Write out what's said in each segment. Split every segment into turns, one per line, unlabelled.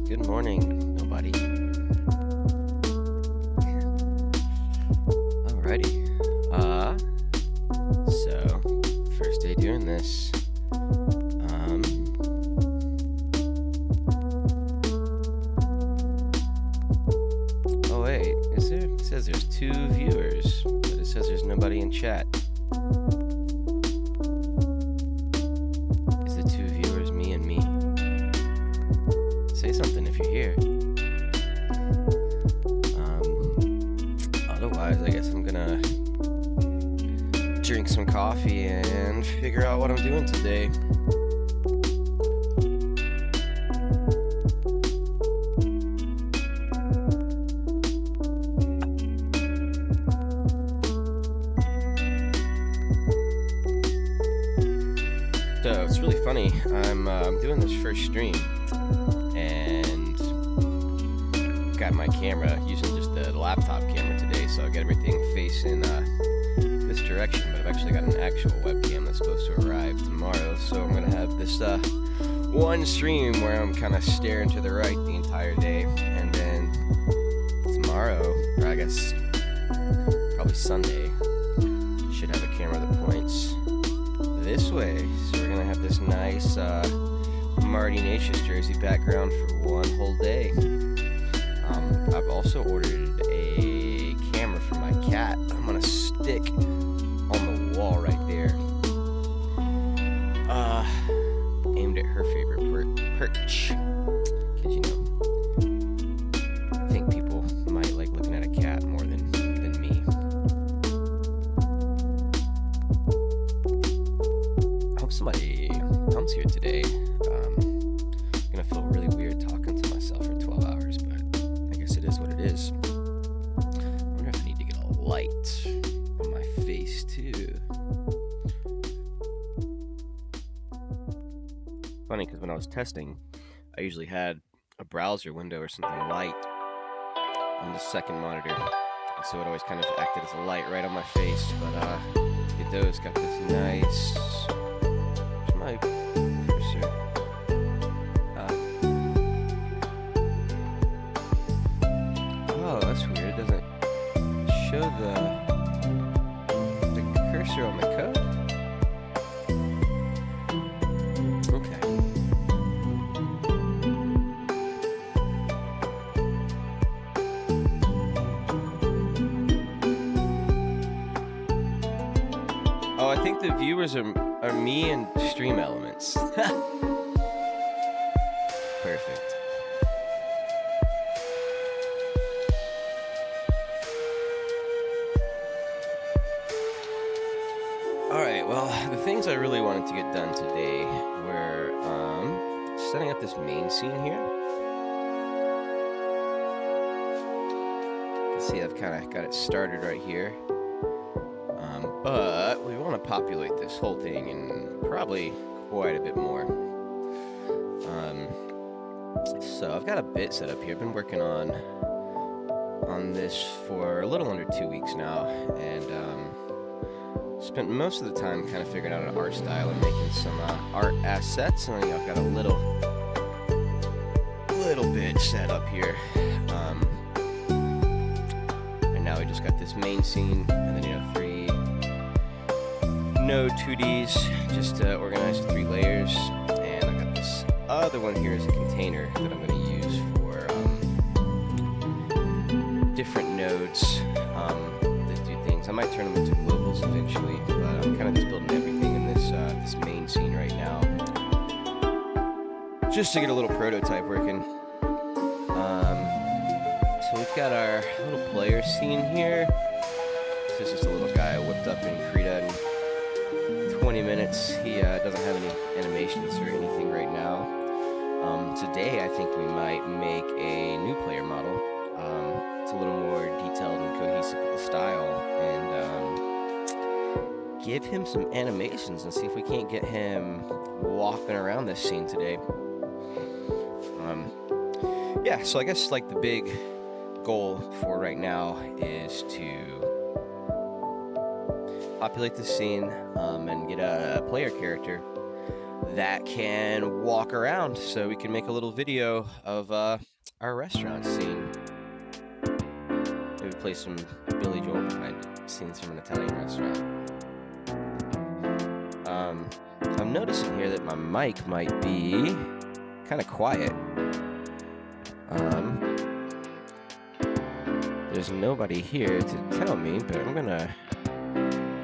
Good morning, nobody. Alrighty. So first day doing this. Oh wait, is there? It says there's 2 viewers, but it says there's nobody in chat. Is the 2 viewers me and me? Say something if you're here. Otherwise, I guess I'm gonna drink some coffee and figure out what I'm doing today. So it's really funny. I'm doing this first stream, and got my camera using just the laptop camera today, so I'll get everything facing this direction. But I've actually got an actual webcam that's supposed to arrive tomorrow, so I'm gonna have this one stream where I'm kind of staring to the right the entire day, and then tomorrow, or I guess probably Sunday, should have a camera that points this way. So we're gonna have this nice Marty Natius jersey background for one whole day. I've also ordered a camera for my cat. I'm gonna stick on the wall right there, aimed at her favorite perch. Cause you know, I think people might like looking at a cat more than me. I hope somebody comes here today. I'm gonna feel really weird talking to myself for 12 hours, but I guess it is what it is. I wonder if I need to get a light on my face too. Funny, because when I was testing, I usually had a browser window or something light on the second monitor, and so it always kind of acted as a light right on my face. But Godot's got this nice. Where's my cursor? Oh, that's weird. It doesn't show the cursor on the code. Okay. Oh, I think the viewers are me and Stream Elements. Perfect. Alright, well, the things I really wanted to get done today were setting up this main scene here. You can see I've kind of got it started right here. But we want to populate this whole thing and probably quite a bit more. So I've got a bit set up here. I've been working on this for a little under 2 weeks now, and spent most of the time kind of figuring out an art style and making some art assets. And I've got a little bit set up here. And now we just got this main scene, and then 3 node 2Ds just to organize the 3 layers. And I got this other one here as a container that I'm going to use for different nodes that do things. I might turn them into globals eventually, but I'm kind of just building everything in this main scene right now, just to get a little prototype working. So we've got our little player scene here. This is just a little guy whipped up in Krita in 20 minutes. He doesn't have any animations or anything right now. Today I think we might make a new player model. It's a little more detailed and cohesive with the style, and give him some animations and see if we can't get him walking around this scene today. Yeah, so I guess like the big goal for right now is to populate the scene and get a player character that can walk around so we can make a little video of our restaurant scene. Maybe play some Billy Joel behind scenes from an Italian restaurant. I'm noticing here that my mic might be kind of quiet. There's nobody here to tell me, but I'm gonna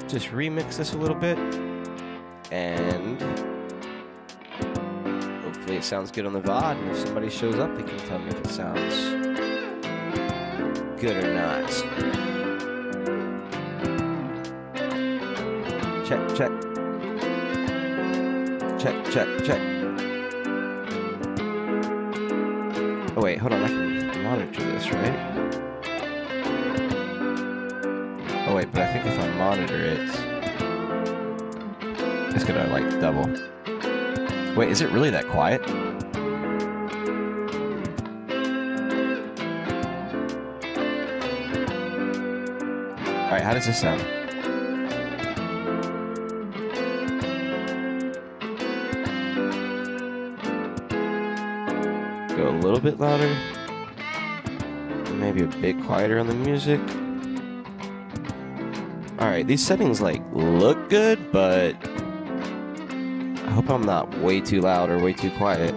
just remix this a little bit, and hopefully it sounds good on the VOD, and if somebody shows up, they can tell me if it sounds good or not. Check, check. Check, check, check. Oh wait, hold on, I can monitor this, right? Oh wait, but I think if I monitor it, it's gonna like double. Wait, is it really that quiet? Alright, how does this sound? Go a little bit louder. Maybe a bit quieter on the music. Alright, these settings like look good, but I hope I'm not way too loud or way too quiet.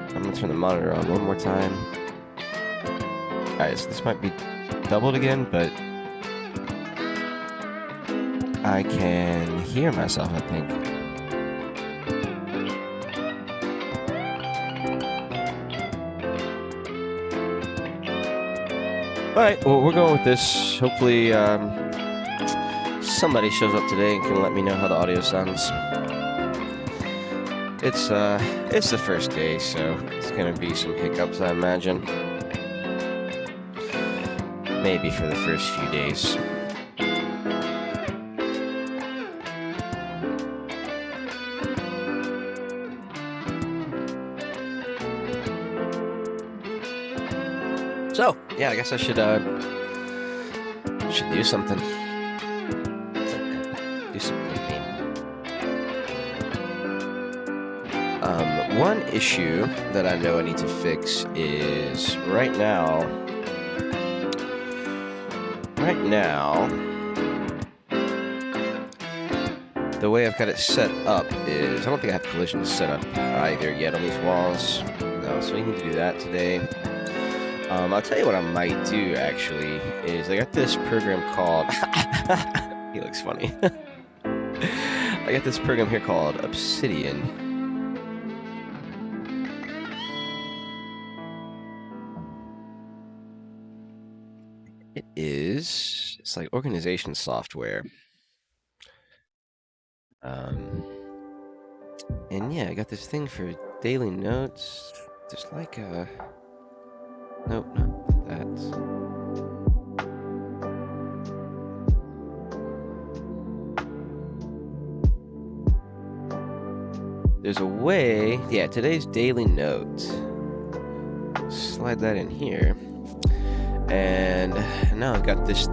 I'm gonna turn the monitor on one more time. Alright, so this might be doubled again, but I can hear myself, I think. Alright, well, we're going with this. Hopefully, somebody shows up today and can let me know how the audio sounds. It's the first day, so it's gonna be some hiccups, I imagine. Maybe for the first few days. So, yeah, I guess I should do something. Do something. One issue that I know I need to fix is right now, the way I've got it set up is, I don't think I have collisions set up either yet on these walls. No, so we need to do that today. I'll tell you what I might do, actually, is I got this program called... He looks funny. I got this program here called Obsidian. It's like organization software. And yeah, I got this thing for daily notes. Just like a... Nope, not that. There's a way... Yeah, today's daily note. Slide that in here. And now I've got this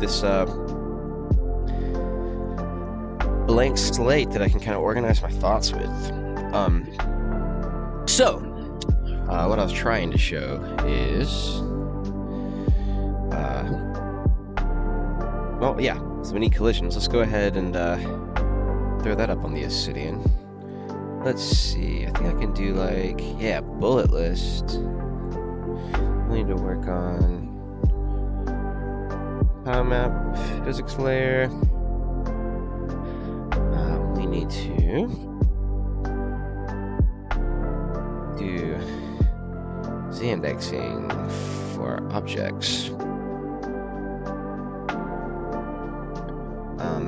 blank slate that I can kind of organize my thoughts with. So what I was trying to show is, well, yeah, so we need collisions. Let's go ahead and throw that up on the Obsidian. Let's see, I think I can do like, yeah, bullet list. We need to work on tile map, physics layer. We need to do z-indexing for objects.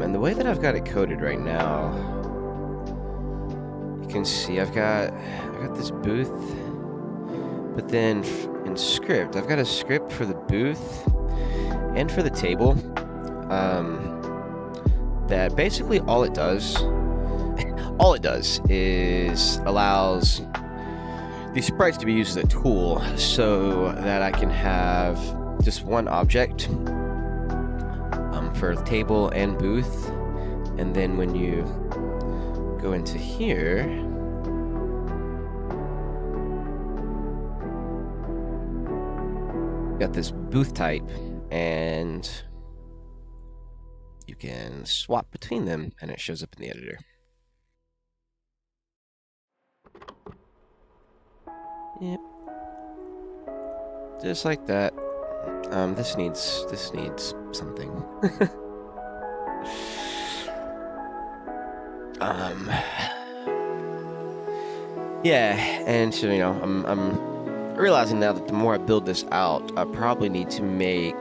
And the way that I've got it coded right now, you can see I've got this booth But then in script, I've got a script for the booth and for the table. That basically all it does is allows these sprites to be used as a tool so that I can have just one object for table and booth. And then when you go into here, got this booth type, and you can swap between them, and it shows up in the editor. Yep. Just like that. This needs something. Yeah, and so, you know, I'm realizing now that the more I build this out, I probably need to make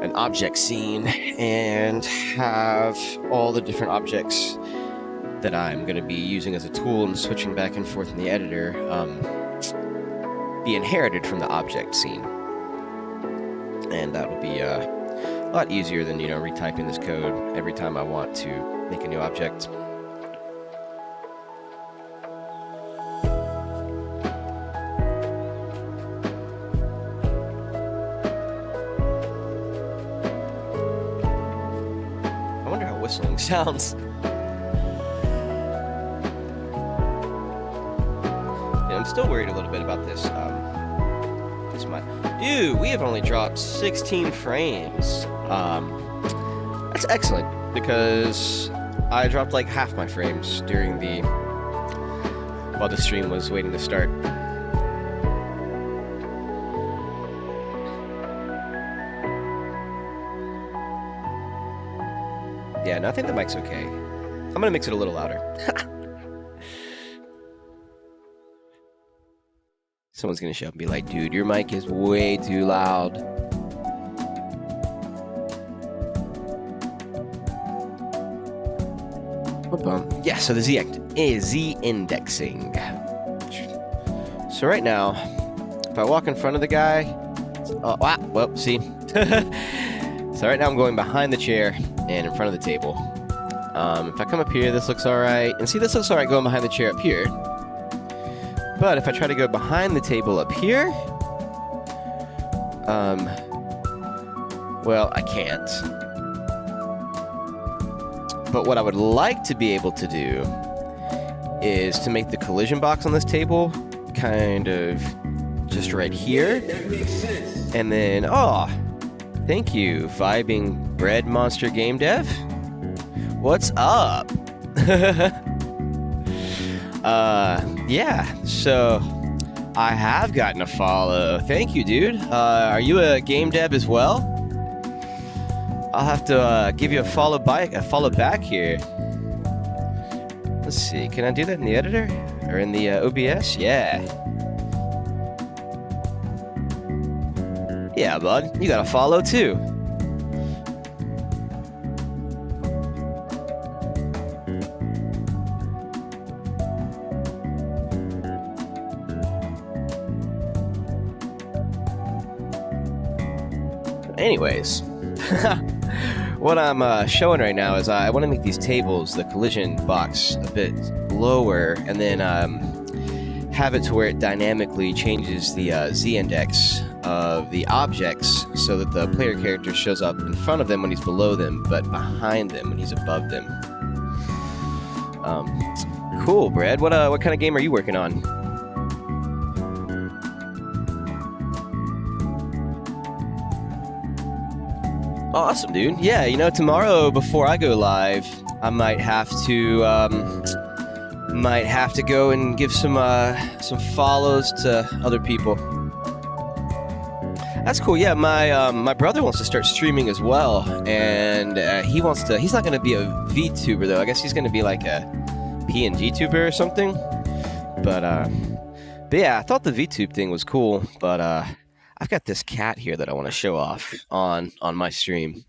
an object scene and have all the different objects that I'm going to be using as a tool and switching back and forth in the editor be inherited from the object scene. And that will be a lot easier than, you know, retyping this code every time I want to make a new object. I wonder how whistling sounds. I'm still worried a little bit about this. Dude, we have only dropped 16 frames. That's excellent because I dropped like half my frames while the stream was waiting to start. Yeah, no, I think the mic's okay. I'm gonna mix it a little louder. Someone's gonna show up and be like, dude, your mic is way too loud. Yeah, so the Z indexing. So right now, if I walk in front of the guy, well, see. So right now I'm going behind the chair and in front of the table. If I come up here, this looks all right. And see, this looks all right going behind the chair up here. But if I try to go behind the table up here, well, I can't. But what I would like to be able to do is to make the collision box on this table kind of just right here.
That makes sense.
And then, thank you, Vibing Bread Monster Game Dev. What's up? Yeah, so I have gotten a follow. Thank you, dude. Are you a game dev as well? I'll have to give you a follow back here. Let's see, can I do that in the editor? Or in the OBS? Yeah. Yeah, bud, you got a follow too. Anyways, what I'm showing right now is I want to make these tables, the collision box, a bit lower, and then have it to where it dynamically changes the z-index of the objects so that the player character shows up in front of them when he's below them, but behind them when he's above them. Cool, Brad. What kind of game are you working on? Awesome, dude. Yeah, you know, tomorrow before I go live, I might have to go and give some follows to other people. That's cool. Yeah, my brother wants to start streaming as well, and he's not going to be a VTuber though. I guess he's going to be like a PNG tuber or something. But yeah, I thought the VTube thing was cool, but I've got this cat here that I want to show off on my stream.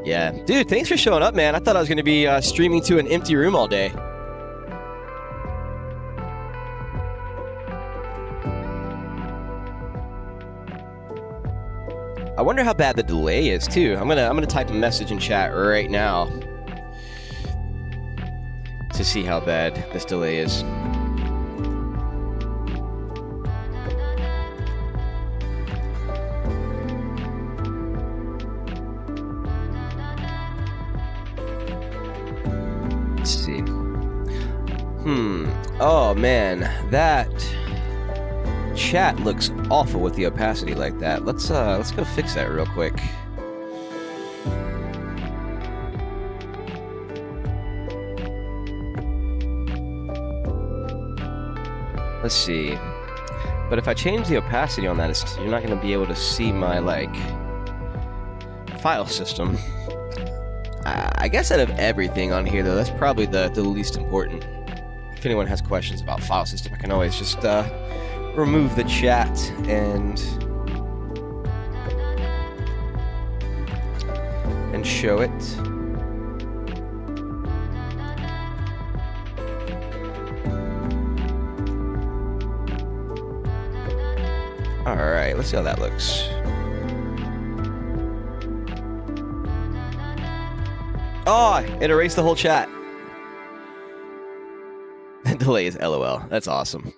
Yeah. Dude, thanks for showing up, man. I thought I was going to be streaming to an empty room all day. I wonder how bad the delay is too. I'm gonna type a message in chat right now to see how bad this delay is. Let's see. Oh man, that chat looks awful with the opacity like that. Let's go fix that real quick. Let's see. But if I change the opacity on that, you're not going to be able to see my like file system. I guess out of everything on here though, that's probably the least important. If anyone has questions about file system, I can always just remove the chat and show it. All right, let's see how that looks. Oh, it erased the whole chat. The delay is LOL. That's awesome.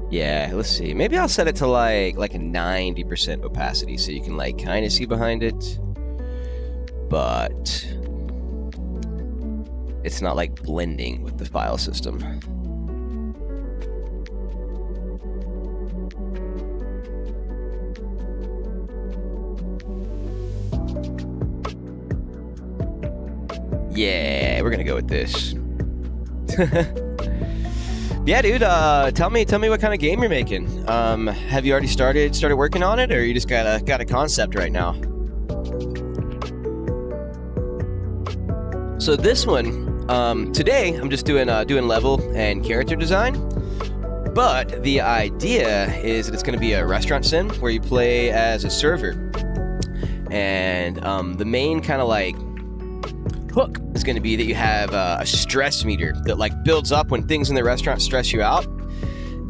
Yeah, let's see. Maybe I'll set it to like a 90% opacity so you can like kind of see behind it. But it's not like blending with the file system. Yeah, we're gonna go with this. Yeah, dude. Tell me what kind of game you're making. Have you already started working on it, or you just got a concept right now? So this one, today I'm just doing level and character design. But the idea is that it's going to be a restaurant sim where you play as a server, and the main kind of like hook is going to be that you have a stress meter that like builds up when things in the restaurant stress you out.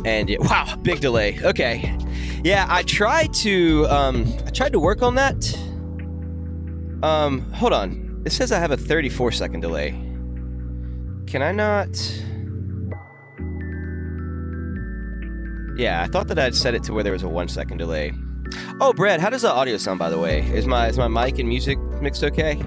And wow, big delay. Okay, yeah, I tried to work on that. Hold on. It says I have a 34-second delay. Can I not? Yeah, I thought that I'd set it to where there was a 1-second delay. Oh, Brad, how does the audio sound, by the way? Is my mic and music mixed okay?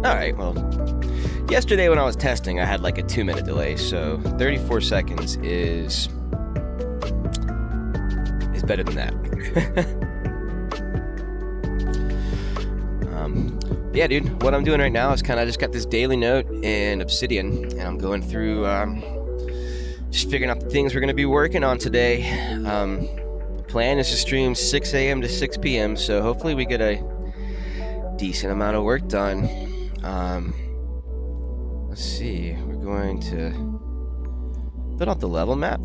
All right, well, yesterday when I was testing, I had like a 2-minute delay, so 34 seconds is better than that. Yeah, dude, what I'm doing right now is kind of just got this daily note in Obsidian, and I'm going through just figuring out the things we're going to be working on today. Plan is to stream 6 a.m. to 6 p.m., so hopefully we get a decent amount of work done. Let's see, we're going to build out the level map.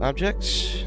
Objects.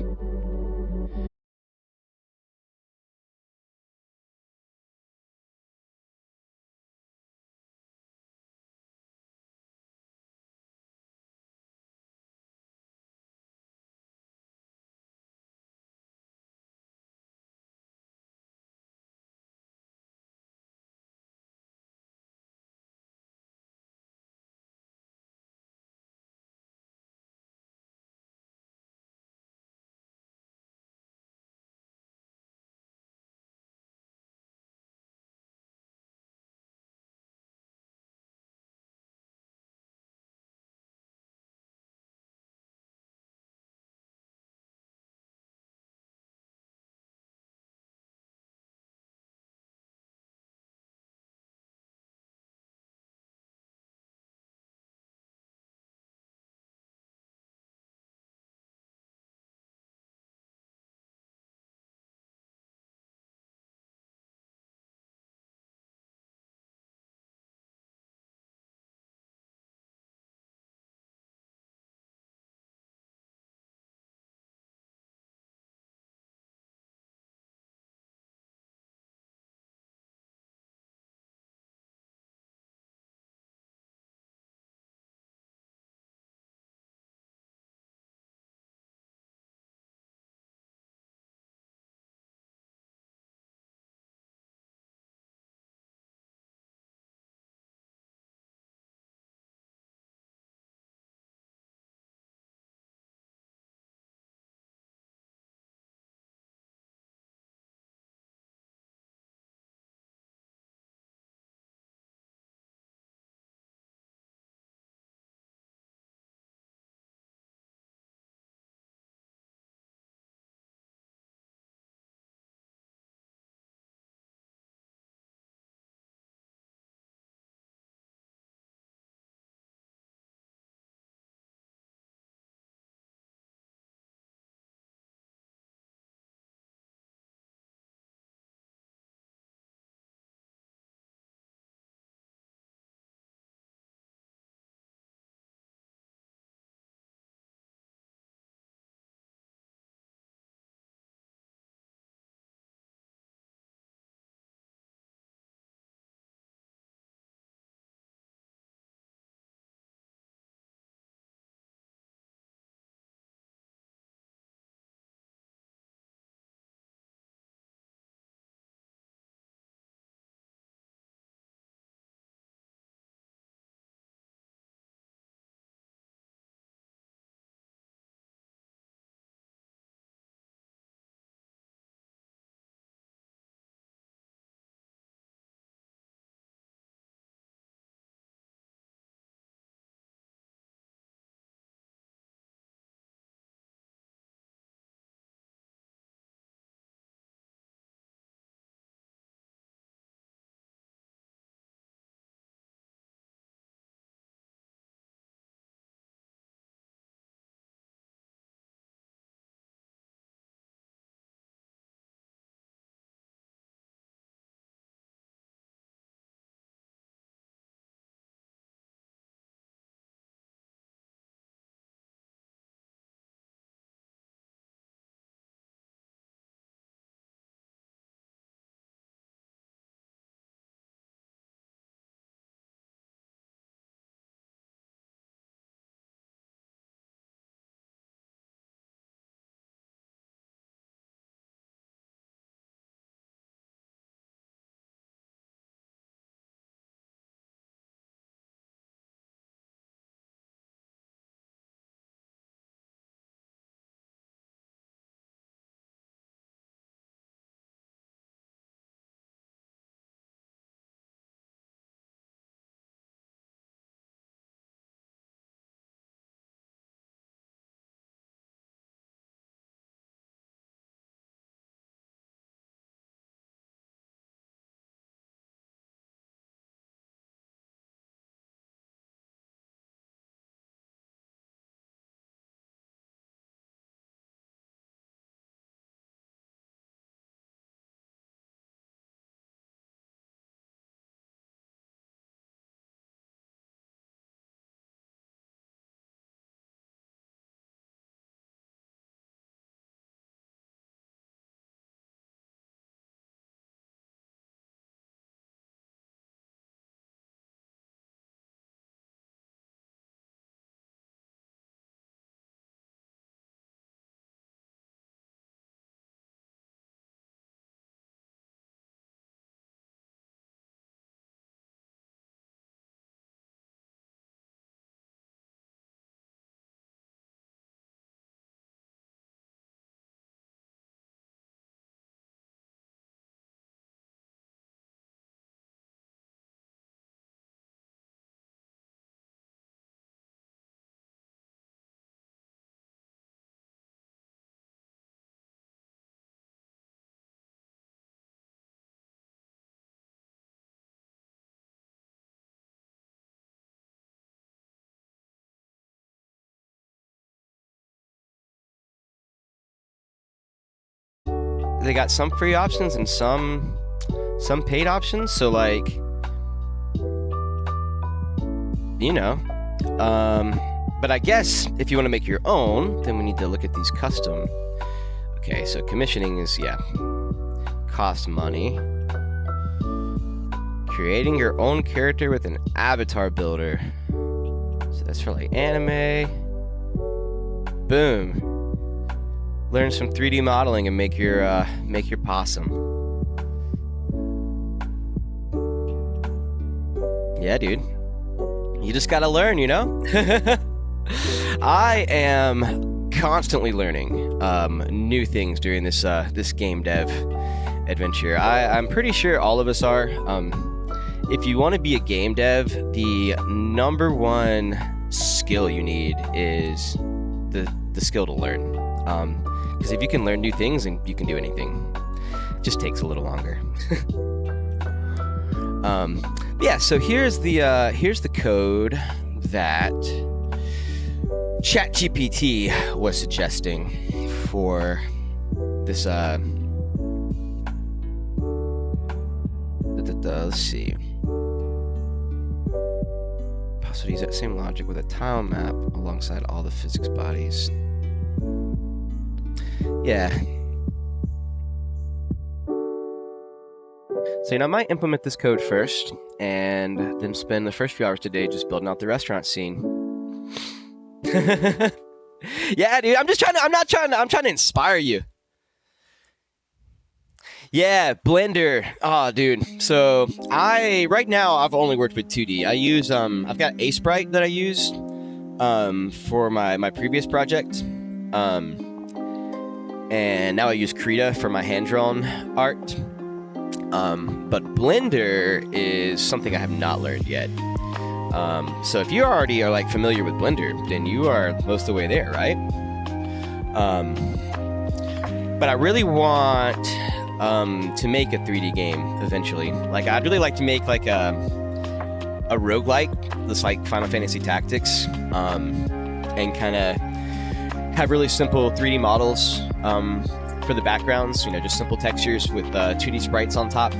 they got some free options and some paid options. So like, you know, but I guess if you want to make your own, then we need to look at these custom. Okay, so commissioning is, yeah, cost money. Creating your own character with an avatar builder. So that's for like anime. Boom. Learn some 3D modeling and make your possum. Yeah, dude. You just gotta learn, you know? I am constantly learning new things during this game dev adventure. I'm pretty sure all of us are. If you want to be a game dev, the number one skill you need is the skill to learn. Because if you can learn new things, then you can do anything. It just takes a little longer. Yeah, so here's the code that ChatGPT was suggesting for this. Let's see. Possibly use that same logic with a tile map alongside all the physics bodies. Yeah. So, I might implement this code first, and then spend the first few hours today just building out the restaurant scene. Yeah, dude, I'm trying to inspire you. Yeah, Blender. Oh, dude. So right now I've only worked with 2D. I use I've got Sprite that I used for my previous project. And now I use Krita for my hand-drawn art. But Blender is something I have not learned yet. So if you already are like familiar with Blender, then you are most of the way there, right? But I really want to make a 3D game eventually. Like, I'd really like to make like a roguelike, this like Final Fantasy Tactics, and kind of have really simple 3D models for the backgrounds, just simple textures with 2D sprites on top.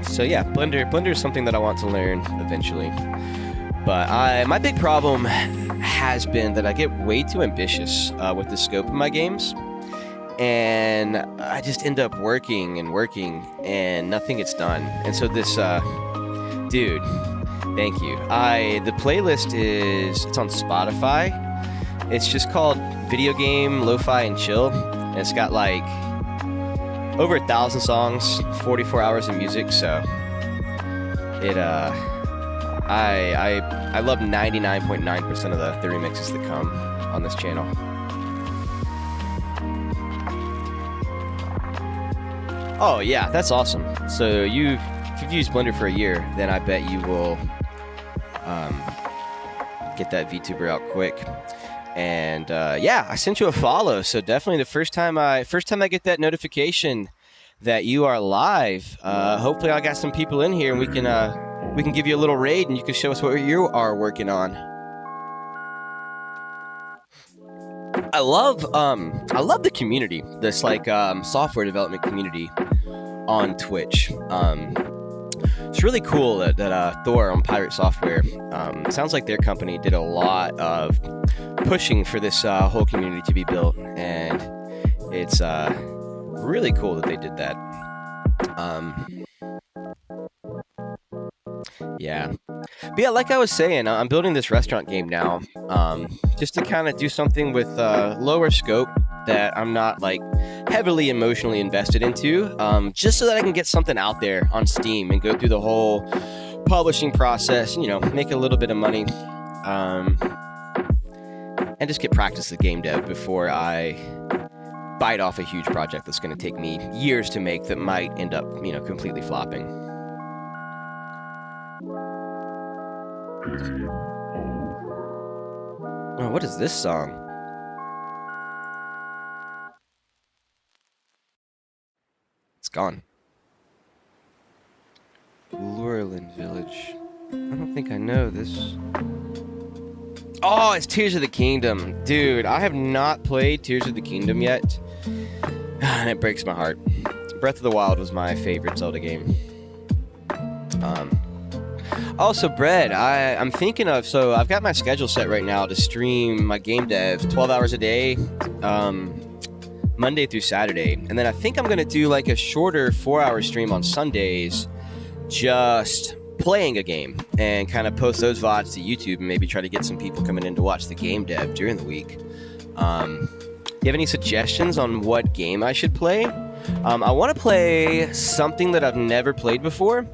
So yeah, Blender is something that I want to learn eventually. But my big problem has been that I get way too ambitious with the scope of my games, and I just end up working and nothing gets done. And so this dude, thank you. The playlist it's on Spotify. It's just called Video Game Lo-Fi and Chill, and it's got like over 1,000 songs, 44 hours of music. So it I love 99.9% of the remixes that come on this channel. Oh yeah, that's awesome. So if you've used Blender for a year, then I bet you will get that VTuber out quick. And yeah, I sent you a follow. So definitely the first time I get that notification that you are live, hopefully I got some people in here and we can give you a little raid and you can show us what you are working on. I love the community, this like software development community on Twitch. It's really cool that Thor on Pirate Software, sounds like their company did a lot of pushing for this whole community to be built, and it's really cool that they did that. Yeah. But yeah, like I was saying, I'm building this restaurant game now, just to kind of do something with lower scope that I'm not like heavily emotionally invested into, just so that I can get something out there on Steam and go through the whole publishing process, make a little bit of money, and just get practice at game dev before I bite off a huge project that's going to take me years to make that might end up, completely flopping. Oh, what is this song? It's gone. Lurelin Village. I don't think I know this. Oh, it's Tears of the Kingdom. Dude, I have not played Tears of the Kingdom yet. And it breaks my heart. Breath of the Wild was my favorite Zelda game. Also, Brett, I'm thinking of, so I've got my schedule set right now to stream my game dev 12 hours a day, Monday through Saturday. And then I think I'm going to do like a shorter 4-hour stream on Sundays, just playing a game, and kind of post those VODs to YouTube and maybe try to get some people coming in to watch the game dev during the week. Do you have any suggestions on what game I should play? I want to play something that I've never played before,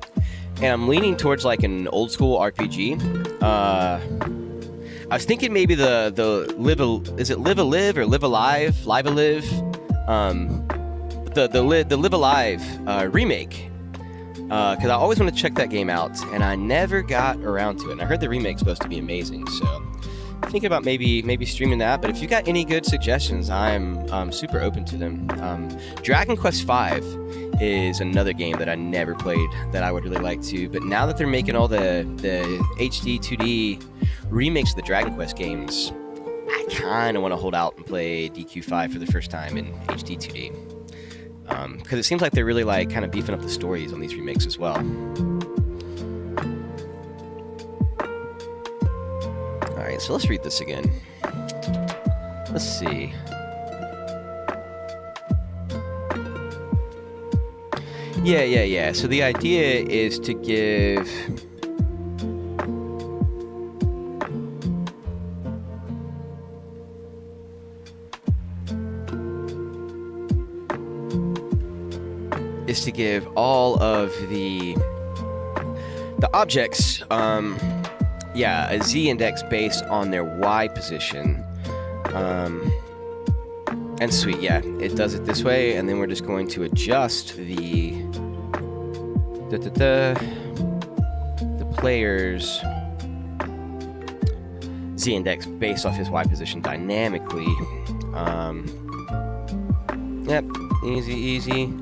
and I'm leaning towards like an old school RPG. I was thinking maybe the Live a Live or Live Alive? Live a Live? The Live Alive remake. Because I always want to check that game out, and I never got around to it. And I heard the remake's supposed to be amazing, so I'm thinking about maybe streaming that. But if you got any good suggestions, I'm super open to them. Dragon Quest V is another game that I never played that I would really like to. But now that they're making all the HD 2D remakes of the Dragon Quest games, I kind of want to hold out and play DQ5 for the first time in HD 2D. Because it seems like they're really like kind of beefing up the stories on these remakes as well. Alright, so let's read this again. Let's see. Yeah. So the idea is to give... all of the objects, a Z index based on their Y position. And sweet, yeah, it does it this way, and then we're just going to adjust the player's Z index based off his Y position dynamically. Yep, easy.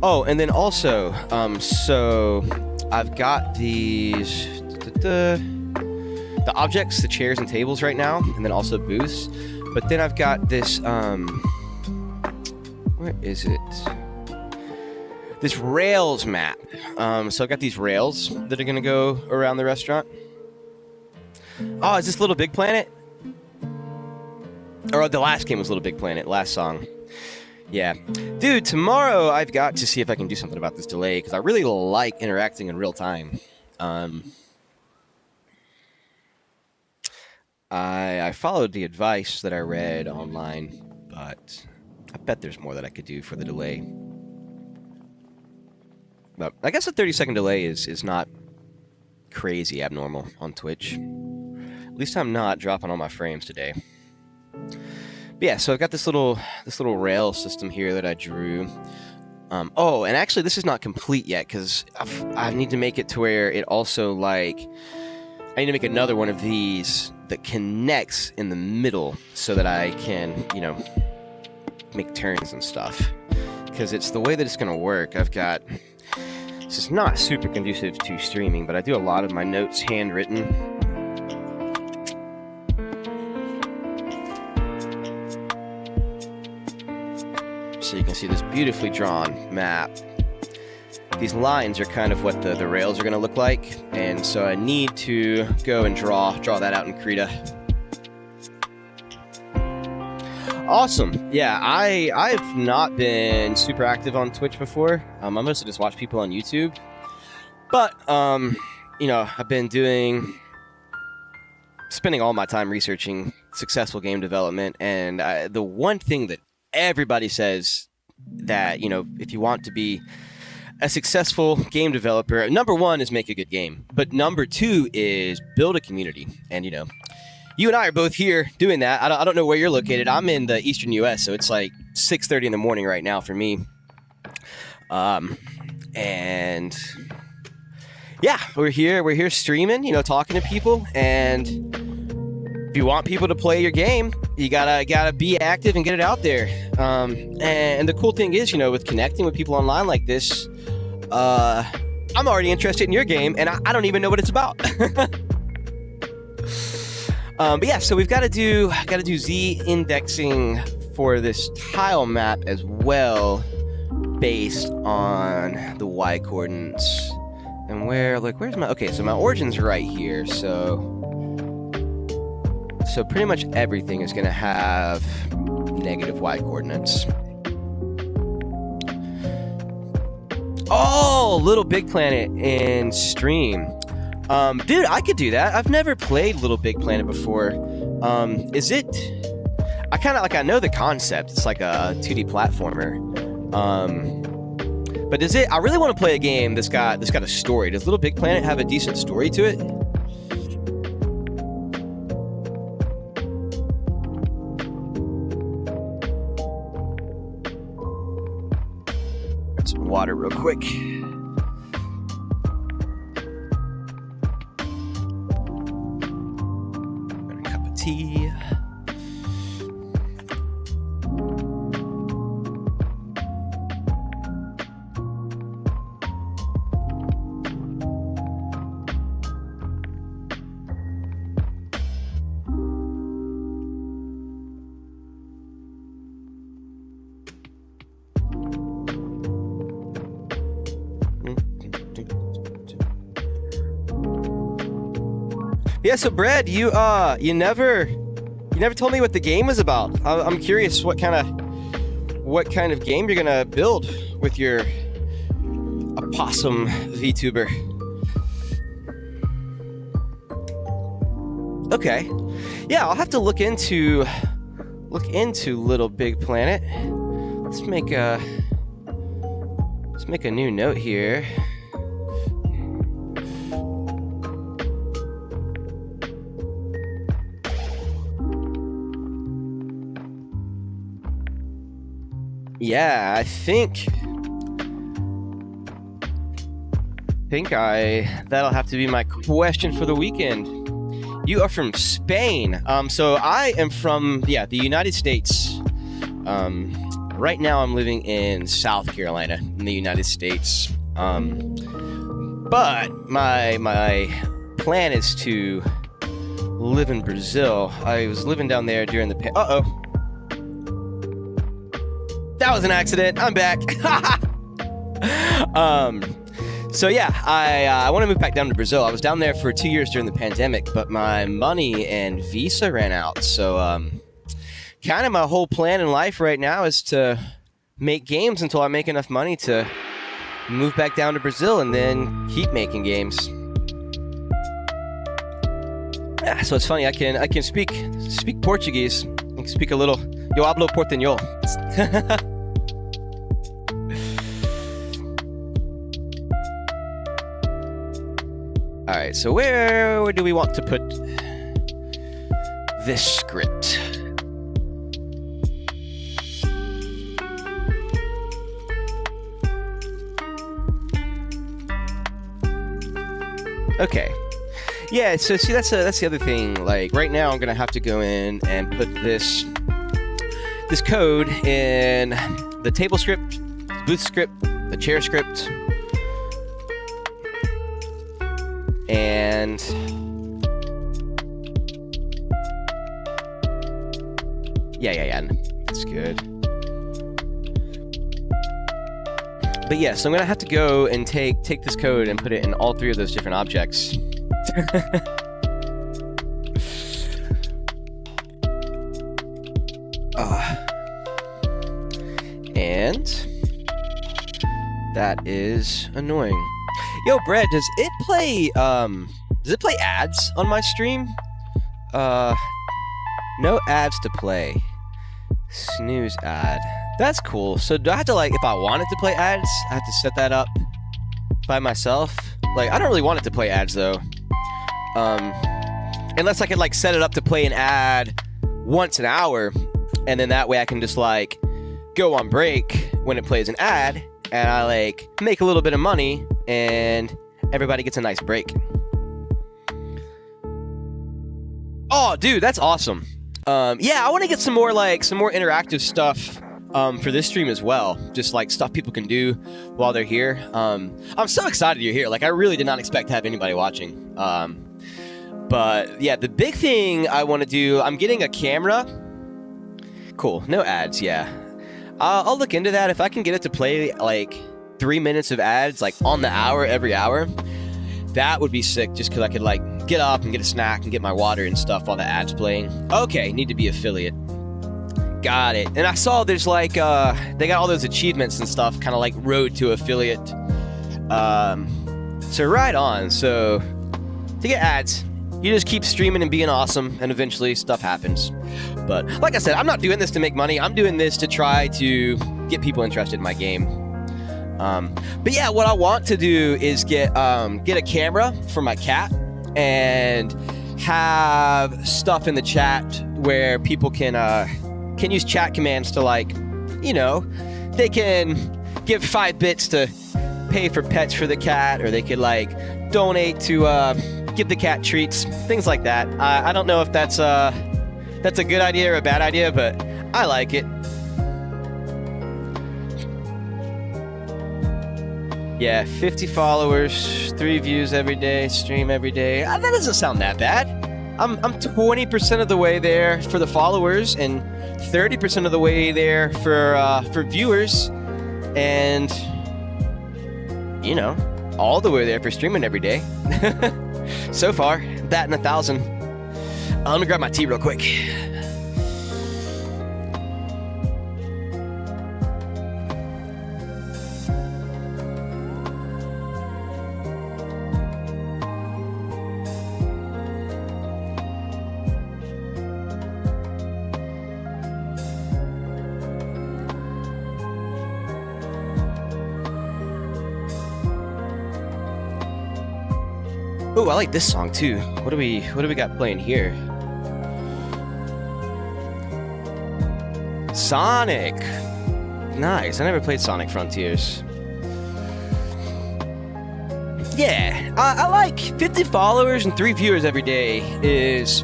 Oh, and then also, so I've got these the objects, the chairs and tables right now, and then also booths. But then I've got this where is it? This rails map. So I've got these rails that are gonna go around the restaurant. Oh, is this Little Big Planet? Or the last game was Little Big Planet, last song. Yeah. Dude, tomorrow I've got to see if I can do something about this delay, because I really like interacting in real time. I followed the advice that I read online, but I bet there's more that I could do for the delay. But I guess a 30-second delay is not crazy abnormal on Twitch. At least I'm not dropping all my frames today. But yeah, so I've got this little rail system here that I drew. Oh, and actually this is not complete yet, because I need to make it to where it also I need to make another one of these that connects in the middle so that I can, make turns and stuff. Because it's the way that it's going to work. This is not super conducive to streaming, but I do a lot of my notes handwritten. So you can see this beautifully drawn map. These lines are kind of what the rails are going to look like, and so I need to go and draw that out in Krita. Awesome. Yeah, I've not been super active on Twitch before. I mostly just watch people on YouTube. But I've been spending all my time researching successful game development, and the one thing that everybody says that, if you want to be a successful game developer, number one is make a good game, but number two is build a community. And you and I are both here doing that. I don't know where you're located. I'm in the eastern US, so it's like 6:30 in the morning right now for me. And yeah, we're here streaming, talking to people. And if you want people to play your game, you gotta be active and get it out there. And the cool thing is, with connecting with people online like this, I'm already interested in your game, and I don't even know what it's about. But yeah, so we've got to do Z indexing for this tile map as well, based on the Y coordinates. And where's my, okay, so my origin's right here, so pretty much everything is gonna have negative Y coordinates. Oh, Little Big Planet in stream. Dude, I could do that. I've never played Little Big Planet before. Is it, I know the concept. It's like a 2D platformer. But is it, I really want to play a game that's got a story. Does Little Big Planet have a decent story to it? Got some water real quick. And a cup of tea. Yeah, so Brad, you never told me what the game was about. I'm curious what kind of game you're gonna build with your opossum VTuber. Okay, yeah, I'll have to look into Little Big Planet. Let's make a new note here. Yeah, I think that'll have to be my question for the weekend. You are from Spain. So I am from the United States. Right now I'm living in South Carolina in the United States. But my plan is to live in Brazil. I was living down there during the that was an accident. I'm back. So yeah, I want to move back down to Brazil. I was down there for 2 years during the pandemic, but my money and visa ran out. So kind of my whole plan in life right now is to make games until I make enough money to move back down to Brazil and then keep making games. Yeah, so it's funny. I can speak Portuguese. I can speak a little. Yo hablo portuñol. All right, so where do we want to put this script? Okay. Yeah, so see, that's the other thing. Like right now, I'm gonna have to go in and put this code in the table script, booth script, the chair script, and yeah, that's good. But yeah, so I'm gonna have to go and take this code and put it in all three of those different objects. And that is annoying. Yo, Brad, does it play ads on my stream? No ads to play. Snooze ad. That's cool. So do I have to, like, if I wanted to play ads, I have to set that up by myself? Like, I don't really want it to play ads though. Unless I could like set it up to play an ad once an hour, and then that way I can just like go on break when it plays an ad, and I like make a little bit of money, and everybody gets a nice break. Oh, dude, that's awesome. Yeah, I want to get some more interactive stuff for this stream as well. Just like stuff people can do while they're here. I'm so excited you're here. Like, I really did not expect to have anybody watching. But yeah, the big thing I want to do, I'm getting a camera. Cool, no ads, yeah. I'll look into that. If I can get it to play like 3 minutes of ads, like on the hour, every hour, that would be sick, just because I could like get up and get a snack and get my water and stuff while the ad's playing. Okay, need to be affiliate. Got it. And I saw there's like, they got all those achievements and stuff, kind of like road to affiliate. So right on. So to get ads, you just keep streaming and being awesome, and eventually stuff happens. But like I said, I'm not doing this to make money. I'm doing this to try to get people interested in my game. But yeah, what I want to do is get a camera for my cat and have stuff in the chat where people can use chat commands to, like, you know, they can give 5 bits to pay for pets for the cat, or they could like donate to give the cat treats, things like that. I don't know if that's a good idea or a bad idea, but I like it. Yeah, 50 followers, 3 views every day, stream every day. That doesn't sound that bad. I'm 20% of the way there for the followers and 30% of the way there for viewers, and you know, all the way there for streaming every day. So far, batting 1,000. Let me grab my tea real quick. Ooh, I like this song too. What do we got playing here? Sonic. Nice. I never played Sonic Frontiers. Yeah, I like 50 followers and 3 viewers every day is,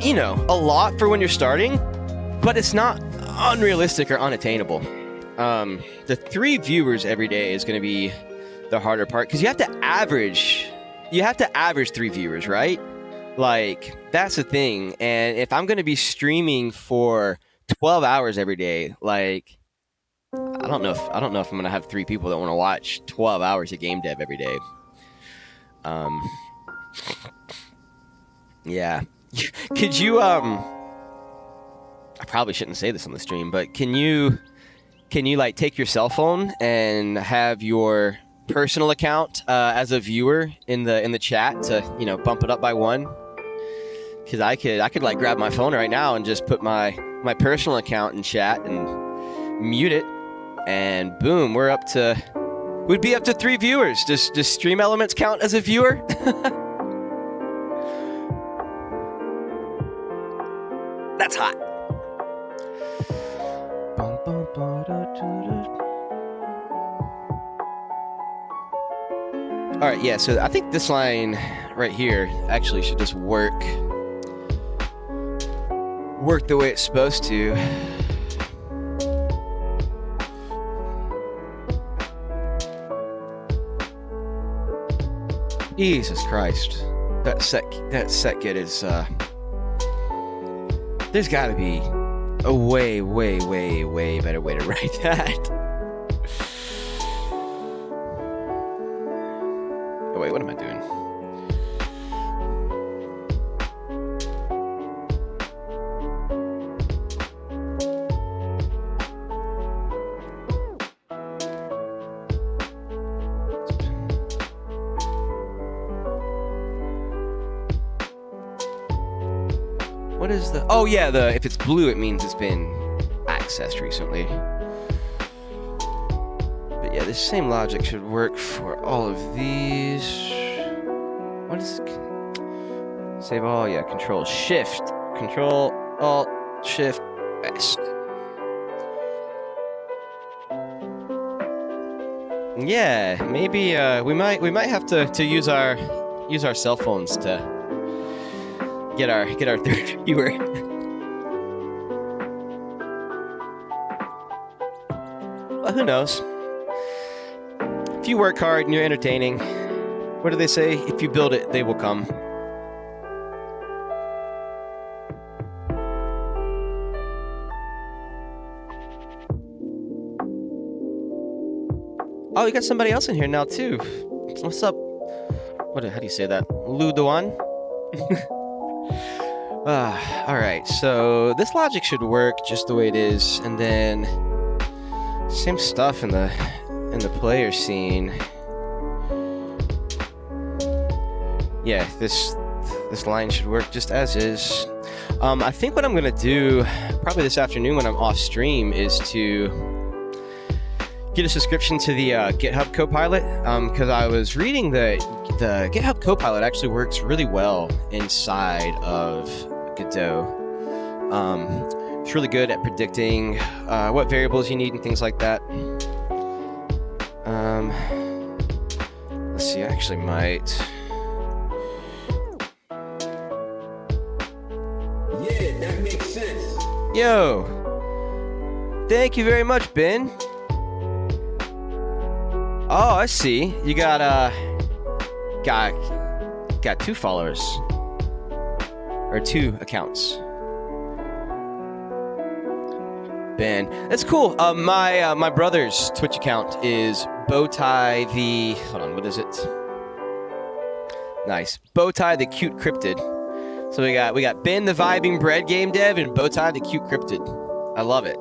you know, a lot for when you're starting, but it's not unrealistic or unattainable. The 3 viewers every day is going to be the harder part, because you have to average 3 viewers, right? Like, that's the thing. And if I'm going to be streaming for 12 hours every day, like, I don't know if I'm going to have 3 people that want to watch 12 hours of game dev every day. Yeah. Could you I probably shouldn't say this on the stream, but can you like take your cell phone and have your personal account as a viewer in the chat to, you know, bump it up by 1? Because I could like grab my phone right now and just put my personal account in chat and mute it, and boom, we'd be up to 3 viewers. Does Stream Elements count as a viewer? That's hot. All right, yeah, so I think this line right here actually should just work the way it's supposed to. Jesus Christ. That set kit is, there's gotta be a way, way, way, way better way to write that. Oh, wait, what am I doing? What is the... Oh, yeah, if it's blue, it means it's been accessed recently. But yeah, this same logic should work for all of these. What is it? Save all, yeah, Control Shift. Control Alt Shift S. Yeah, maybe we might have to use our cell phones to get our third viewer. Well, who knows? If you work hard and you're entertaining, What do they say? If you build it, they will come. Oh, you got somebody else in here now too. What's up? How do you say that? Ludoan? All right, so this logic should work just the way it is, and then same stuff in the player scene. Yeah, this line should work just as is. I think what I'm gonna do probably this afternoon when I'm off stream is to get a subscription to the GitHub Copilot, because I was reading that the GitHub Copilot actually works really well inside of Godot. It's really good at predicting what variables you need and things like that. Let's see, I actually might.
Yeah, that makes sense.
Yo, thank you very much, Ben. Oh, I see. You got got 2 followers or 2 accounts. Ben, that's cool. My brother's Twitch account is Bowtie the. Hold on, what is it? Nice, Bowtie the Cute Cryptid. So we got Ben the Vibing Bread Game Dev and Bowtie the Cute Cryptid. I love it.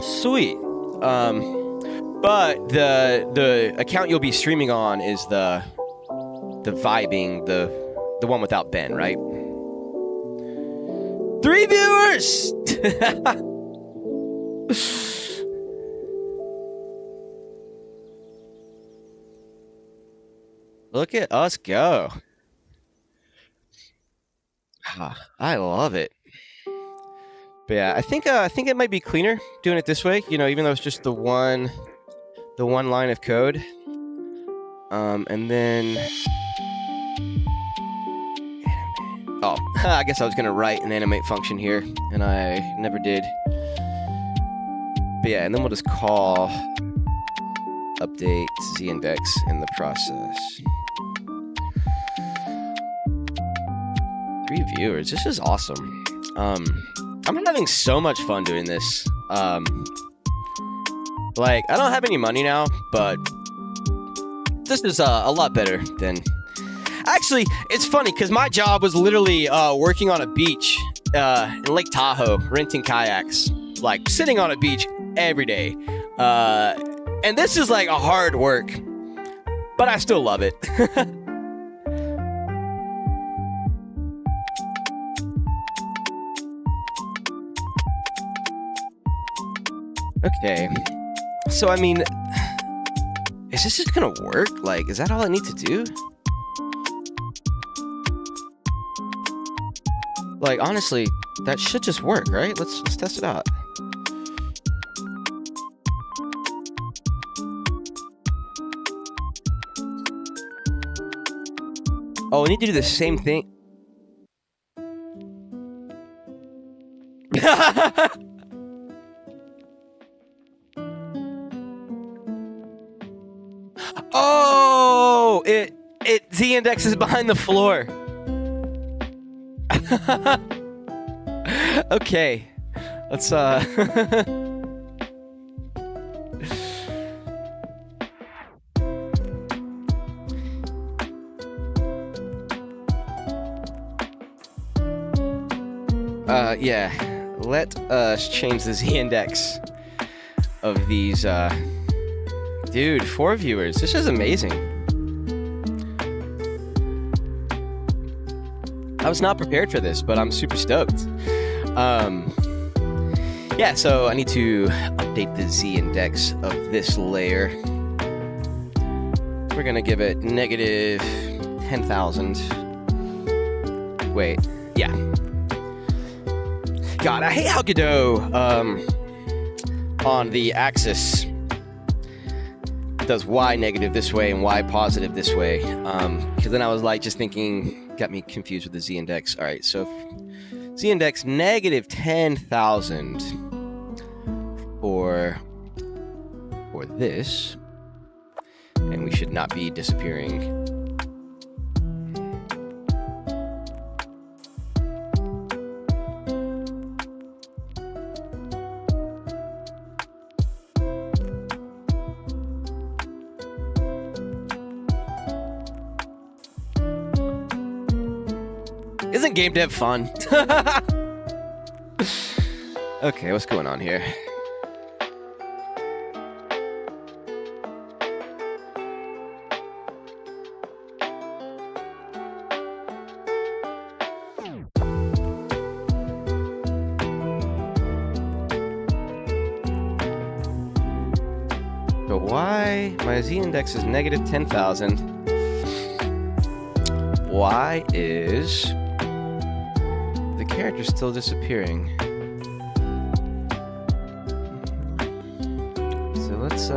Sweet. But the account you'll be streaming on is the Vibing, the one without Ben, right? 3 viewers! Look at us go. I love it. But yeah, I think it might be cleaner doing it this way, you know, even though it's just the one line of code. And then oh, I guess I was gonna write an animate function here, and I never did. But yeah, and then we'll just call update z-index in the process. 3 viewers. This is awesome. I'm having so much fun doing this. Like, I don't have any money now, but this is a lot better than. Actually, it's funny because my job was literally working on a beach in Lake Tahoe, renting kayaks, like sitting on a beach every day. And this is like a hard work, but I still love it. Okay, so I mean, is this just gonna work? Like, is that all I need to do? Like, honestly, that should just work, right? Let's test it out. Oh, we need to do the same thing. Oh, it z-index is behind the floor. Okay, let's yeah, let us change the z-index of these. Dude, 4 viewers. This is amazing. I was not prepared for this, but I'm super stoked. Yeah, so I need to update the z-index of this layer. We're gonna give it negative 10,000. Wait, yeah. God, I hate how Godot on the axis does y negative this way and y positive this way. Because then I was like just thinking, got me confused with the z-index. All right, so z-index negative 10,000 for this, and disappearing. We should not be disappearing. Isn't game dev fun? Okay, what's going on here? So why my z-index is negative 10,000? Why is the character still disappearing? So let's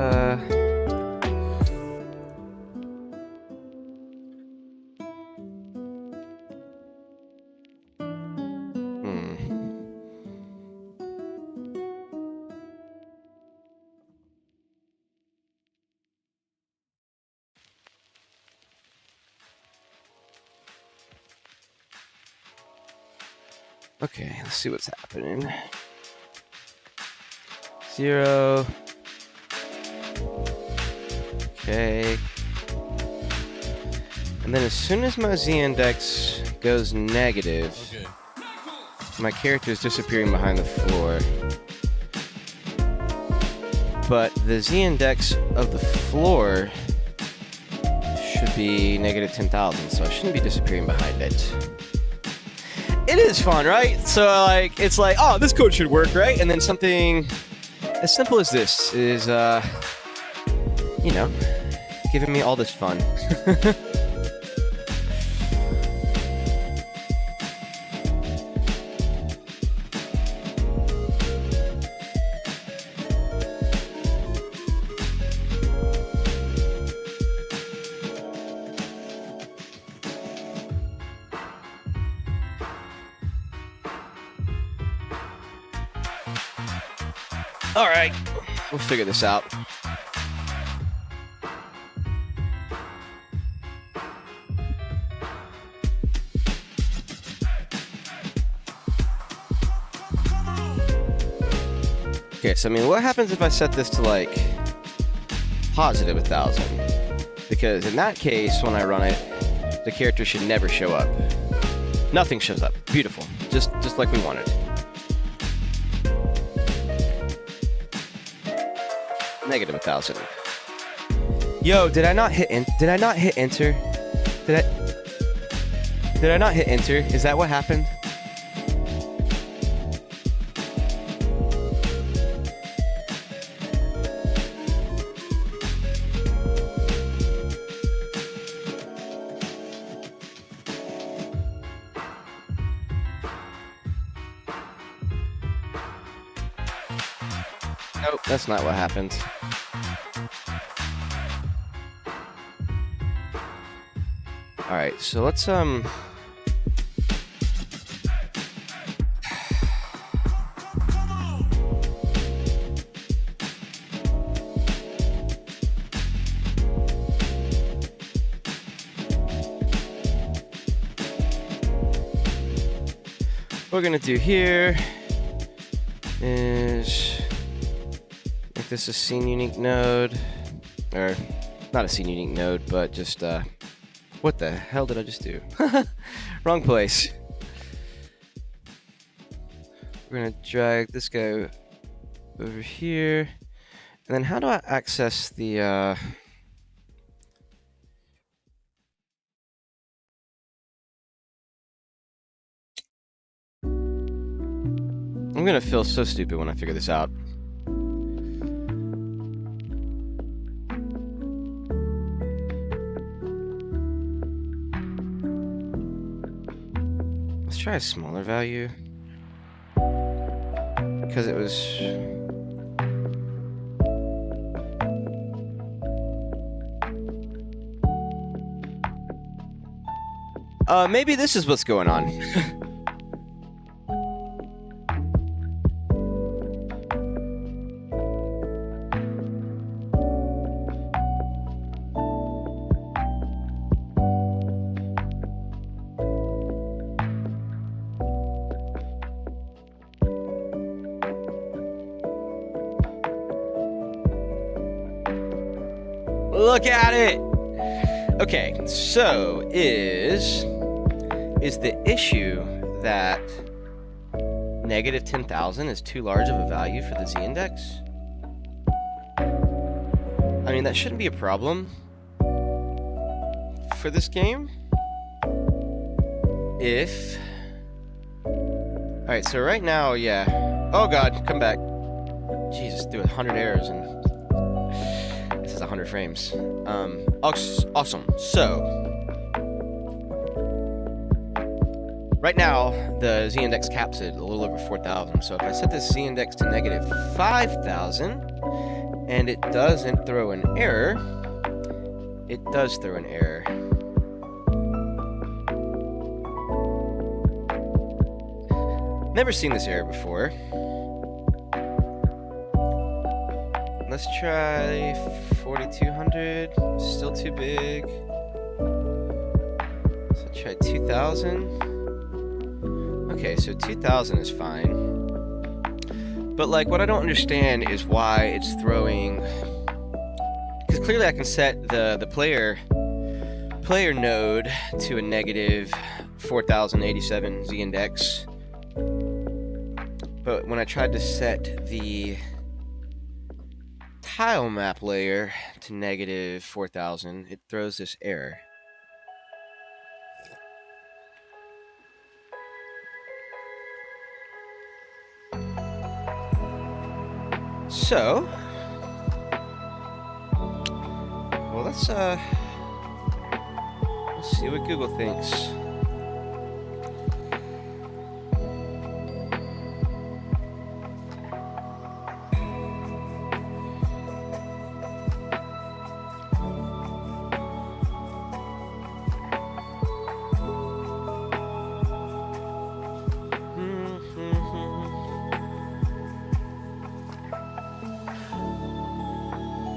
Okay, let's see what's happening. 0. Okay. And then as soon as my z-index goes negative, my character is disappearing behind the floor. But the z-index of the floor should be negative 10,000, so I shouldn't be disappearing behind it. It is fun, right? So, like, it's like, oh, this code should work, right? And then something as simple as this is, you know, giving me all this fun. All right, we'll figure this out. Okay, so I mean, what happens if I set this to like positive 1,000? Because in that case, when I run it, the character should never show up. Nothing shows up. Beautiful, just like we wanted. Negative 1,000. Yo, did I not hit enter? Did I not hit enter? Did I not hit enter? Is that what happened? Nope, that's not what happened. All right, so let's what we're gonna do here is make this a scene unique node, or not a scene unique node, but just what the hell did I just do? Wrong place. We're gonna drag this guy over here, and then how do I access the I'm gonna feel so stupid when I figure this out. Let's try a smaller value. Because it was... maybe this is what's going on. Look at it! Okay, so is the issue that negative 10,000 is too large of a value for the z-index? I mean, that shouldn't be a problem for this game. If... Alright, so right now, yeah. Oh god, come back. Jesus, do 100 errors and... This is 100 frames. Awesome. So... Right now, the z-index caps it a little over 4,000. So if I set this z-index to negative 5,000, and it doesn't throw an error, it does throw an error. Never seen this error before. Let's try 4,200. Still too big. So try 2,000. Okay, so 2,000 is fine. But like, what I don't understand is why it's throwing. Because clearly I can set the player node to a negative 4,087 z-index. But when I tried to set the tile map layer to negative 4,000, it throws this error. So, well, let's see what Google thinks.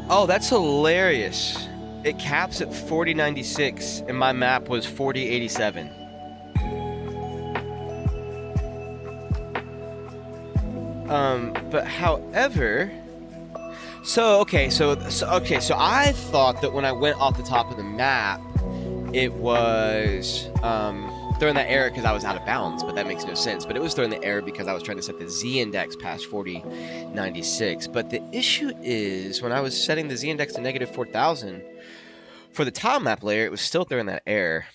Oh, that's hilarious. It caps at 4096, and my map was 4087. But however, so I thought that when I went off the top of the map, it was throwing that error because I was out of bounds, but that makes no sense. But it was throwing the error because I was trying to set the z-index past 4096. But the issue is, when I was setting the z-index to negative 4,000 for the tile map layer, it was still throwing that error.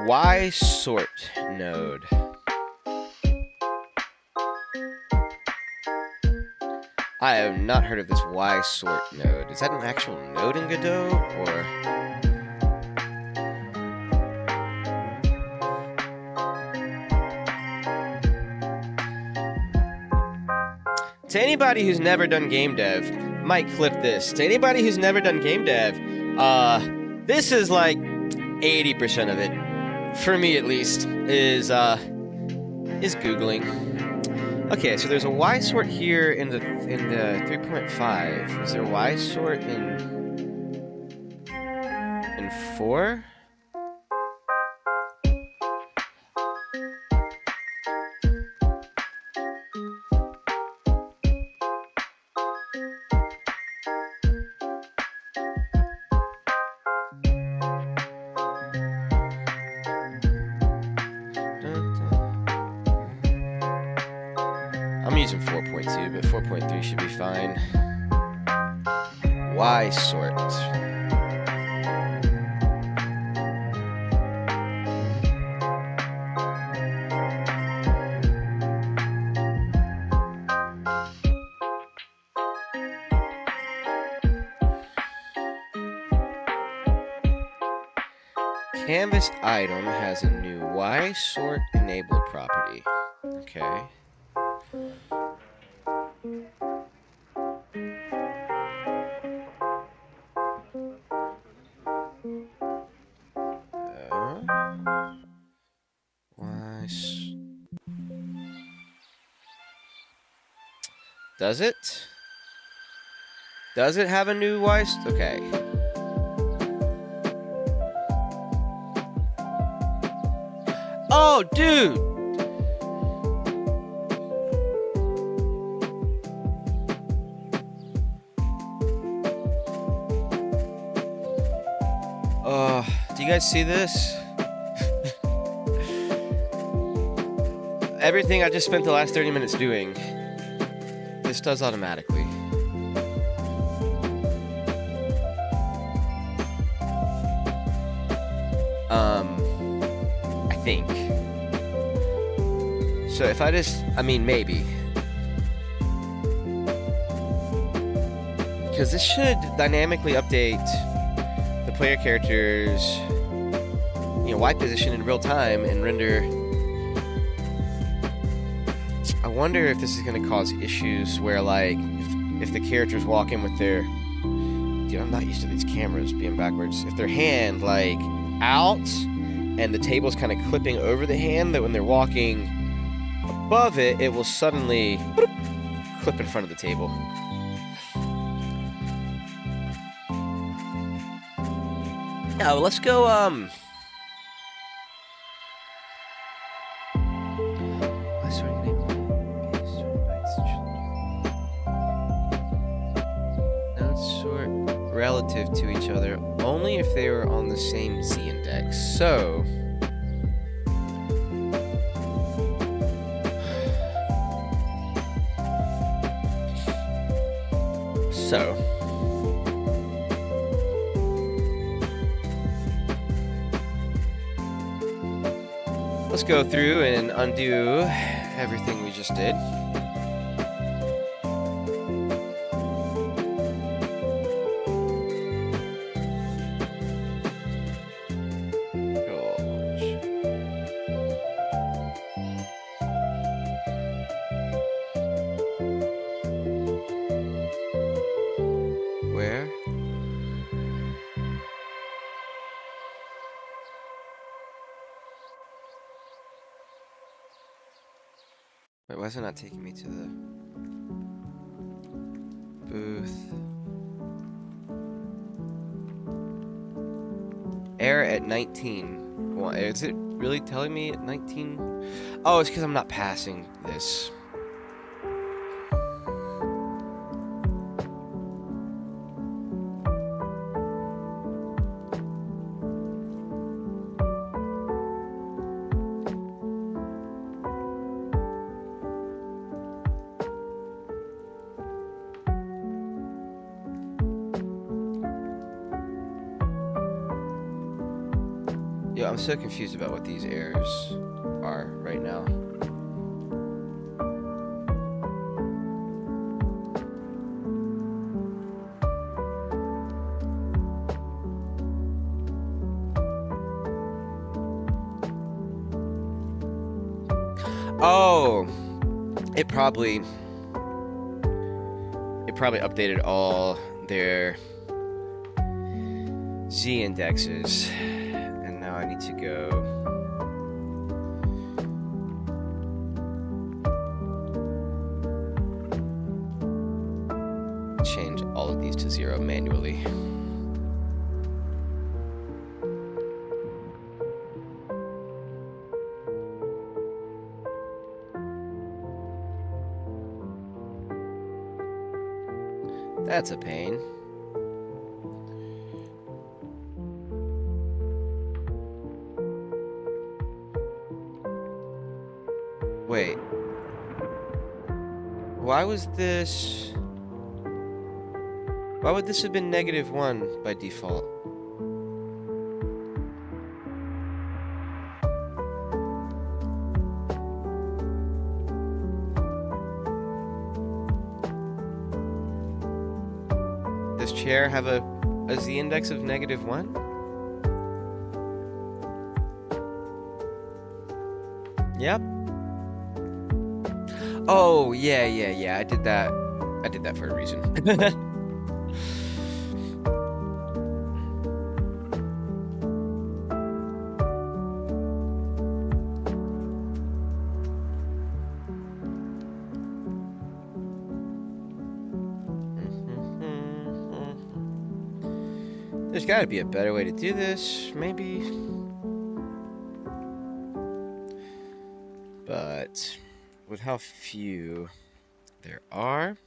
Y sort node. I have not heard of this Y sort node. Is that an actual node in Godot, or? To anybody who's never done game dev, might clip this. To anybody who's never done game dev, this is like 80% of it. For me, at least, is Googling. Okay, so there's a Y sort here in the 3.5. Is there a Y sort in 4? I'm using 4.2, but 4.3 should be fine. Y sort. Canvas item has a new Y sort enabled property. Okay. Does it? Does it have a new Y? Okay. Oh, dude! Do you guys see this? Everything I just spent the last 30 minutes doing, this does automatically. I think. So if I just, I mean, maybe. Because this should dynamically update the player character's, Y position in real time and render. I wonder if this is going to cause issues where, like, if the characters walk in with their, dude, I'm not used to these cameras being backwards. If their hand, like, out and the table's kind of clipping over the hand, that when they're walking above it, it will suddenly clip in front of the table. Now, let's go, relative to each other only if they were on the same Z index. So let's go through and undo everything we just did. Wait, why is it not taking me to the booth? Error at 19. Well, is it really telling me at 19? Oh, it's because I'm not passing this. Yo, I'm so confused about what these errors are right now. Oh, it probably updated all their Z indexes. I need to go change all of these to 0 manually. That's a pain. Wait. Why was this... Why would this have been -1 by default? Does chair have a Z index of -1? Yep. Oh, yeah. I did that for a reason. There's got to be a better way to do this, maybe. with how few there are.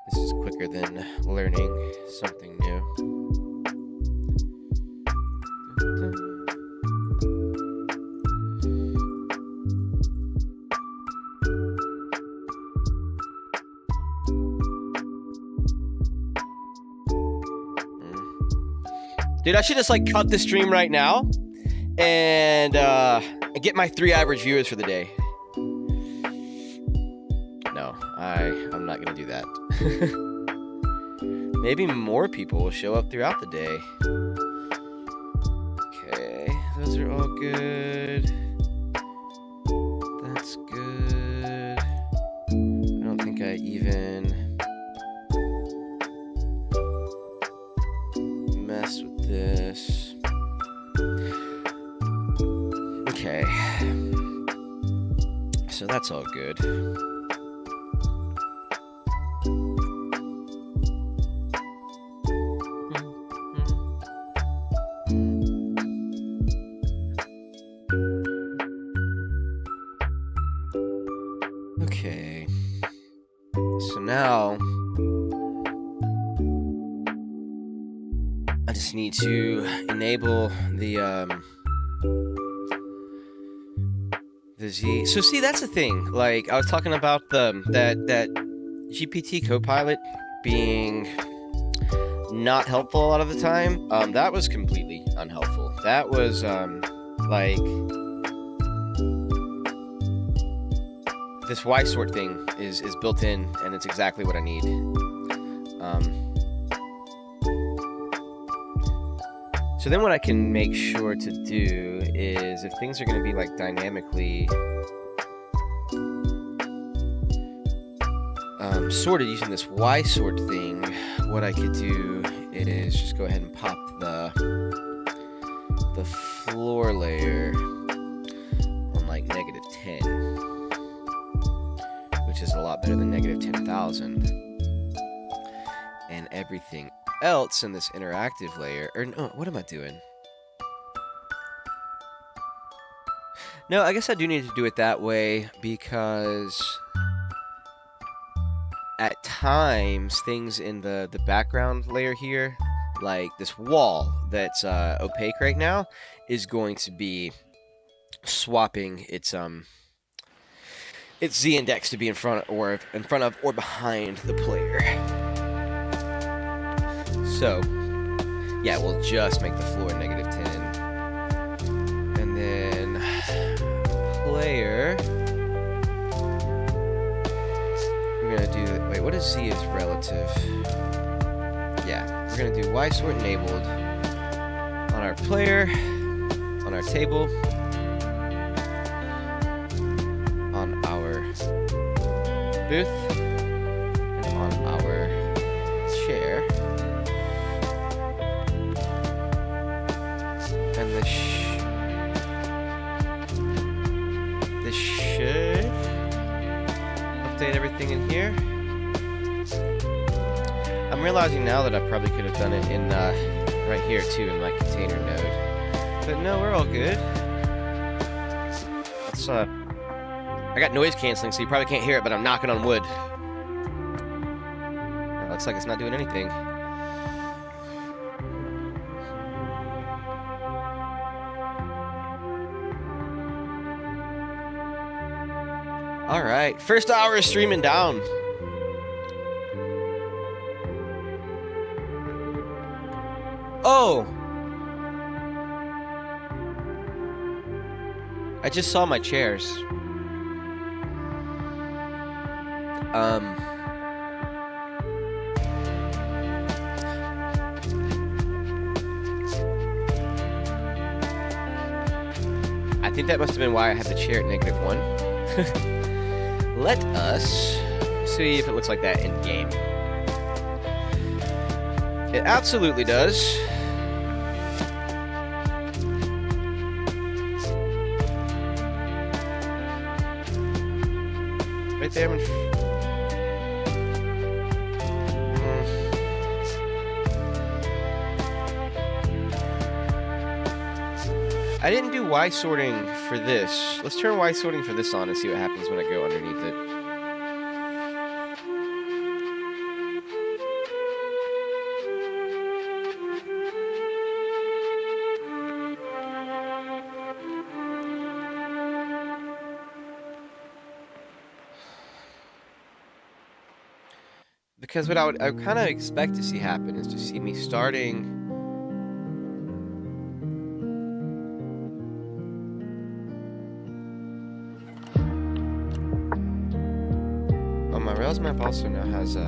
This is quicker than learning something new. Dude, I should just like cut the stream right now and get my 3 average viewers for the day. No, I'm not gonna do that. Maybe more people will show up throughout the day. Okay, those are all good. That's good. I don't think I even messed with this. Okay. So that's all good. Okay. So now I just need to enable the Z. So see, that's the thing. Like I was talking about that GPT Copilot being not helpful a lot of the time. That was completely unhelpful. That was like this Y sort thing is built in, and it's exactly what I need. So then what I can make sure to do is if things are going to be like dynamically sorted using this Y sort thing, what I could do is just go ahead and pop the floor layer on like -10, which is a lot better than -10,000, and everything else in this interactive layer, or no, what am I doing? No, I guess I do need to do it that way because at times things in the background layer here, like this wall that's opaque right now, is going to be swapping its Z index to be in front of or behind the player. So, yeah, we'll just make the floor -10. And then player, we're going to do, wait, what is Z as relative? Yeah, we're going to do Y sort enabled on our player, on our table, on our booth, and on our chair. And this should update everything in here. I'm realizing now that I probably could have done it in right here too in my container node. But no, we're all good. Let's I got noise canceling, so you probably can't hear it, but I'm knocking on wood. It looks like it's not doing anything. All right, first hour is streaming down. Oh! I just saw my chairs. I think that must have been why I had the chair at -1. Let us see if it looks like that in game. It absolutely does. Right there. I didn't do Y sorting for this. Let's turn Y sorting for this on and see what happens when I go underneath it. Because what I would kind of expect to see happen is to see me starting. Oh, my Rails map also now has a.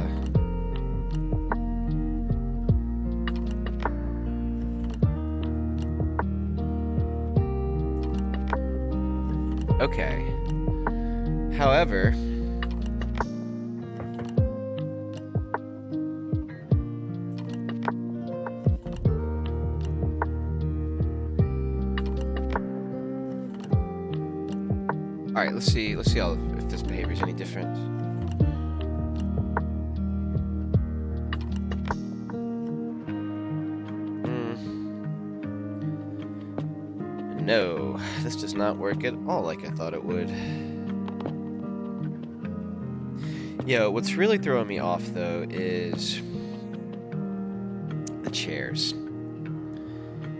Okay. However. All right, let's see if this behavior is any different. No, this does not work at all like I thought it would. Yo, what's really throwing me off though is the chairs.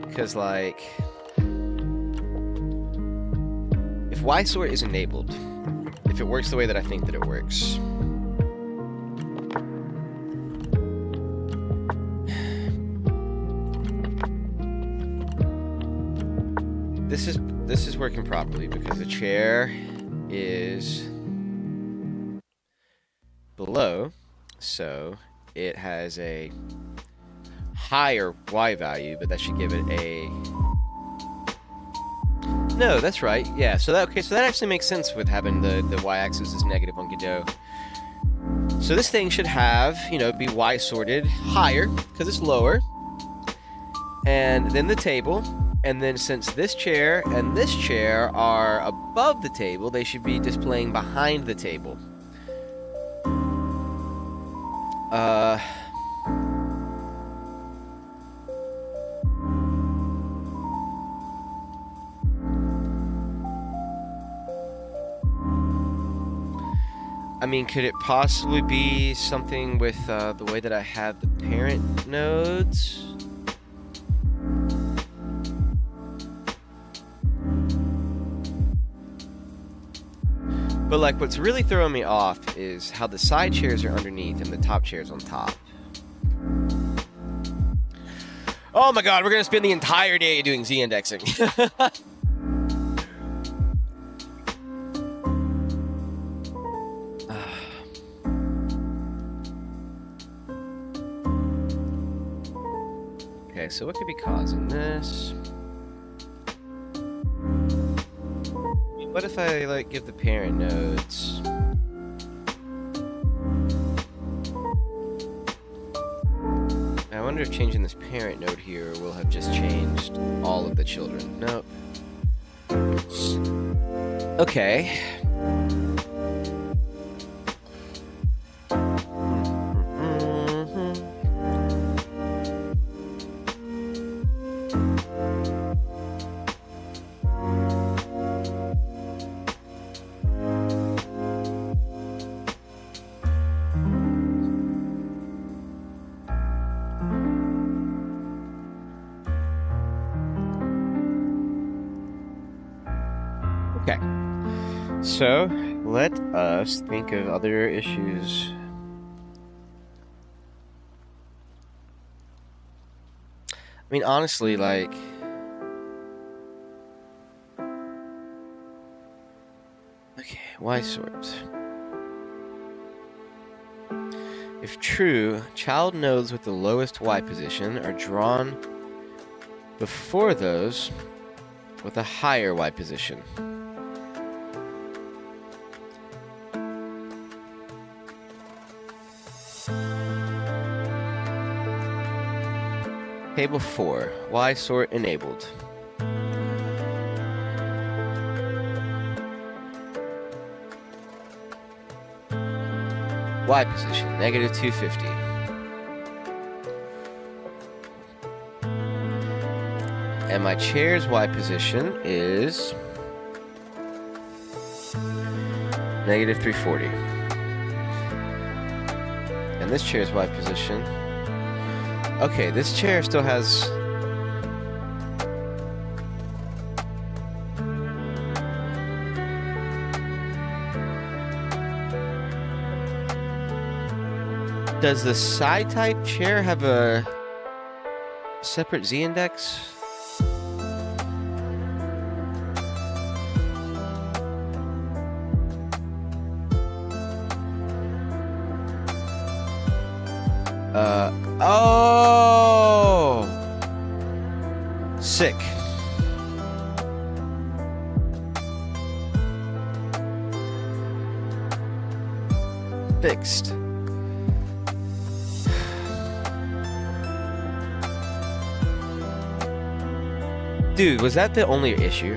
Because like, if Y-sort is enabled, if it works the way that I think that it works, this is working properly because the chair is below, so it has a higher Y value, but that should give it a. No, that's right. Yeah, so that actually makes sense with having the y-axis is negative on Godot. So this thing should have, be y-sorted higher, because it's lower. And then the table. And then since this chair and this chair are above the table, they should be displaying behind the table. I mean, could it possibly be something with the way that I have the parent nodes? But like, what's really throwing me off is how the side chairs are underneath and the top chairs on top. Oh my god, we're gonna spend the entire day doing z-indexing. Okay, so what could be causing this? What if I, like, give the parent nodes? I wonder if changing this parent node here will have just changed all of the children. Nope. Okay. Okay, so let us think of other issues. I mean, honestly, like, okay, y-sort. If true, child nodes with the lowest y position are drawn before those with a higher y position. Table 4, Y-sort enabled. Y position, -250. And my chair's Y position is negative 340. And this chair's Y position. Okay, this chair still has... Does the psi-type chair have a separate z-index? Oh! Sick. Fixed. Dude, was that the only issue?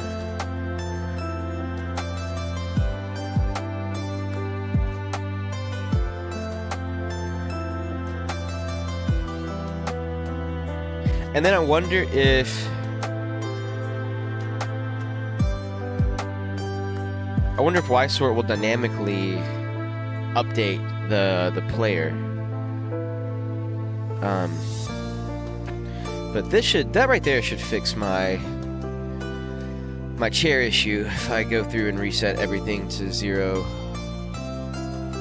And then I wonder if... Y-sort will dynamically update the player. But that right there should fix my chair issue if I go through and reset everything to 0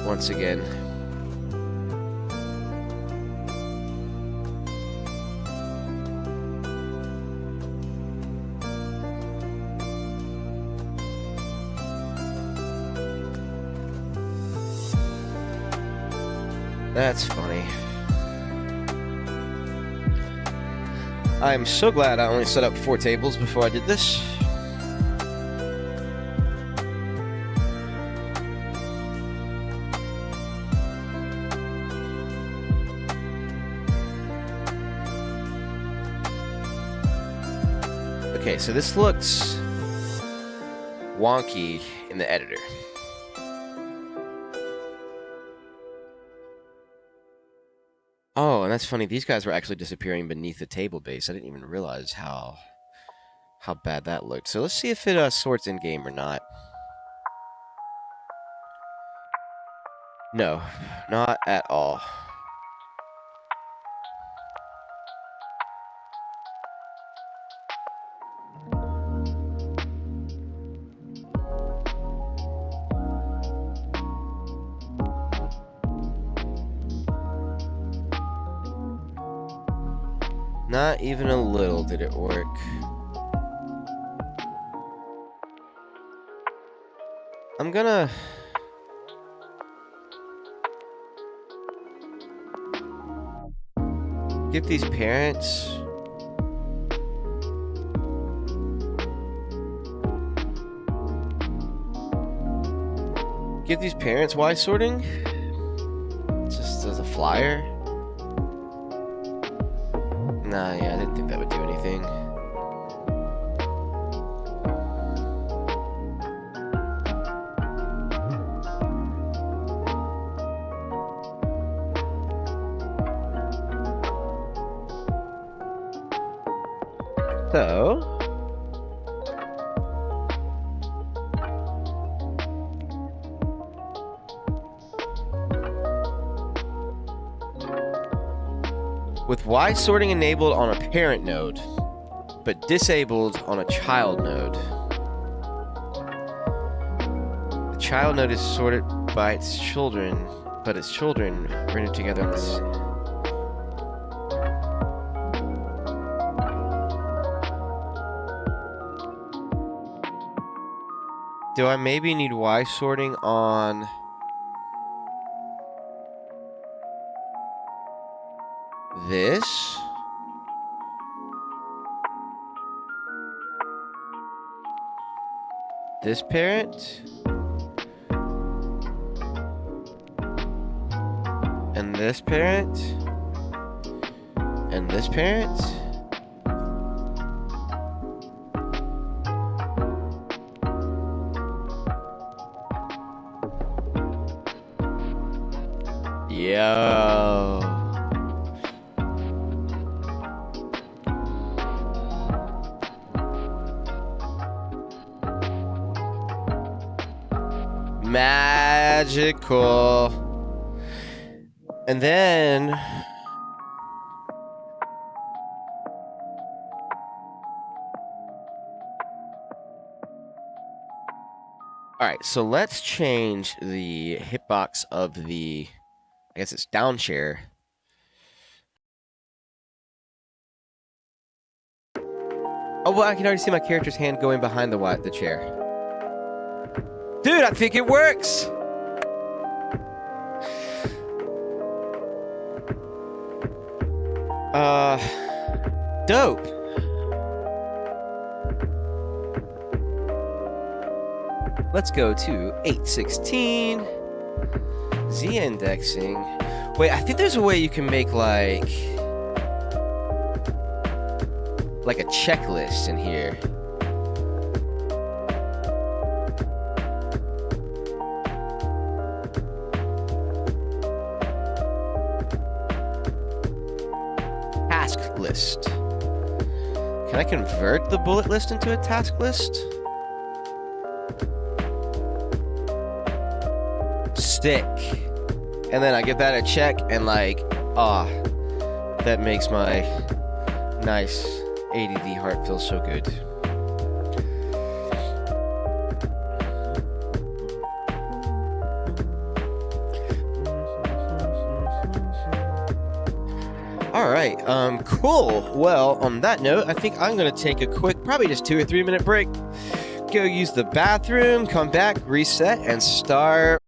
once again. That's funny. I am so glad I only set up 4 tables before I did this. Okay, so this looks wonky in the editor. Oh, and that's funny. These guys were actually disappearing beneath the table base. I didn't even realize how bad that looked. So let's see if it sorts in game or not. No, not at all. Not even a little did it work. I'm gonna... give these parents... give these parents Y sorting? Just as a flyer? Nah, yeah, I didn't think that would do anything. So... with Y sorting enabled on a parent node, but disabled on a child node. The child node is sorted by its children, but its children rendered together on this. Do I maybe need Y sorting on... this? This parent? And this parent? And this parent? Yo. Magical. And then... Alright, so let's change the hitbox of the... I guess it's down chair. Oh, well, I can already see my character's hand going behind the chair. Dude, I think it works! Dope. Let's go to 816. Z indexing. Wait, I think there's a way you can make like a checklist in here. Task list. Can I convert the bullet list into a task list? Stick. And then I give that a check and like, that makes my nice ADD heart feel so good. Alright, cool. Well, on that note, I think I'm gonna take a quick, probably just 2 or 3 minute break, go use the bathroom, come back, reset, and start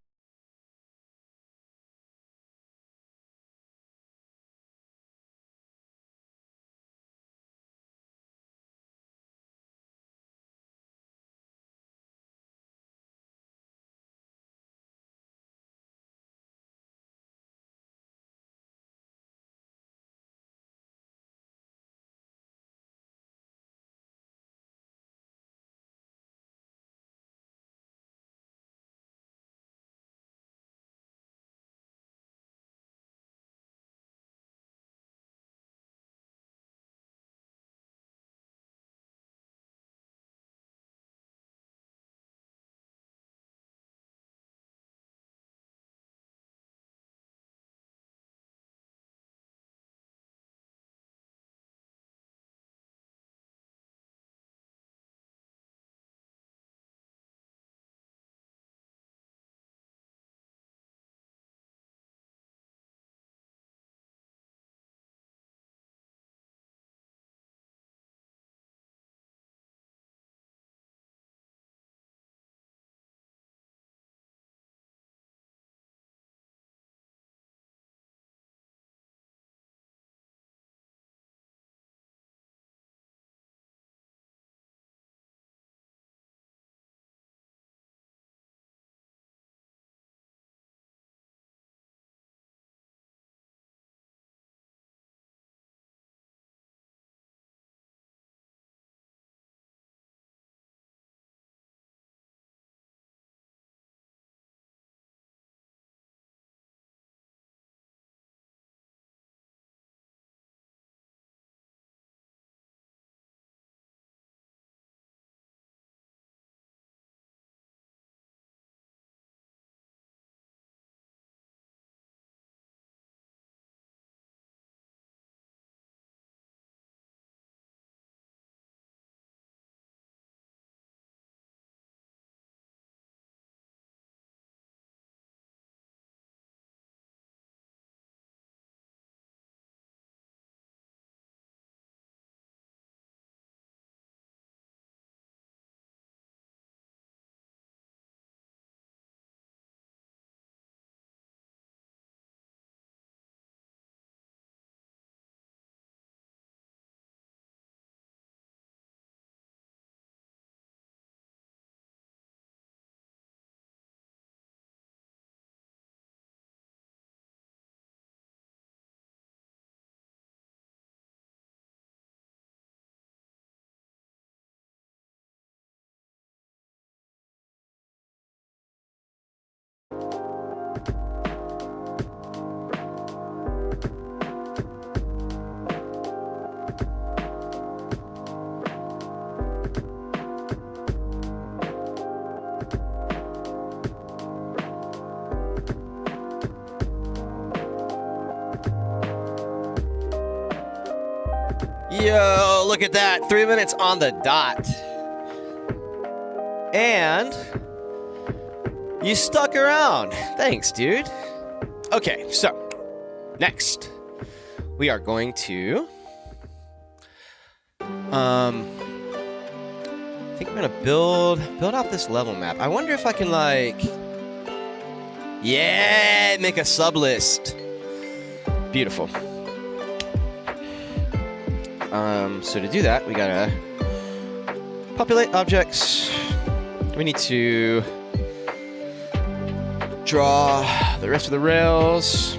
Yo, look at that. 3 minutes on the dot. And you stuck around. Thanks, dude. Okay, so next we are going to I think I'm gonna build out this level map. I wonder if I can make a sub list. Beautiful. So to do that, we gotta populate objects. We need to draw the rest of the rails.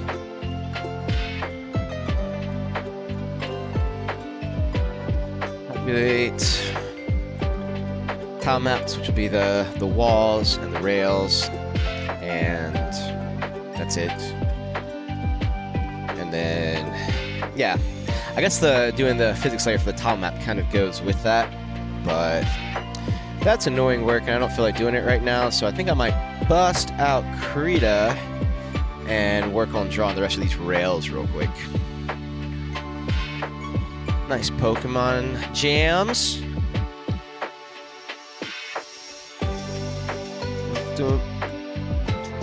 Populate tile maps, which will be the walls and the rails, and that's it. And then, yeah, I guess doing the physics layer for the tile map kind of goes with that, but that's annoying work, and I don't feel like doing it right now, so I think I might bust out Krita and work on drawing the rest of these rails real quick. Nice Pokemon jams.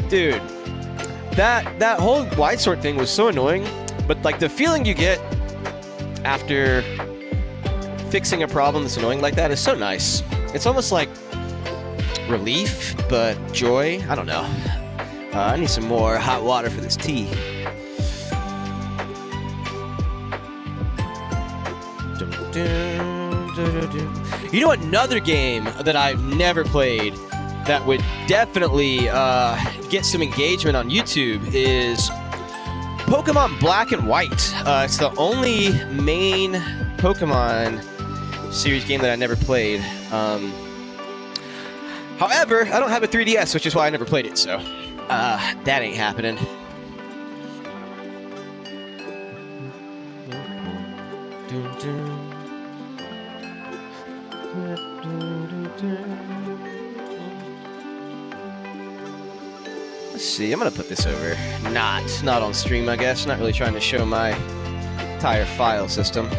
Dude, that whole wide sort thing was so annoying, but like the feeling you get after fixing a problem that's annoying like that is so nice. It's almost like relief, but joy. I don't know. I need some more hot water for this tea. You know, another game that I've never played that would definitely get some engagement on YouTube is Pokemon Black and White. It's the only main Pokemon series game that I never played. However, I don't have a 3DS, which is why I never played it, so that ain't happening. Let's see, I'm gonna put this over. Not on stream, I guess. Not really trying to show my entire file system.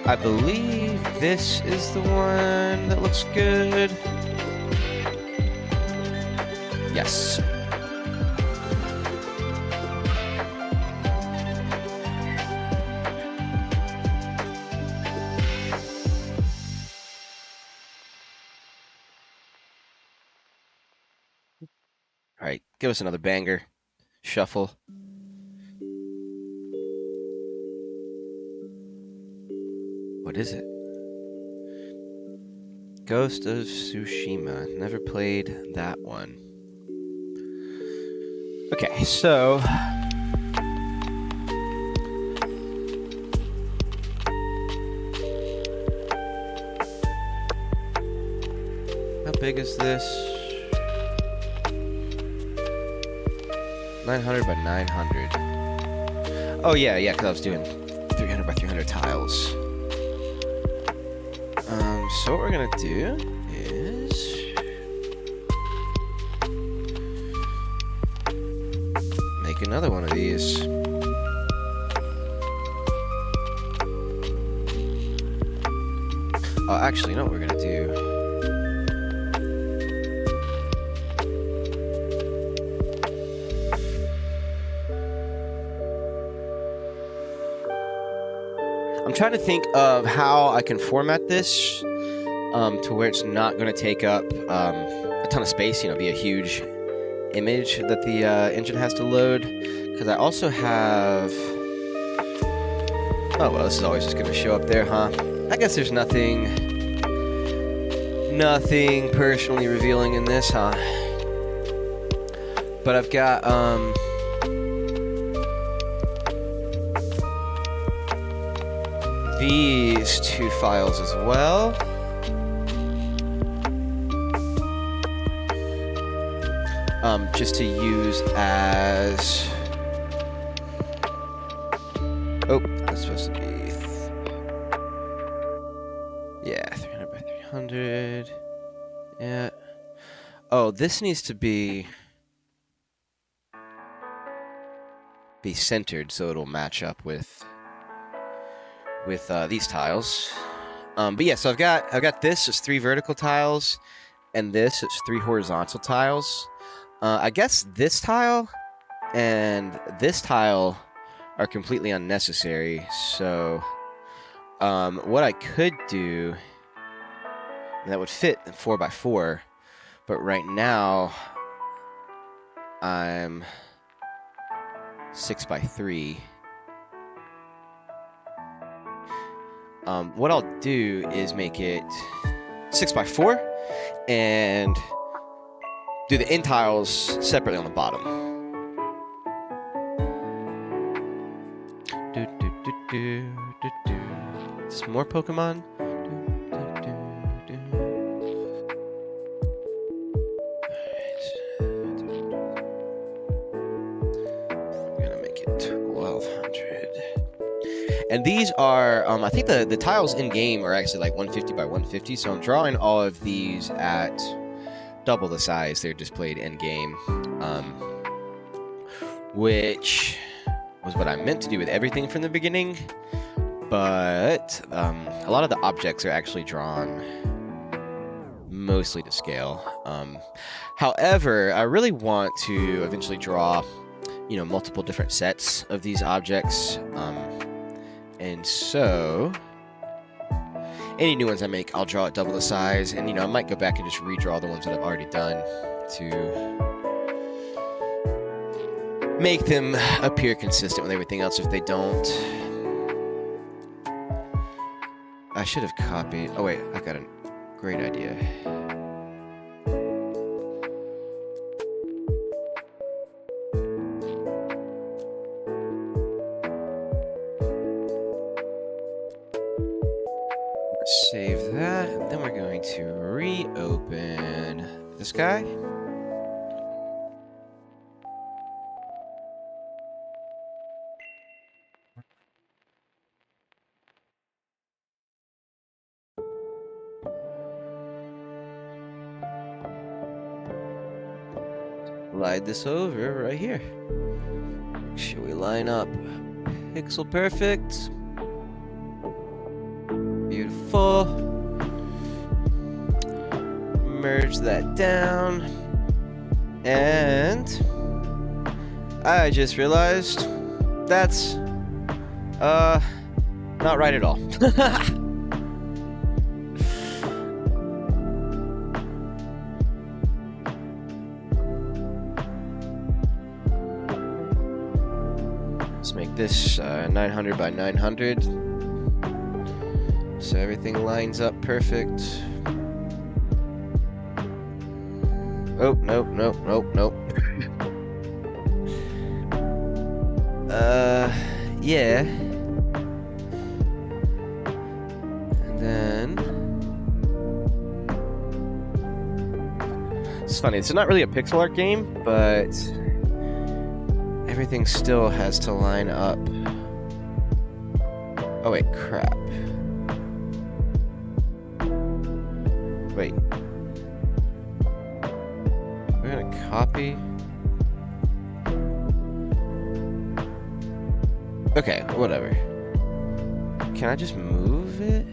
I believe this is the one that looks good. Yes. All right, give us another banger. Shuffle. What is it? Ghost of Tsushima. Never played that one. Okay, so how big is this? 900 by 900. Oh yeah, because I was doing 300 by 300 tiles. So what we're gonna do is make another one of these. Oh, actually, you know what we're gonna do? I'm trying to think of how I can format this to where it's not going to take up a ton of space, be a huge image that the engine has to load. Because I also have... Oh, well, this is always just going to show up there, huh? I guess there's nothing personally revealing in this, huh? But I've got... these two files as well. Just to use as 1200. Yeah. Oh, this needs to be centered so it'll match up with these tiles. But yeah, so I've got this as 3 vertical tiles, and this is 3 horizontal tiles. I guess this tile and this tile are completely unnecessary. So what I could do, and that would fit in 4x4, but right now I'm 6x3. What I'll do is make it 6x4 and do the end tiles separately on the bottom. Just more Pokemon. And these are, I think the tiles in game are actually like 150 by 150, so I'm drawing all of these at double the size they're displayed in game, which was what I meant to do with everything from the beginning, but a lot of the objects are actually drawn mostly to scale. However, I really want to eventually draw, multiple different sets of these objects. And so, any new ones I make, I'll draw at double the size. And, I might go back and just redraw the ones that I've already done to make them appear consistent with everything else if they don't. I should have copied. Oh, wait, I got a great idea. Save that, and then we're going to reopen this guy. Slide this over right here. Make sure we line up pixel perfect. Beautiful. Merge that down. And I just realized that's not right at all. Let's make this 900 by 900. So everything lines up perfect. Oh, nope. Yeah. And then it's funny, it's not really a pixel art game, but everything still has to line up. Oh wait, crap. Wait. We're gonna copy. Okay, whatever. Can I just move it?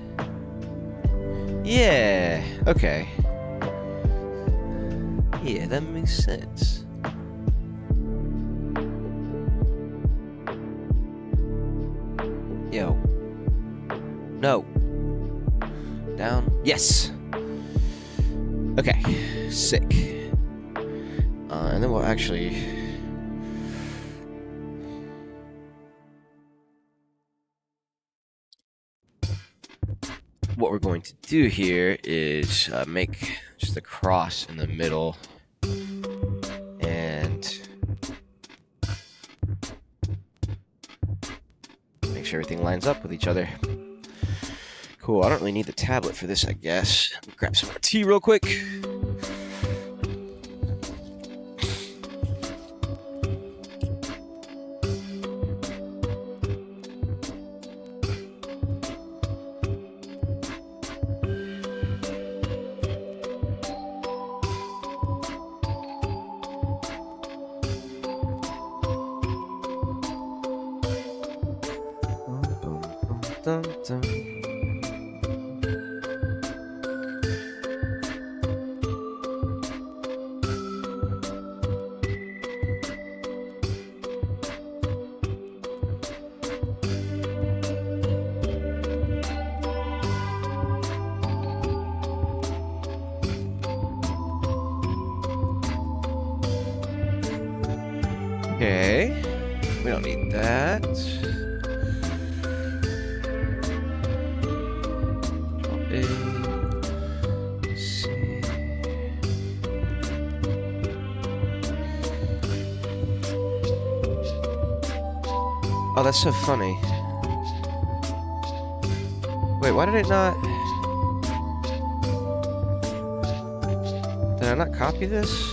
Yeah, okay. Yeah, that makes sense. Yo. No. Down. Yes! Okay, sick. And then we'll actually... What we're going to do here is make just a cross in the middle. And make sure everything lines up with each other. Cool, I don't really need the tablet for this, I guess. Grab some more tea real quick. dun, dun. Okay, we don't need that. C. Oh, that's so funny. Wait, why did it not... Did I not copy this?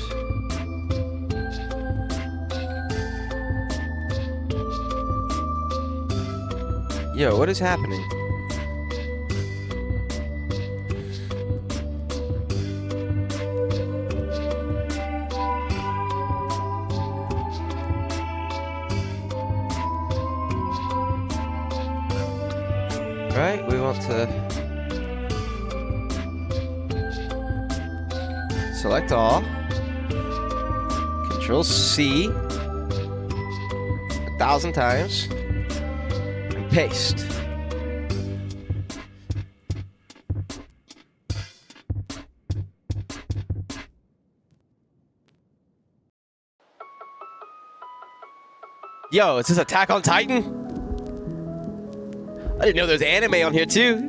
Yo, what is happening? Right, we want to select all, Control C 1,000 times, and paste. Yo, is this Attack on Titan? I didn't know there was anime on here too.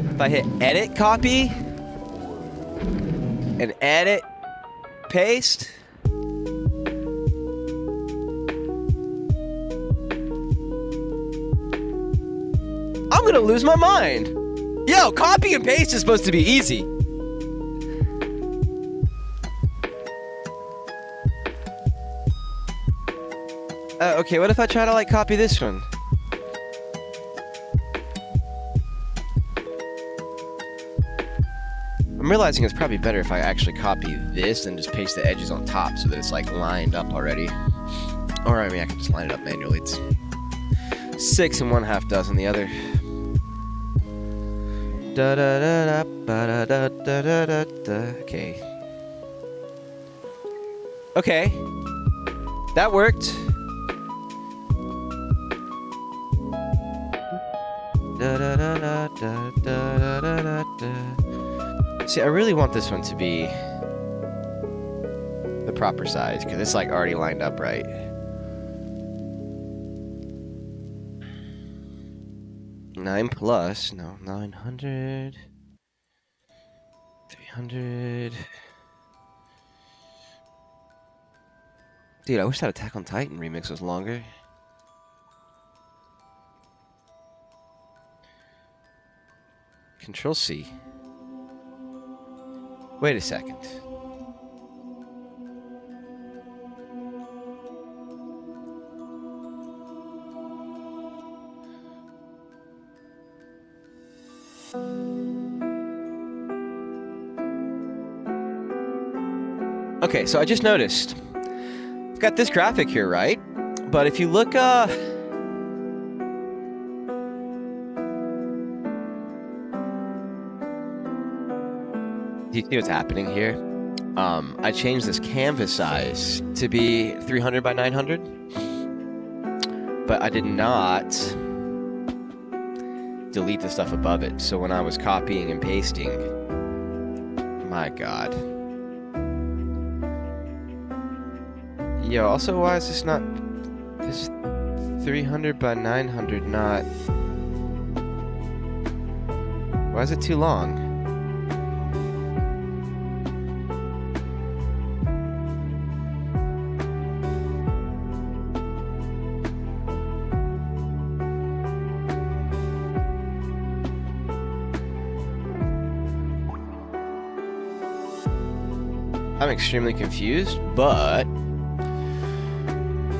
If I hit edit copy and edit paste, I'm gonna lose my mind. Yo, copy and paste is supposed to be easy. Okay, what if I try to like copy this one? I'm realizing it's probably better if I actually copy this and just paste the edges on top so that it's like lined up already. Or I mean, I can just line it up manually. It's 6 and 1/2 dozen the other. Da da da da da da da da da da. Okay. Okay. That worked. Da, da, da, da, da, da, da, da, da. See, I really want this one to be the proper size because it's like already lined up right. Nine plus, no, 900, 300. Dude, I wish that Attack on Titan remix was longer. Control C. Wait a second. Okay, so I just noticed. I've got this graphic here, right? But if you look, do you see what's happening here? I changed this canvas size to be 300 by 900, but I did not delete the stuff above it. So when I was copying and pasting, my God. Yo, also, why is this not, this 300 by 900 not, why is it too long? I'm extremely confused, but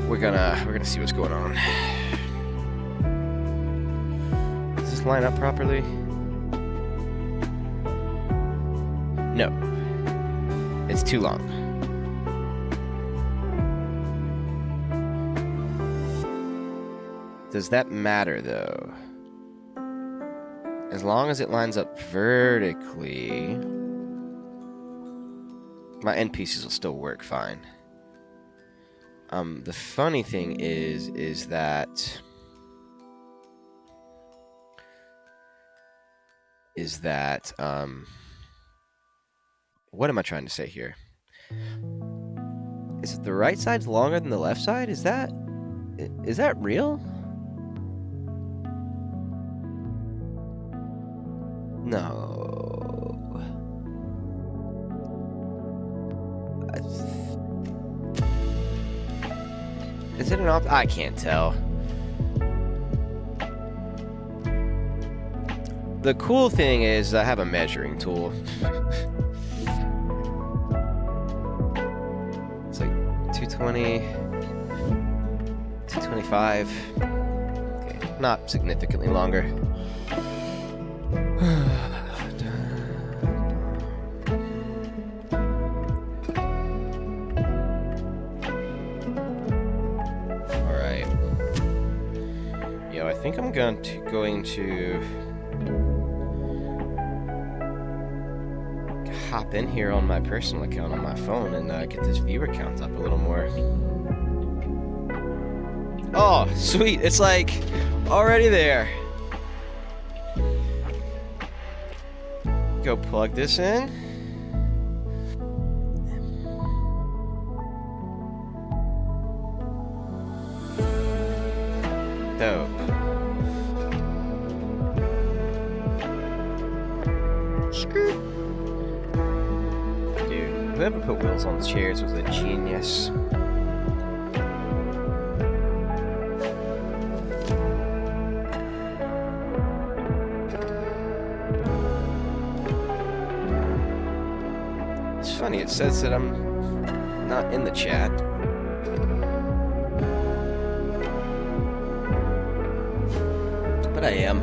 we're gonna see what's going on. Does this line up properly? No. It's too long. Does that matter, though? As long as it lines up vertically, my end pieces will still work fine. The funny thing is that what am I trying to say here? Is it the right side's longer than the left side? Is that real? No. Is it an option? I can't tell. The cool thing is I have a measuring tool. It's like 220, 225. Okay, not significantly longer. Alright. Yo, I think I'm going to hop in here on my personal account on my phone and get this viewer count up a little more. Oh, sweet. It's like already there. Go plug this in. Dope. Skirt. Dude, whoever put wheels on the chairs was a genius. It's funny, it says that I'm not in the chat. But I am.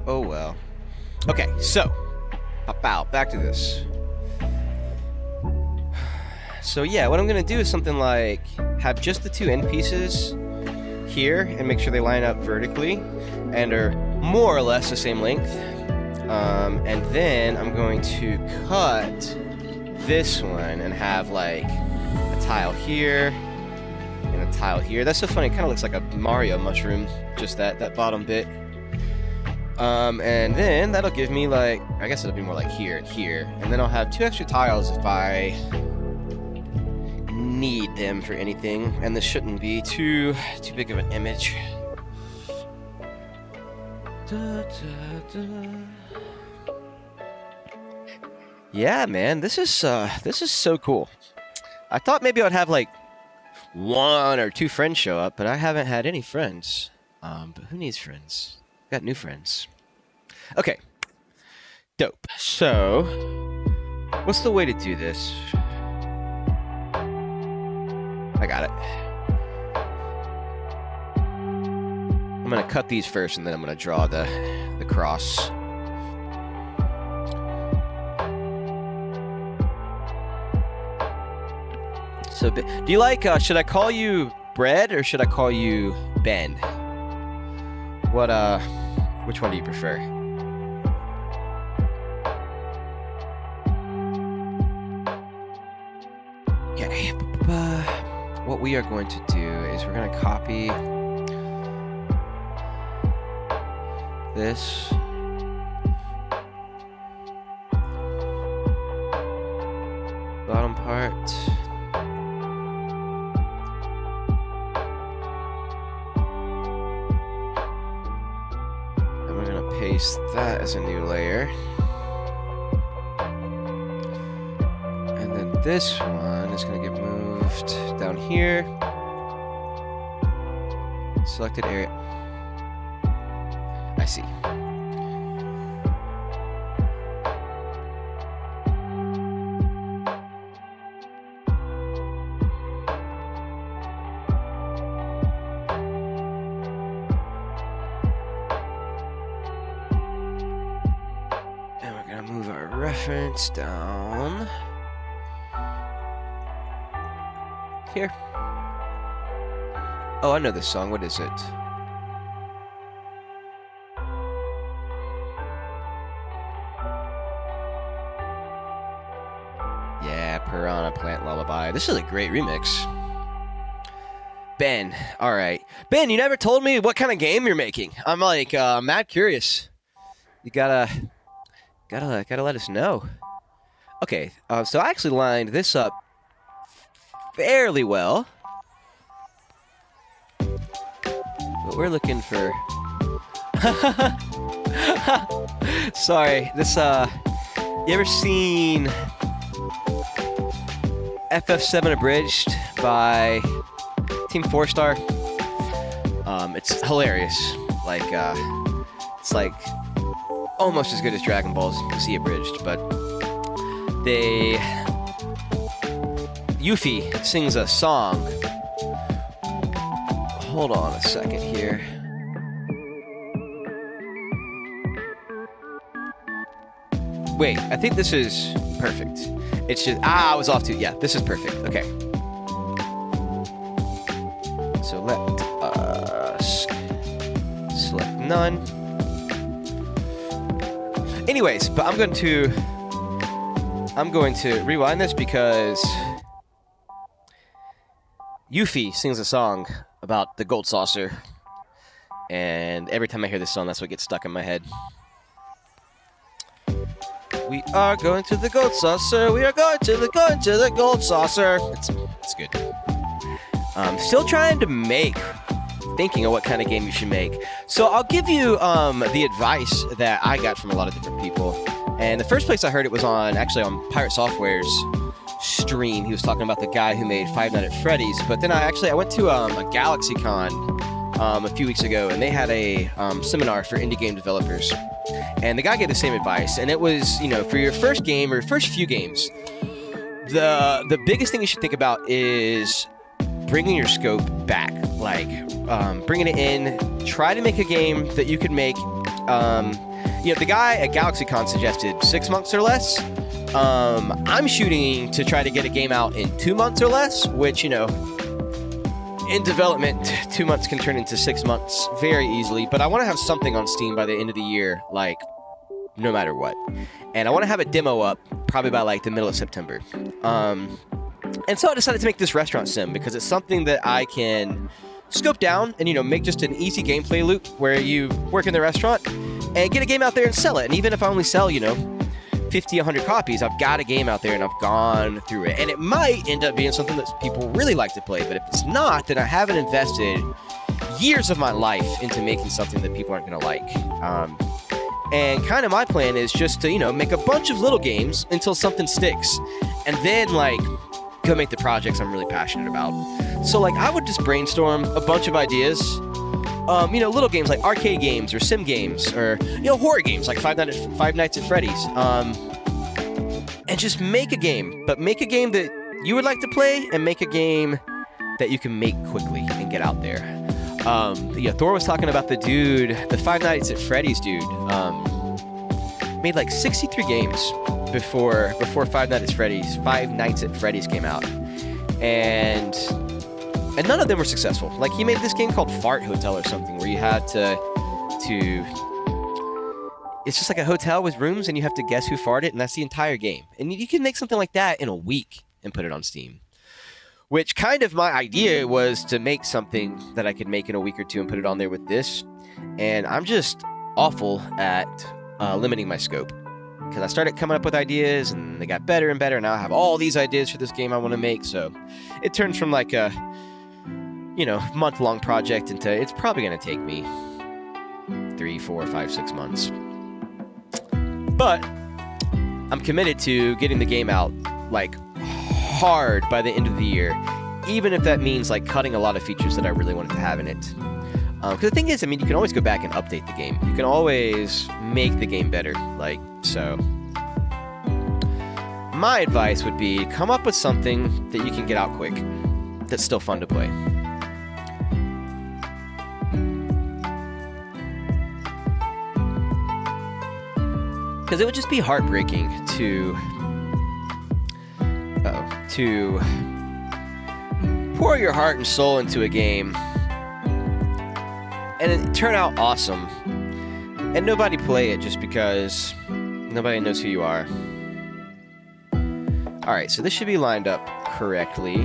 Oh well. Okay, so back to this. So yeah, what I'm gonna do is something like have just the two end pieces here and make sure they line up vertically and are more or less the same length. And then I'm going to cut this one and have like a tile here and a tile here. That's so funny, it kind of looks like a Mario mushroom, just that bottom bit. And then that'll give me like, I guess it'll be more like here and here. And then I'll have two extra tiles if I need them for anything. And this shouldn't be too big of an image. Yeah, man, this is so cool. I thought maybe I'd have like one or two friends show up, but I haven't had any friends. But who needs friends? Got new friends. Okay. Dope. So, what's the way to do this? I got it. I'm gonna cut these first, and then I'm gonna draw the cross. So, do you like? Should I call you Bread or should I call you Ben? Which one do you prefer? Okay. What we are going to do is we're going to copy this. Bottom part. Paste that as a new layer. And then this one is going to get moved down here. Selected area. I see. Move our reference down here. Oh, I know this song. What is it? Yeah, Piranha Plant Lullaby. This is a great remix. Ben, all right. Ben, you never told me what kind of game you're making. I'm like, mad curious. You gotta let us know. Okay, so I actually lined this up fairly well. But we're looking for... Sorry, this, you ever seen FF7 Abridged by Team 4-Star? It's hilarious. Like, it's like almost as good as Dragon Ball Z Abridged, but Yuffie sings a song. Hold on a second here. Wait, I think this is perfect. It's just, I was off too. Yeah, this is perfect. Okay. So let us select none. Anyways, but I'm going to rewind this because Yuffie sings a song about the gold saucer, and every time I hear this song, that's what gets stuck in my head. We are going to the gold saucer. We are going to the gold saucer. It's good. Still trying to thinking of what kind of game you should make. So I'll give you the advice that I got from a lot of different people. And the first place I heard it was on Pirate Software's stream. He was talking about the guy who made Five Nights at Freddy's. But then I went to a GalaxyCon a few weeks ago, and they had a seminar for indie game developers. And the guy gave the same advice. And it was, for your first game or your first few games, the biggest thing you should think about is bringing your scope back. Like, bringing it in. Try to make a game that you could make. The guy at GalaxyCon suggested 6 months or less. I'm shooting to try to get a game out in 2 months or less, which, in development, 2 months can turn into 6 months very easily. But I want to have something on Steam by the end of the year, like, no matter what. And I want to have a demo up probably by, like, the middle of September. And so I decided to make this restaurant sim because it's something that I can scope down and, make just an easy gameplay loop where you work in the restaurant and get a game out there and sell it. And even if I only sell, 50, 100 copies, I've got a game out there and I've gone through it. And it might end up being something that people really like to play, but if it's not, then I haven't invested years of my life into making something that people aren't going to like. And kind of my plan is just to, make a bunch of little games until something sticks. And then, go make the projects I'm really passionate about. So, I would just brainstorm a bunch of ideas. Little games like arcade games or sim games or, horror games like Five Nights at Freddy's. And just make a game, but make a game that you would like to play and make a game that you can make quickly and get out there. Thor was talking about the Five Nights at Freddy's dude, made 63 games before Five Nights at Freddy's came out. And none of them were successful. He made this game called Fart Hotel or something, where you had to it's just like a hotel with rooms, and you have to guess who farted, and that's the entire game. And you can make something like that in a week and put it on Steam. Which kind of my idea was to make something that I could make in a week or two and put it on there with this. And I'm just awful at limiting my scope. Because I started coming up with ideas, and they got better and better, and now I have all these ideas for this game I want to make. So it turned from a month-long project into it's probably going to take me 3, 4, 5, 6 months. But I'm committed to getting the game out hard by the end of the year, even if that means cutting a lot of features that I really wanted to have in it. Because the thing is, you can always go back and update the game. You can always make the game better. So my advice would be come up with something that you can get out quick that's still fun to play. Because it would just be heartbreaking to pour your heart and soul into a game and it turned out awesome. And nobody play it just because nobody knows who you are. Alright, so this should be lined up correctly.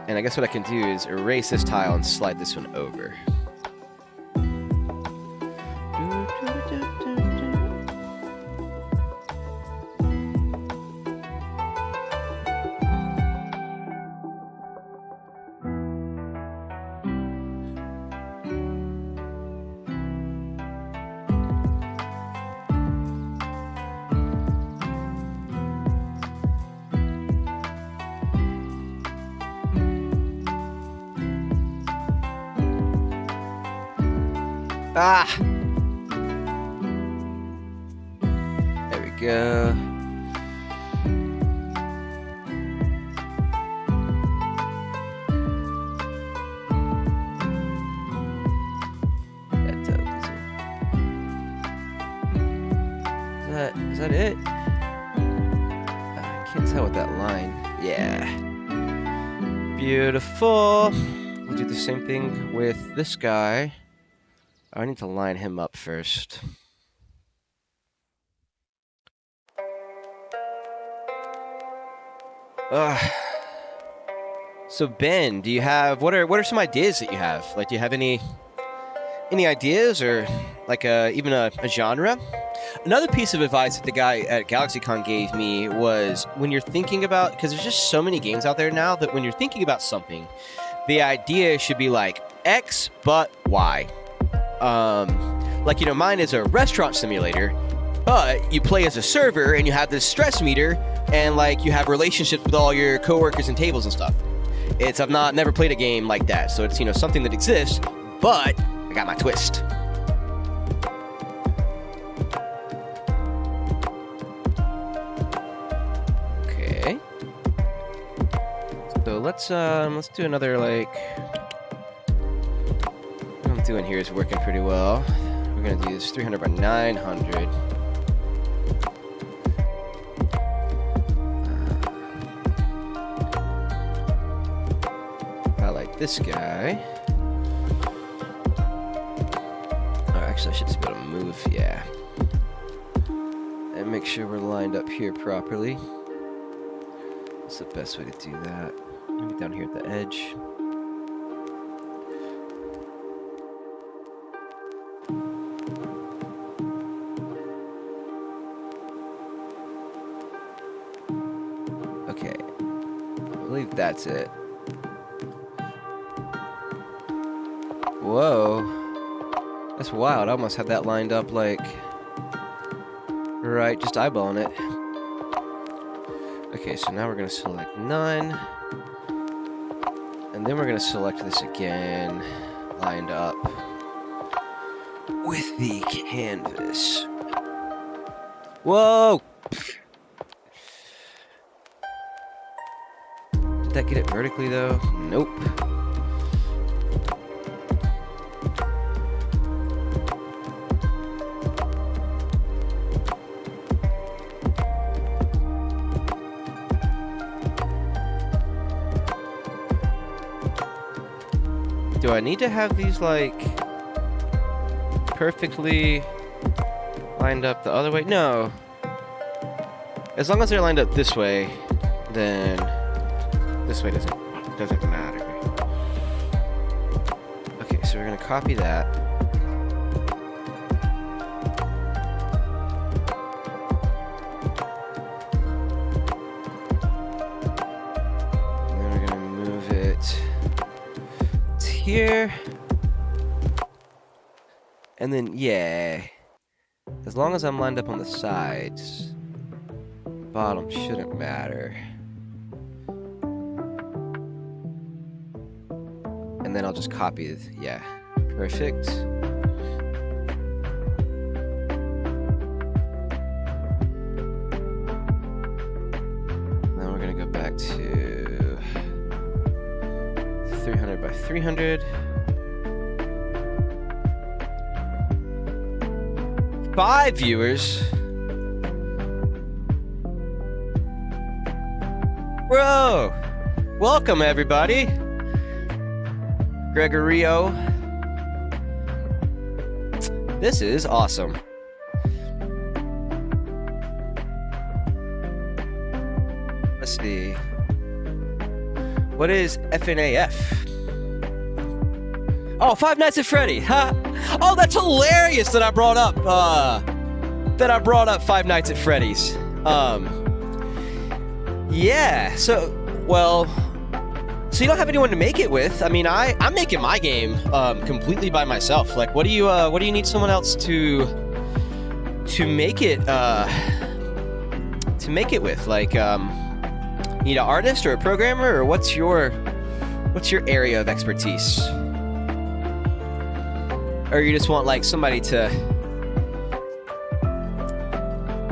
And I guess what I can do is erase this tile and slide this one over. Ah! There we go. Is that it? I can't tell with that line. Yeah. Beautiful. We'll do the same thing with this guy. I need to line him up first. So Ben, do you have what are some ideas that you have? Like, do you have any ideas or like even a genre? Another piece of advice that the guy at GalaxyCon gave me was when you're thinking about, because there's just so many games out there now that when you're thinking about something, the idea should be like X but Y. Like, you know, mine is a restaurant simulator, but you play as a server and you have this stress meter and like you have relationships with all your coworkers and tables and stuff. I've never played a game like that, so it's, you know, something that exists, but I got my twist. Okay. So let's do another, like, what I'm doing here is working pretty well. We're gonna do this 300 by 900. I like this guy. Oh, actually, I should just be able to move, yeah. And make sure we're lined up here properly. What's the best way to do that? Maybe down here at the edge. Okay, I believe that's it. Whoa, that's wild. I almost had that lined up like right, just eyeballing it. Okay, so now we're gonna select none, and then we're gonna select this again, lined up with the canvas. Whoa! Did that get it vertically though? Nope. Do I need to have these, like, perfectly lined up the other way? No. As long as they're lined up this way, then this way doesn't matter. Okay, so we're gonna copy that. And then we're gonna move it here, and then yeah, as long as I'm lined up on the sides, bottom shouldn't matter. And then I'll just copy it. Yeah, perfect. Now we're gonna go back to 300 by 300. 5 viewers. Bro, welcome everybody. Gregorio. This is awesome. Let's see. What is FNAF? Oh, Five Nights at Freddy. Huh? Oh, that's hilarious that I brought up Five Nights at Freddy's. Yeah. So you don't have anyone to make it with. I mean, I'm making my game completely by myself. Like, what do you need someone else to make it with? Like, you need an artist or a programmer, or what's your area of expertise? Or you just want like somebody to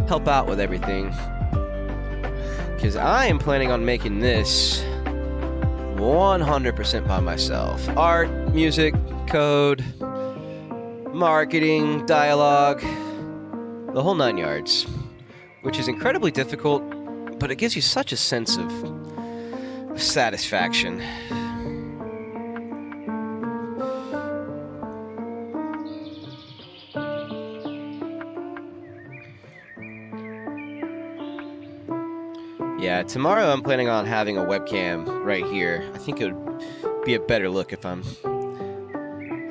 help out with everything? Because I am planning on making this 100% by myself. Art, music, code, marketing, dialogue, the whole 9 yards. Which is incredibly difficult, but it gives you such a sense of satisfaction. Yeah, tomorrow I'm planning on having a webcam right here. I think it would be a better look if I'm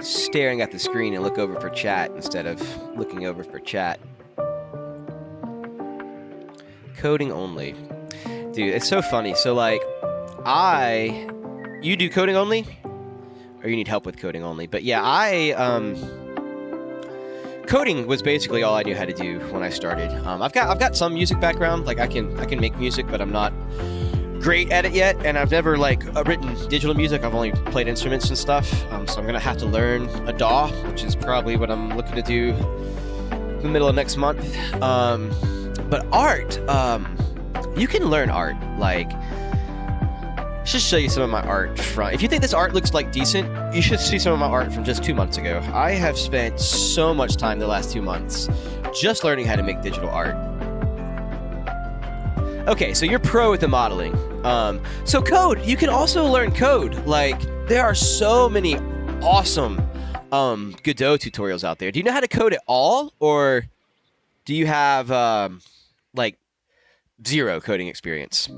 staring at the screen and look over for chat instead of looking over for chat. Coding only. Dude, it's so funny. So, like, you do coding only? Or you need help with coding only? But yeah, coding was basically all I knew how to do when I started. I've got some music background. Like, I can make music, but I'm not great at it yet. And I've never, like, written digital music. I've only played instruments and stuff. So I'm going to have to learn a DAW, which is probably what I'm looking to do in the middle of next month. But art, you can learn art. Like, I should show you some of my art from. If you think this art looks like decent, you should see some of my art from just 2 months ago. I have spent so much time the last 2 months just learning how to make digital art. Okay, so you're pro with the modeling. So code, you can also learn code. Like, there are so many awesome Godot tutorials out there. Do you know how to code at all, or do you have like zero coding experience?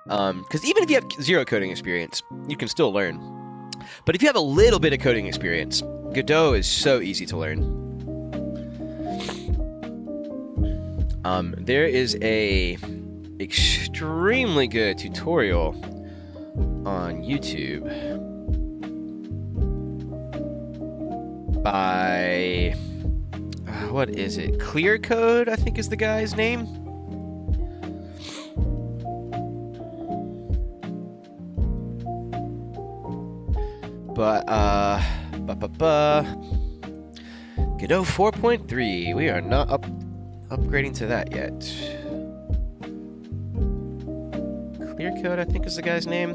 Because even if you have zero coding experience, you can still learn. But if you have a little bit of coding experience, Godot is so easy to learn. There is a extremely good tutorial on YouTube by what is it? Clear Code, I think is the guy's name. But Godot 4.3. We are not upgrading to that yet. Clear Code, I think is the guy's name.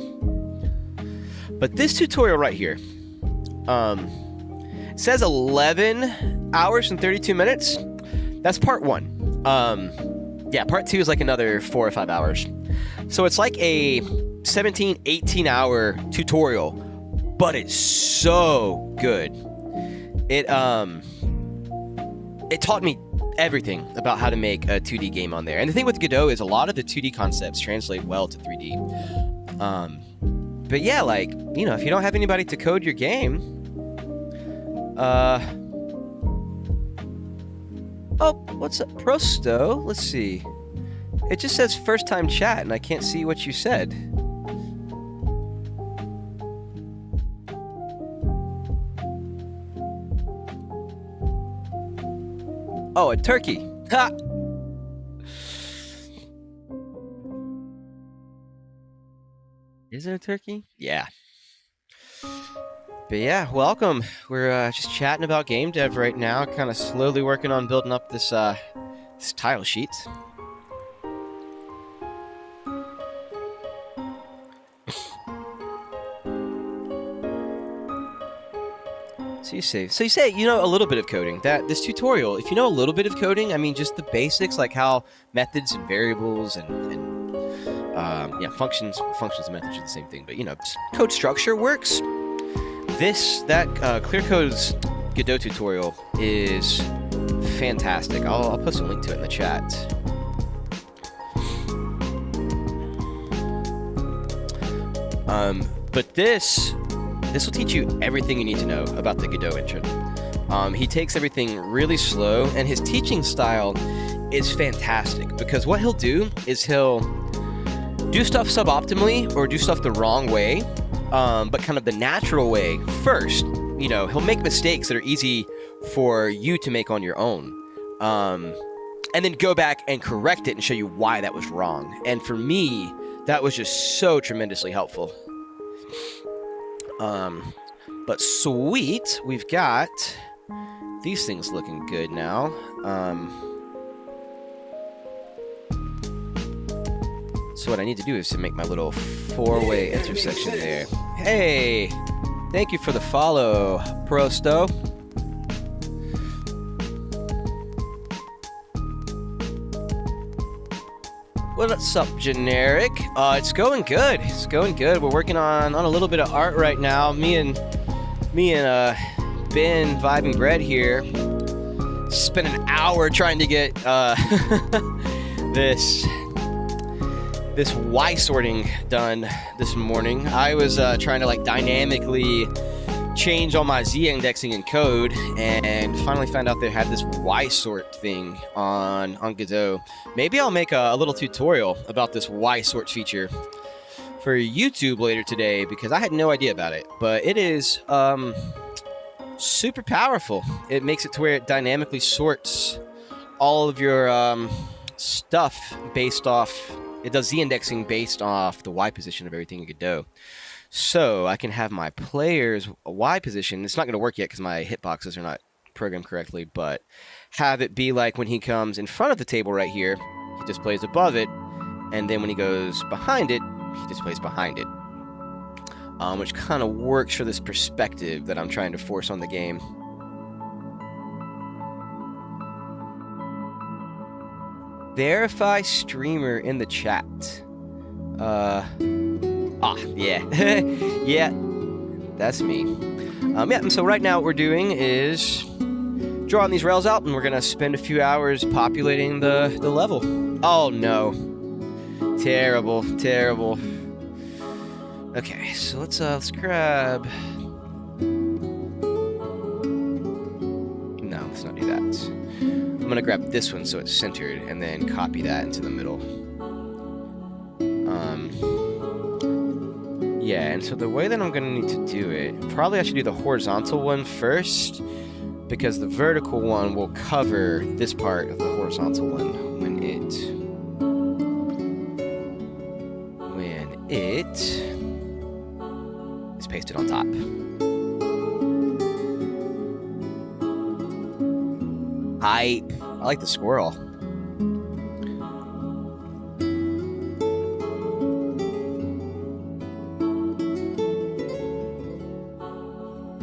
But this tutorial right here, it says 11 hours and 32 minutes. That's part 1. Yeah, part 2 is like another 4 or 5 hours. So it's like a 17, 18 hour tutorial, but it's so good. It taught me everything about how to make a 2D game on there. And the thing with Godot is a lot of the 2D concepts translate well to 3D. But yeah, like, you know, if you don't have anybody to code your game, oh, what's up, Prosto? Let's see. It just says first time chat, and I can't see what you said. Oh, a turkey. Ha! Is it a turkey? Yeah. But yeah, welcome. We're just chatting about game dev right now, kind of slowly working on building up this this tile sheet. So you say you know a little bit of coding. That this tutorial, if you know a little bit of coding, I mean just the basics like how methods and variables and yeah, functions and methods are the same thing. But you know, code structure works. That Clear Code's Godot tutorial is fantastic. I'll post a link to it in the chat. But this will teach you everything you need to know about the Godot engine. He takes everything really slow, and his teaching style is fantastic because what he'll do is he'll do stuff suboptimally or do stuff the wrong way, but kind of the natural way first. You know, he'll make mistakes that are easy for you to make on your own, and then go back and correct it and show you why that was wrong. And for me, that was just so tremendously helpful. But sweet, we've got these things looking good now. So what I need to do is to make my little four-way intersection there. Hey, thank you for the follow, Prosto. What's up, Generic? It's going good. It's going good. We're working on a little bit of art right now. Me and Ben Vibing Bread here spent an hour trying to get this Y sorting done this morning. I was trying to like dynamically change all my Z indexing in code, and finally found out they had this Y sort thing on Godot. Maybe I'll make a little tutorial about this Y sort feature for YouTube later today because I had no idea about it, but it is super powerful. It makes it to where it dynamically sorts all of your stuff based off. It does Z indexing based off the Y position of everything in Godot. So I can have my player's Y position. It's not going to work yet because my hitboxes are not programmed correctly, but have it be like when he comes in front of the table right here, he displays above it, and then when he goes behind it, he displays behind it. Which kind of works for this perspective that I'm trying to force on the game. Verify streamer in the chat. Yeah. Yeah, that's me. Yeah, and so right now what we're doing is drawing these rails out, and we're gonna spend a few hours populating the level. Oh no. Terrible, terrible. Okay, so let's grab... No, let's not do that. I'm gonna grab this one so it's centered, and then copy that into the middle. Yeah, and so the way that I'm gonna need to do it, probably I should do the horizontal one first, because the vertical one will cover this part of the horizontal one when it is pasted on top. I like the squirrel.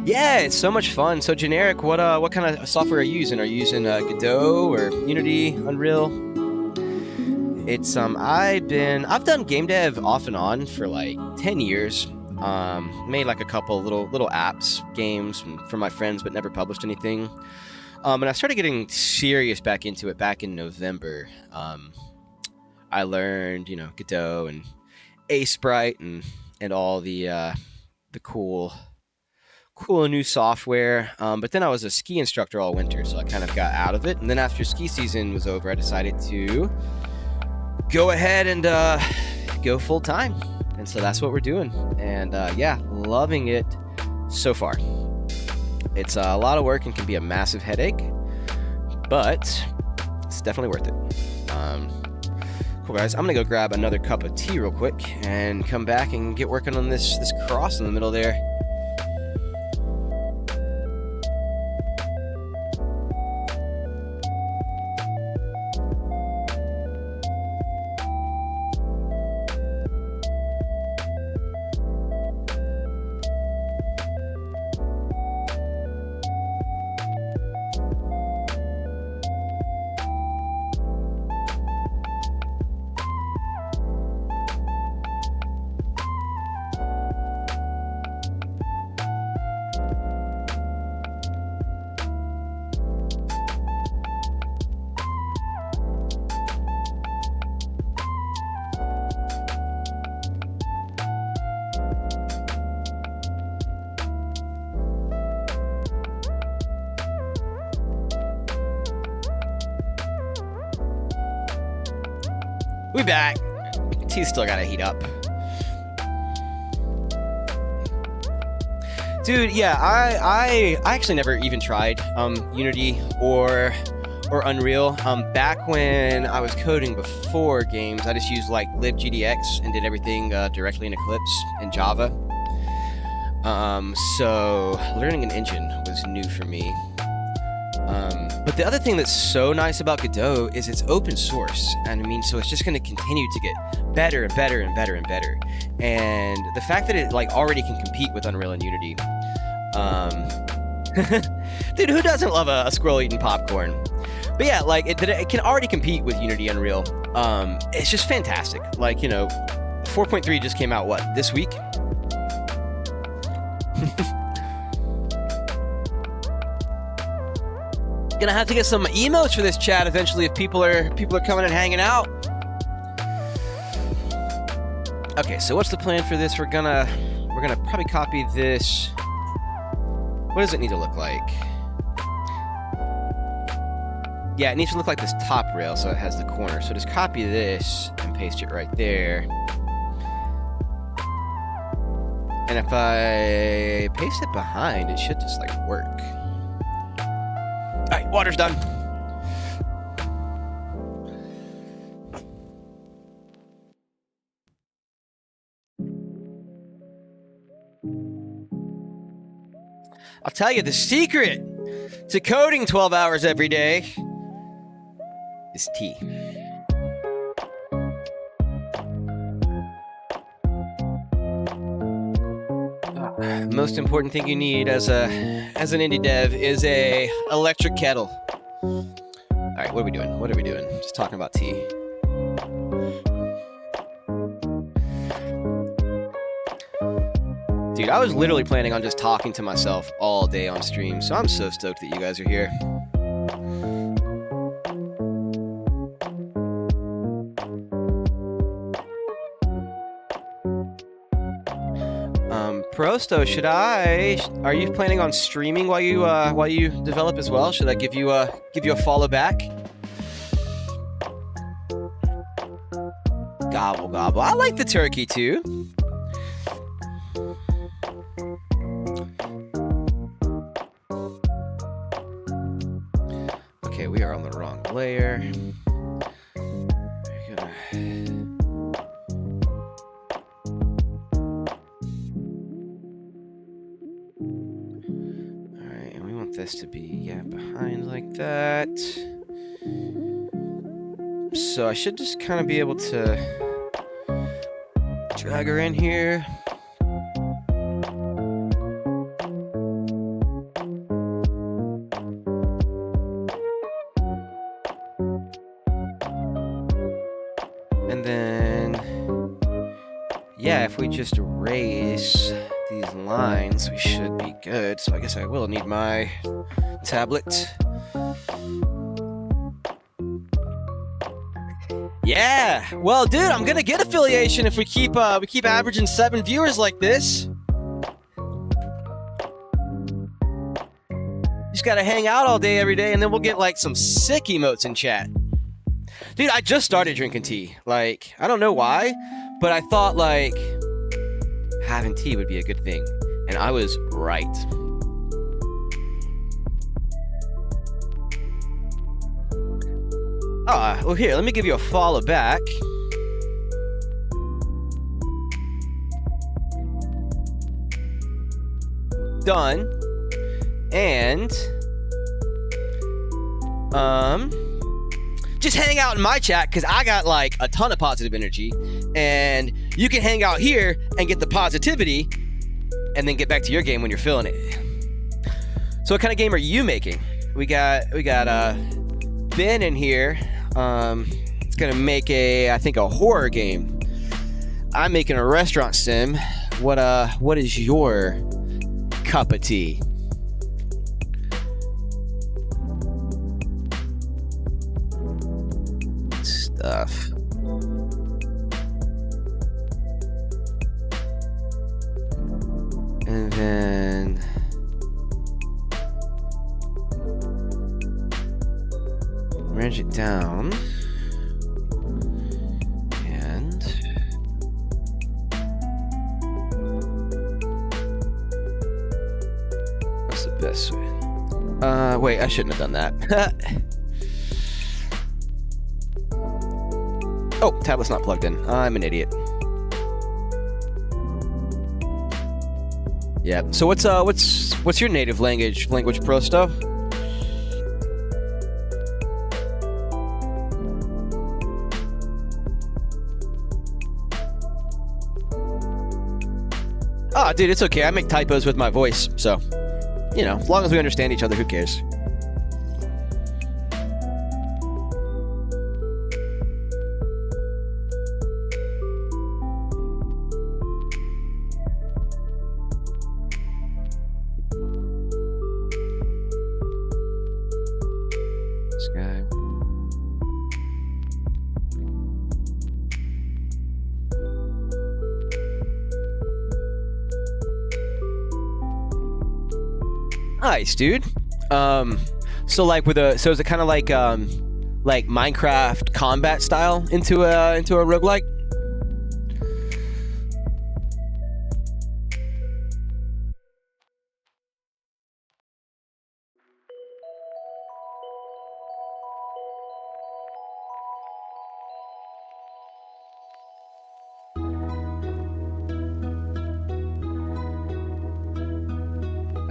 Yeah, it's so much fun. So Generic, what kind of software are you using? Are you using Godot or Unity, Unreal? It's I've done game dev off and on for like 10 years. Made like a couple little apps, games for my friends, but never published anything. And I started getting serious back into it back in November. I learned, Godot and Sprite and all the cool new software. But then I was a ski instructor all winter, so I kind of got out of it. And then after ski season was over, I decided to go ahead and go full time. And so that's what we're doing. And yeah, loving it so far. It's a lot of work and can be a massive headache, but it's definitely worth it. Cool, guys. I'm gonna go grab another cup of tea real quick and come back and get working on this cross in the middle there. We back. Tea's still gotta heat up. Dude, yeah, I actually never even tried Unity or Unreal. Back when I was coding before games, I just used like libgdx and did everything directly in Eclipse and Java. So learning an engine was new for me. But the other thing that's so nice about Godot is it's open source, and I mean, so it's just going to continue to get better and better and better and better. And the fact that it like already can compete with Unreal and Unity, dude, who doesn't love a squirrel eating popcorn? But yeah, like it can already compete with Unity Unreal. It's just fantastic. Like, you know, 4.3 just came out this week? Gonna have to get some emotes for this chat eventually if people are coming and hanging out. Okay, so what's the plan for this? We're gonna probably copy this. What does it need to look like? Yeah, it needs to look like this top rail so it has the corner. So just copy this and paste it right there. And if I paste it behind, it should just like work. All right, water's done. I'll tell you, the secret to coding 12 hours every day is tea. Most important thing you need as an indie dev is a electric kettle. All right, what are we doing? What are we doing? Just talking about tea. Dude, I was literally planning on just talking to myself all day on stream, so I'm so stoked that you guys are here. Prosto, are you planning on streaming while you develop as well? Should I give you a follow back? Gobble gobble. I like the turkey too. Okay, we are on the wrong layer. This to be behind like that. So I should just kind of be able to drag her in here. And then if we just erase these lines, we should be good. So I guess I will need my tablet. Yeah, well, dude, I'm gonna get affiliation if we keep averaging 7 viewers like this. Just gotta hang out all day every day, and then we'll get like some sick emotes in chat. Dude, I just started drinking tea. Like, I don't know why, but I thought like having tea would be a good thing, and I was right. Well, here, let me give you a follow back. Done. And just hang out in my chat because I got like a ton of positive energy, and you can hang out here and get the positivity and then get back to your game when you're feeling it. So what kind of game are you making? We got Ben in here. It's gonna make I think a horror game. I'm making a restaurant sim. What is your cup of tea? Stuff. And then range it down. best way. Wait, I shouldn't have done that. Oh, tablet's not plugged in. I'm an idiot. Yeah. So what's your native language pro stuff? Ah, dude, it's okay. I make typos with my voice, so you know, as long as we understand each other, who cares? This guy. Nice, dude. So like so is it kind of like Minecraft combat style into a roguelike?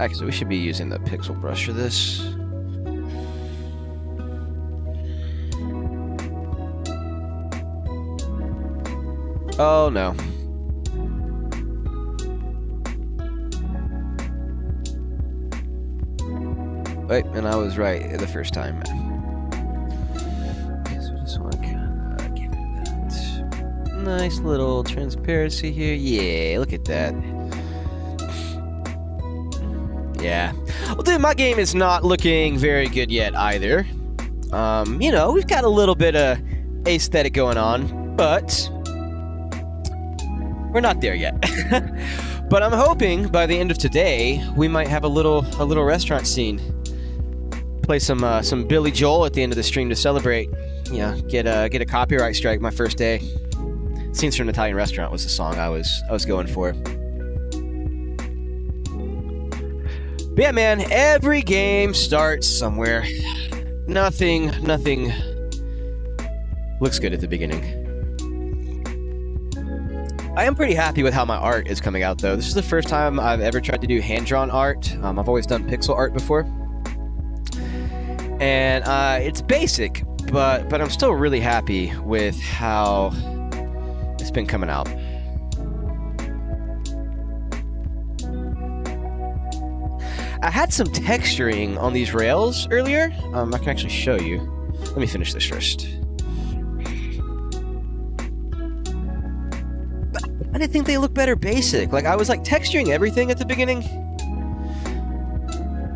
Actually, we should be using the pixel brush for this. Oh no. Wait, and I was right the first time. Okay, so just want to kind of give it that nice little transparency here. Yeah, look at that. Yeah. Well, dude, my game is not looking very good yet either. You know, we've got a little bit of aesthetic going on, but we're not there yet. But I'm hoping by the end of today we might have a little restaurant scene. Play some Billy Joel at the end of the stream to celebrate. You know, get a copyright strike my first day. Scenes from an Italian Restaurant was the song I was going for. But yeah, man, every game starts somewhere. Nothing looks good at the beginning. I am pretty happy with how my art is coming out, though. This is the first time I've ever tried to do hand-drawn art. I've always done pixel art before. And it's basic, but I'm still really happy with how it's been coming out. I had some texturing on these rails earlier. I can actually show you. Let me finish this first. But I didn't think they look better basic. Like, I was like texturing everything at the beginning.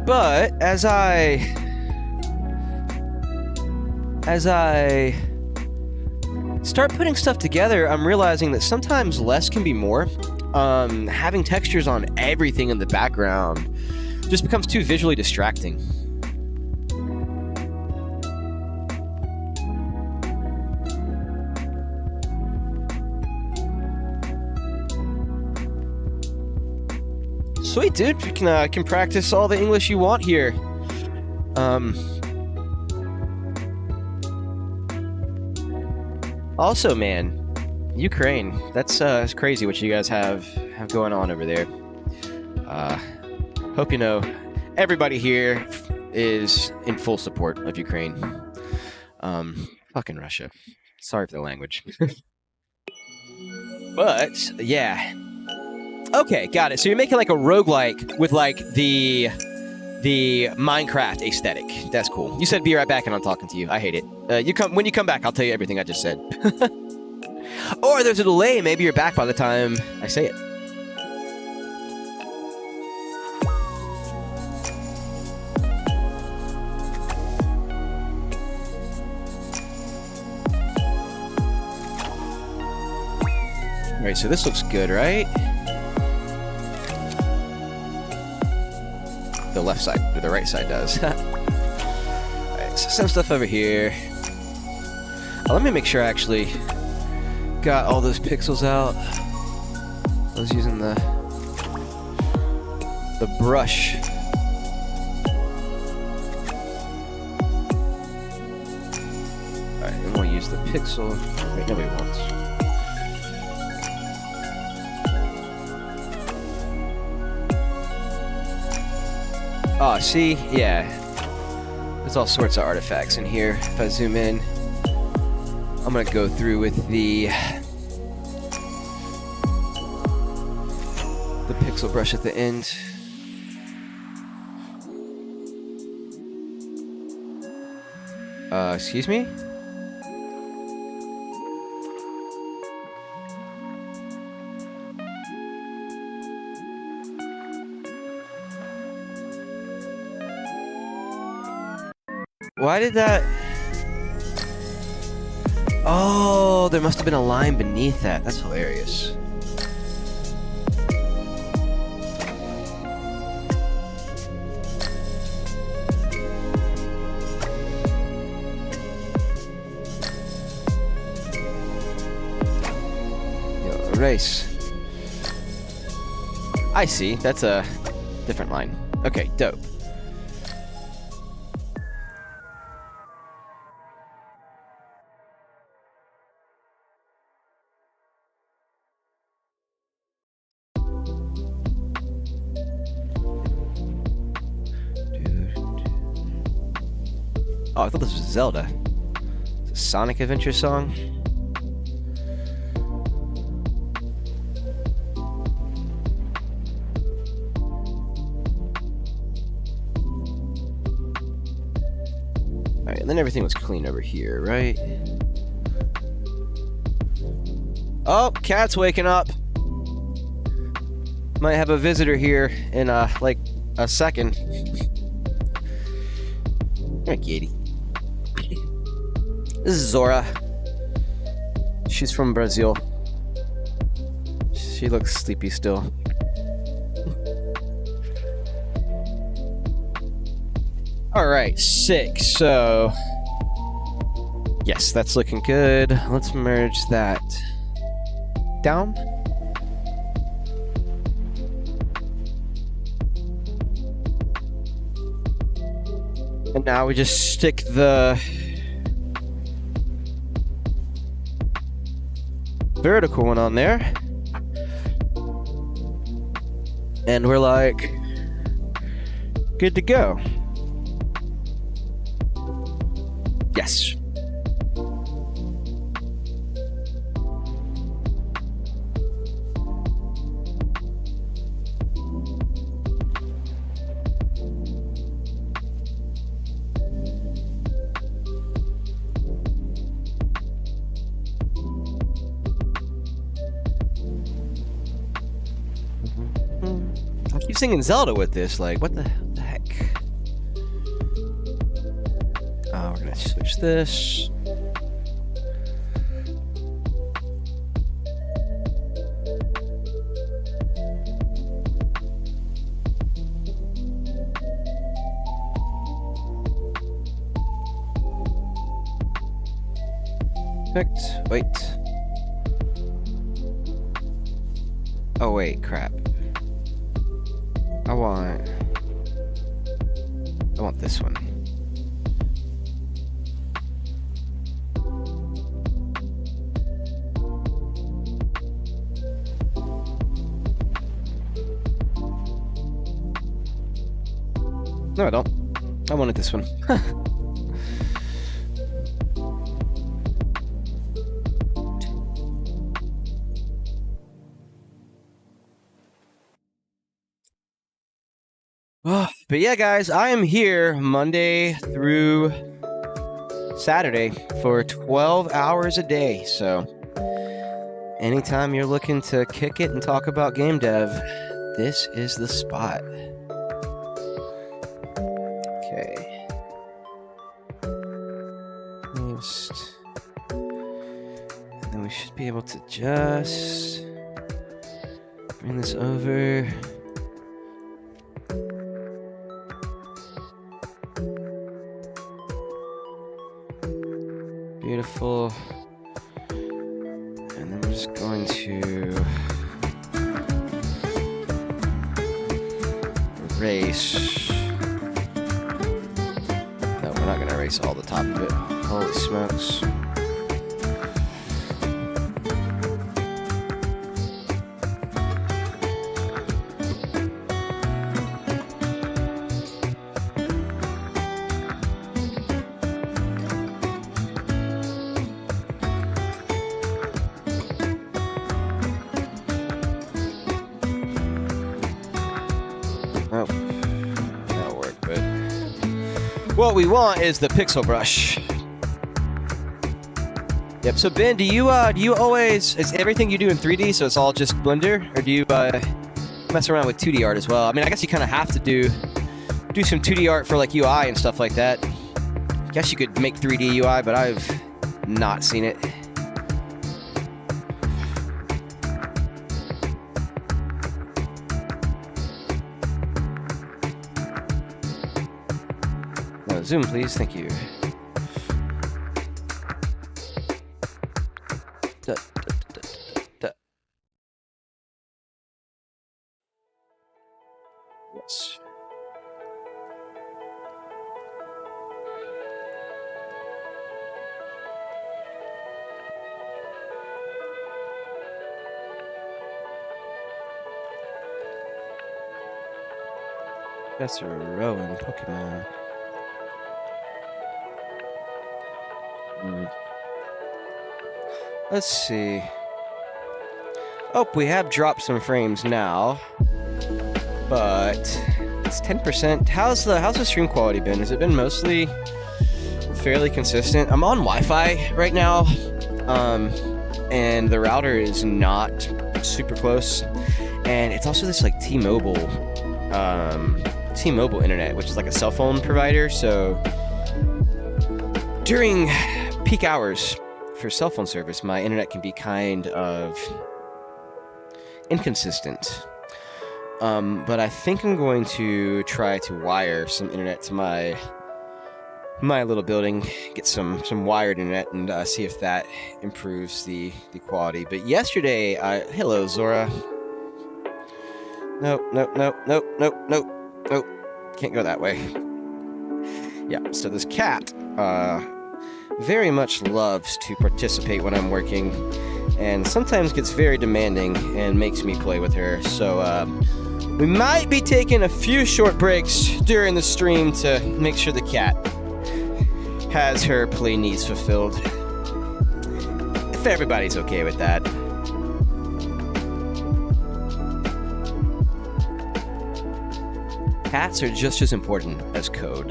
But as I start putting stuff together, I'm realizing that sometimes less can be more. Having textures on everything in the background just becomes too visually distracting. Sweet, dude. You can practice all the English you want here. Also, man, Ukraine. That's crazy what you guys have going on over there. Hope you know everybody here is in full support of Ukraine. Fucking Russia. Sorry for the language. But, yeah. Okay, got it. So you're making like a roguelike with like the Minecraft aesthetic. That's cool. You said be right back and I'm talking to you. I hate it. When you come back, I'll tell you everything I just said. Or there's a delay. Maybe you're back by the time I say it. Alright, so this looks good, right? The left side, or the right side does. Alright, so some stuff over here. Let me make sure I actually got all those pixels out. I was using the brush want to use the pixel. Wait, nobody wants. Oh, see? Yeah. There's all sorts of artifacts in here. If I zoom in, I'm going to go through with the pixel brush at the end. Excuse me? Why did that... Oh, there must have been a line beneath that. That's hilarious. Erase. I see. That's a different line. Okay, dope. Oh, I thought this was Zelda. It's a Sonic Adventure song. Alright, and then everything was clean over here, right? Oh, cat's waking up. Might have a visitor here in, like, a second. Hey, Katie. This is Zora. She's from Brazil. She looks sleepy still. Alright, 6. So... yes, that's looking good. Let's merge that down. And now we just stick the vertical one on there. And we're like, good to go. Yes. I keep singing Zelda with this, like, what the heck? We're gonna switch this. Perfect. Wait. Oh, wait, crap. I want this one. No, I don't. I wanted this one. But yeah, guys, I am here Monday through Saturday for 12 hours a day. So anytime you're looking to kick it and talk about game dev, this is the spot. Okay. And then we should be able to just bring this over. Beautiful. And then we're just going to erase. No, we're not going to erase all the top of it. Holy smokes. What we want is the pixel brush. Yep. So Ben, do you always, is everything you do in 3D, so it's all just Blender, or do you mess around with 2D art as well? I mean, I guess you kind of have to do some 2D art for like UI and stuff like that. I guess you could make 3D UI, but I've not seen it. Zoom, please. Thank you. Yes. Professor Rowan, Pokemon. Let's see. Oh, we have dropped some frames now, but it's 10%. How's the stream quality been? Has it been mostly fairly consistent? I'm on Wi-Fi right now, and the router is not super close, and it's also this like T-Mobile internet, which is like a cell phone provider. So during peak hours for cell phone service, my internet can be kind of inconsistent. But I think I'm going to try to wire some internet to my little building, get some wired internet, and see if that improves the quality. But yesterday, hello Zora. Nope. Can't go that way. Yeah, so this cat very much loves to participate when I'm working, and sometimes gets very demanding and makes me play with her. So we might be taking a few short breaks during the stream to make sure the cat has her play needs fulfilled. If everybody's okay with that. Cats are just as important as code.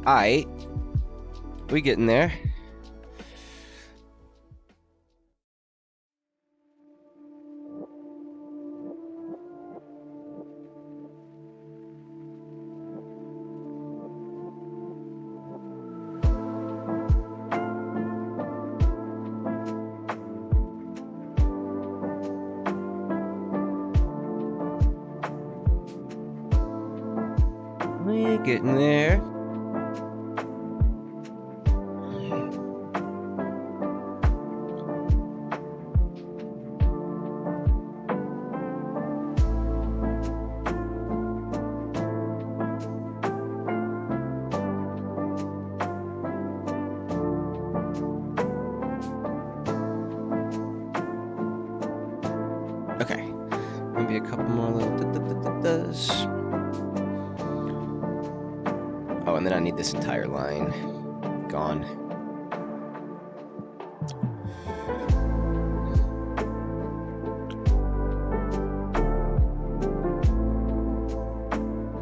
Aight. We getting there. We getting there. Okay, maybe a couple more little da-da-da-da-das. Oh, and then I need this entire line gone.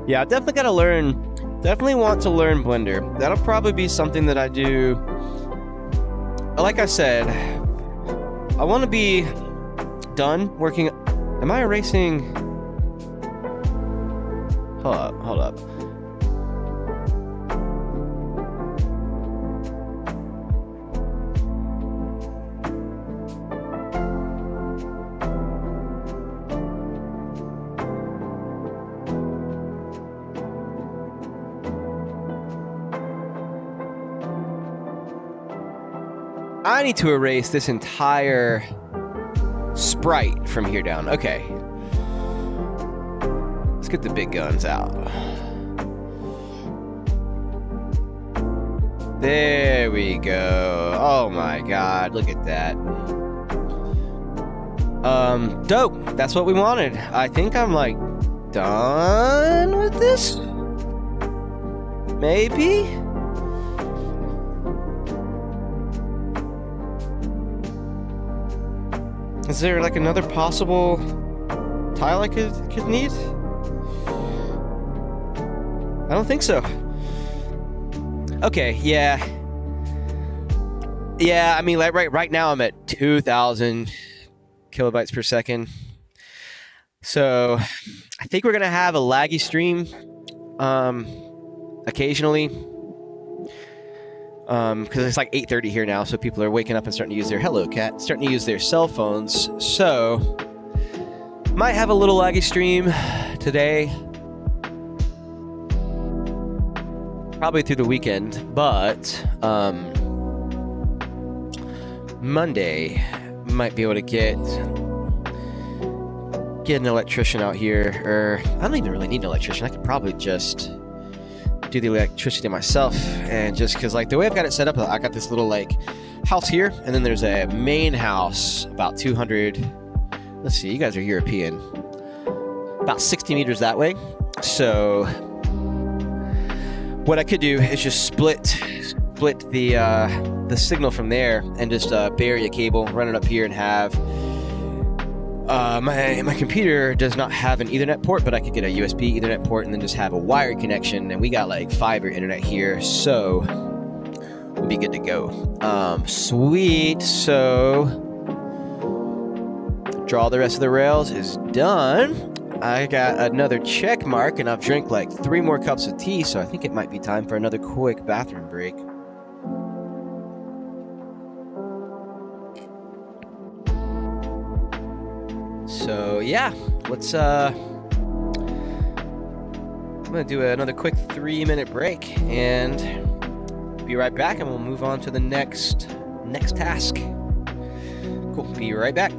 Yeah, I definitely gotta learn. Definitely want to learn Blender. That'll probably be something that I do. Like I said, I want to be done working. Am I erasing? Hold up. I need to erase this entire sprite from here down. Okay. Let's get the big guns out. There we go. Oh my god, look at that. Dope. That's what we wanted. I think I'm like done with this? Maybe? Is there like another possible tile I could need? I don't think so. Okay, yeah. Yeah, I mean, like right now I'm at 2,000 kilobytes per second. So I think we're gonna have a laggy stream occasionally. Because it's like 8:30 here now, so people are waking up and starting to use their starting to use their cell phones. So might have a little laggy stream today, probably through the weekend, but Monday might be able to get an electrician out here, or I don't even really need an electrician. I could probably just do the electricity myself, and just because like the way I've got it set up, I got this little like house here, and then there's a main house about 200, let's see, you guys are European, about 60 meters that way. So what I could do is just split the signal from there and just bury a cable, run it up here, and have my computer does not have an Ethernet port, but I could get a USB Ethernet port and then just have a wired connection, and we got like fiber internet here, so we'll be good to go. Sweet. So draw the rest of the rails is done. I got another check mark, and I've drank like 3 more cups of tea, so I think it might be time for another quick bathroom break. So yeah, let's I'm gonna do another quick 3-minute break and be right back, and we'll move on to the next task. Cool, be right back.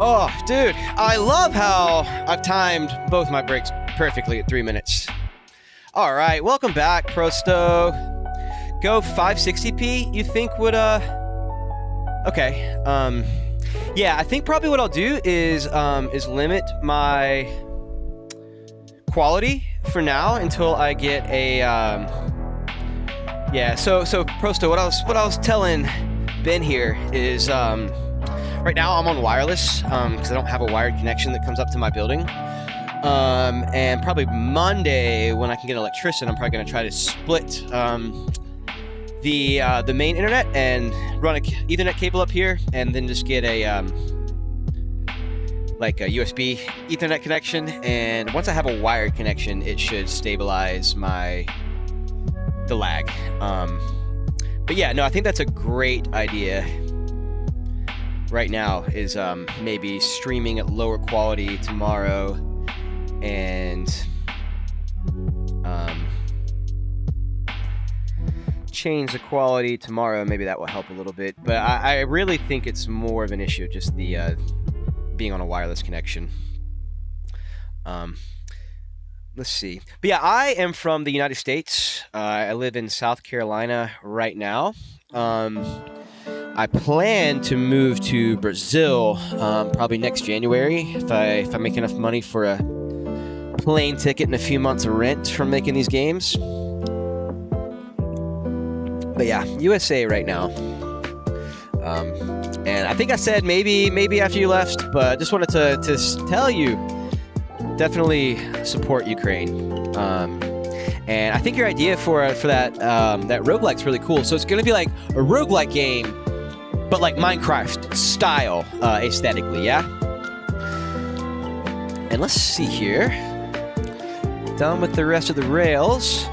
Oh, dude, I love how I've timed both my breaks perfectly at 3 minutes. All right, welcome back, Prosto. Go 560p, you think would, okay. Yeah, I think probably what I'll do is limit my quality for now until I get a, yeah, so Prosto, what I was telling Ben here is, right now I'm on wireless because I don't have a wired connection that comes up to my building. And probably Monday when I can get an electrician, I'm probably going to try to split the main internet and run a Ethernet cable up here, and then just get a like a USB Ethernet connection. And once I have a wired connection, it should stabilize the lag. But yeah, no, I think that's a great idea. Right now is maybe streaming at lower quality tomorrow and change the quality tomorrow. Maybe that will help a little bit, but I really think it's more of an issue just the being on a wireless connection. Let's see. But yeah, I am from the United States. I live in South Carolina right now. I plan to move to Brazil probably next January if I make enough money for a plane ticket and a few months of rent from making these games. But yeah, USA right now. And I think I said maybe after you left, but I just wanted to tell you, definitely support Ukraine. And I think your idea for that roguelike's really cool. So it's going to be like a roguelike game, but like Minecraft style aesthetically, yeah? And let's see here. Done with the rest of the rails.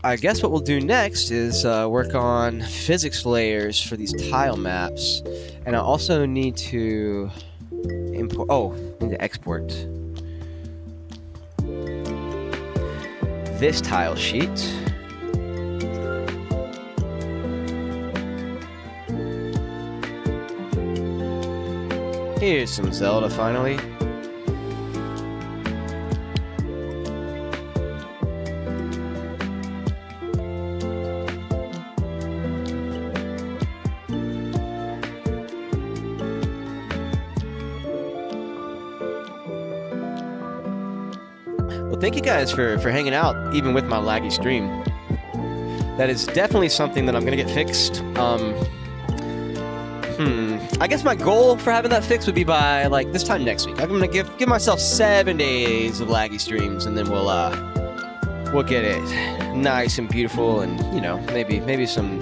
I guess what we'll do next is work on physics layers for these tile maps. And I also need to import, I need to export this tile sheet. Here's some Zelda finally. Well, thank you guys for hanging out, even with my laggy stream. That is definitely something that I'm gonna get fixed. I guess my goal for having that fixed would be by like this time next week. I'm gonna give myself 7 days of laggy streams, and then we'll get it nice and beautiful, and you know, maybe some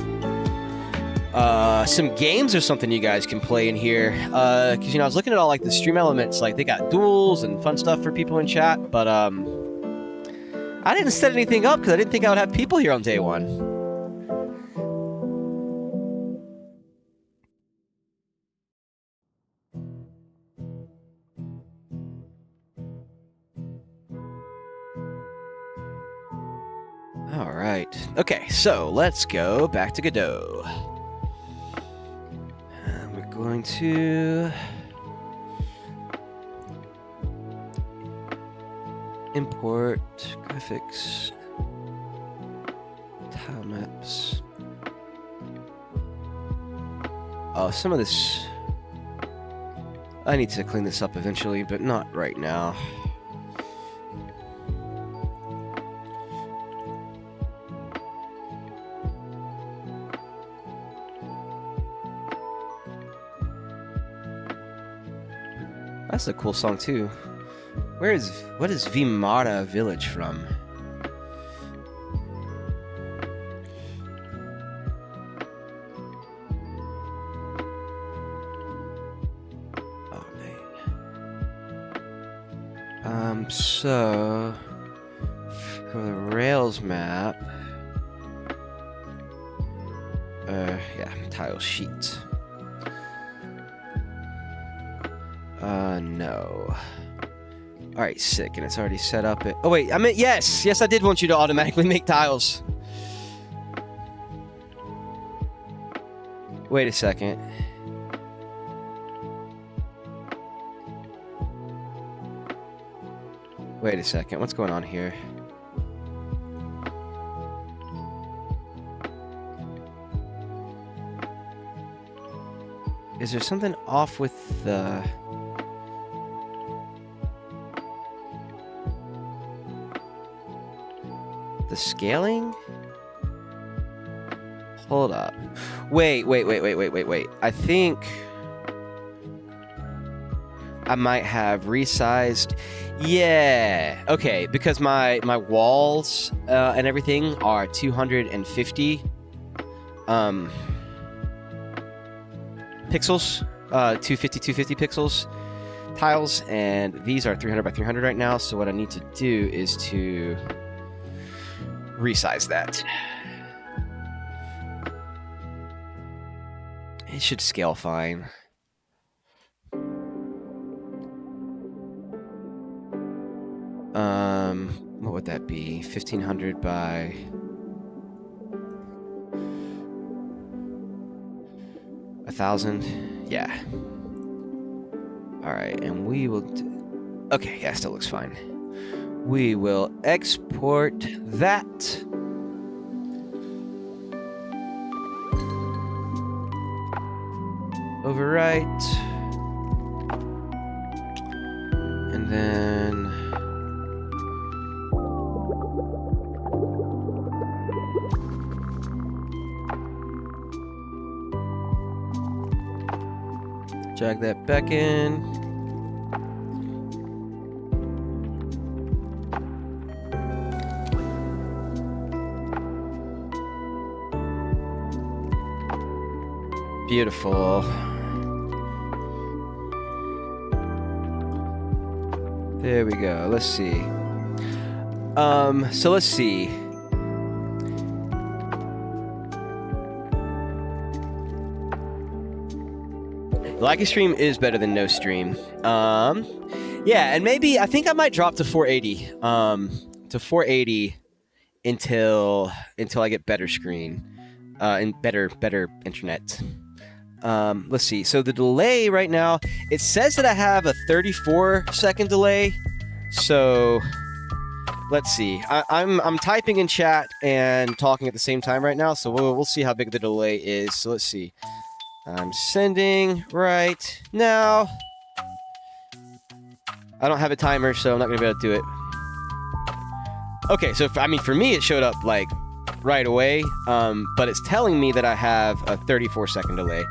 games or something you guys can play in here. Because you know, I was looking at all like the stream elements, like they got duels and fun stuff for people in chat, but I didn't set anything up because I didn't think I would have people here on day one. All right. Okay, so let's go back to Godot. We're going to import graphics, tile maps. Oh, some of this, I need to clean this up eventually, but not right now. That's a cool song too. What is Vimara Village from? Oh man. So for the Rails map, yeah, tile sheet. No. Alright, sick, and it's already set up. Oh wait, I meant yes! Yes, I did want you to automatically make tiles. Wait a second. Wait a second. What's going on here? Is there something off with the... scaling? Hold up. Wait. I think I might have resized. Yeah. Okay, because my walls and everything are 250 pixels, 250 pixels tiles, and these are 300 by 300 right now. So what I need to do is to resize that. It should scale fine. What would that be? 1500 by 1000. Yeah. All right, and we will. Okay, yeah, still looks fine. We will export that. Overwrite. And then drag that back in. Beautiful. There we go. Let's see. So let's see. Like a stream is better than no stream. Yeah, and maybe I think I might drop to 480. To 480 until I get better screen, and better internet. Let's see. So the delay right now, it says that I have a 34-second delay. So let's see. I'm typing in chat and talking at the same time right now. So we'll see how big the delay is. So let's see. I'm sending right now. I don't have a timer, so I'm not gonna be able to do it. Okay, so for me, it showed up like right away, but it's telling me that I have a 34-second delay.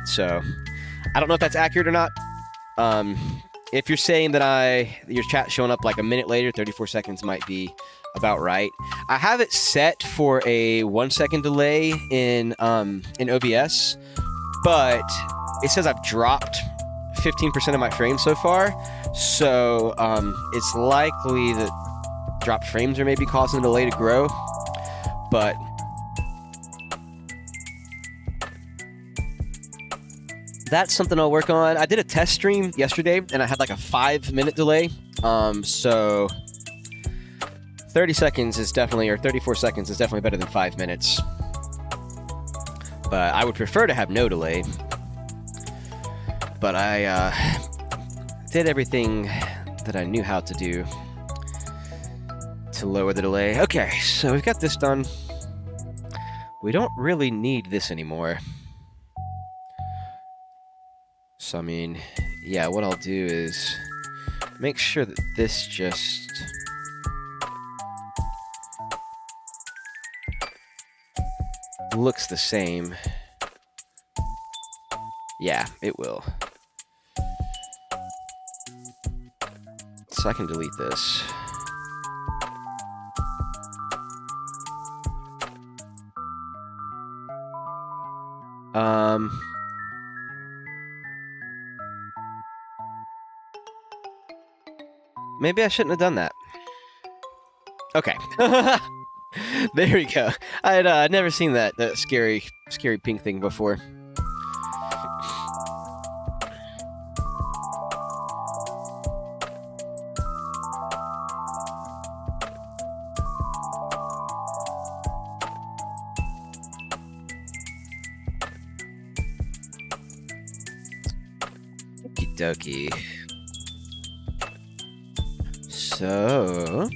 So I don't know if that's accurate or not. If you're saying that your chat's showing up like a minute later, 34 seconds might be about right. I have it set for a 1-second delay in OBS, but it says I've dropped 15% of my frames so far. So it's likely that dropped frames are maybe causing the delay to grow, but that's something I'll work on. I did a test stream yesterday, and I had like a 5-minute delay. So 30 seconds is definitely, or 34 seconds is definitely better than 5 minutes. But I would prefer to have no delay. But I did everything that I knew how to do to lower the delay. Okay, so we've got this done. We don't really need this anymore. So, I mean, yeah, what I'll do is make sure that this just looks the same. Yeah, it will. So I can delete this. Maybe I shouldn't have done that. Okay. There we go. I had never seen that scary pink thing before. Okie dokie. So,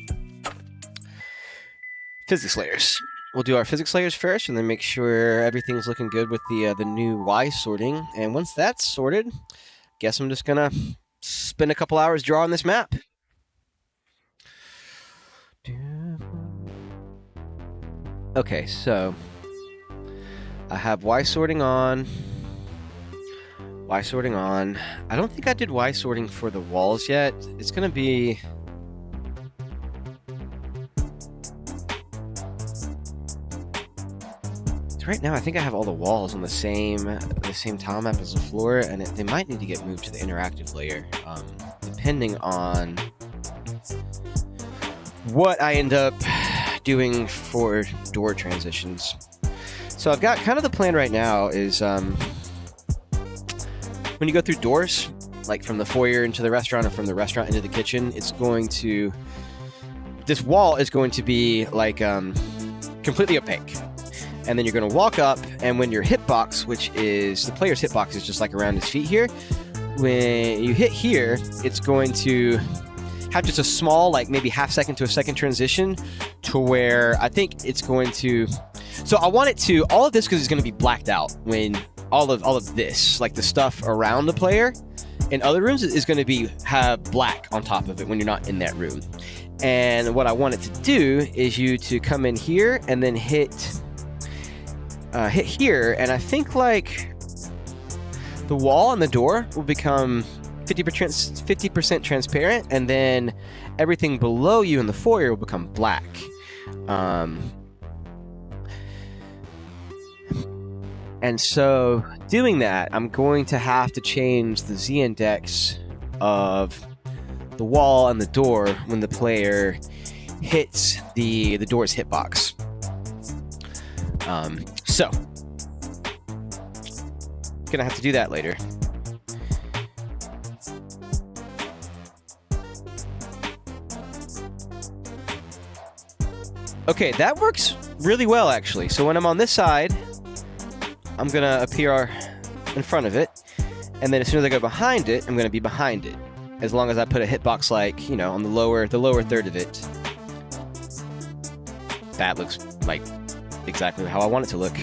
physics layers. We'll do our physics layers first, and then make sure everything's looking good with the new Y sorting. And once that's sorted, guess I'm just gonna spend a couple hours drawing this map. Okay, so I have Y sorting on. Y sorting on. I don't think I did Y sorting for the walls yet. It's gonna be. Right now, I think I have all the walls on the same tile map as the floor, and they might need to get moved to the interactive layer, depending on what I end up doing for door transitions. So I've got kind of the plan right now is when you go through doors, like from the foyer into the restaurant or from the restaurant into the kitchen, this wall is going to be like completely opaque. And then you're going to walk up, and when your hitbox, which is the player's hitbox, is just like around his feet here, when you hit here, it's going to have just a small, like maybe half second to a second transition to where I think it's going to. So I want it to, all of this, because it's going to be blacked out when all of this, like the stuff around the player in other rooms, is going to have black on top of it when you're not in that room. And what I want it to do is you to come in here and then hit here, and I think like the wall and the door will become 50% transparent, and then everything below you in the foyer will become black. And so doing that, I'm going to have to change the Z-index of the wall and the door when the player hits the door's hitbox. So, gonna have to do that later. Okay, that works really well, actually. So when I'm on this side, I'm gonna appear in front of it, and then as soon as I go behind it, I'm gonna be behind it. As long as I put a hitbox, like, you know, on the lower third of it. That looks like exactly how I want it to look.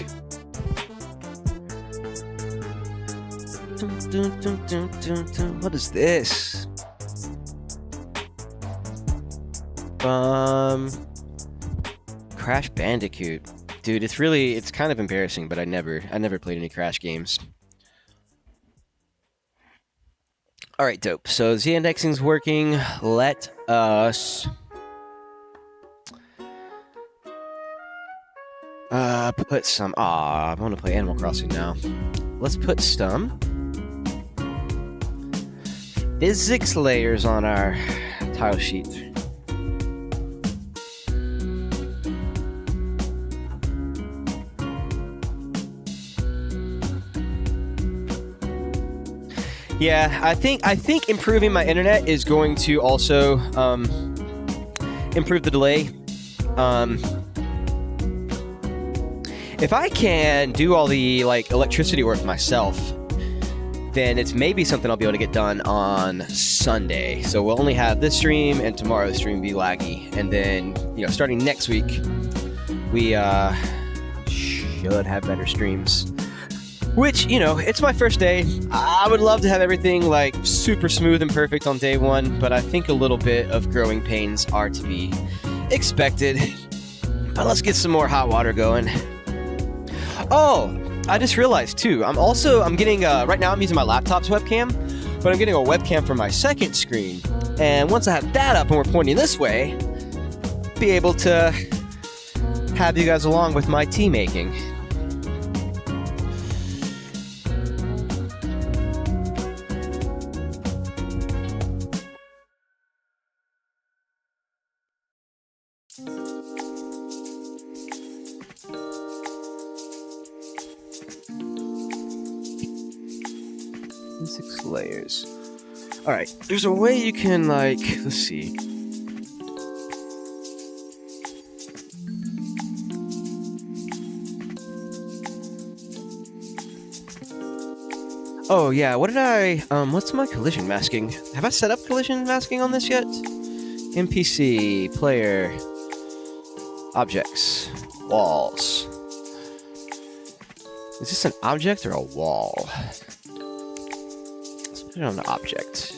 What is this? Crash Bandicoot. Dude, it's kind of embarrassing, but I never played any Crash games. Alright, dope. So Z-indexing's working. Let us put some. I want to play Animal Crossing now. Let's put some physics layers on our tile sheet. Yeah, I think improving my internet is going to also improve the delay. If I can do all the electricity work myself, then it's maybe something I'll be able to get done on Sunday. So we'll only have this stream and tomorrow's stream be laggy, and then starting next week, we should have better streams. Which, it's my first day. I would love to have everything super smooth and perfect on day one, but I think a little bit of growing pains are to be expected. But let's get some more hot water going. Oh, I just realized too, I'm getting, right now I'm using my laptop's webcam, but I'm getting a webcam for my second screen. And once I have that up and we're pointing this way, be able to have you guys along with my tea making. Six layers. Alright, there's a way you can, let's see. Oh, yeah, what did what's my collision masking? Have I set up collision masking on this yet? NPC, player, objects, walls. Is this an object or a wall? Let's put it on an object.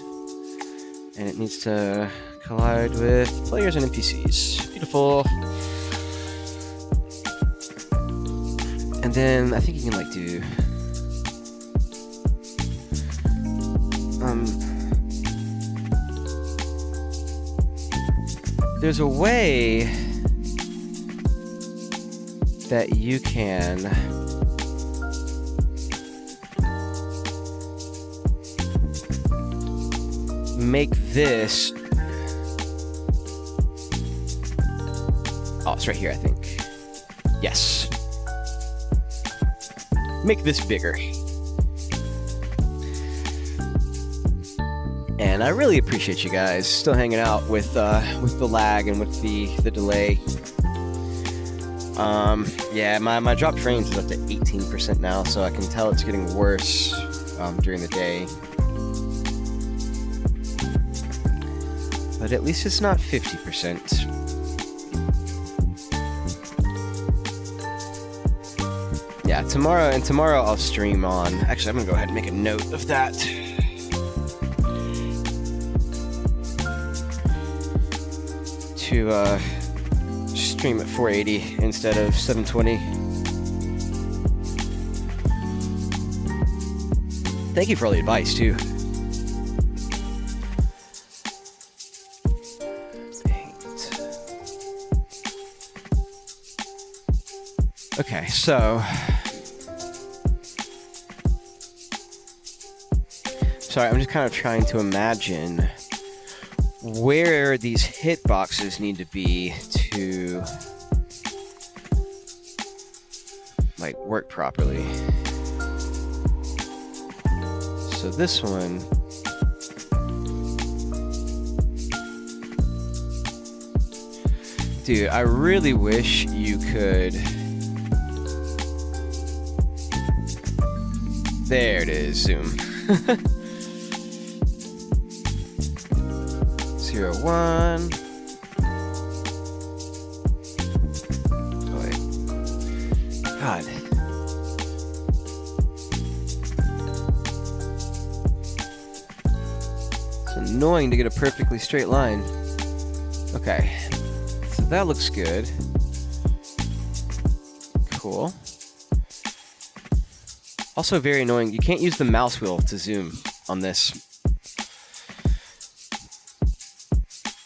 And it needs to collide with players and NPCs. Beautiful. And then I think you can like do there's a way that you can make this. Oh, it's right here, I think. Yes. Make this bigger. And I really appreciate you guys still hanging out with the lag and with the delay. Yeah, my dropped frames is up to 18% now, so I can tell it's getting worse during the day. But at least it's not 50%. Yeah, tomorrow I'll stream on. Actually, I'm gonna go ahead and make a note of that. To stream at 480 instead of 720. Thank you for all the advice too. Okay, so sorry, I'm just kind of trying to imagine where these hitboxes need to be to like work properly. So this one, dude, I really wish you could. There it is, zoom. 0, 1. Oh, wait. God. It's annoying to get a perfectly straight line. Okay. So that looks good. Cool. Also very annoying. You can't use the mouse wheel to zoom on this.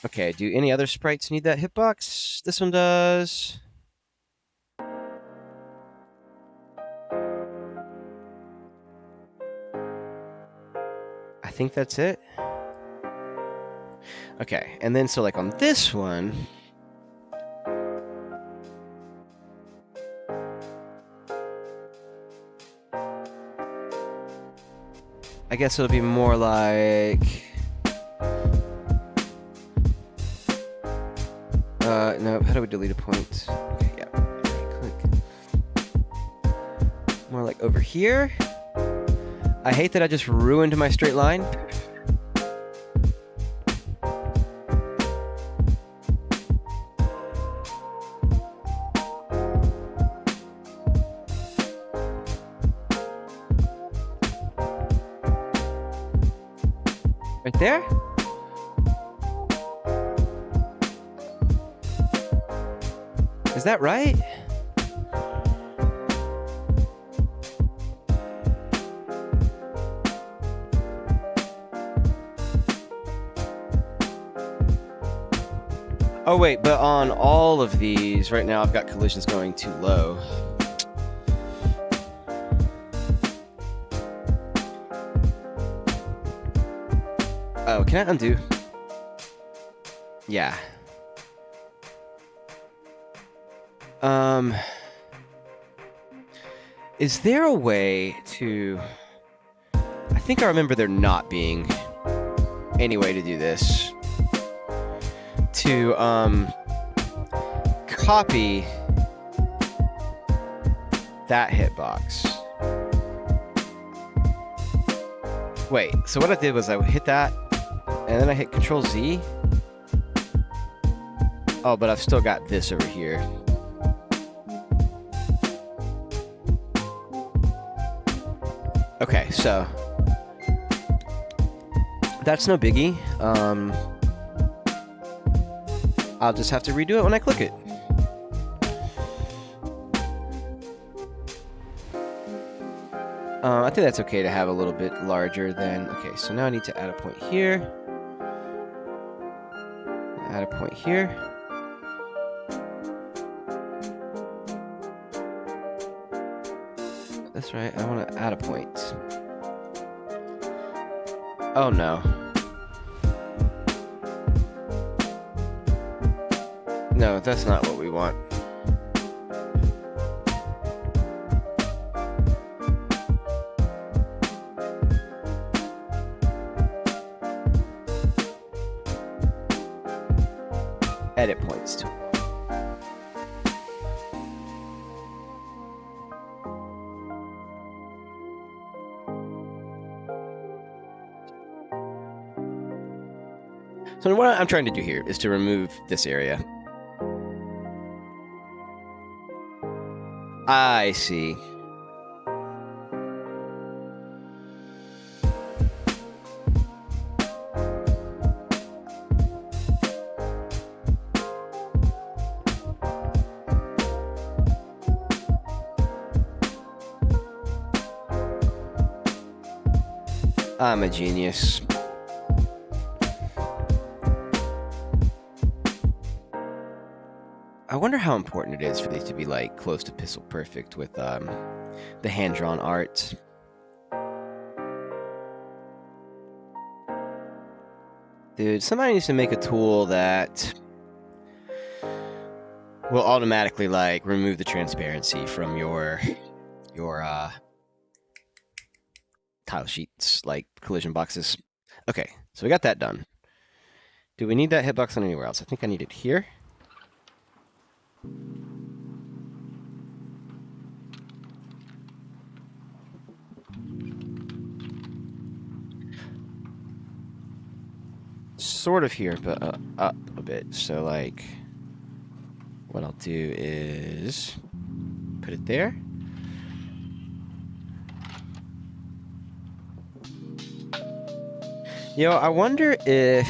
Okay, do any other sprites need that hitbox? This one does. I think that's it. Okay, and then so like on this one, I guess it'll be more like no, how do we delete a point? Okay, yeah. Right click. More like over here. I hate that I just ruined my straight line. Right there? Is that right? Oh wait, but on all of these, right now I've got collisions going too low. Oh, can I undo? Yeah. Is there a way to... I think I remember there not being any way to do this. To, copy that hitbox. Wait, so what I did was I hit that, and then I hit Control Z. Oh, but I've still got this over here. Okay, so that's no biggie. I'll just have to redo it when I click it. I think that's okay to have a little bit larger than... Okay, so now I need to add a point here. Add a point here. That's right, I want to add a point. Oh no. No, that's not what we want. Edit points tool. So what I'm trying to do here is to remove this area. I see. I'm a genius. I wonder how important it is for these to be like close to pixel perfect with the hand-drawn art. Dude, somebody needs to make a tool that will automatically like remove the transparency from your tile sheets, like collision boxes. Okay, so we got that done. Do we need that hitbox on anywhere else? I think I need it here. Sort of here, but up a bit. So like, what I'll do is put it there. Yo, I wonder if...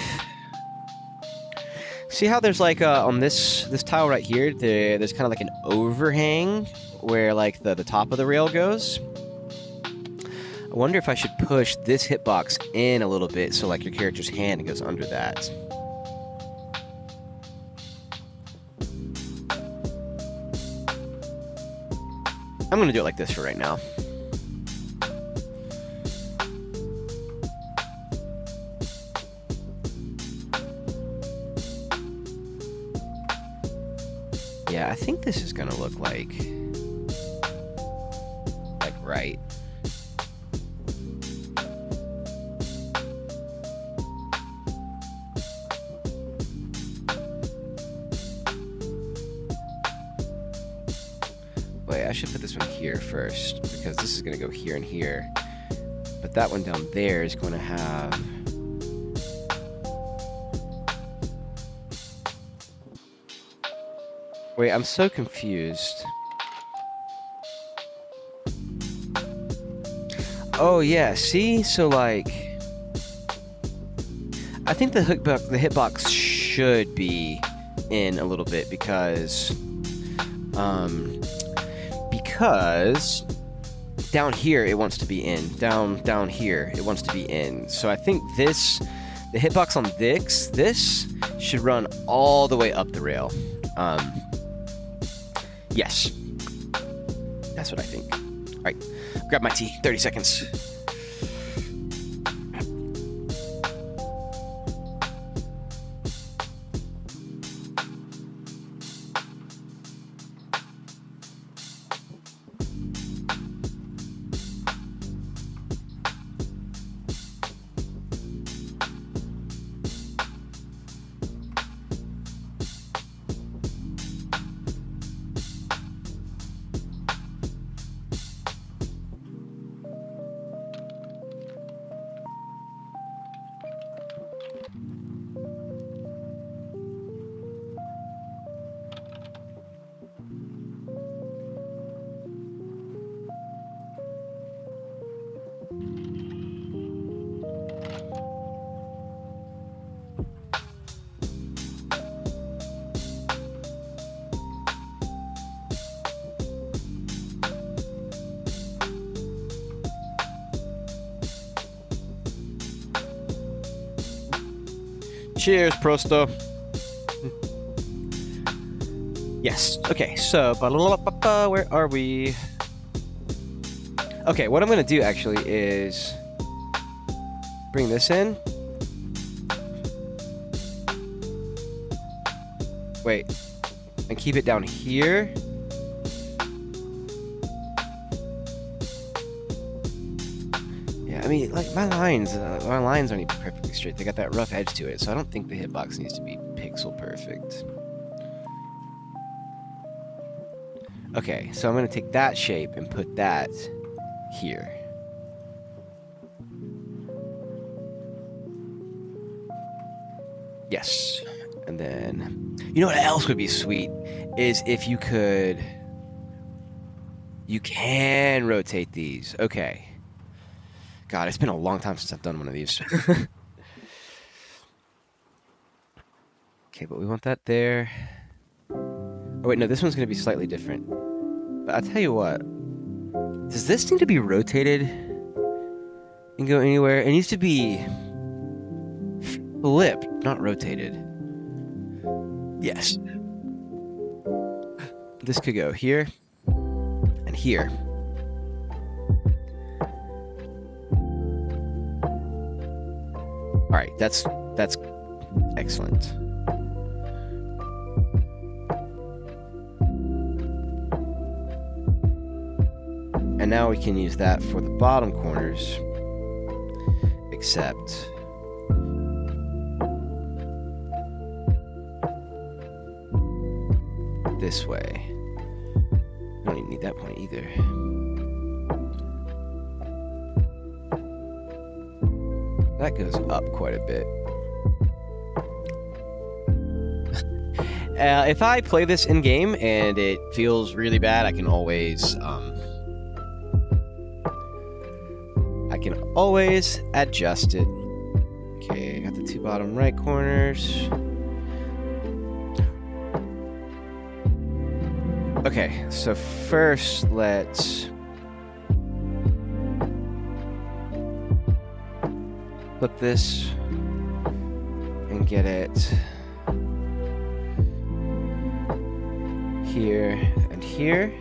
See how there's like on this tile right here, there's kind of like an overhang where like the top of the rail goes. I wonder if I should push this hitbox in a little bit so like your character's hand goes under that. I'm gonna do it like this for right now. Yeah, I think this is gonna look like right. Wait, I should put this one here first because this is gonna go here and here. But that one down there is going to have... Wait, I'm so confused. Oh yeah, see? So like... I think the hitbox should be in a little bit because down here it wants to be in. Down here it wants to be in. So I think the hitbox on this should run all the way up the rail. Yes. That's what I think. All right, grab my tea, 30 seconds. Cheers, Prosto. Yes. Okay, so where are we? Okay, what I'm gonna do actually is bring this in. Wait, and keep it down here. Yeah, I mean, like my lines aren't even perfectly straight. They got that rough edge to it, so I don't think the hitbox needs to be pixel perfect. Okay, so I'm gonna take that shape and put that here. Yes. And then, you know what else would be sweet? Is if you could... You can rotate these. Okay. God, it's been a long time since I've done one of these. Okay, but we want that there. Oh, wait, no, this one's going to be slightly different. But I'll tell you what. Does this need to be rotated and go anywhere? It needs to be flipped, not rotated. Yes. This could go here and here. All right, that's excellent. And now we can use that for the bottom corners, except this way. I don't even need that point either. That goes up quite a bit. If I play this in game and it feels really bad, I can always adjust it. Okay, I got the two bottom right corners. Okay, so first let's flip this and get it here and here.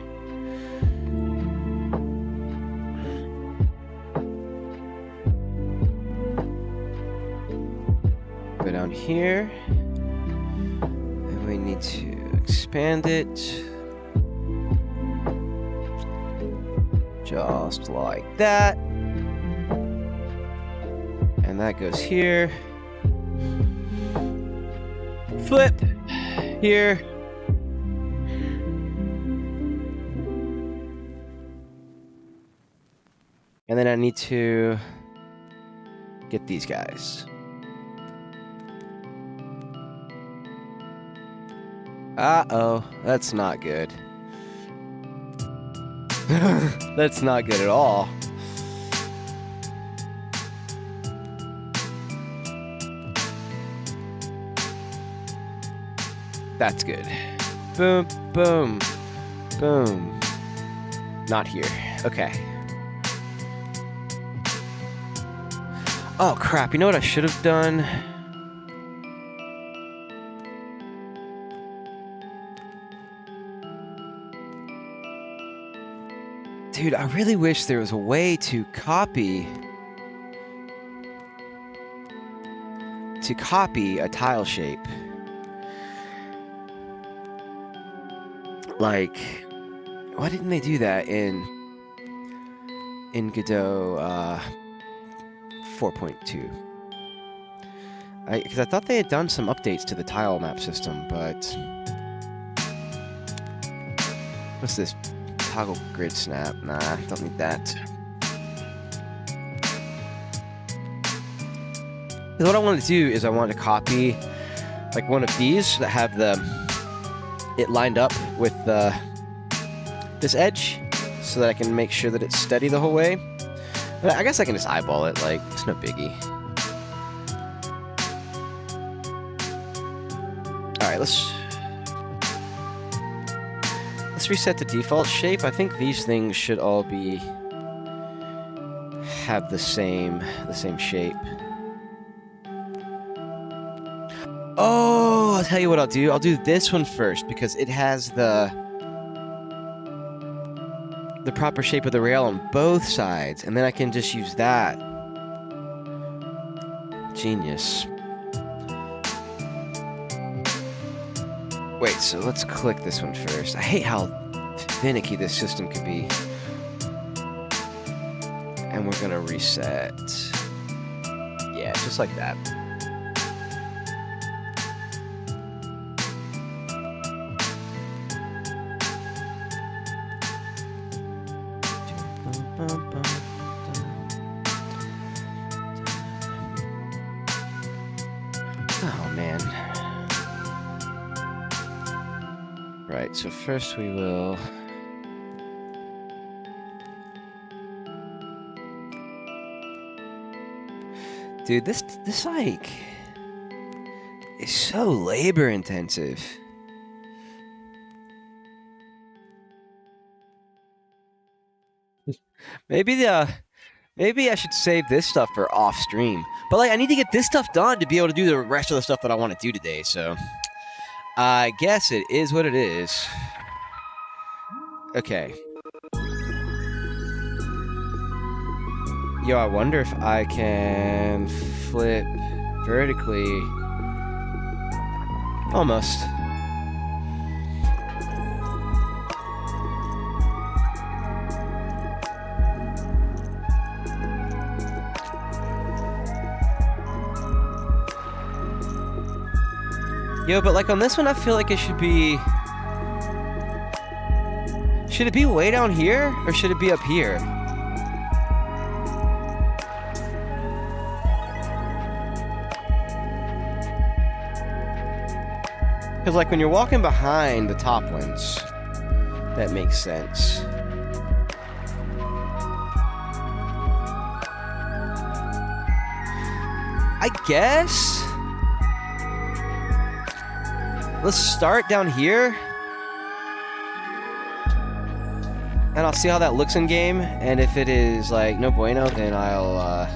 Go down here, and we need to expand it just like that. And that goes here. Flip here. And then I need to get these guys. Uh-oh, that's not good. That's not good at all. That's good. Boom, boom, boom. Not here. Okay. Oh, crap. You know what I should have done? Dude, I really wish there was a way to copy a tile shape. Like, why didn't they do that in Godot 4.2? Because I thought they had done some updates to the tile map system, but what's this? Toggle grid snap. Nah, don't need that. What I want to do is I want to copy like one of these that have it lined up with this edge so that I can make sure that it's steady the whole way. But I guess I can just eyeball it, like, it's no biggie. Alright, let's reset the default shape. I think these things should all have the same shape. Oh, I'll tell you what I'll do. I'll do this one first because it has the proper shape of the rail on both sides, and then I can just use that. Genius. Wait, so let's click this one first. I hate how finicky this system could be. And we're gonna reset. Yeah, just like that. Oh, man. Right, so first we will... Dude, this like... is so labor intensive. Maybe I should save this stuff for off stream. But like I need to get this stuff done to be able to do the rest of the stuff that I want to do today, so I guess it is what it is. Okay. Yo, I wonder if I can flip vertically. Almost. Yo, but like on this one, I feel like it should be... Should it be way down here, or should it be up here? Because like when you're walking behind the top ones, that makes sense. I guess... Let's start down here. And I'll see how that looks in game. And if it is like no bueno, then I'll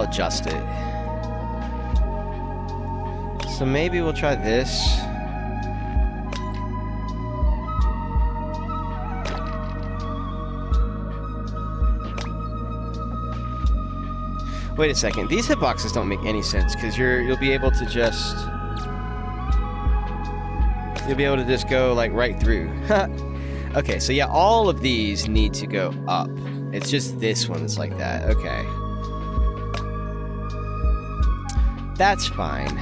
adjust it. So maybe we'll try this. Wait a second. These hitboxes don't make any sense because you'll be able to just... You'll be able to just go like right through. Okay, so yeah, all of these need to go up. It's just this one that's like that. Okay. That's fine.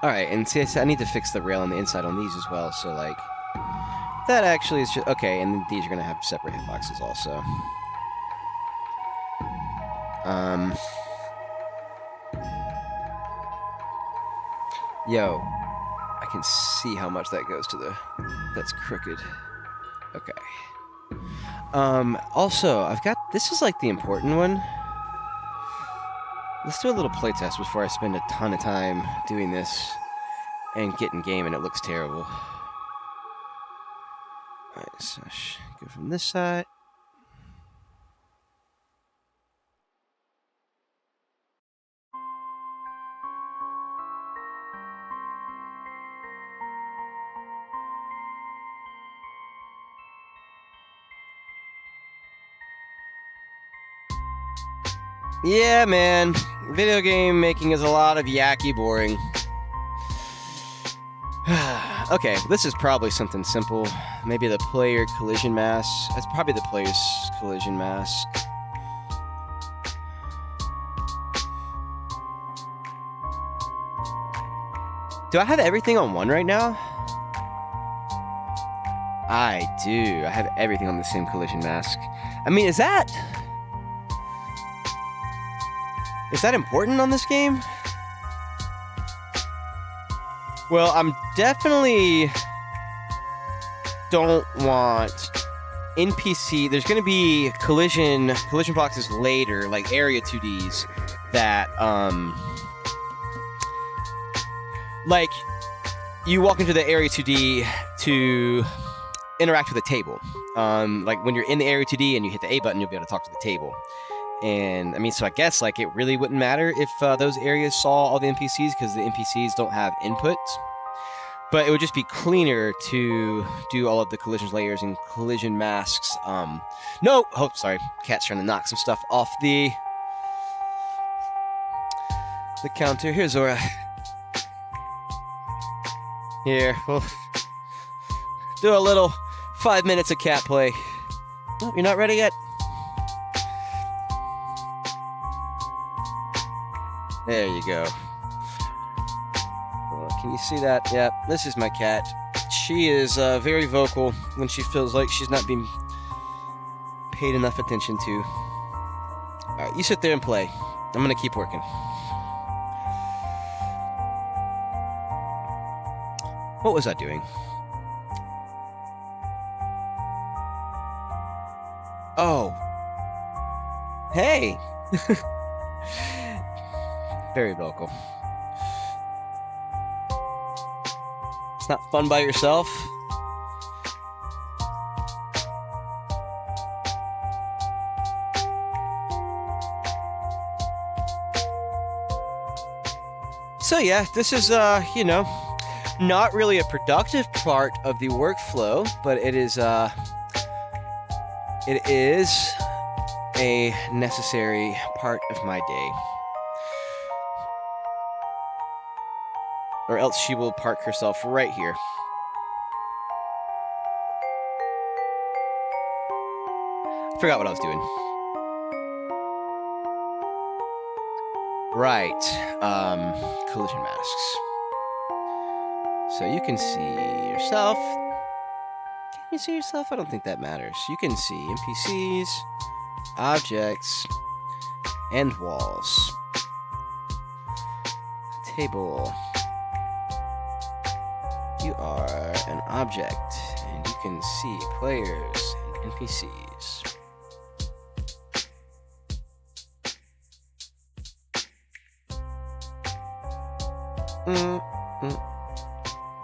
Alright, and see, I need to fix the rail on the inside on these as well, so like... That actually is just... Okay, and these are going to have separate hitboxes also. Yo, I can see how much that goes to the... That's crooked. Okay. Also, I've got... This is like the important one. Let's do a little playtest before I spend a ton of time doing this and get in game and it looks terrible. Alright, so go from this side. Yeah, man. Video game making is a lot of yacky boring. Okay, this is probably something simple. Maybe the player collision mask. That's probably the player's collision mask. Do I have everything on one right now? I do. I have everything on the same collision mask. I mean, is that important on this game? Well, I'm definitely don't want NPC. There's going to be collision boxes later, like area 2Ds that like you walk into the area 2D to interact with a table. Like when you're in the area 2D and you hit the A button, you'll be able to talk to the table. And I mean, so I guess like it really wouldn't matter if those areas saw all the NPCs because the NPCs don't have input. But it would just be cleaner to do all of the collisions layers and collision masks. No! Oh, sorry. Cat's trying to knock some stuff off the counter. Here's Zora. Here, we'll do a little 5 minutes of cat play. Oh, you're not ready yet? There you go. Can you see that? Yeah, this is my cat. She is very vocal when she feels like she's not being paid enough attention to. Alright, you sit there and play. I'm gonna keep working. What was I doing? Oh. Hey! Very vocal. It's not fun by yourself. So yeah, this is, not really a productive part of the workflow, but it is a necessary part of my day. Or else she will park herself right here. I forgot what I was doing. Right. Collision masks. So you can see yourself. Can you see yourself? I don't think that matters. You can see NPCs, objects, and walls. Table. You are an object, and you can see players and NPCs.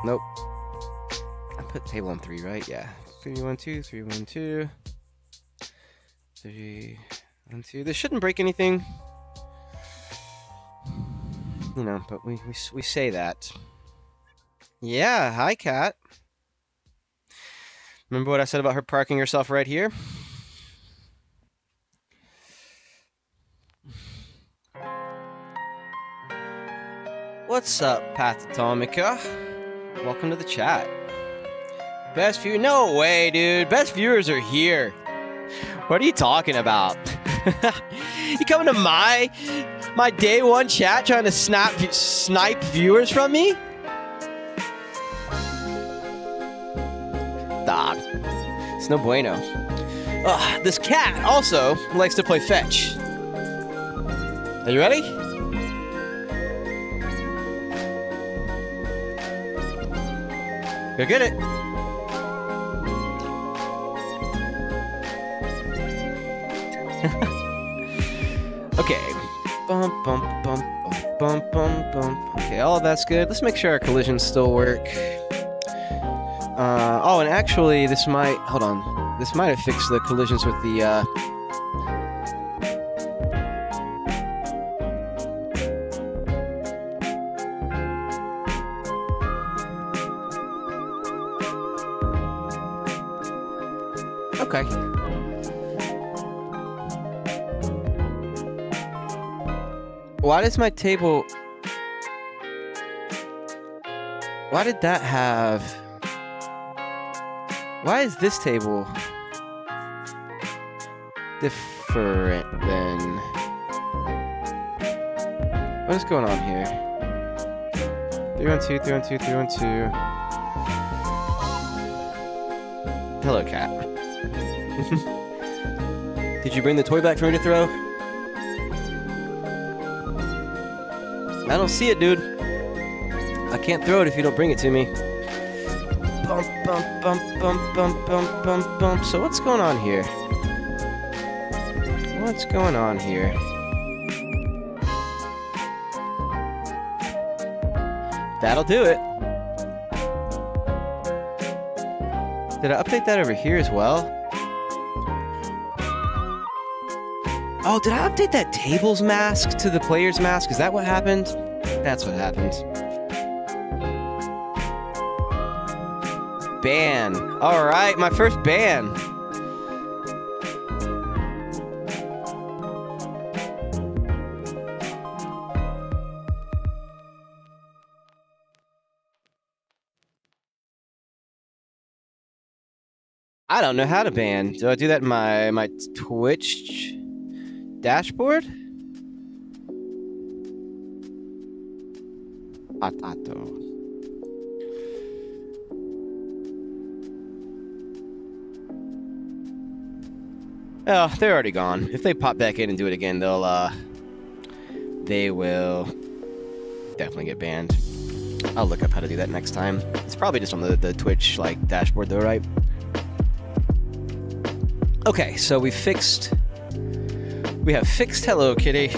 Nope. I put table on 3, right? Yeah. 3, 1, 2, 3, 1, 2. 3, 1, 2. This shouldn't break anything. You know, but we say that. Yeah, hi, Kat. Remember what I said about her parking herself right here? What's up, Pathatomica? Welcome to the chat. Best viewer? No way, dude. Best viewers are here. What are you talking about? You coming to my day one chat trying to snipe viewers from me? Stop. It's no bueno. This cat also likes to play fetch. Are you ready? Go get it. Okay. Bump, bump, bump, bump, bump, bump, bump. Okay, all of that's good. Let's make sure our collisions still work. Oh, and actually, this might... Hold on. This might have fixed the collisions with the, Okay. Why does my table... Why did that have... Why is this table different than... What is going on here? 312, 312, 312. Hello, cat. Did you bring the toy back for me to throw? I don't see it, dude. I can't throw it if you don't bring it to me. Bump, bump, bump, So what's going on here? What's going on here? That'll do it. Did I update that over here as well? Oh, did I update that table's mask to the player's mask? Is that what happened? That's what happened. Ban. All right, my first ban. I don't know how to ban. Do I do that in my Twitch dashboard? Atato. Oh, they're already gone. If they pop back in and do it again, they will definitely get banned. I'll look up how to do that next time. It's probably just on the Twitch like dashboard though, right? Okay, so we have fixed Hello Kitty.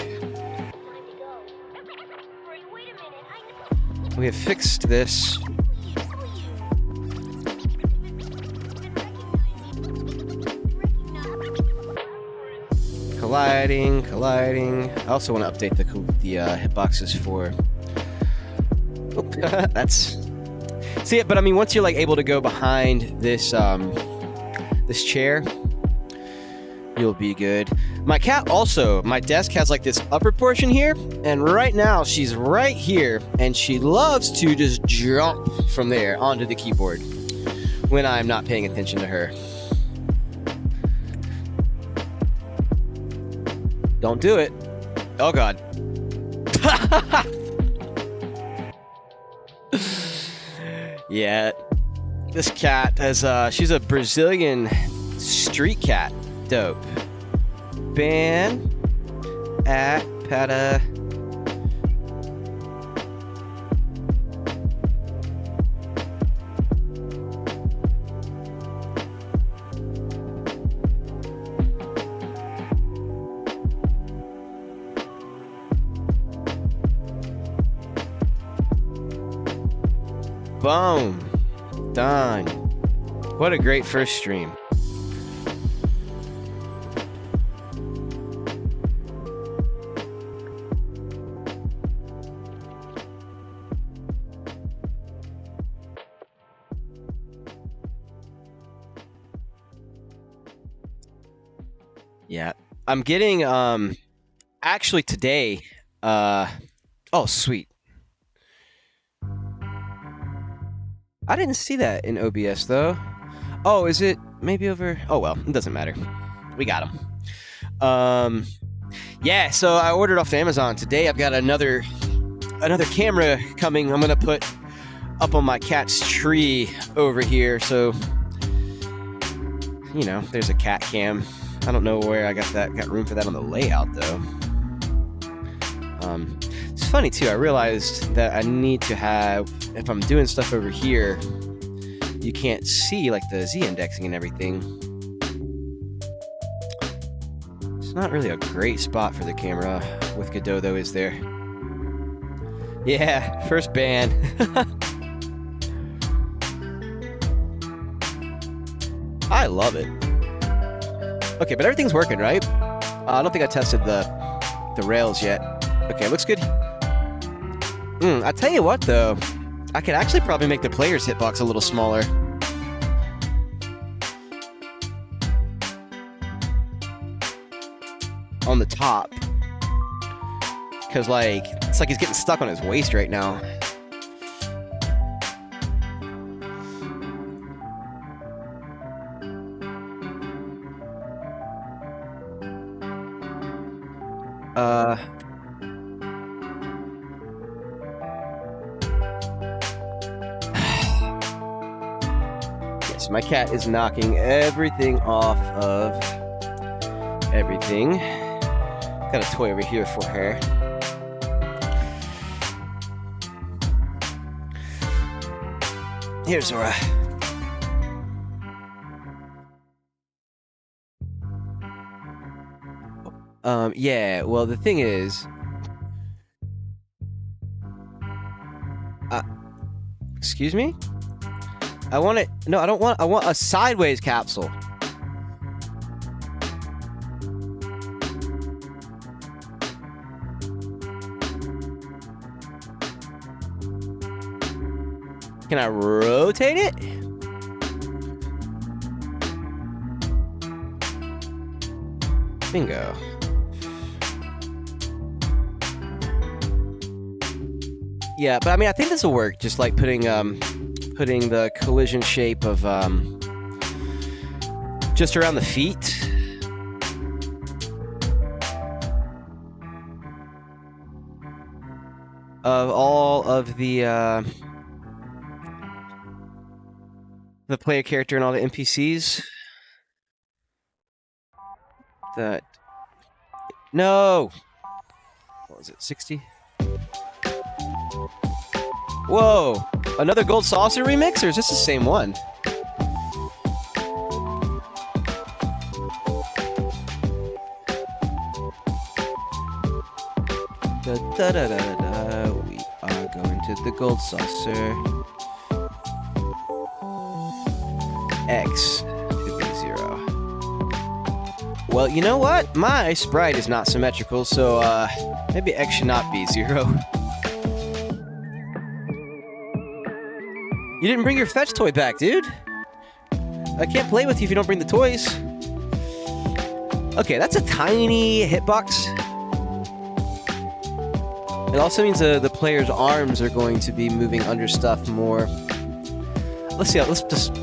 We have fixed this. Colliding. I also want to update the hitboxes for. Oop, that's. See it, but I mean, once you're like able to go behind this this chair, you'll be good. My cat also, my desk has like this upper portion here, and right now she's right here, and she loves to just jump from there onto the keyboard when I'm not paying attention to her. Don't do it. Oh God. Yeah, this cat has she's a Brazilian street cat. Dope. Ban at Pata. Boom. Done. What a great first stream. Yeah. I'm getting actually today oh sweet. I didn't see that in OBS though. Oh, is it maybe over? Oh well, it doesn't matter. We got them. Yeah, so I ordered off Amazon today. I've got another camera coming. I'm gonna put up on my cat's tree over here. So you know, there's a cat cam. I don't know where I got room for that on the layout though. It's funny too, I realized that I need to have, if I'm doing stuff over here, you can't see like the Z indexing and everything. It's not really a great spot for the camera with Godot though, is there? Yeah, first ban. I love it. Okay, but everything's working, right? I don't think I tested the rails yet. Okay, looks good. I tell you what, though. I could actually probably make the player's hitbox a little smaller. On the top. Because, like, it's like he's getting stuck on his waist right now. Yes, my cat is knocking everything off of everything. Got a toy over here for her. Here's Zora. Yeah, well, the thing is... excuse me? I want it... No, I don't want... I want a sideways capsule. Can I rotate it? Bingo. Yeah, but I mean, I think this will work. Just like putting the collision shape of just around the feet. Of all of the player character and all the NPCs. That... No! What was it, 60? Whoa! Another Gold Saucer remix, or is this the same one? Da da da da da, we are going to the Gold Saucer. X should be 0. Well, you know what? My sprite is not symmetrical, so maybe X should not be 0. You didn't bring your fetch toy back, dude. I can't play with you if you don't bring the toys. Okay, that's a tiny hitbox. It also means the player's arms are going to be moving under stuff more. Let's see. Let's just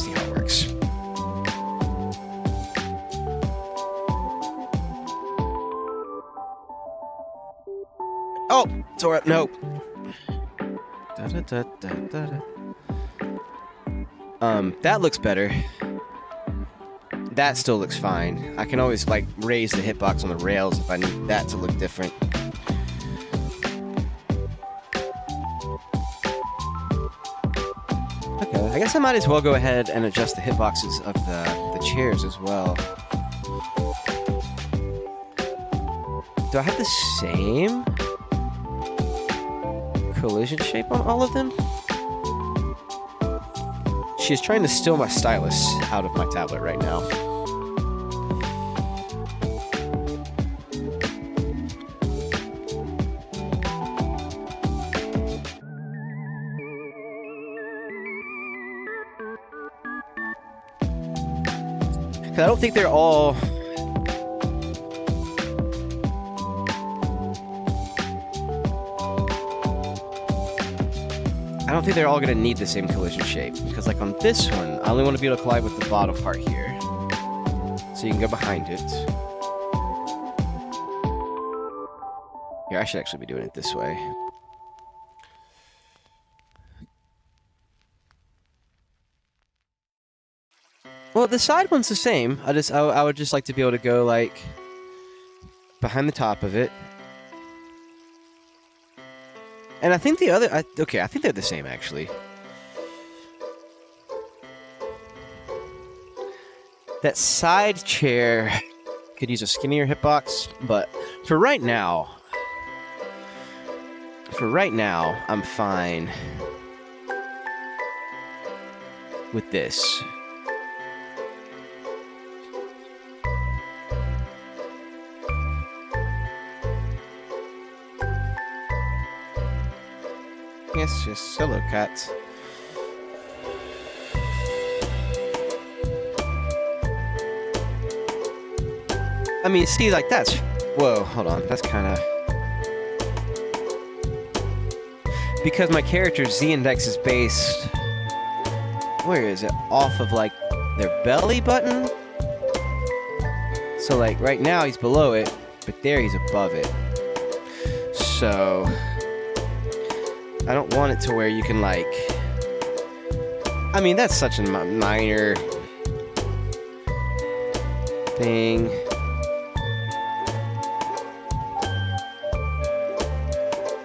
see how it works. Oh, it's alright. No. That looks better. That still looks fine. I can always like raise the hitbox on the rails if I need that to look different. Okay, I guess I might as well go ahead and adjust the hitboxes of the chairs as well. Do I have the same collision shape on all of them? She is trying to steal my stylus out of my tablet right now. I don't think they're all... I don't think they're all going to need the same collision shape. Because like on this one, I only want to be able to collide with the bottom part here. So you can go behind it. Here, I should actually be doing it this way. Well, the side one's the same. I would just like to be able to go like behind the top of it. And I think the other... okay, I think they're the same, actually. That side chair could use a skinnier hitbox, but for right now, I'm fine with this. Yes, just hello, cats. I mean, see, like, that's... Whoa, hold on. That's kind of... Because my character's Z-index is based... Where is it? Off of, like, their belly button? So, like, right now he's below it, but there he's above it. So... I don't want it to where you can, like... I mean, that's such a minor... thing.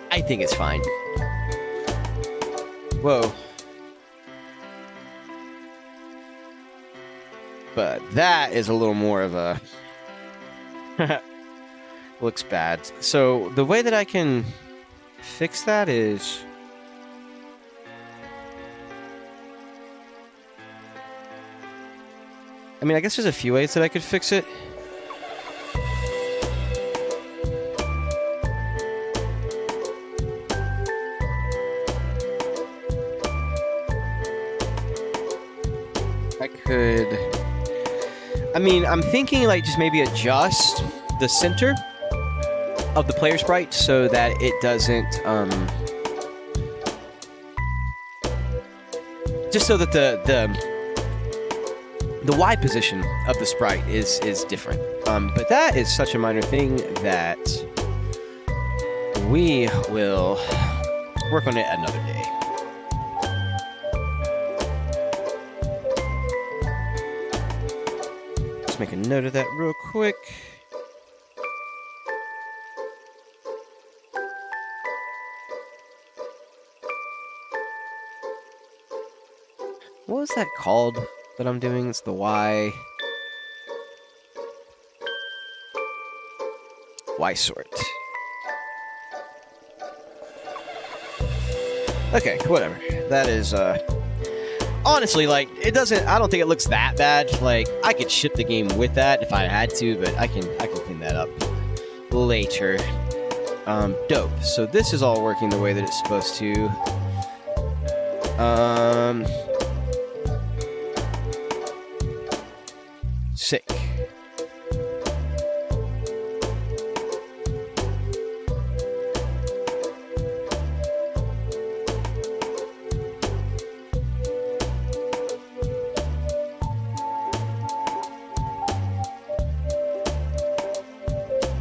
I think it's fine. Whoa. But that is a little more of a... looks bad. So the way that I can fix that is... I mean, I guess there's a few ways that I could fix it. I could... I mean, I'm thinking like just maybe adjust the center of the player sprite so that it doesn't... just so that the Y position of the sprite is different. But that is such a minor thing that we will work on it another day. Let's make a note of that real quick. What was that called that I'm doing? It's the Y sort. Okay, whatever. That is honestly, like, it doesn't... I don't think it looks that bad. Like, I could ship the game with that if I had to, but I can clean that up later. Dope. So this is all working the way that it's supposed to. Sick.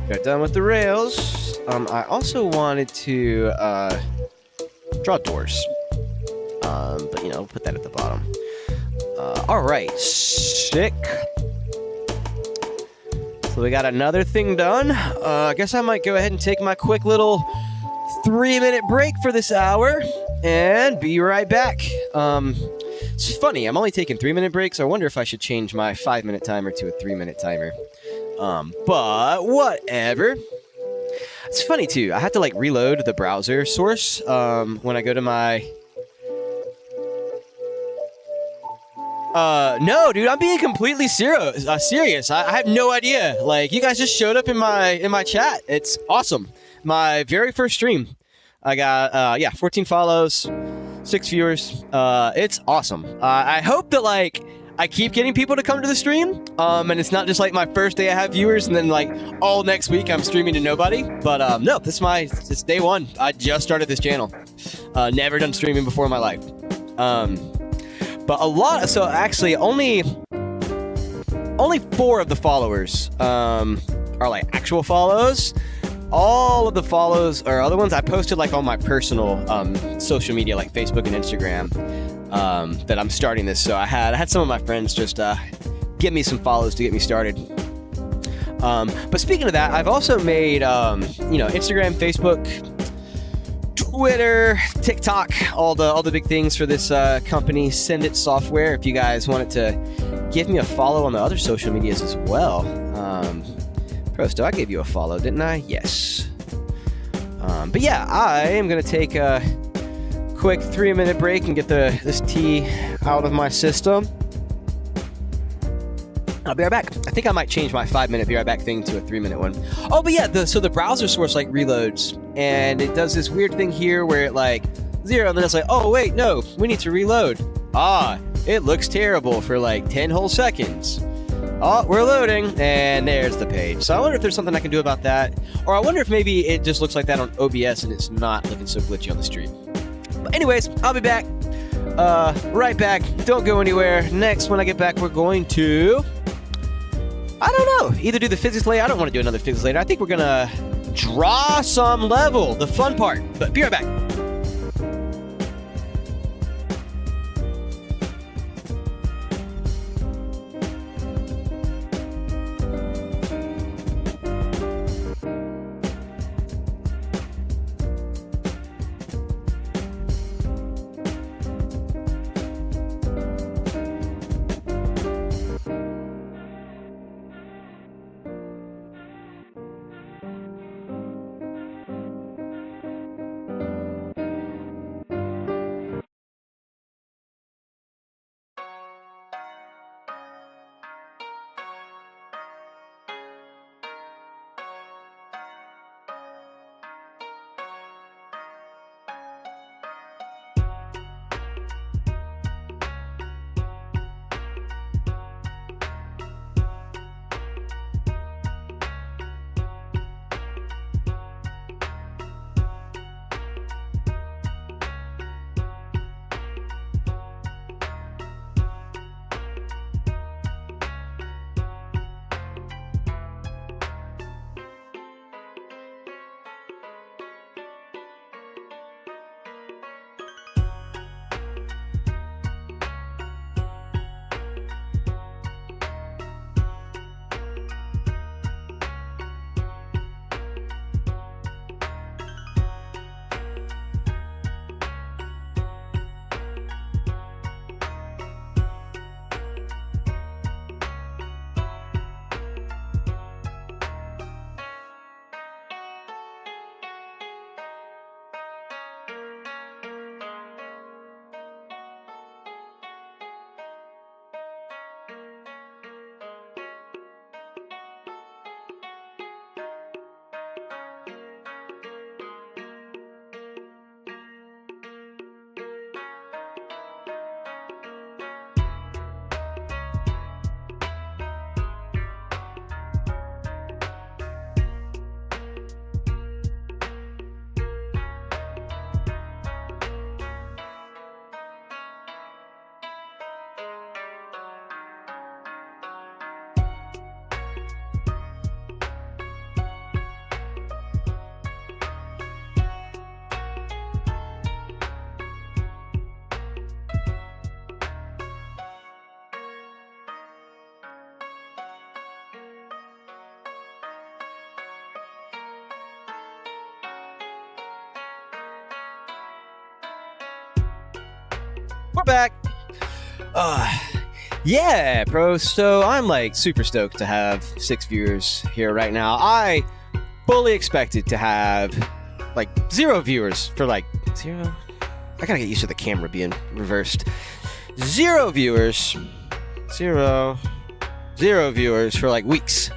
Got done with the rails. I also wanted to draw doors. But, you know, put that at the bottom. Alright, sick. So we got another thing done. I guess I might go ahead and take my quick little 3-minute break for this hour and be right back. It's funny, I'm only taking 3-minute breaks. I wonder if I should change my 5-minute timer to a 3-minute timer. But whatever. It's funny too. I have to like reload the browser source when I go to my... no, dude, I'm being completely serious. I have no idea. Like, you guys just showed up in my chat. It's awesome. My very first stream. I got, 14 follows, 6 viewers. It's awesome. I hope that, like, I keep getting people to come to the stream. And it's not just, like, my first day I have viewers and then, like, all next week I'm streaming to nobody. But, no, it's day one. I just started this channel. Never done streaming before in my life. But a lot, so actually only 4 of the followers are like actual follows. All of the follows are other ones I posted like on my personal social media like Facebook and Instagram that I'm starting this. So I had some of my friends just give me some follows to get me started. But speaking of that, I've also made Instagram, Facebook, Twitter, TikTok, all the big things for this company, Send It Software. If you guys wanted to give me a follow on the other social medias as well. Prosto, I gave you a follow, didn't I? Yes. But yeah, I am going to take a quick 3-minute break and get this tea out of my system. I'll be right back. I think I might change my 5-minute be right back thing to a 3-minute one. Oh, but yeah, so the browser source like reloads, and it does this weird thing here where it like 0, and then it's like, oh wait, no, we need to reload. It looks terrible for like 10 whole seconds. Oh, we're loading, and there's the page. So I wonder if there's something I can do about that, or I wonder if maybe it just looks like that on OBS and it's not looking so glitchy on the stream. But anyways, I'll be back. Right back. Don't go anywhere. Next, when I get back, we're going to... I don't know. Either do the physics later. I don't want to do another physics later. I think we're going to draw some level. The fun part. But be right back. We're back. Yeah, bro. So I'm like super stoked to have 6 viewers here right now. I fully expected to have like 0 viewers for like 0. I gotta get used to the camera being reversed. 0 viewers. 0 viewers for like weeks.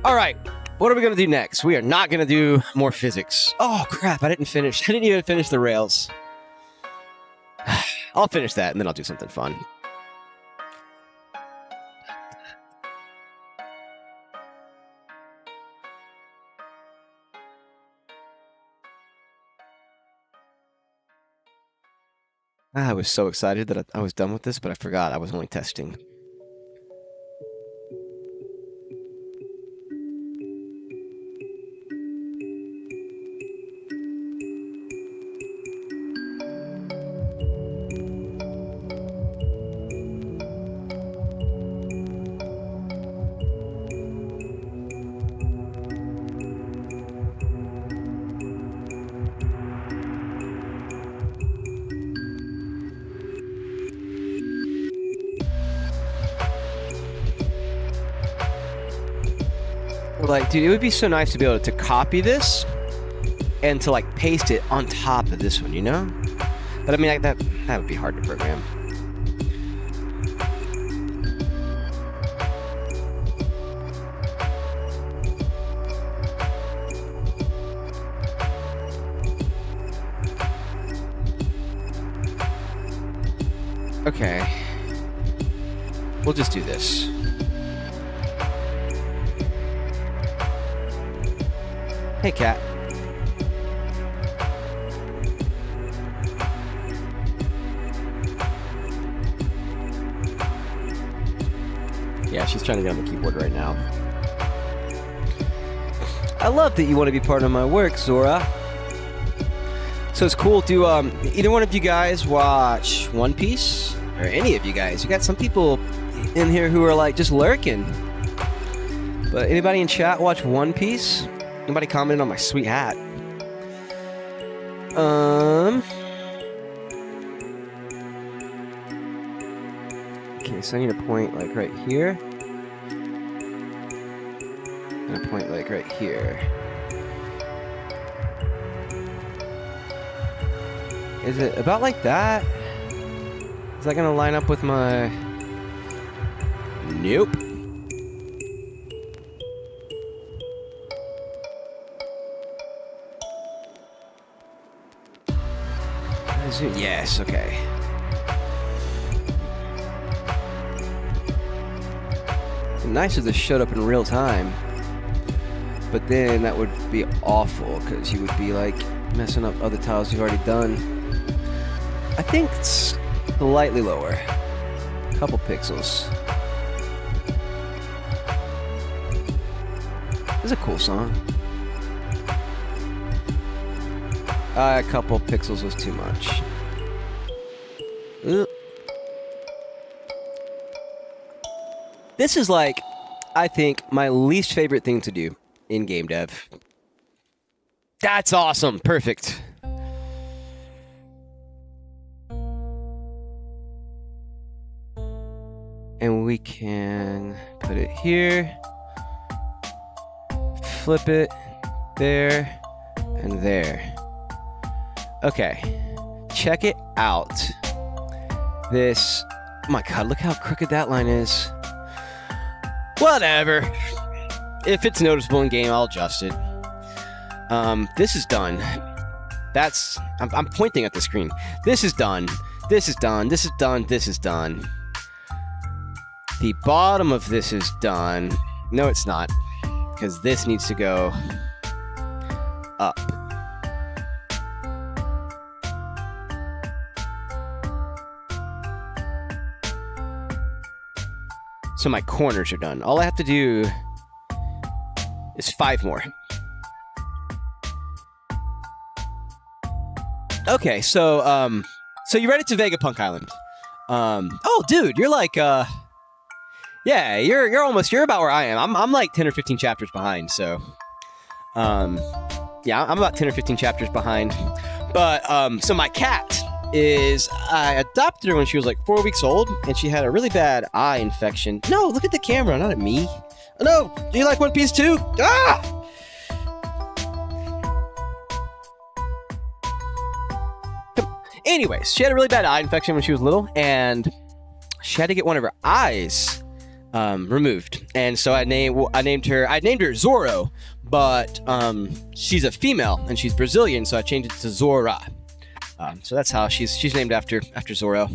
All right. What are we gonna do next? We are not gonna do more physics. Oh crap! I didn't even finish the rails. I'll finish that and then I'll do something fun. I was so excited that I was done with this, but I forgot I was only testing. Like, dude, it would be so nice to be able to copy this and to like paste it on top of this one, you know? But I mean, that would be hard to program. Okay. We'll just do this. Hey, cat. Yeah, she's trying to get on the keyboard right now. I love that you want to be part of my work, Zora. So it's cool. Do either one of you guys watch One Piece? Or any of you guys? You got some people in here who are like just lurking. But anybody in chat watch One Piece? Nobody commented on my sweet hat. Okay, so I need a point like right here. And a point like right here. Is it about like that? Is that gonna line up with my... Nope. Yes, okay. Nice if this showed up in real time. But then that would be awful, because you would be like messing up other tiles you've already done. I think it's slightly lower. A couple pixels. It's a cool song. A couple pixels was too much. Ugh. This is like, I think, my least favorite thing to do in game dev. That's awesome. Perfect. And we can put it here. Flip it there and there. Okay, check it out. This, oh my god, look how crooked that line is. Whatever. If it's noticeable in game, I'll adjust it. This is done. I'm pointing at the screen. This is done. This is done. This is done. This is done. The bottom of this is done. No, it's not. Because this needs to go up. So my corners are done. All I have to do is 5 more. Okay, so you read it to Vegapunk Island. Oh, dude, you're like, yeah, you're about where I am. I'm like 10 or 15 chapters behind. So, yeah, I'm about 10 or 15 chapters behind. But so my cat is I adopted her when she was like 4 weeks old, and she had a really bad eye infection. No, look at the camera, not at me. Oh, no, do you like One Piece too? Ah! Anyways, she had a really bad eye infection when she was little, and she had to get one of her eyes removed. And so I named her Zoro, but she's a female and she's Brazilian, so I changed it to Zora. So that's how she's named after Zoro.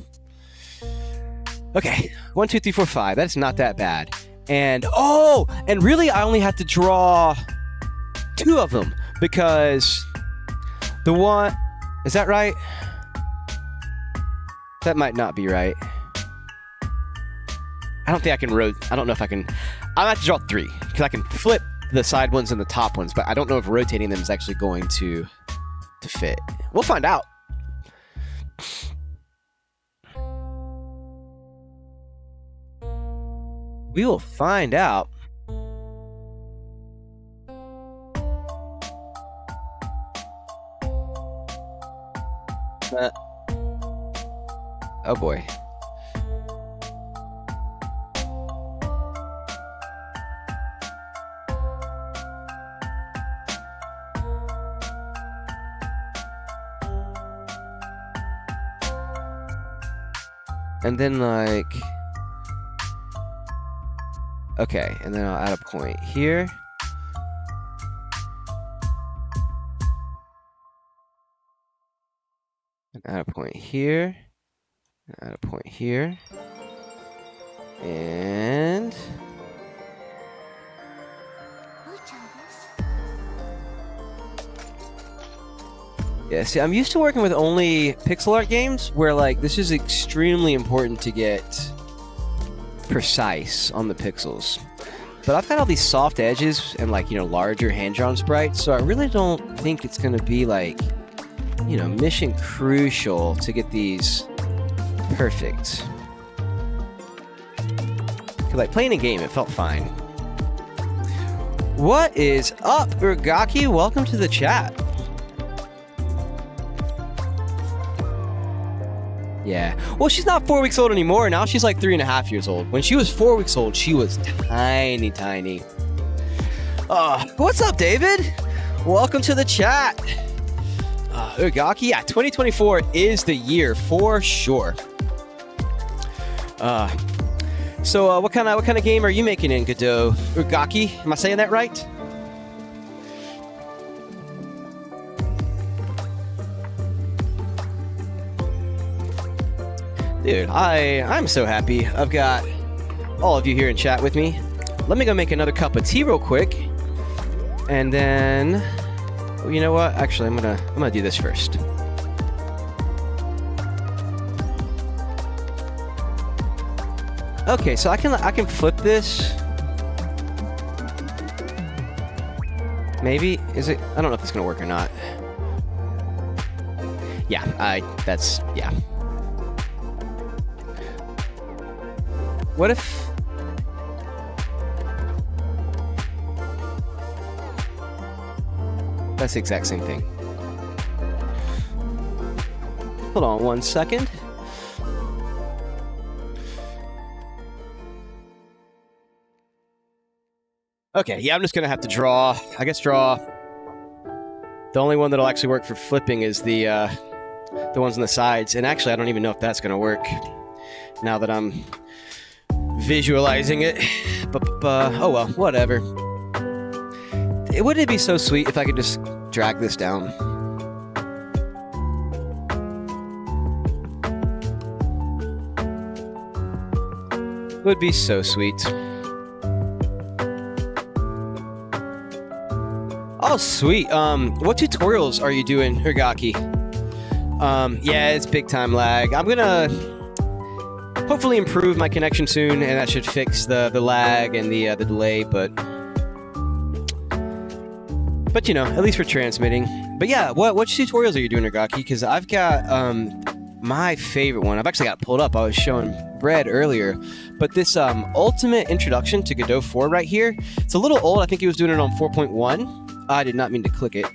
Okay, 1, 2, 3, 4, 5. That's not that bad. And really I only had to draw 2 of them because the one, is that right? That might not be right. I don't think I can I don't know if I can. I'll have to draw 3 because I can flip the side ones and the top ones, but I don't know if rotating them is actually going to fit. We'll find out. We will find out. Oh boy. And then like, okay, and then I'll add a point here. And add a point here. And add a point here. And yeah, see, I'm used to working with only pixel art games where like this is extremely important to get precise on the pixels. But I've got all these soft edges and like, larger hand-drawn sprites, so I really don't think it's gonna be like, mission crucial to get these perfect. 'Cause like playing a game, it felt fine. What is up, Urgaki? Welcome to the chat. Yeah. Well, she's not 4 weeks old anymore. Now she's like 3.5 years old. When she was 4 weeks old, she was tiny, tiny. What's up, David? Welcome to the chat. Urgaki, yeah, 2024 is the year for sure. So what kind of game are you making in Godot? Urgaki, am I saying that right? Dude, I'm so happy. I've got all of you here in chat with me. Let me go make another cup of tea real quick. And then, well, you know what? Actually, I'm gonna do this first. Okay, so I can flip this. Maybe, is it? I don't know if it's gonna work or not. Yeah, yeah. What if... That's the exact same thing. Hold on 1 second. Okay, yeah, I'm just gonna have to draw. I guess draw. The only one that'll actually work for flipping is the ones on the sides. And actually, I don't even know if that's gonna work now that I'm visualizing it. But oh well, whatever. Wouldn't it be so sweet if I could just drag this down? Would be so sweet. Oh, sweet. What tutorials are you doing, Urgaki? Yeah, it's big time lag. I'm gonna hopefully improve my connection soon, and that should fix the lag and the delay, but at least for transmitting. But yeah, what tutorials are you doing, Urgaki? Because I've got my favorite one. I've actually got it pulled up. I was showing Brad earlier, but this ultimate introduction to Godot 4 right here. It's a little old. I think he was doing it on 4.1. I did not mean to click it.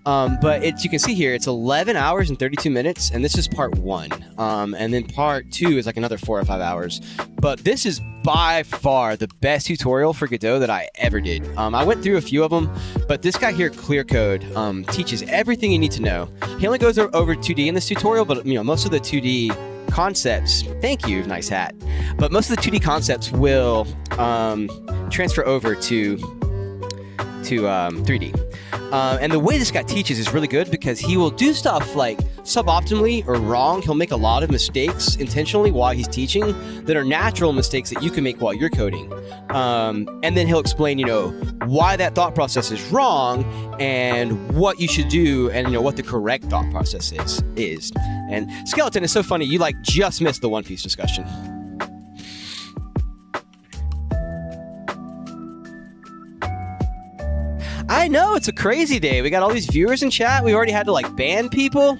But you can see here, it's 11 hours and 32 minutes, and this is part 1. And then part 2 is like another 4 or 5 hours. But this is by far the best tutorial for Godot that I ever did. I went through a few of them, but this guy here, Clear Code, teaches everything you need to know. He only goes over 2D in this tutorial, but most of the 2D concepts, thank you, nice hat, but most of the 2D concepts will transfer over to 3D. And the way this guy teaches is really good because he will do stuff like suboptimally or wrong. He'll make a lot of mistakes intentionally while he's teaching that are natural mistakes that you can make while you're coding. And then he'll explain, why that thought process is wrong and what you should do and, what the correct thought process is. And Skeleton is so funny. You just missed the One Piece discussion. I know, it's a crazy day. We got all these viewers in chat. We already had to ban people.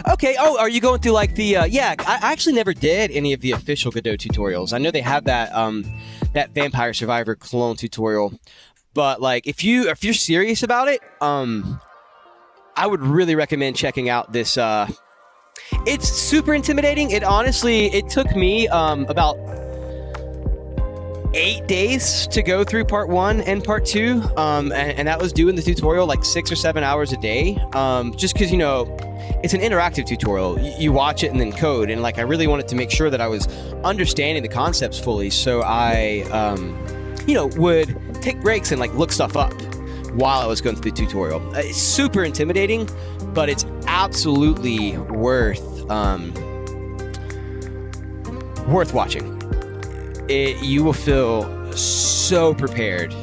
Okay. Oh, are you going through yeah, I actually never did any of the official Godot tutorials. I know they have that that Vampire Survivor clone tutorial, but if you're serious about it, I would really recommend checking out this. It's super intimidating. It took me about 8 days to go through part 1 and part 2, and that was doing the tutorial 6 or 7 hours a day, just because it's an interactive tutorial. You watch it and then code, and I really wanted to make sure that I was understanding the concepts fully, so I would take breaks and like look stuff up while I was going through the tutorial. It's super intimidating, but it's absolutely worth watching. You will feel so prepared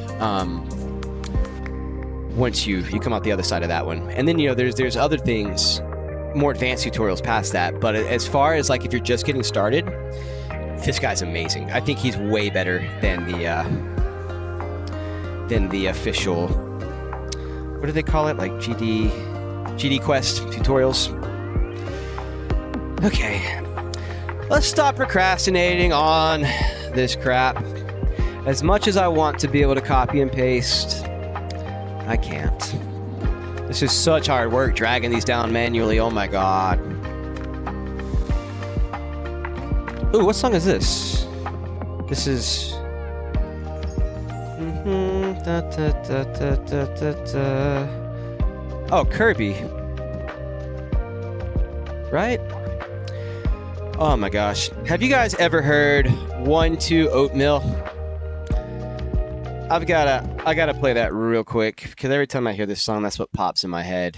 once you come out the other side of that one. And then there's other things, more advanced tutorials past that. But as far as like if you're just getting started, this guy's amazing. I think he's way better than the official, what do they call it? Like GD Quest tutorials. Okay, let's stop procrastinating on this crap. As much as I want to be able to copy and paste, I can't. This is such hard work dragging these down manually. Oh my god. Ooh, what song is this? This is... Oh, Kirby. Right? Oh my gosh. Have you guys ever heard 1-2 Oatmeal? I gotta play that real quick, because every time I hear this song, that's what pops in my head.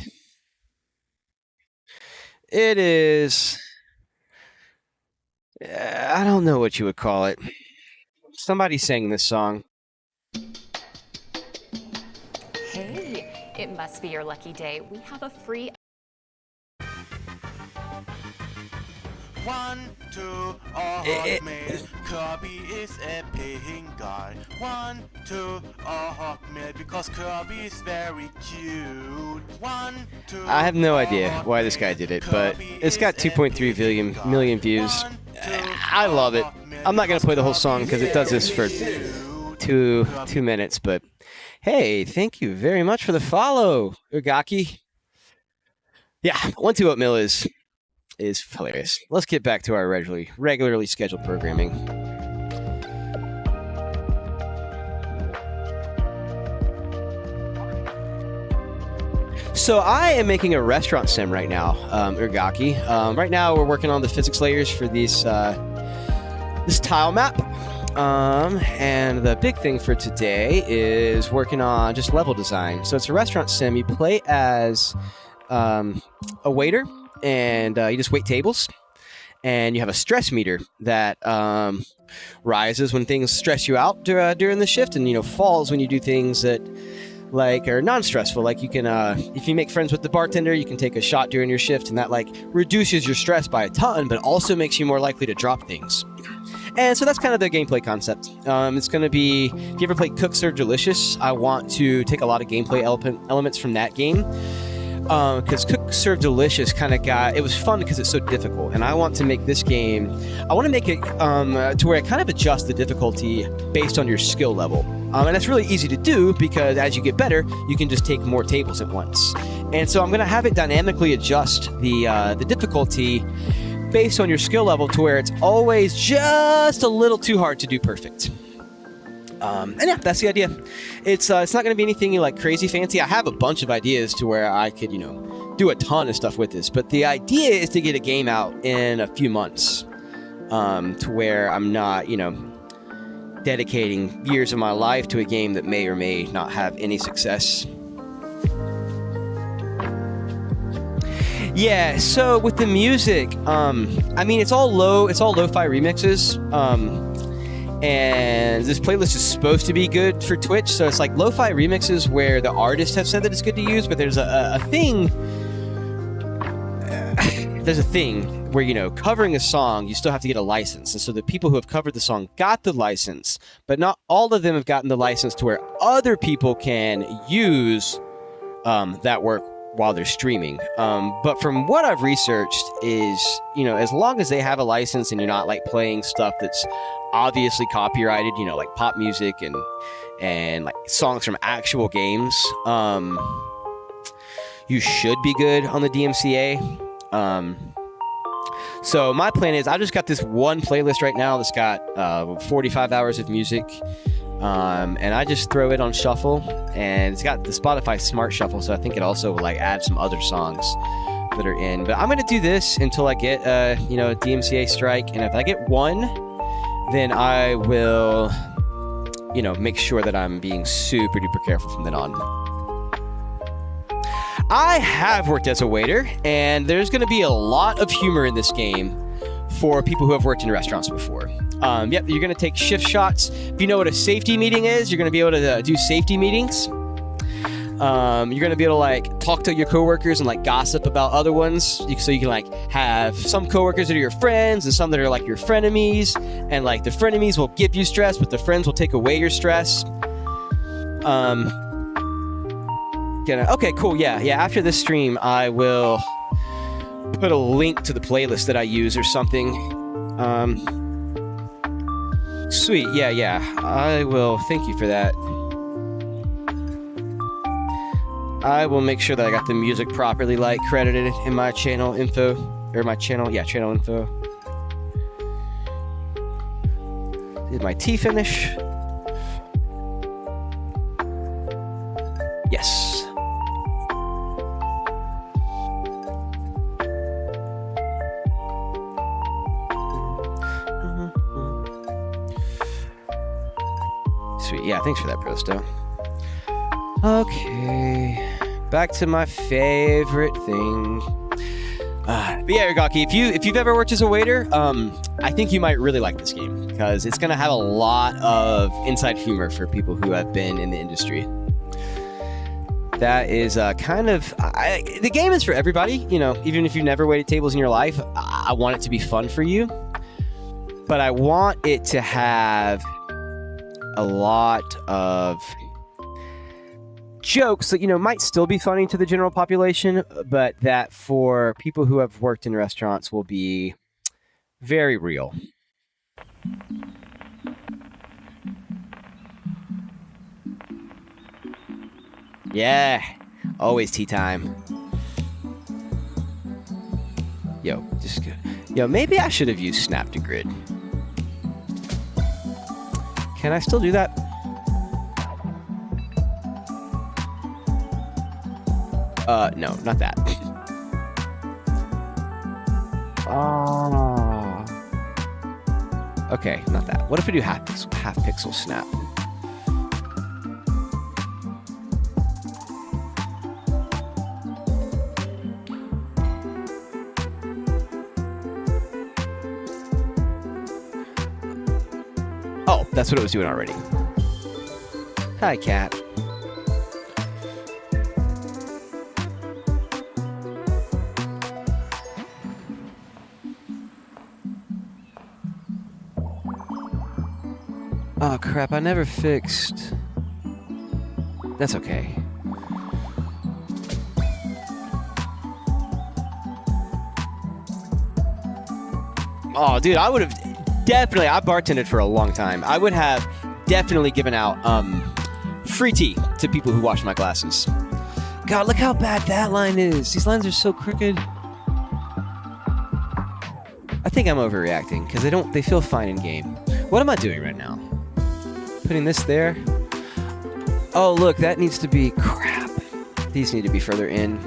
It is... I don't know what you would call it. Somebody sang this song.
Hey, it must be your lucky day. We have a free...
1, 2, Hotmail. Kirby is a paying guy. 1, 2, Hotmail, because Kirby is very cute. 1, 2.
I have no idea why this guy did it, but it's got 2.3 million views. I love it. I'm not gonna play the whole song because it does this for two minutes, but hey, thank you very much for the follow, Ugaki. Yeah, 1-2 Oatmeal is hilarious. Let's get back to our regularly scheduled programming. So I am making a restaurant sim right now, Ugaki. Right now we're working on the physics layers for this tile map. And the big thing for today is working on just level design. So it's a restaurant sim. You play as a waiter, and you just wait tables, and you have a stress meter that rises when things stress you out during the shift, and falls when you do things that are non-stressful. Like you can if you make friends with the bartender, you can take a shot during your shift, and that reduces your stress by a ton, but also makes you more likely to drop things. And so that's kind of the gameplay concept. It's going to be, if you ever played Cook Serve Delicious, I want to take a lot of gameplay elements from that game, because Cook Serve Delicious kind of it was fun because it's so difficult, and I want to make this game, I want to make it to where it kind of adjusts the difficulty based on your skill level. And that's really easy to do because as you get better, you can just take more tables at once. And so I'm going to have it dynamically adjust the difficulty based on your skill level to where it's always just a little too hard to do perfect. And yeah, that's the idea. It's not going to be anything like crazy fancy. I have a bunch of ideas to where I could, do a ton of stuff with this. But the idea is to get a game out in a few months, to where I'm not, dedicating years of my life to a game that may or may not have any success. Yeah, so with the music, it's all lo-fi remixes. And this playlist is supposed to be good for Twitch, so it's like lo-fi remixes where the artists have said that it's good to use, but there's a thing. There's a thing where, covering a song, you still have to get a license. And so the people who have covered the song got the license, but not all of them have gotten the license to where other people can use that work while they're streaming. But from what I've researched is, as long as they have a license and you're not like playing stuff that's obviously copyrighted, like pop music and like songs from actual games, you should be good on the DMCA. So my plan is I just got this one playlist right now that's got 45 hours of music, and I just throw it on shuffle, and it's got the Spotify Smart Shuffle, so I think it also will like add some other songs that are in. But I'm gonna do this until I get a DMCA strike, and if I get one, then I will make sure that I'm being super duper careful from then on. I have worked as a waiter, and there's going to be a lot of humor in this game for people who have worked in restaurants before. Yep, you're going to take shift shots. If you know what a safety meeting is, you're going to be able to do safety meetings. You're going to be able to like talk to your coworkers and like gossip about other ones. So you can like have some coworkers that are your friends and some that are like your frenemies. And like the frenemies will give you stress, but the friends will take away your stress. Okay, cool. Yeah. After this stream, I will put a link to the playlist that I use or something. Sweet. Yeah. I will. Thank you for that. I will make sure that I got the music properly like credited in my channel info or my channel. Yeah, channel info. Did my tea finish? Yes. Sweet. Yeah, thanks for that, Prosto. Okay, back to my favorite thing. But yeah, Rigaki, if you've ever worked as a waiter, I think you might really like this game because it's gonna have a lot of inside humor for people who have been in the industry. That is the game is for everybody. Even if you've never waited tables in your life, I want it to be fun for you. But I want it to have a lot of jokes that might still be funny to the general population, but that for people who have worked in restaurants will be very real. Yeah, always tea time. Maybe I should have used Snap to Grid. Can I still do that? No, not that. Oh. Okay, not that. What if we do half pixel snap? Oh, that's what it was doing already. Hi, cat. Oh crap, I never fixed. That's okay.
Oh, dude, I would have definitely. I bartended for a long time. I would have definitely given out free tea to people who washed my glasses. God, look how bad that line is. These lines are so crooked. I think I'm overreacting because they feel fine in game. What am I doing right now? Putting this there. Oh, look, that needs to be crap. These need to be further in.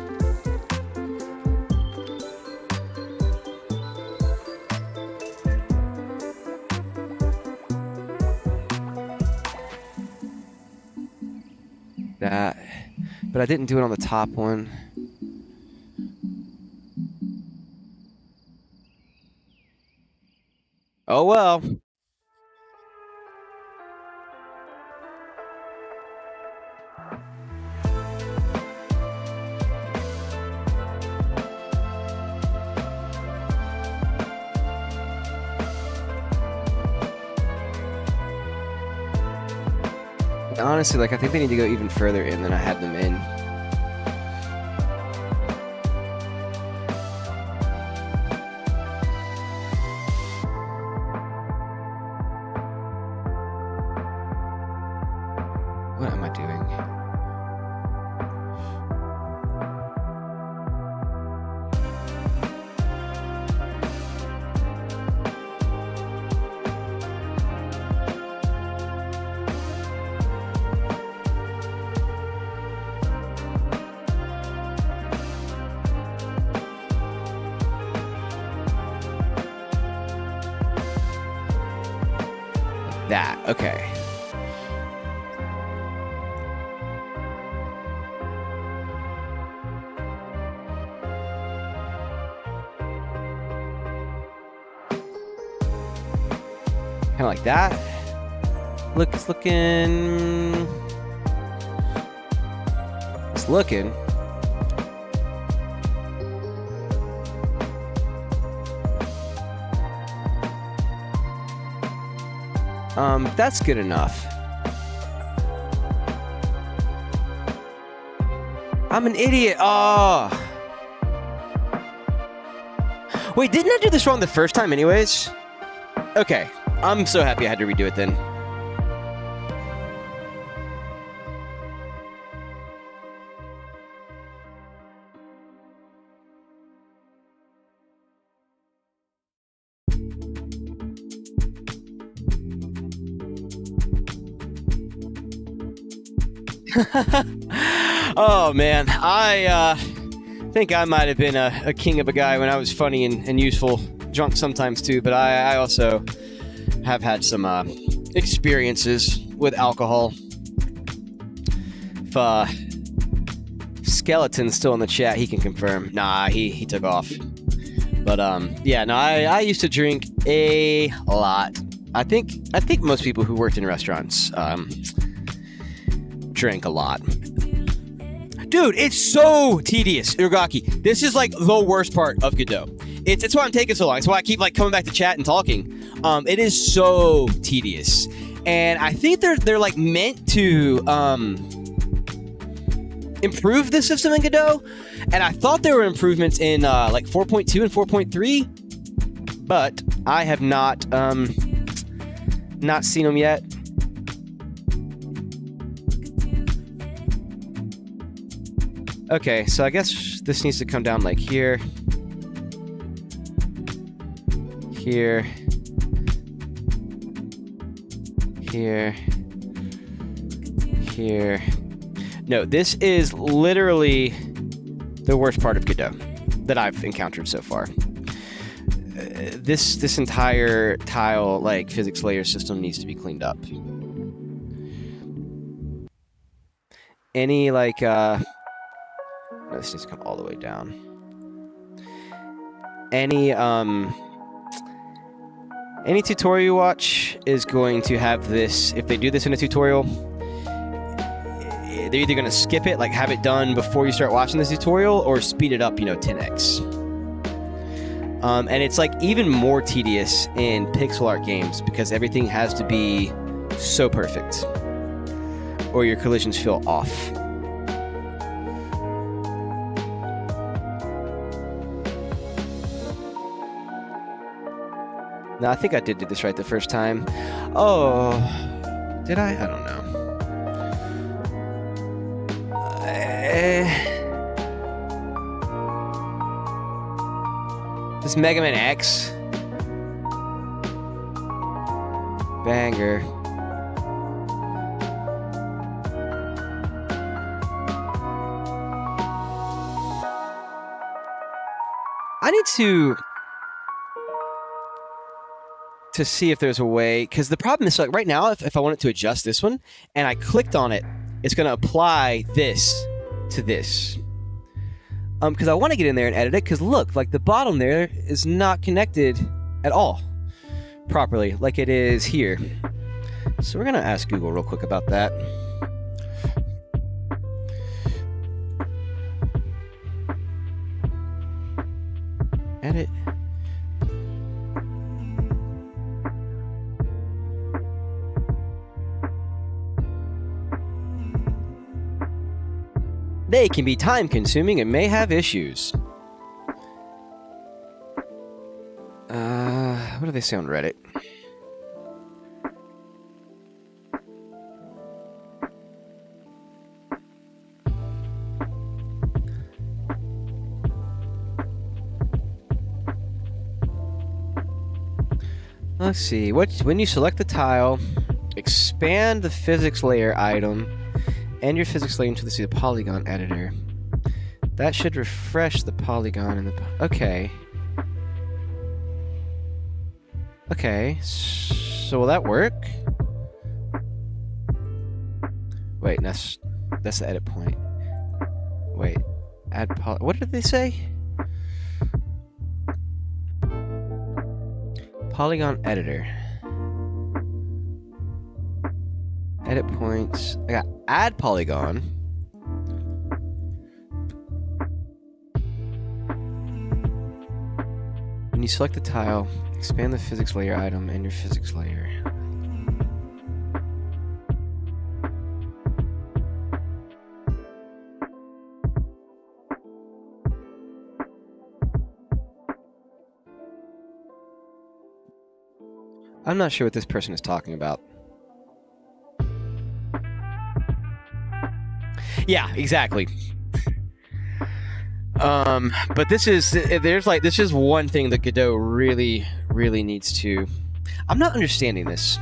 That, but I didn't do it on the top one. Oh well. Honestly, like, I think they need to go even further in than I had them in. What am I doing? That, okay. Kind of like that. Look, it's looking. It's looking. That's good enough. I'm an idiot. Oh. Wait, didn't I do this wrong the first time anyways? Okay. I'm so happy I had to redo it then. Oh man, I think I might have been a king of a guy when I was funny and useful, drunk sometimes too, but I also have had some experiences with alcohol. If Skeleton's still in the chat, he can confirm. Nah, he took off. But yeah, no, I used to drink a lot. I think most people who worked in restaurants drank a lot. Dude, it's so tedious, Urgaki. This is like the worst part of Godot. It's why I'm taking so long. It's why I keep like coming back to chat and talking. It is so tedious, and I think they're like meant to improve the system in Godot. And I thought there were improvements in like 4.2 and 4.3, but I have not seen them yet. Okay, so I guess this needs to come down like here. Here. Here. Here. No, this is literally the worst part of Godot that I've encountered so far. This entire tile, like, physics layer system needs to be cleaned up. Any, like, no, this needs to come all the way down. Any tutorial you watch is going to have this. If they do this in a tutorial, they're either going to skip it, like have it done before you start watching the tutorial, or speed it up, 10x. And it's like even more tedious in pixel art games because everything has to be so perfect, or your collisions feel off. No, I think I did do this right the first time. Oh, did I? I don't know. This Mega Man X. Banger. I need to see if there's a way, because the problem is, like, right now, if I wanted to adjust this one and I clicked on it, it's going to apply this to this. Because I want to get in there and edit it, because look, like the bottom there is not connected at all properly like it is here. So we're going to ask Google real quick about that. Edit. They can be time-consuming and may have issues. What do they say on Reddit? Let's see. When you select the tile, expand the physics layer item and your physics layer into the polygon editor. That should refresh the polygon in the... Okay. Okay. So will that work? Wait, that's the edit point. Wait. Add what did they say? Polygon editor. Edit points. I got add polygon. When you select the tile, expand the physics layer item and your physics layer. I'm not sure what this person is talking about. Yeah, exactly. But this is one thing that Godot really needs to... I'm not understanding this.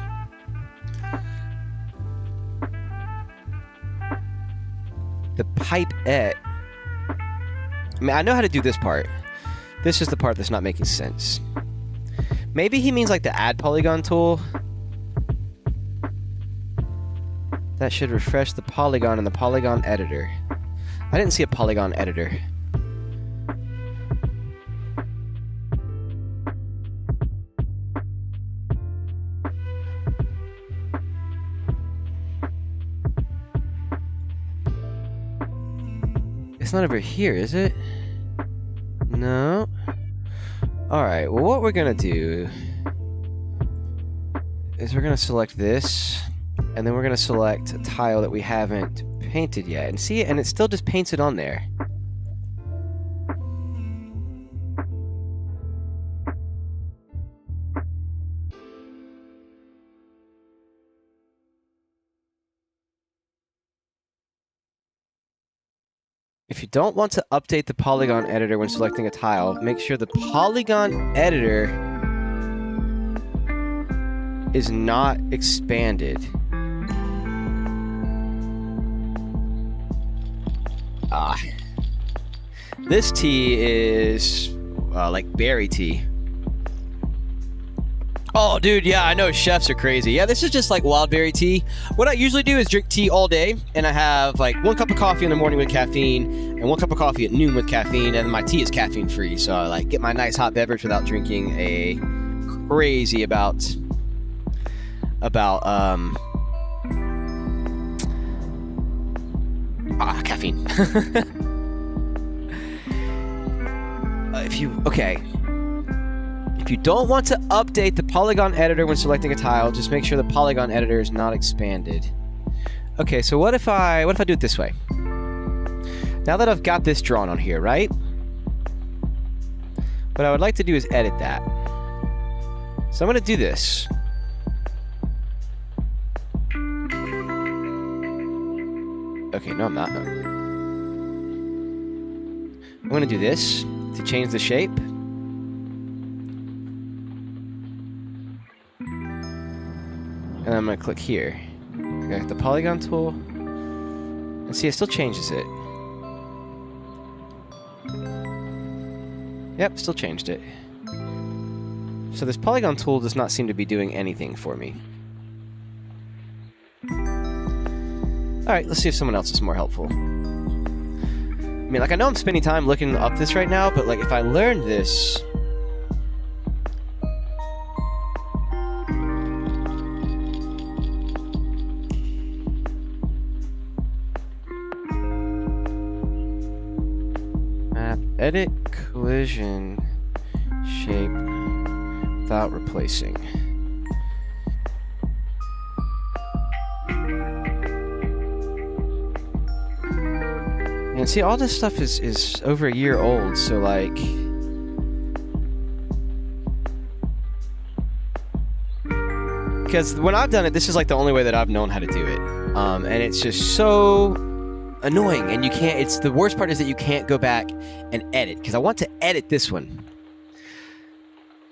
The pipette. I mean, I know how to do this part. This is the part that's not making sense. Maybe he means like the add polygon tool. That should refresh the polygon in the polygon editor. I didn't see a polygon editor. It's not over here, is it? No. Alright, well, what we're gonna do is we're gonna select this, and then we're gonna select a tile that we haven't painted yet, and see, and it still just paints it on there. If you don't want to update the polygon editor when selecting a tile, make sure the polygon editor is not expanded. This tea is like berry tea. Oh, dude, yeah, I know chefs are crazy. Yeah, this is just like wild berry tea. What I usually do is drink tea all day, and I have like 1 cup of coffee in the morning with caffeine, and 1 cup of coffee at noon with caffeine, and my tea is caffeine free. So I like get my nice hot beverage without drinking a crazy about caffeine. If you don't want to update the polygon editor when selecting a tile, just make sure the polygon editor is not expanded. Okay, so what if I do it this way? Now that I've got this drawn on here, right? What I would like to do is edit that. So I'm going to do this. Okay, no, I'm not. I'm going to do this to change the shape. And I'm going to click here. I got the polygon tool. And see, it still changes it. Yep, still changed it. So this polygon tool does not seem to be doing anything for me. Alright, let's see if someone else is more helpful. I mean, like, I know I'm spending time looking up this right now, but, like, if I learned this... Edit collision shape without replacing. And see, all this stuff is over a year old, so like... Because when I've done it, this is like the only way that I've known how to do it. And it's just so annoying, and you can't... It's the worst part is that you can't go back and edit, because I want to edit this one.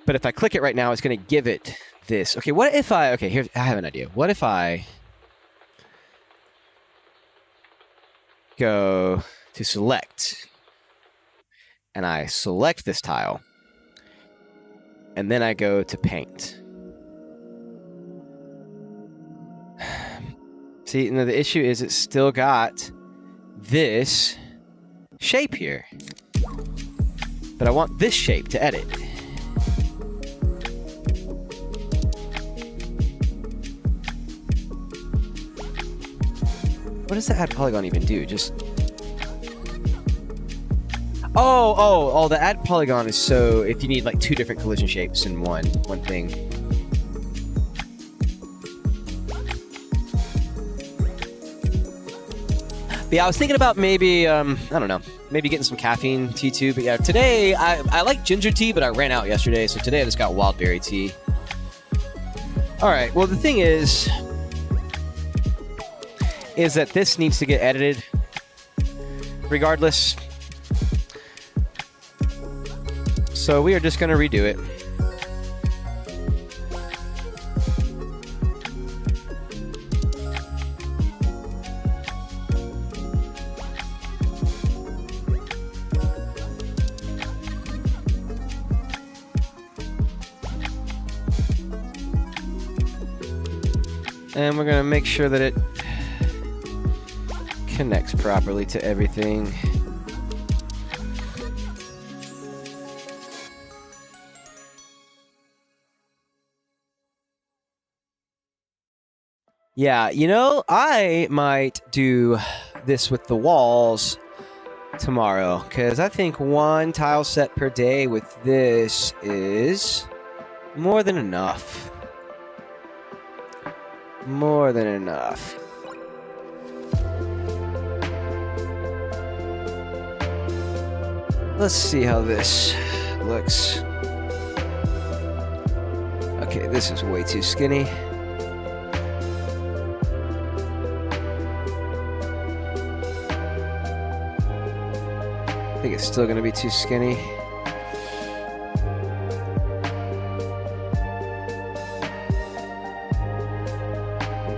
But if I click it right now, it's going to give it this. Okay, what if I... Okay, here, I have an idea. What if I go to select, and I select this tile, and then I go to paint. See, you know, the issue is it's still got this shape here. But I want this shape to edit. What does the add polygon even do? Just... Oh, the add polygon is so if you need like two different collision shapes in one thing. But yeah, I was thinking about maybe, I don't know, maybe getting some caffeine tea too. But yeah, today, I like ginger tea, but I ran out yesterday. So today I just got wild berry tea. All right, well, the thing is that this needs to get edited regardless. So we are just going to redo it. And we're going to make sure that it connects properly to everything. Yeah, you know, I might do this with the walls tomorrow, because I think one tile set per day with this is more than enough. More than enough. Let's see how this looks. Okay, this is way too skinny. I think it's still going to be too skinny.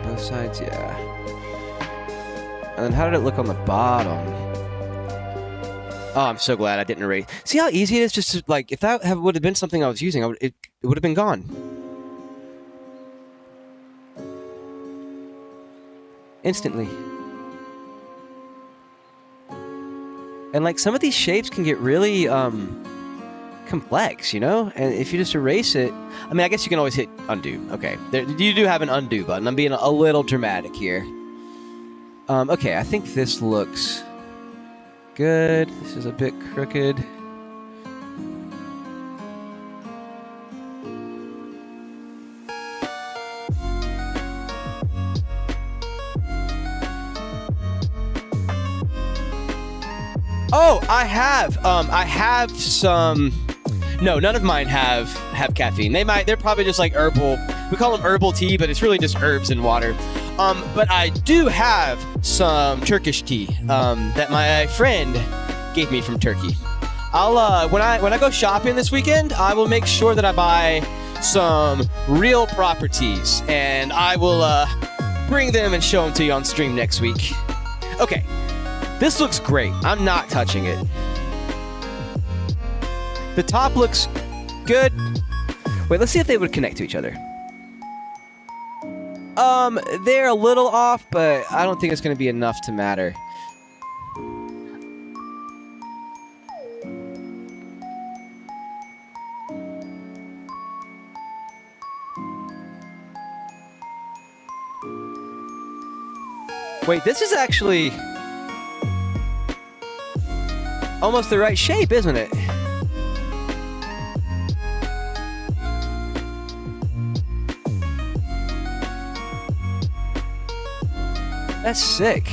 Both sides, yeah. And then how did it look on the bottom? Oh, I'm so glad I didn't erase. See how easy it is just to, like, if that would have been something I was using, it would have been gone. Instantly. And, like, some of these shapes can get really, complex, you know? And if you just erase it... I mean, I guess you can always hit undo. Okay. You do have an undo button. I'm being a little dramatic here. Okay, I think this looks good. This is a bit crooked. Oh, I have some... No, none of mine have caffeine. They're probably just like herbal. We call them herbal tea, but it's really just herbs and water. But I do have some Turkish tea that my friend gave me from Turkey. I'll when I go shopping this weekend, I will make sure that I buy some real proper teas, and I will bring them and show them to you on stream next week. Okay, this looks great. I'm not touching it. The top looks good. Wait, let's see if they would connect to each other. They're a little off, but I don't think it's going to be enough to matter. Wait, this is actually almost the right shape, isn't it? That's sick.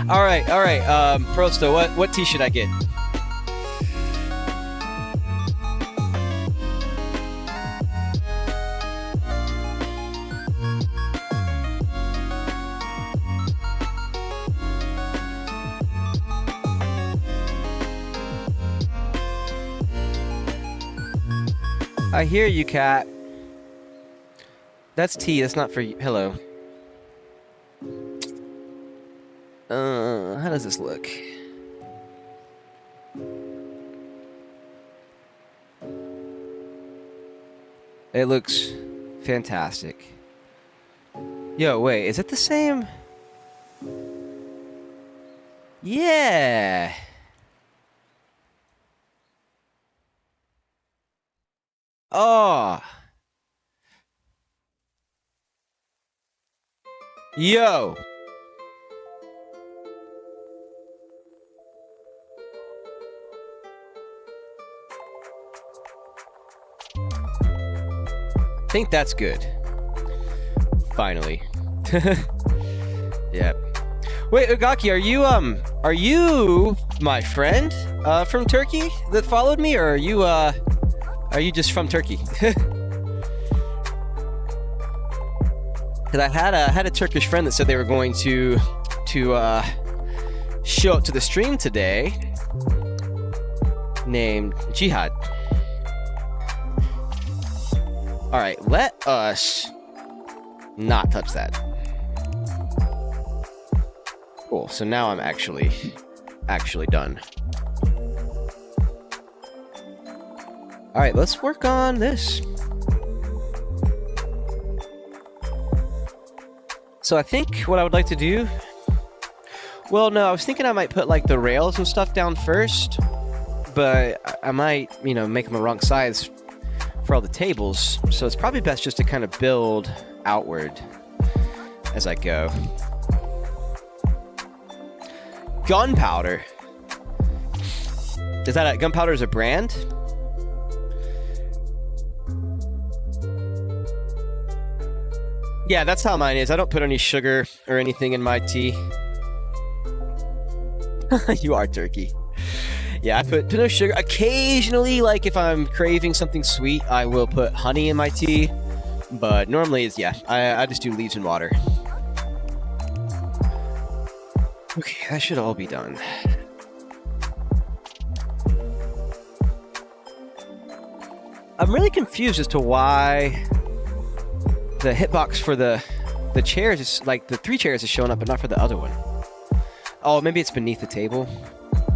all right. Prosto, what tea should I get? I hear you, cat. That's tea. That's not for you. Hello. How does this look? It looks fantastic. Yo, wait. Is it the same? Yeah. Oh. Yo. I think that's good. Finally. Yeah. Wait, Ugaki, are you my friend from Turkey that followed me, or are you just from Turkey? Because I had a Turkish friend that said they were going to show up to the stream today, named Jihad. All right, let us not touch that. Cool. So now I'm actually done. All right, let's work on this. So I think what I would like to do... Well, no, I was thinking I might put, like, the rails and stuff down first. But I might, make them the wrong size for all the tables. So it's probably best just to kind of build outward as I go. Gunpowder. Is that Gunpowder is a brand? Yeah, that's how mine is. I don't put any sugar or anything in my tea. You are Turkey. Yeah, I put no sugar. Occasionally, like if I'm craving something sweet, I will put honey in my tea. But normally, I just do leaves and water. Okay, that should all be done. I'm really confused as to why the hitbox for the chairs is like the 3 chairs is showing up, but not for the other one. Oh, maybe it's beneath the table,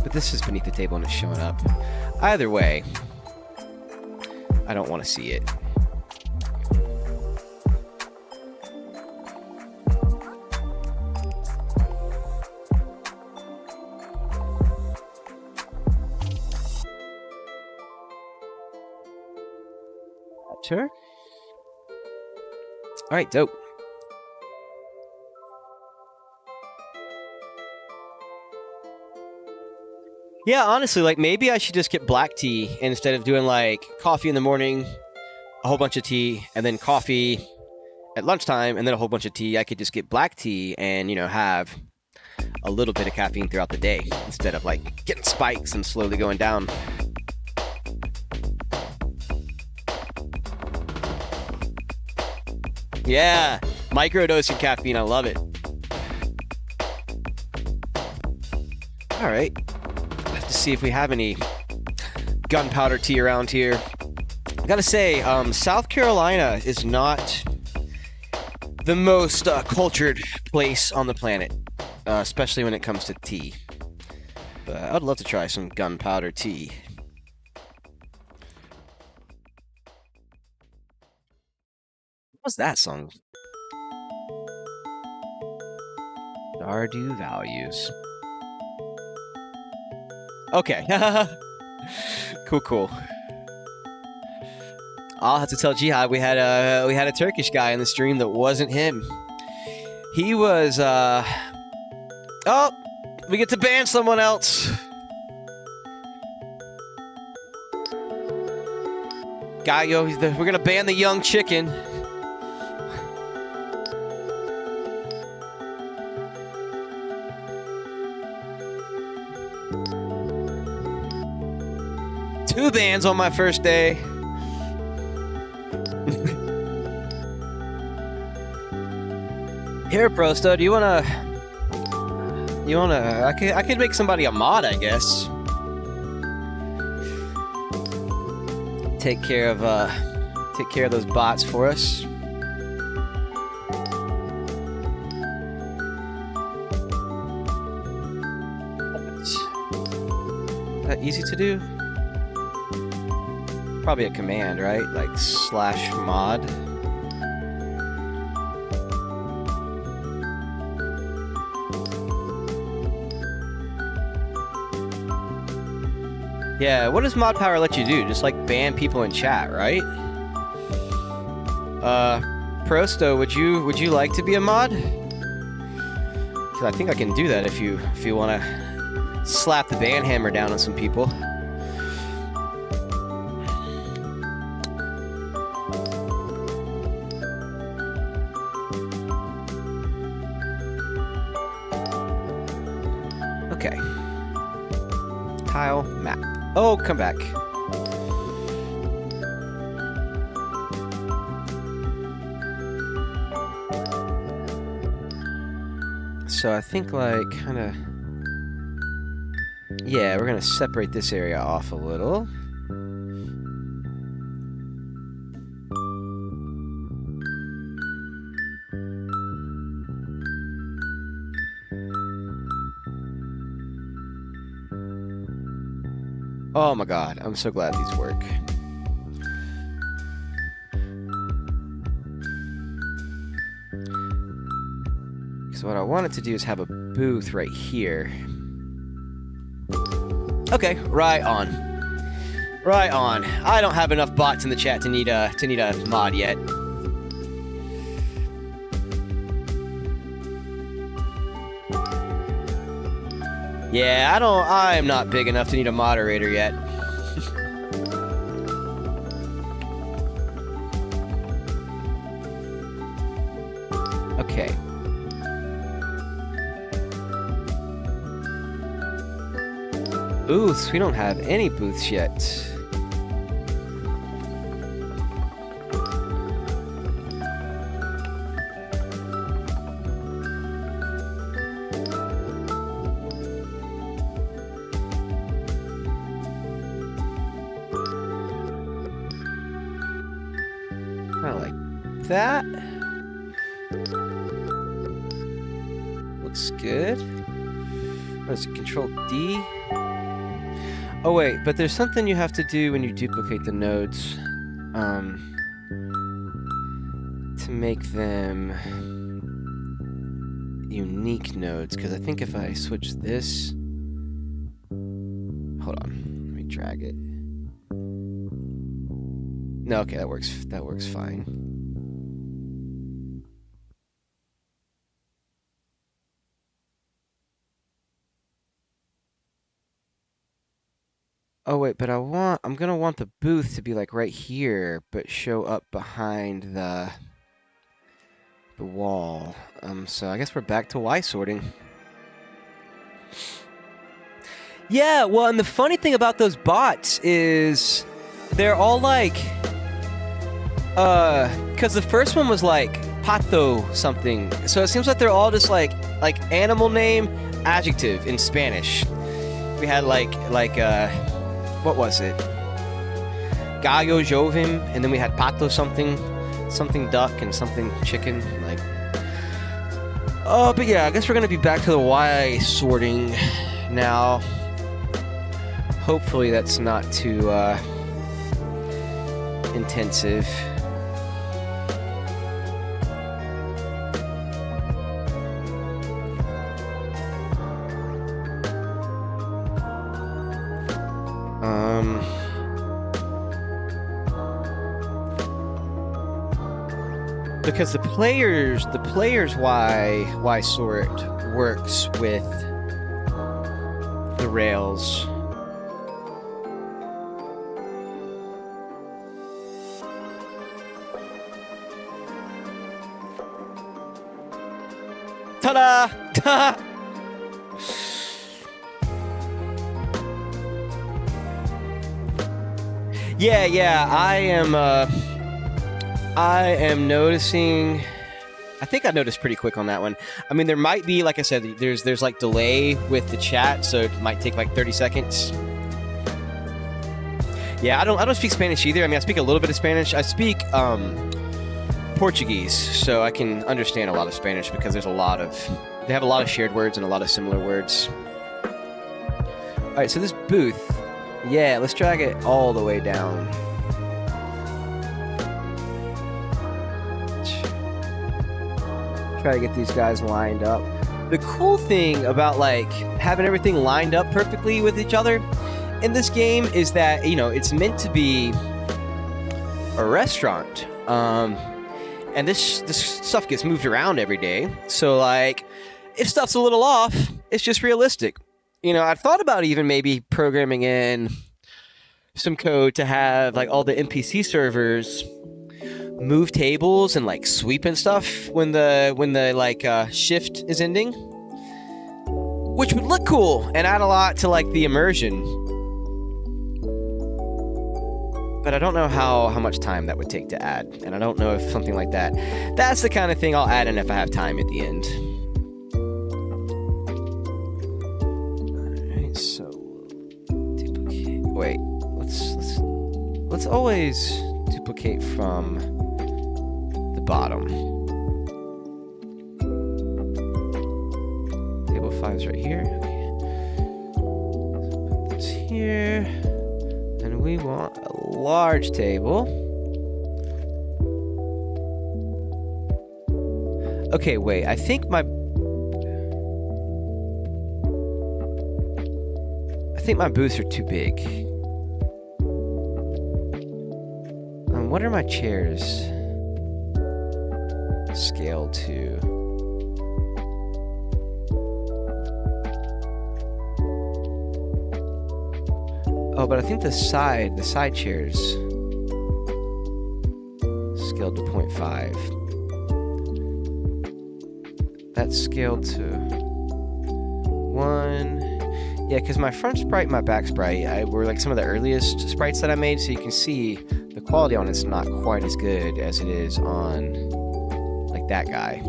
but this is beneath the table and it's showing up. Either way, I don't want to see it. Sure. All right, dope. Yeah, honestly, like maybe I should just get black tea instead of doing like coffee in the morning, a whole bunch of tea, and then coffee at lunchtime, and then a whole bunch of tea. I could just get black tea and, have a little bit of caffeine throughout the day instead of like getting spikes and slowly going down. Yeah, microdosing caffeine, I love it. All right, I have to see if we have any gunpowder tea around here. I gotta say, South Carolina is not the most cultured place on the planet, especially when it comes to tea. But I'd love to try some gunpowder tea. What's that song? Stardew Values. Okay. Cool. I'll have to tell Jihad we had a Turkish guy in the stream that wasn't him. He was oh, we get to ban someone else. Gaio, we're gonna ban the young chicken. Two bans on my first day. Here, Prosto, do you wanna? I could make somebody a mod, I guess. Take care of those bots for us. Is that easy to do? Probably a command, right? Like /mod. Yeah, what does mod power let you do? Just like ban people in chat, right? Prosto, would you like to be a mod? 'Cause I think I can do that if you want to slap the ban hammer down on some people. Okay. Tile map. Oh, come back. So I think like kind of, yeah, we're gonna separate this area off a little. Oh my god, I'm so glad these work. So what I wanted to do is have a booth right here. Okay, right on. Right on. I don't have enough bots in the chat to need a mod yet. Yeah, I'm not big enough to need a moderator yet. Okay. Booths, we don't have any booths yet. That looks good. What is it? Control D. Oh wait, but there's something you have to do when you duplicate the nodes to make them unique nodes. Because I think if I switch this, hold on, let me drag it. No, okay, that works. That works fine. Oh wait, but I'm gonna want the booth to be like right here, but show up behind the wall. So I guess we're back to Y sorting. Yeah, well, and the funny thing about those bots is they're all like, because the first one was like pato something, so it seems like they're all just like animal name, adjective in Spanish. We had like what was it? Gallo Jovim, and then we had pato something duck and something chicken, like. Oh, but yeah, I guess we're gonna be back to the Y sorting now. Hopefully that's not too intensive. Because the players Y sort works with the rails. Ta-da! Yeah, I am noticing. I think I noticed pretty quick on that one. I mean, there might be, like I said, there's like delay with the chat, so it might take like 30 seconds. Yeah, I don't speak Spanish either. I mean, I speak a little bit of Spanish. I speak Portuguese, so I can understand a lot of Spanish because they have a lot of shared words and a lot of similar words. All right, so this booth, yeah, let's drag it all the way down. Try to get these guys lined up. The cool thing about like having everything lined up perfectly with each other in this game is that, you know, it's meant to be a restaurant. And this stuff gets moved around every day. So like if stuff's a little off, it's just realistic. You know, I've thought about even maybe programming in some code to have like all the NPC servers move tables and like sweep and stuff when the like shift is ending, which would look cool and add a lot to like the immersion. But I don't know how much time that would take to add, and I don't know if something like that's the kind of thing I'll add in if I have time at the end. Alright, so duplicate. Wait, let's always duplicate from the bottom. Table 5 is right here. Put this here. And we want a large table. Okay, wait. I think my booths are too big. What are my chairs scaled to? Oh, but I think the side chairs scaled to 0.5. That's scaled to 1. Yeah, because my front sprite and my back sprite were like some of the earliest sprites that I made, so you can see the quality on it's not quite as good as it is on like that guy.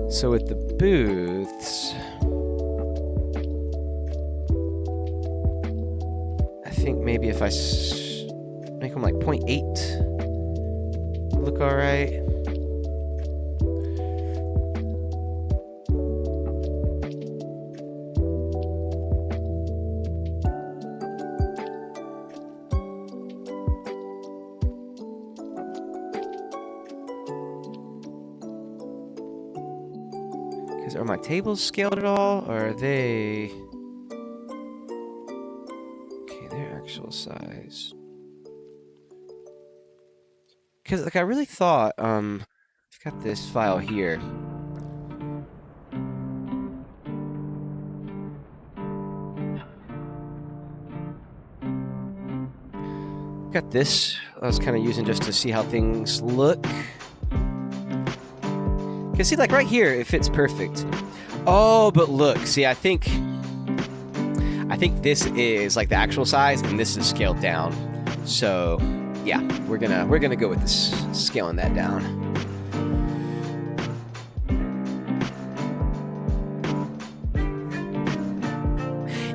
So with the booths, I think maybe if I make them like 0.8, look all right. Are my tables scaled at all, or are they... Okay, their actual size. Because, like, I really thought, I've got this file here. Got this, I was kind of using just to see how things look. Because see, like right here, it fits perfect. Oh, but look, see, I think this is like the actual size, and this is scaled down. So, yeah, we're gonna go with this, scaling that down.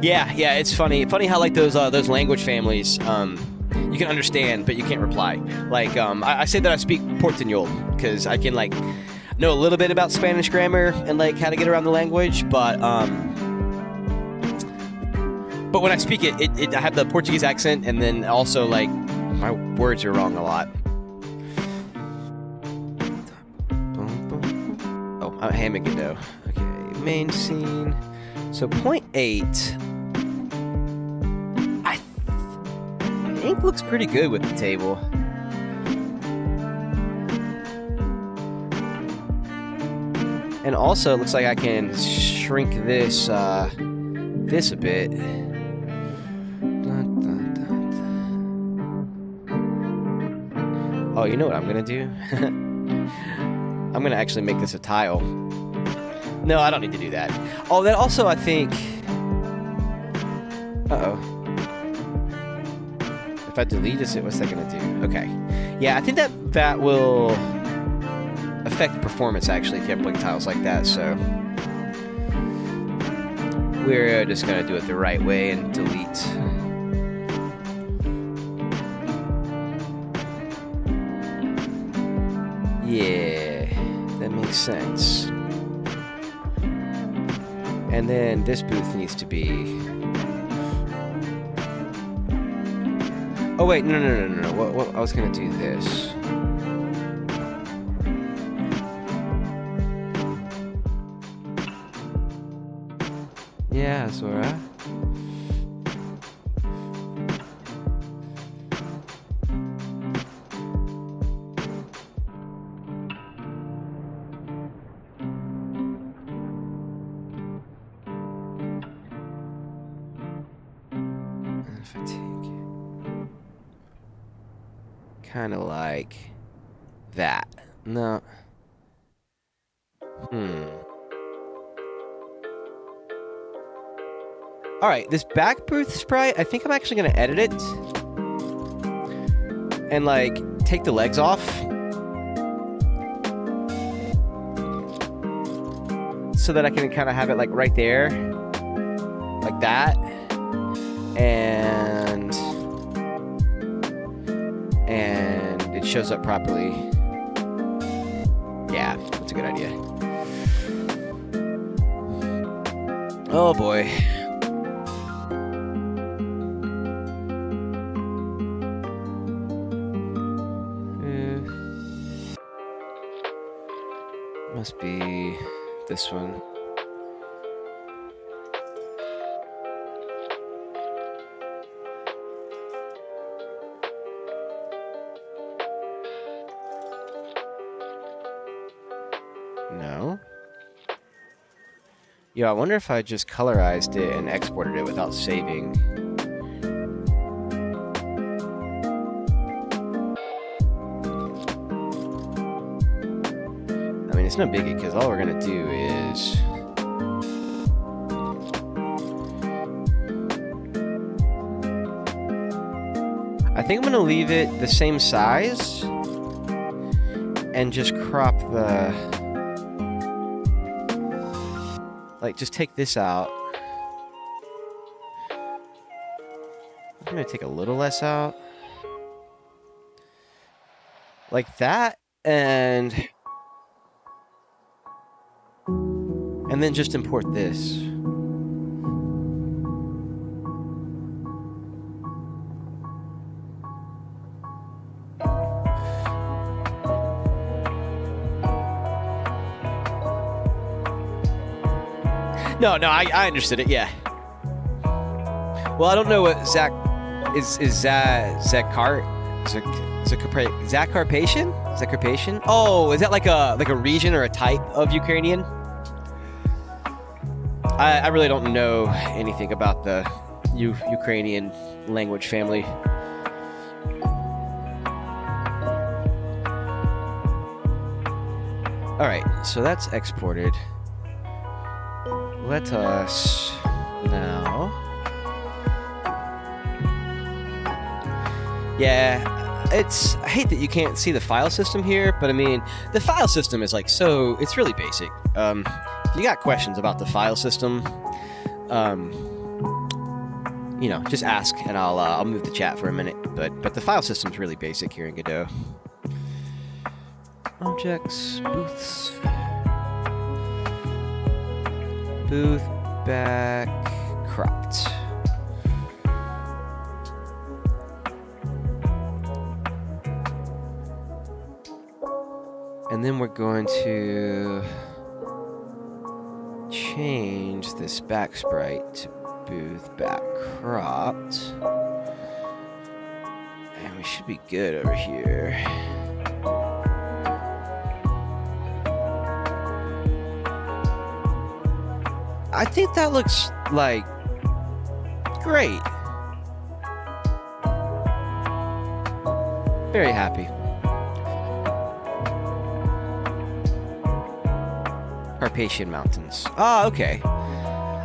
Yeah, it's funny how like those language families, you can understand, but you can't reply. Like, I say that I speak Portuñol because I can like know a little bit about Spanish grammar and like how to get around the language, but when I speak it, I have the Portuguese accent, and then also like my words are wrong a lot. Oh, I'm hamming Godot. Okay, main scene. So 0.8. I think looks pretty good with the table. And also, it looks like I can shrink this this a bit. Oh, you know what I'm gonna do? I'm gonna actually make this a tile. No, I don't need to do that. Oh, that also, I think... Uh-oh. If I delete this, what's that gonna do? Okay. Yeah, I think that will affect performance, actually, if you have blank tiles like that, so... We're just gonna do it the right way and delete. Yeah, that makes sense. And then this booth needs to be... Oh wait, no. What I was gonna do this. Yeah, Zora. If I take kind of like that. No. All right, this back booth sprite, I think I'm actually going to edit it and like take the legs off. So that I can kind of have it like right there, like that. And it shows up properly. Yeah, that's a good idea. Oh boy. Must be this one. No. Yo, I wonder if I just colorized it and exported it without saving. I mean, it's no biggie, because all we're gonna do is... I think I'm gonna leave it the same size and just crop the... Like, just take this out. I'm gonna take a little less out. Like that, and then just import this. No, I understood it, yeah. Well, I don't know what Zakarpatian? Oh, is that like a region or a type of Ukrainian? I really don't know anything about the Ukrainian language family. All right, so that's exported. let us now. Yeah, I hate that you can't see the file system here, but I mean, the file system is like it's really basic. If you got questions about the file system, just ask and I'll move the chat for a minute. But the file system's really basic here in Godot. Objects, booths, booth, back, cropped. And then we're going to change this back sprite to booth back cropped. And we should be good over here. I think that looks like great. Very happy. Carpathian Mountains. Ah, okay.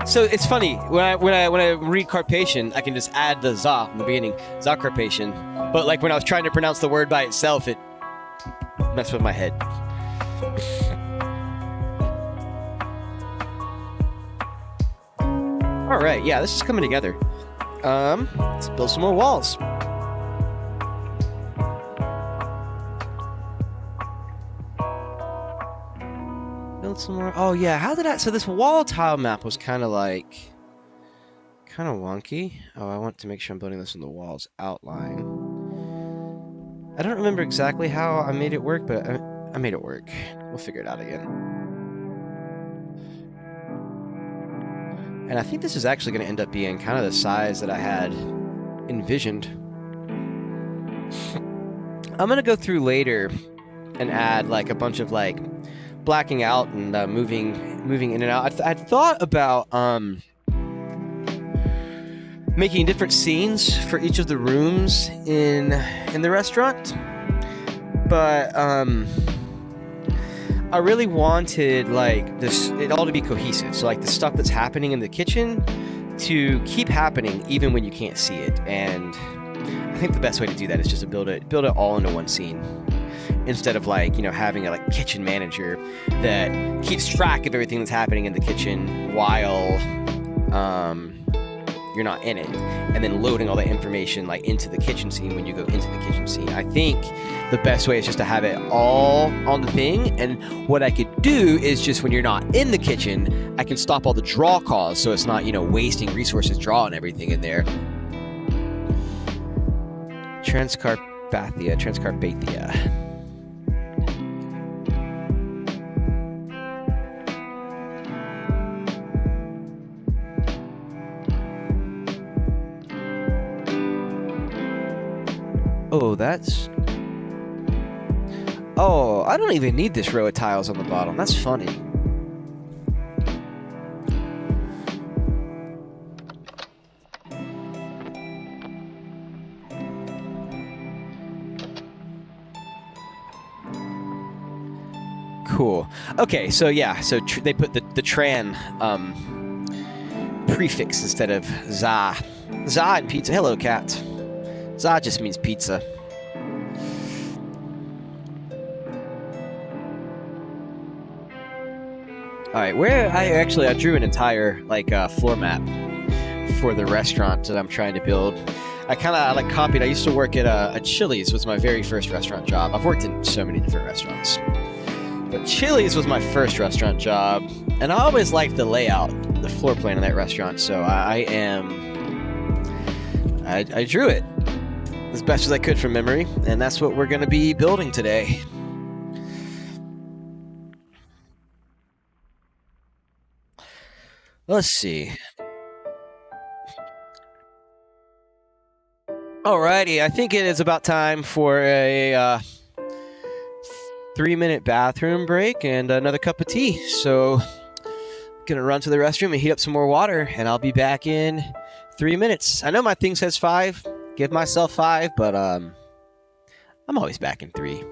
So it's funny when I read Carpathian, I can just add the za in the beginning, za Carpathian. But like when I was trying to pronounce the word by itself, it messed with my head. All right, yeah, this is coming together. Let's build some more walls. Build some more. Oh yeah, how did I? So this wall tile map was kind of wonky. Oh, I want to make sure I'm building this in the walls outline. I don't remember exactly how I made it work, but I made it work. We'll figure it out again. And I think this is actually going to end up being kind of the size that I had envisioned. I'm going to go through later and add like a bunch of like blacking out and moving in and out. I'd thought about making different scenes for each of the rooms in the restaurant, but I really wanted like it all to be cohesive. So like the stuff that's happening in the kitchen to keep happening even when you can't see it. And I think the best way to do that is just to build it all into one scene, instead of like having a like kitchen manager that keeps track of everything that's happening in the kitchen while you're not in it, and then loading all that information like into the kitchen scene when you go into the kitchen scene. I think the best way is just to have it all on the thing, and what I could do is just when you're not in the kitchen, I can stop all the draw calls so it's not wasting resources drawing everything in there. Transcarpathia. Oh, I don't even need this row of tiles on the bottom. That's funny. Cool. Okay, so yeah, they put the tran prefix instead of za. Za and pizza. Hello, cat. Za just means pizza. All right, I drew an entire floor map for the restaurant that I'm trying to build. I copied. I used to work at a Chili's. Was my very first restaurant job. I've worked in so many different restaurants, but Chili's was my first restaurant job, and I always liked the layout, the floor plan of that restaurant. So I drew it as best as I could from memory, and that's what we're going to be building today. Let's see. Alrighty, I think it is about time for a 3-minute bathroom break and another cup of tea. So, gonna run to the restroom and heat up some more water, and I'll be back in 3 minutes. I know my thing says 5. Give myself 5, but I'm always back in 3.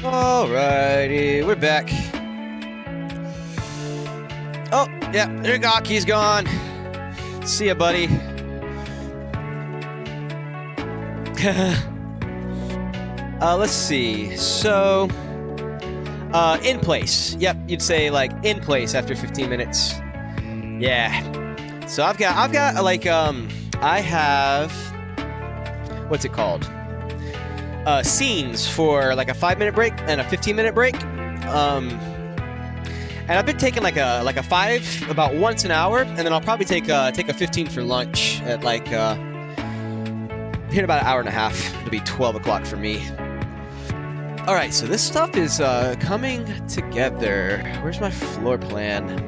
Alrighty, we're back. Oh, yeah, there Gaki's gone. See ya, buddy. Let's see. So, in place. Yep, you'd say like in place after 15 minutes. Yeah. So I've got like I have, what's it called? Scenes for like a 5-minute break and a 15-minute break. And I've been taking like a 5 about once an hour, and then I'll probably take a 15 for lunch at like in about an hour and a half. It'll be 12 o'clock for me. All right, so this stuff is coming together. Where's my floor plan?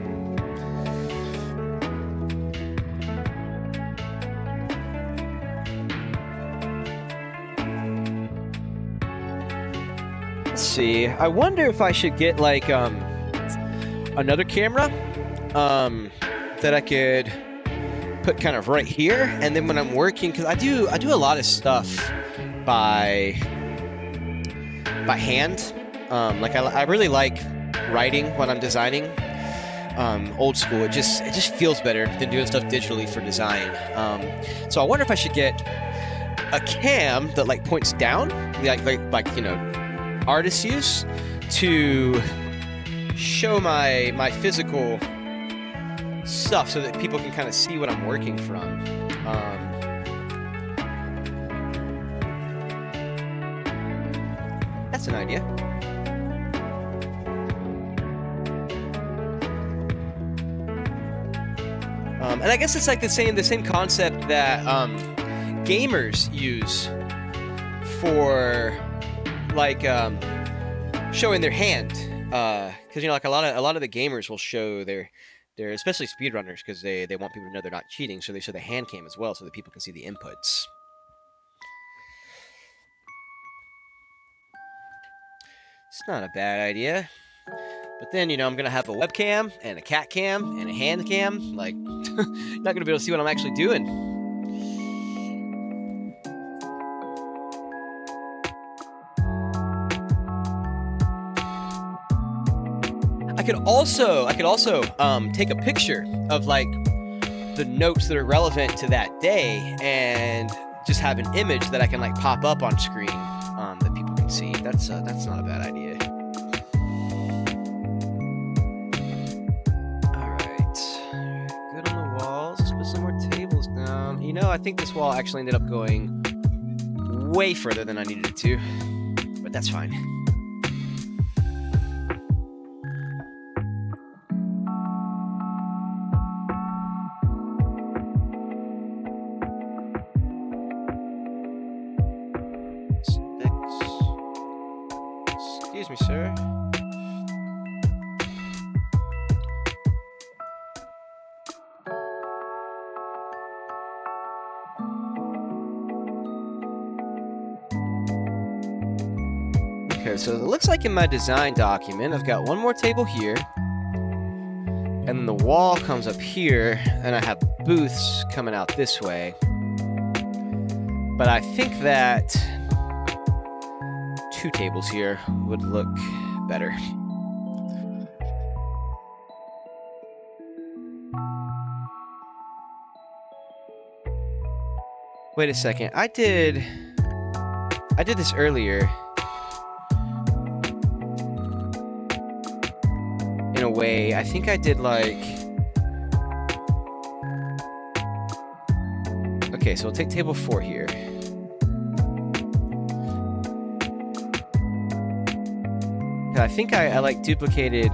Let's see. I wonder if I should get like another camera that I could put kind of right here, and then when I'm working, because I do a lot of stuff by hand. Like I really like writing when I'm designing. Old school. It just feels better than doing stuff digitally for design. So I wonder if I should get a cam that like points down, like you know, artists use to show my physical stuff so that people can kind of see what I'm working from. That's an idea. And I guess it's like the same concept that gamers use for like showing their hand. Because you know, like a lot of the gamers will show their especially speedrunners, because they want people to know they're not cheating, so they show the hand cam as well so that people can see the inputs. It's not a bad idea. But then, you know, I'm gonna have a webcam and a cat cam and a hand cam. Like, not gonna be able to see what I'm actually doing. I could also take a picture of like the notes that are relevant to that day and just have an image that I can like pop up on screen that people can see. That's not a bad idea. All right, good on the walls. Let's put some more tables down. You know, I think this wall actually ended up going way further than I needed it to, but that's fine. Excuse me, sir. Okay, so it looks like in my design document, I've got one more table here, and then the wall comes up here, and I have booths coming out this way. But I think that 2 tables here would look better. Wait a second. I did this earlier in a way. I think I did like, okay, so we'll take table 4 here. I think I like duplicated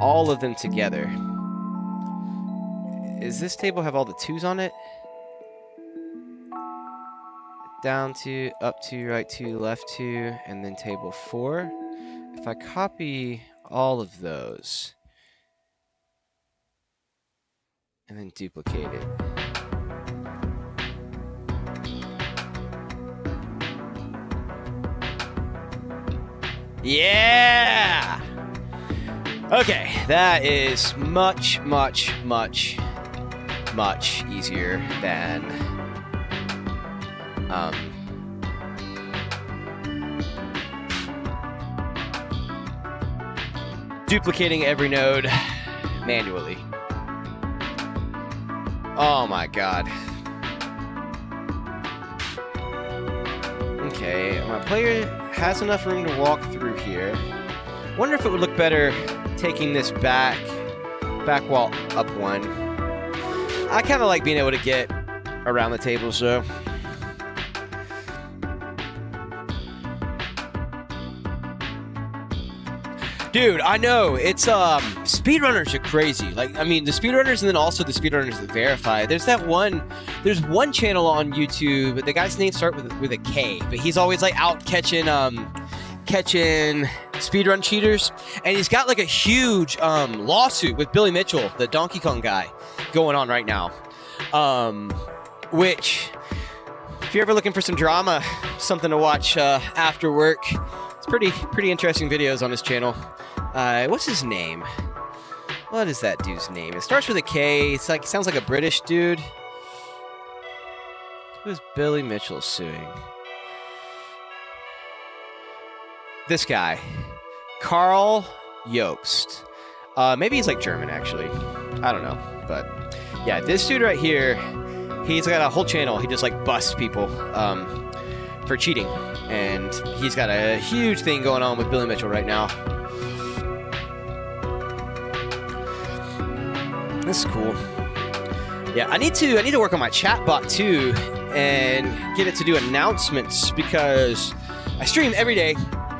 all of them together. Does this table have all the 2s on it? Down 2, up 2, right 2, left 2, and then table 4. If I copy all of those and then duplicate it. Yeah! Okay, that is much, much, much, much easier than duplicating every node manually. Oh my god. Okay, my player has enough room to walk through here. Wonder if it would look better taking this back wall up one. I kind of like being able to get around the tables though. Dude, I know, it's, speedrunners are crazy. Like, I mean, the speedrunners and then also the speedrunners that verify. There's one channel on YouTube, the guy's name starts with a K, but he's always, like, out catching speedrun cheaters. And he's got, like, a huge, lawsuit with Billy Mitchell, the Donkey Kong guy, going on right now. Which, if you're ever looking for some drama, something to watch, after work, it's pretty interesting videos on his channel. What's his name? What is that dude's name? It starts with a K. It's like, sounds like a British dude. Who's Billy Mitchell suing? This guy, Carl Jobst. Maybe he's like German, actually. I don't know, but yeah, this dude right here, he's got a whole channel. He just like busts people for cheating, and he's got a huge thing going on with Billy Mitchell right now. This is cool. Yeah, I need to work on my chat bot too and get it to do announcements because I stream every day.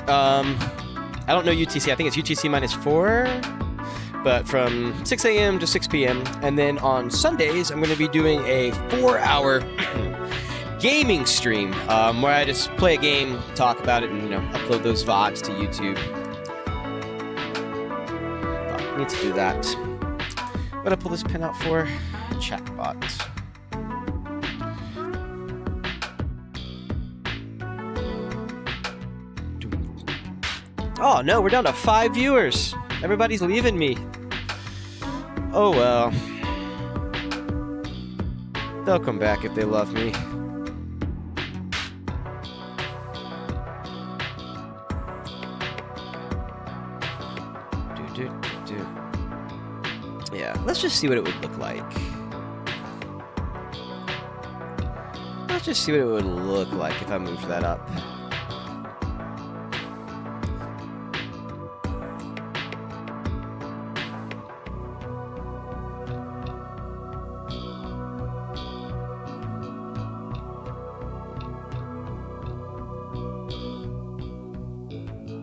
I don't know UTC. I think it's UTC -4, but from 6 a.m. to 6 p.m. And then on Sundays, I'm going to be doing a 4-hour gaming stream where I just play a game, talk about it, and upload those VODs to YouTube. I need to do that. What did I pull this pin out for? Chatbot. Oh no, we're down to 5 viewers. Everybody's leaving me. Oh well. They'll come back if they love me. Yeah, let's just see what it would look like. Let's just see what it would look like if I moved that up.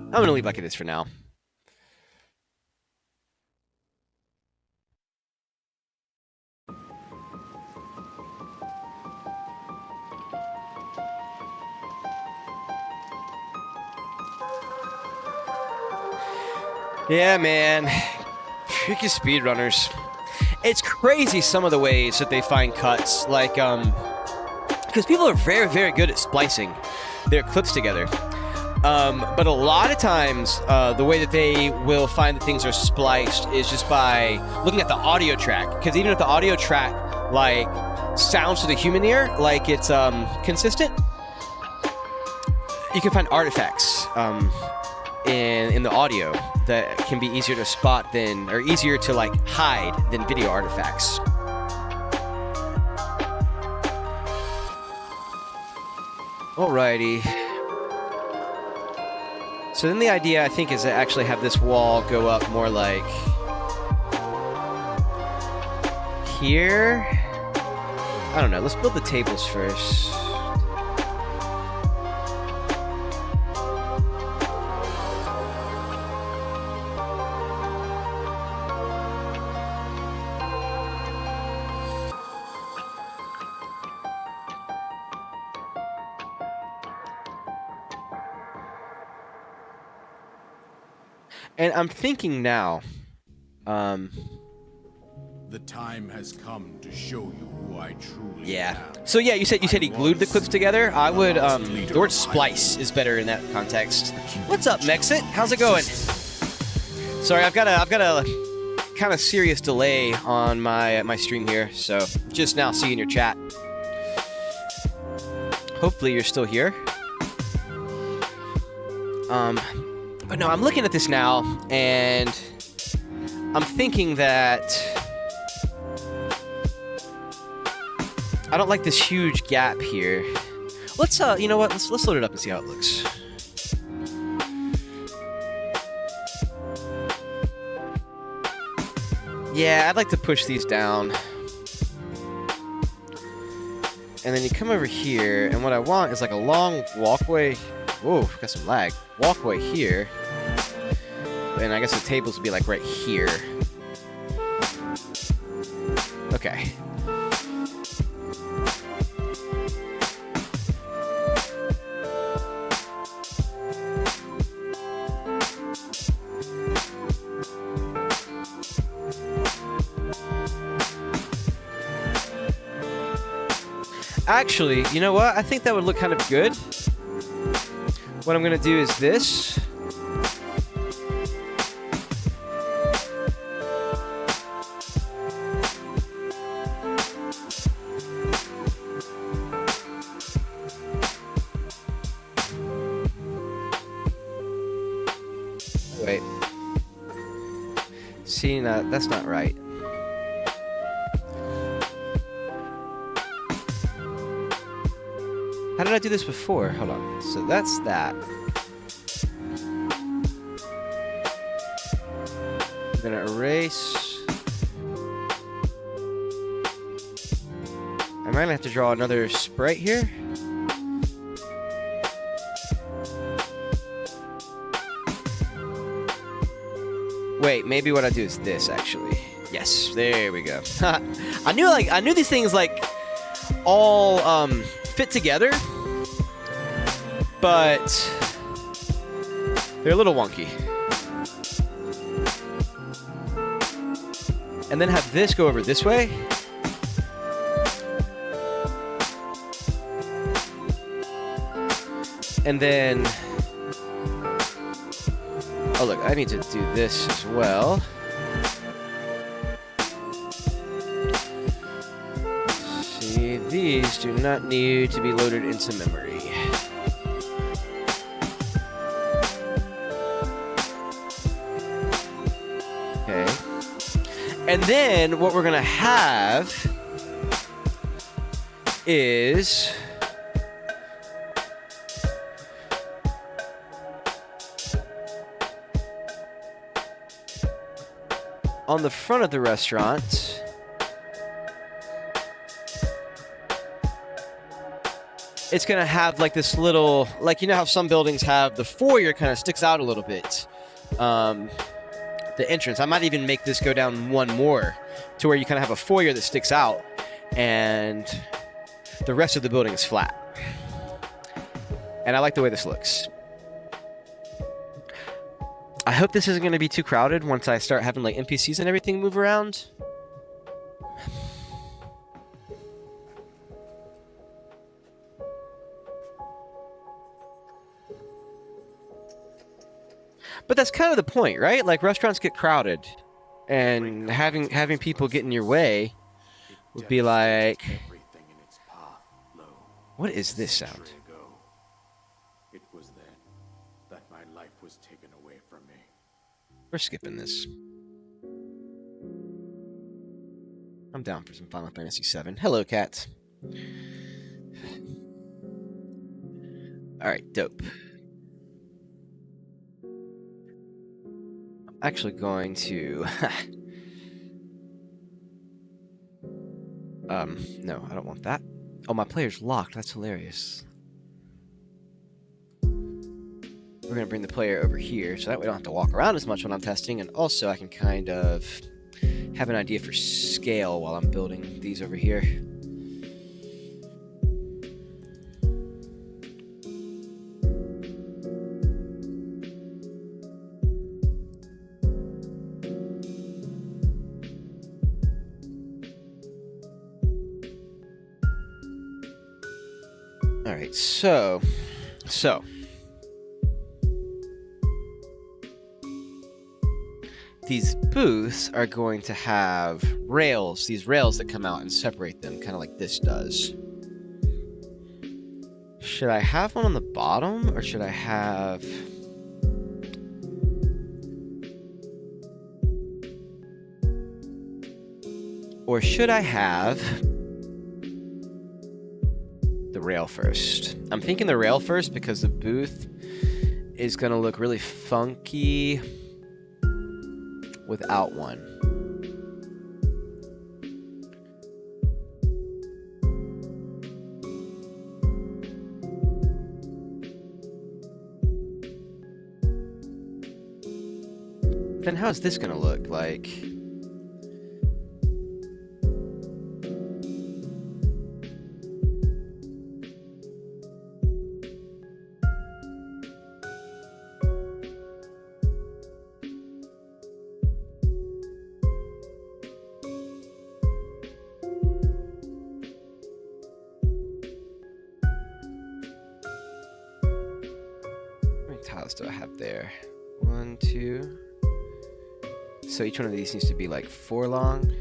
I'm gonna leave like it is for now. Yeah, man. Freaking speedrunners. It's crazy some of the ways that they find cuts. Like, because people are very, very good at splicing their clips together. But a lot of times, the way that they will find that things are spliced is just by looking at the audio track. Because even if the audio track, like, sounds to the human ear, like it's consistent, you can find artifacts in the audio that can be easier to spot than, or easier to like hide than video artifacts. Alrighty. So then the idea, I think, is to actually have this wall go up more like here. I don't know. Let's build the tables first. And I'm thinking now,
the time has come to show you who I truly am.
So yeah, you said he glued the clips together. I would the word splice is better in that context. What's up, Mexit? How's it going? Sorry, I've got a kind of serious delay on my stream here, so just now seeing your chat. Hopefully you're still here. But no, I'm looking at this now, and I'm thinking that I don't like this huge gap here. Let's you know what? Let's load it up and see how it looks. Yeah, I'd like to push these down. And then you come over here, and what I want is like a long walkway. Whoa, got some lag. Walkway here. And I guess the tables would be like right here. Okay. Actually, you know what? I think that would look kind of good. What I'm going to do is this. Wait. See, no, that's not right. How did I do this before? Hold on. So that's that. I'm gonna erase. I might have to draw another sprite here. Wait, maybe what I do is this actually. Yes, there we go. I knew these things like all fit together, but they're a little wonky. And then have this go over this way. And then, oh look, I need to do this as well. See, these do not need to be loaded into memory. Okay. And then what we're gonna have is on the front of the restaurant, it's gonna have like this little, like, you know how some buildings have the foyer kind of sticks out a little bit. The entrance. I might even make this go down one more to where you kind of have a foyer that sticks out and the rest of the building is flat. And I like the way this looks. I hope this isn't going to be too crowded once I start having like NPCs and everything move around. But that's kind of the point, right? Like restaurants get crowded, and having people get in your way would be like, what is this sound?
It was then that my life was taken away from me.
We're skipping this. I'm down for some Final Fantasy VII. Hello, cat. All right, dope. I'm actually going to. No, I don't want that. Oh, my player's locked. That's hilarious. We're going to bring the player over here, so that way I don't have to walk around as much when I'm testing, and also I can kind of have an idea for scale while I'm building these over here. All right, so these booths are going to have rails, these rails that come out and separate them, kind of like this does. Should I have one on the bottom, or should I have... Or should I have the rail first? I'm thinking the rail first because the booth is going to look really funky without one. Then how's this going to look like? How many tiles do I have there? 1, 2. So each one of these needs to be like 4 long.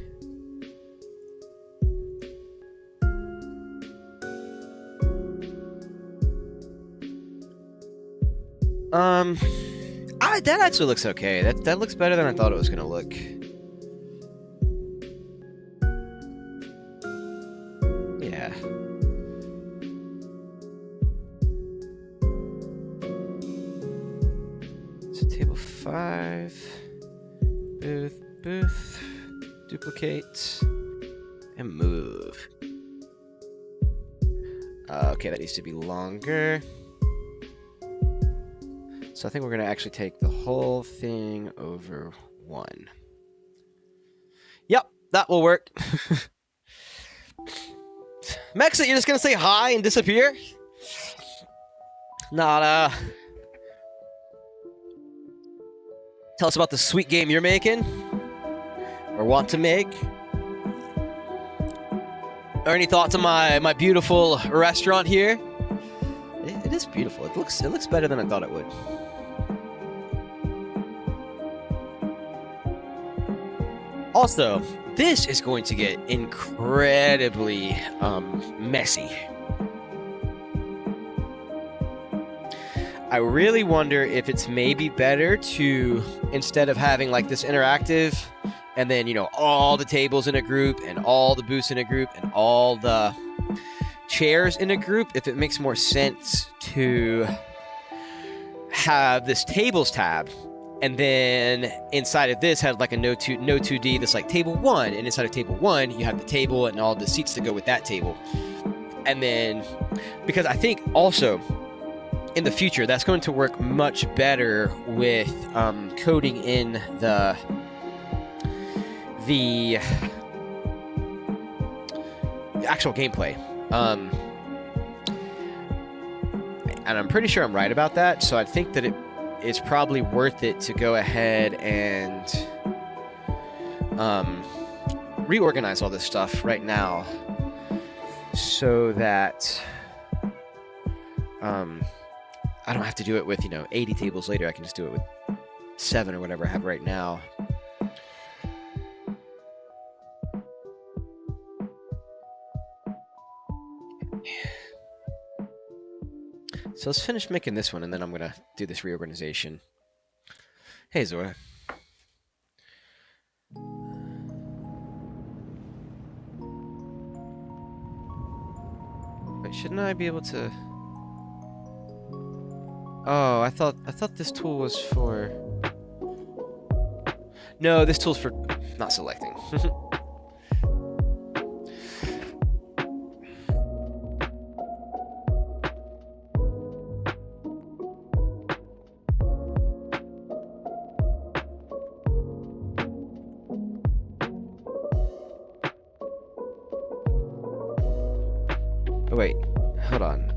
That actually looks okay. That looks better than I thought it was gonna look. Yeah. So table 5. Booth, duplicate, and move. Okay, that needs to be longer. So I think we're going to actually take the whole thing over 1. Yep, that will work. Mexa, you're just going to say hi and disappear? Not, tell us about the sweet game you're making, or want to make, or any thoughts on my beautiful restaurant here. It is beautiful. It looks better than I thought it would. Also, this is going to get incredibly messy. I really wonder if it's maybe better to, instead of having like this interactive and then, you know, all the tables in a group and all the booths in a group and all the chairs in a group, if it makes more sense to have this tables tab and then inside of this have like a no 2D that's like table 1, and inside of table 1 you have the table and all the seats that go with that table. And then, because I think also in the future, that's going to work much better with coding in the actual gameplay. And I'm pretty sure I'm right about that, so I think that it's probably worth it to go ahead and reorganize all this stuff right now so that I don't have to do it with, 80 tables later. I can just do it with 7 or whatever I have right now. So let's finish making this one, and then I'm going to do this reorganization. Hey, Zora. Wait, shouldn't I be able to... Oh, I thought this tool was for... No, this tool's for not selecting. Oh, wait, hold on.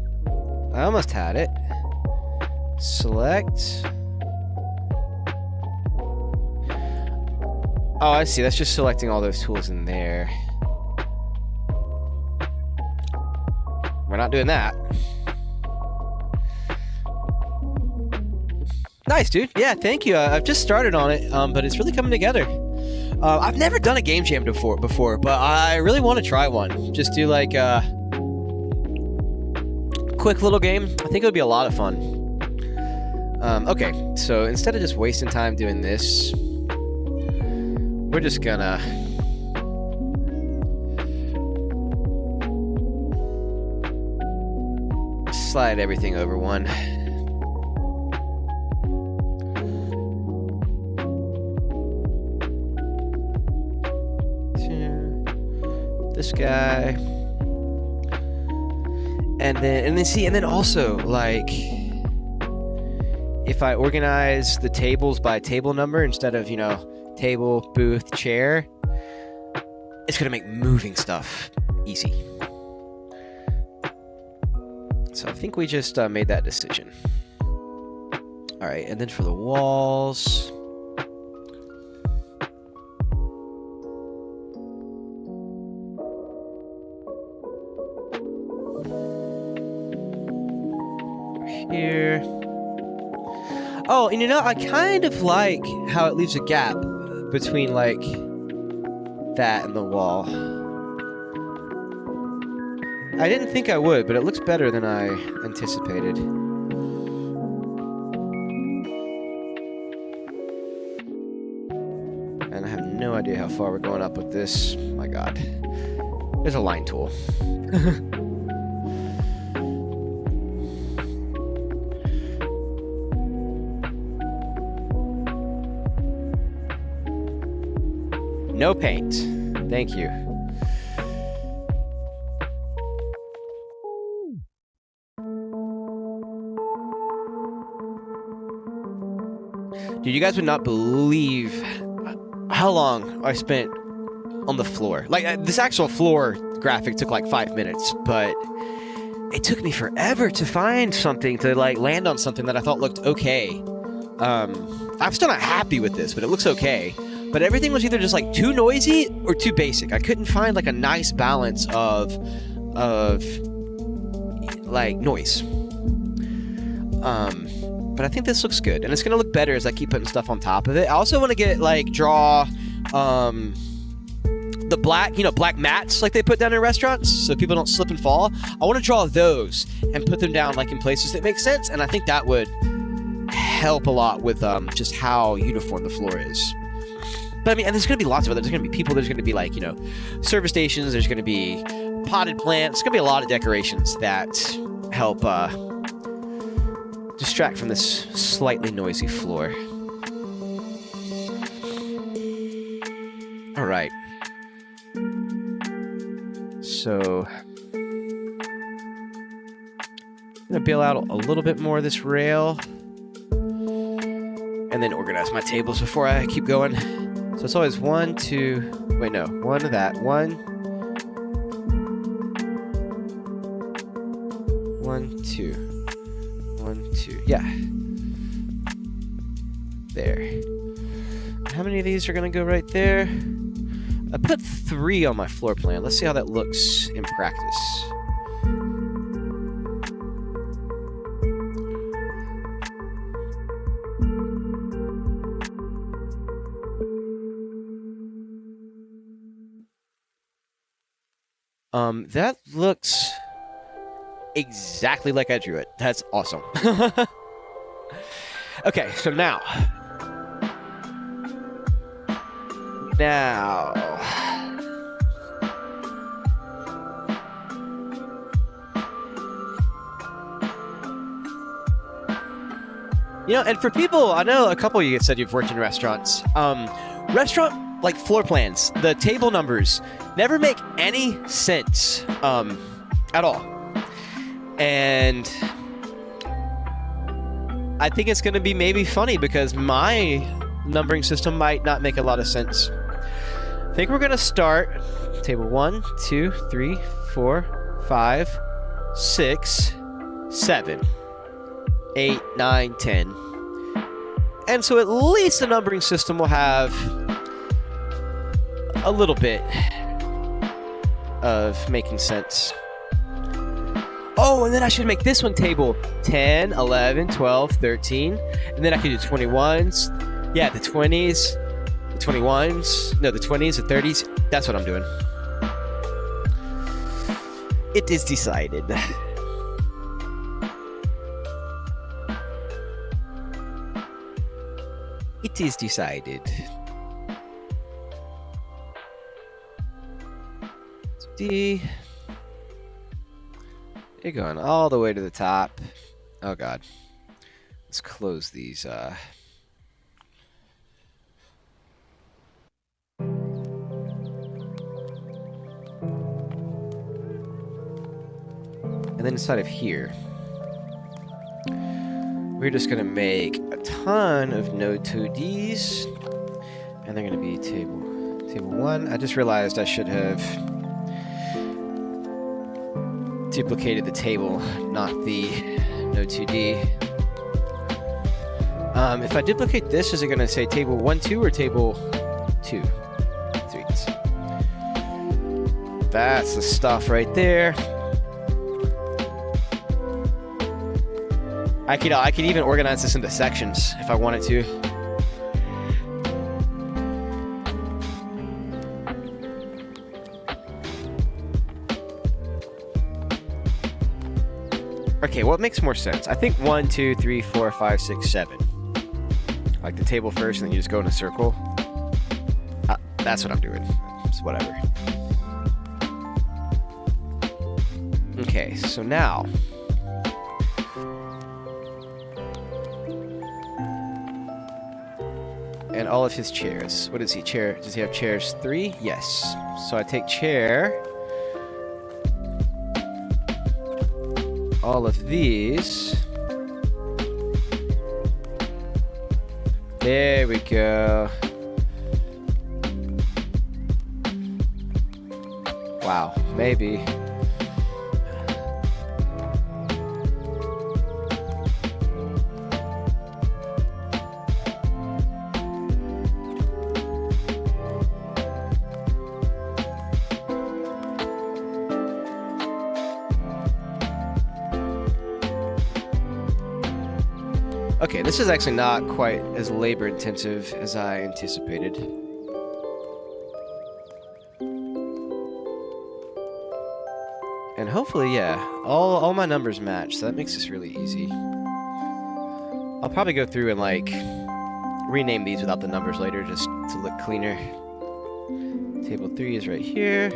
I almost had it. Select. Oh, I see. That's just selecting all those tools in there. We're not doing that. Nice, dude. Yeah, thank you. I've just started on it, but it's really coming together. I've never done a game jam before, but I really want to try one. Just do like a quick little game. I think it would be a lot of fun. Okay, so instead of just wasting time doing this, we're just gonna slide everything over one. This guy. And then also, like, if I organize the tables by table number instead of, table, booth, chair, it's going to make moving stuff easy. So I think we just made that decision. All right, and then for the walls. Here. Oh, and I kind of like how it leaves a gap between, like, that and the wall. I didn't think I would, but it looks better than I anticipated. And I have no idea how far we're going up with this. My God. There's a line tool. No paint. Thank you. Dude, you guys would not believe how long I spent on the floor. Like, this actual floor graphic took like 5 minutes, but it took me forever to find something to, like, land on something that I thought looked okay. I'm still not happy with this, but it looks okay. But everything was either just, like, too noisy or too basic. I couldn't find, like, a nice balance of like, noise. But I think this looks good, and it's gonna look better as I keep putting stuff on top of it. I also want to get, like, draw the black, black mats like they put down in restaurants so people don't slip and fall. I want to draw those and put them down, like, in places that make sense, and I think that would help a lot with just how uniform the floor is. But I mean, and there's going to be lots of other. There's going to be people. There's going to be, like, service stations. There's going to be potted plants. There's going to be a lot of decorations that help distract from this slightly noisy floor. All right. So I'm going to bail out a little bit more of this rail and then organize my tables before I keep going. So it's always 1, 2, wait, no, 1 of that, 1, 1, 2, 1, 2, yeah. There. How many of these are going to go right there? I put 3 on my floor plan. Let's see how that looks in practice. That looks exactly like I drew it. That's awesome. Okay, so now. And for people, I know a couple of you said you've worked in restaurants. Restaurant, like, floor plans, the table numbers never make any sense at all. And I think it's going to be maybe funny because my numbering system might not make a lot of sense. I think we're going to start table 1, 2, 3, 4, 5, 6, 7, 8, 9, 10. And so at least the numbering system will have a little bit of making sense. Oh, and then I should make this one table 10, 11, 12, 13. And then I could do 21s. Yeah, the 20s, the 21s. No, the 20s, the 30s. That's what I'm doing. It is decided. It is decided. D. You're going all the way to the top. Oh god. Let's close these. And then inside of here, we're just gonna make a ton of node 2Ds, and they're gonna be table 1. I just realized I should have duplicated the table, not the node 2D. If I duplicate this, is it gonna say table 1, 2, or table 2, 3? That's the stuff right there. I could even organize this into sections if I wanted to. Okay, what makes more sense? I think 1, 2, 3, 4, 5, 6, 7. Like the table first, and then you just go in a circle. That's what I'm doing. It's whatever. Okay, so now. And all of his chairs. What is he? Does he have chairs 3? Yes. So I take chair. All of these. There we go. Wow, maybe. Okay, this is actually not quite as labor intensive as I anticipated. And hopefully, yeah, all my numbers match, so that makes this really easy. I'll probably go through and like rename these without the numbers later just to look cleaner. Table 3 is right here.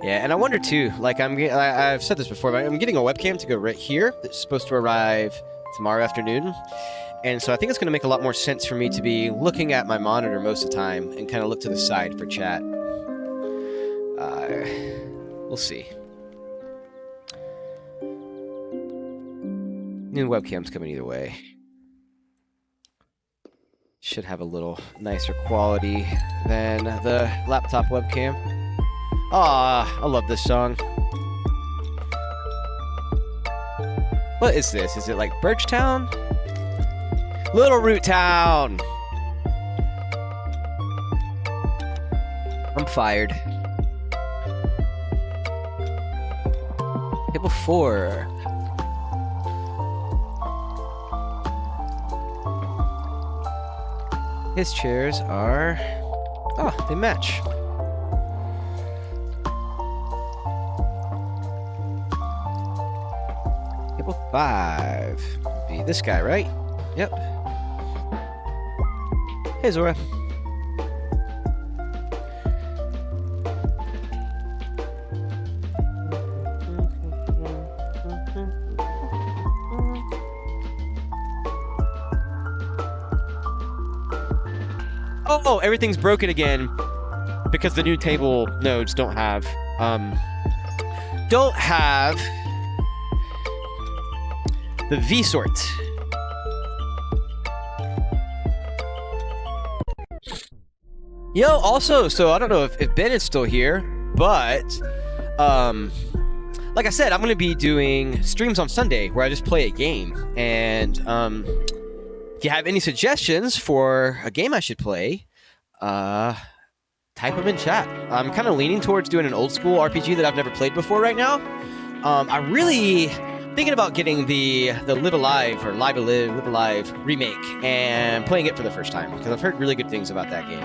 Yeah, and I wonder too, like I've said this before, but I'm getting a webcam to go right here. That's supposed to arrive tomorrow afternoon. And so I think it's going to make a lot more sense for me to be looking at my monitor most of the time and kind of look to the side for chat. We'll see. New webcam's coming either way. Should have a little nicer quality than the laptop webcam. Ah, I love this song. What is this? Is it like Birchtown? Little Root Town! I'm fired. Table 4. His chairs are... Oh, they match. Table 5. Be this guy, right? Yep. Hey, Zora. Oh, everything's broken again because the new table nodes don't have the V sort. Yo, also, so I don't know if Ben is still here, but like I said, I'm gonna be doing streams on Sunday where I just play a game, and if you have any suggestions for a game I should play, type them in chat. I'm kind of leaning towards doing an old school RPG that I've never played before right now. I'm really thinking about getting the Live Alive or Live Alive remake and playing it for the first time because I've heard really good things about that game.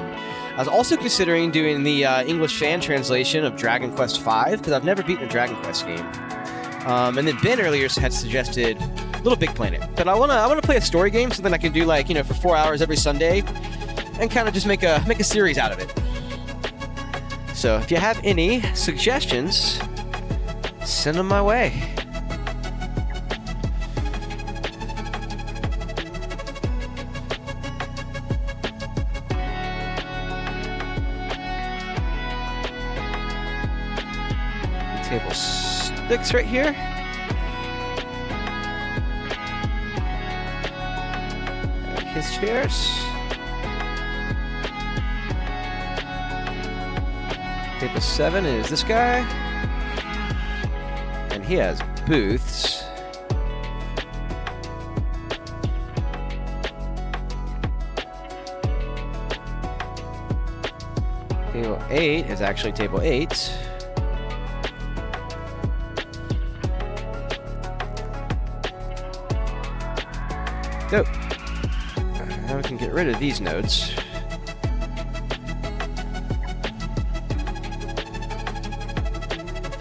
I was also considering doing the English fan translation of Dragon Quest V because I've never beaten a Dragon Quest game. And then Ben earlier had suggested Little Big Planet. But I wanna play a story game so then I can do like, you know, for 4 hours every Sunday and kind of just make a series out of it. So if you have any suggestions, send them my way. Table 6 right here. And his chairs. Table 7 is this guy. And he has booths. Table 8 is actually table 8. Go. Now we can get rid of these nodes.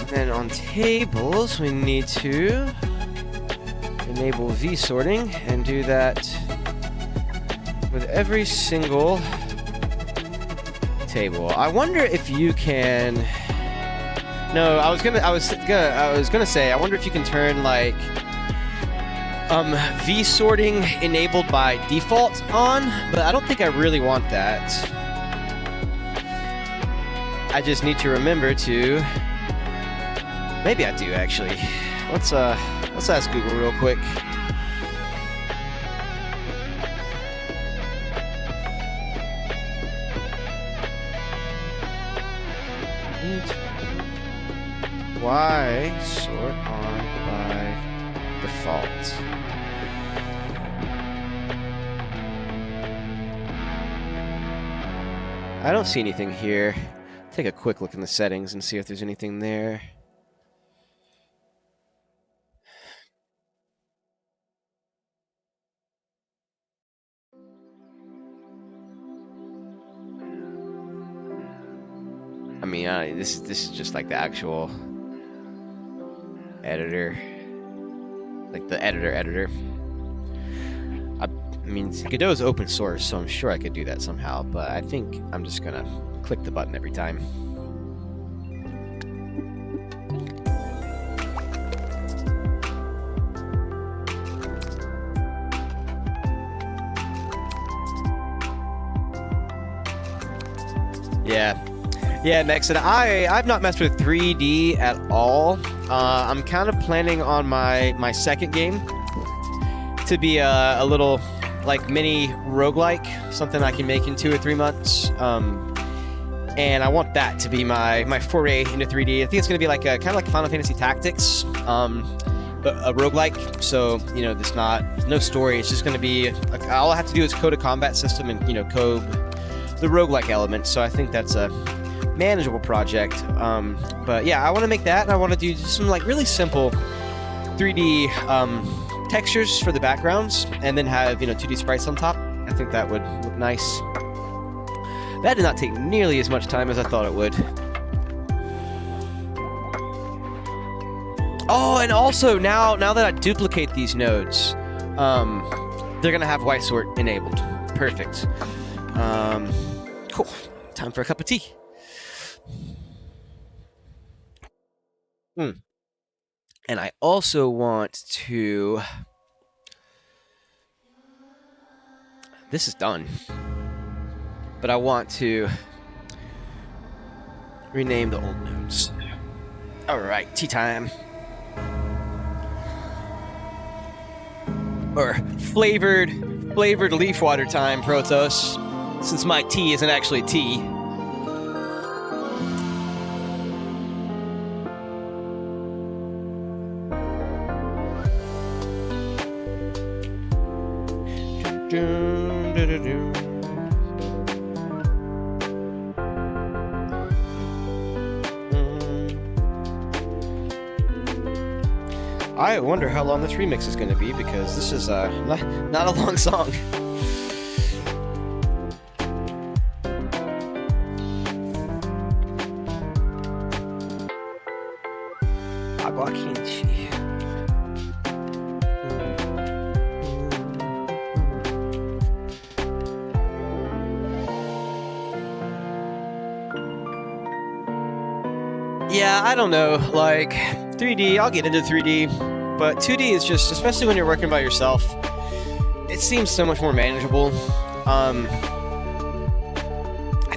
And then on tables, we need to enable V sorting and do that with every single table. I wonder if you can. No, I was gonna say. I wonder if you can turn like. V sorting enabled by default on, but I don't think I really want that. I just need to remember to. Maybe I do actually. Let's ask Google real quick. Why sort on by default? I don't see anything here. Take a quick look in the settings and see if there's anything there. I mean, this is just like the actual editor, like the editor. I mean, Godot is open source, so I'm sure I could do that somehow, but I think I'm just gonna click the button every time. Yeah, Max, and I've not messed with 3D at all. I'm kind of planning on my second game to be a little like mini roguelike, something I can make in 2 or 3 months. And I want that to be my foray into 3D. I think it's going to be like a kind of like Final Fantasy Tactics, but a roguelike. So there's no story. It's just going to be like, all I have to do is code a combat system and code the roguelike element. So I think that's a manageable project. But yeah, I want to make that, and I want to do some like really simple 3D textures for the backgrounds, and then have 2D sprites on top. I think that would look nice. That did not take nearly as much time as I thought it would. Oh, and also now that I duplicate these nodes, they're gonna have Y sort enabled. Perfect. Cool. Time for a cup of tea. And I also want to. This is done. But I want to rename the old nodes. Alright, tea time. Or flavored leaf water time, Protos. Since my tea isn't actually tea. I wonder how long this remix is going to be, because this is not a long song. Agua kimchi. Yeah, I don't know. Like 3D, I'll get into 3D, but 2D is just, especially when you're working by yourself, it seems so much more manageable. I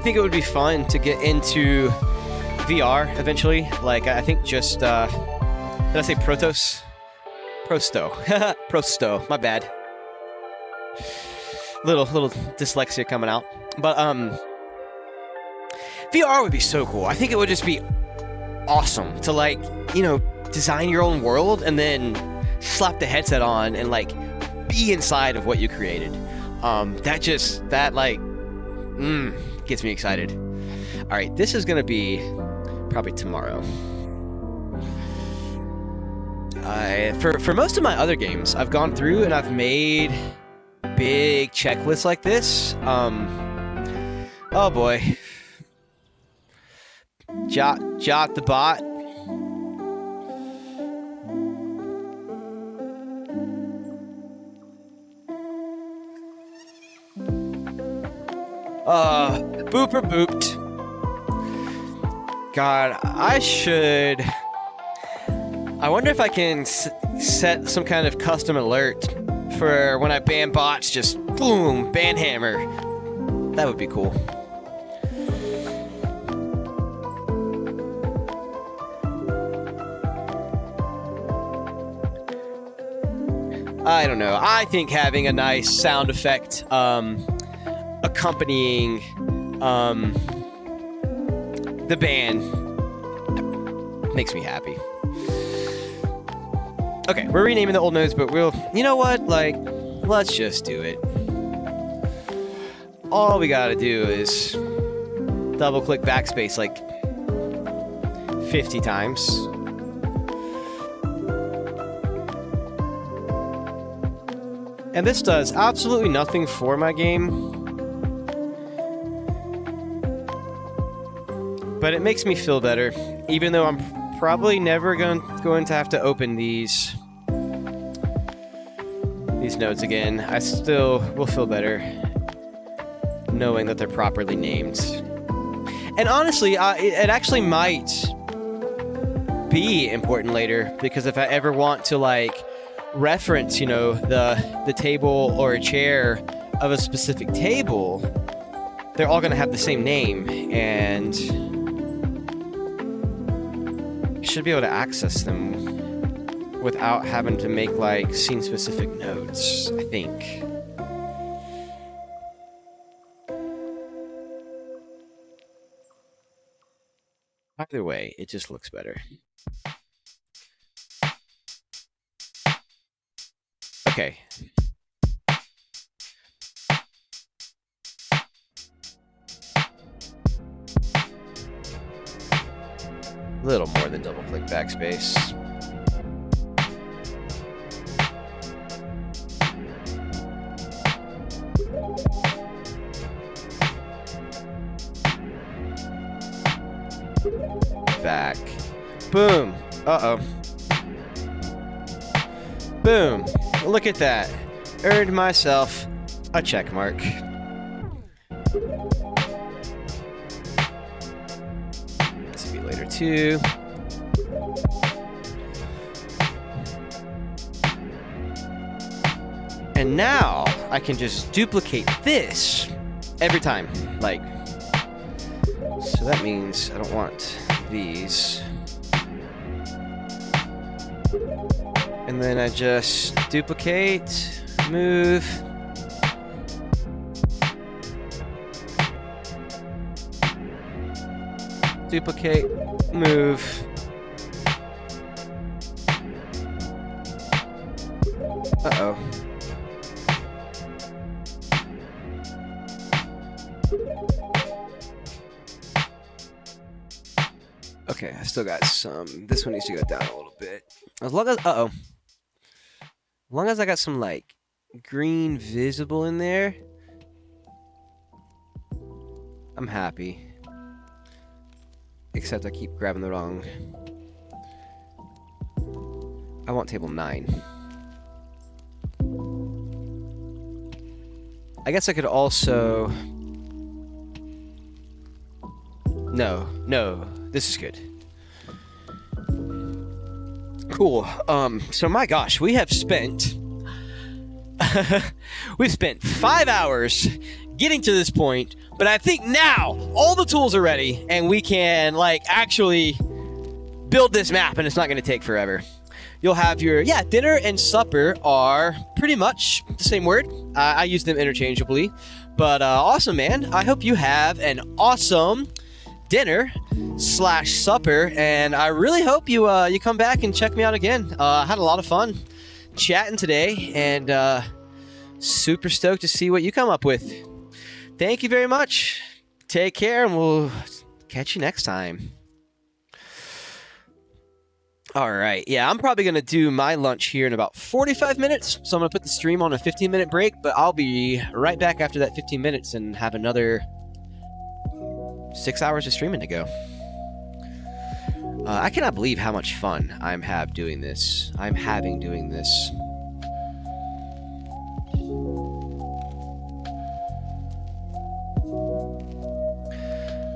think it would be fun to get into VR eventually. Like, I think just, did I say Protos? Prosto. Prosto, my bad. Little dyslexia coming out. But, VR would be so cool. I think it would just be awesome to, like, you know, design your own world and then slap the headset on and, like, be inside of what you created. That gets me excited. All right, this is gonna be probably tomorrow. For most of my other games, I've gone through and I've made big checklists like this. Oh boy, Jot the bot. Booper booped. God, I wonder if I can set some kind of custom alert for when I ban bots, just boom, ban hammer. That would be cool. I don't know. I think having a nice sound effect accompanying the band makes me happy. Okay, we're renaming the old nodes, but you know what? Like, let's just do it. All we gotta do is double click backspace like 50 times. And this does absolutely nothing for my game, but it makes me feel better, even though I'm probably never going to have to open these nodes again. I still will feel better knowing that they're properly named. And honestly, it actually might be important later, because if I ever want to, like, reference, you know, the table or a chair of a specific table, they're all going to have the same name, and you should be able to access them without having to make, like, scene-specific nodes, I think. Either way, it just looks better. Okay. A little more than double click backspace. Back. Boom. Uh-oh. Boom. Look at that. Earned myself a check mark. See you later too. And now I can just duplicate this every time. Like, so that means I don't want these. And then I just duplicate, move. Duplicate, move. Uh-oh. Okay, I still got some. This one needs to go down a little bit. As long as, as long as I got some, like, green visible in there, I'm happy. Except I keep grabbing the wrong. I want table 9. I guess I could also... No, this is good. Cool. So my gosh, we have spent we've spent 5 hours getting to this point, but I think now all the tools are ready and we can like actually build this map, and it's not going to take forever. You'll have your dinner and supper are pretty much the same word. I use them interchangeably, but awesome, man. I hope you have an awesome dinner/supper, and I really hope you you come back and check me out again. I had a lot of fun chatting today, and super stoked to see what you come up with. Thank you very much. Take care, and we'll catch you next time. All right. Yeah, I'm probably going to do my lunch here in about 45 minutes. So I'm going to put the stream on a 15-minute break, but I'll be right back after that 15 minutes and have another 6 hours of streaming to go. I cannot believe how much fun I'm having doing this.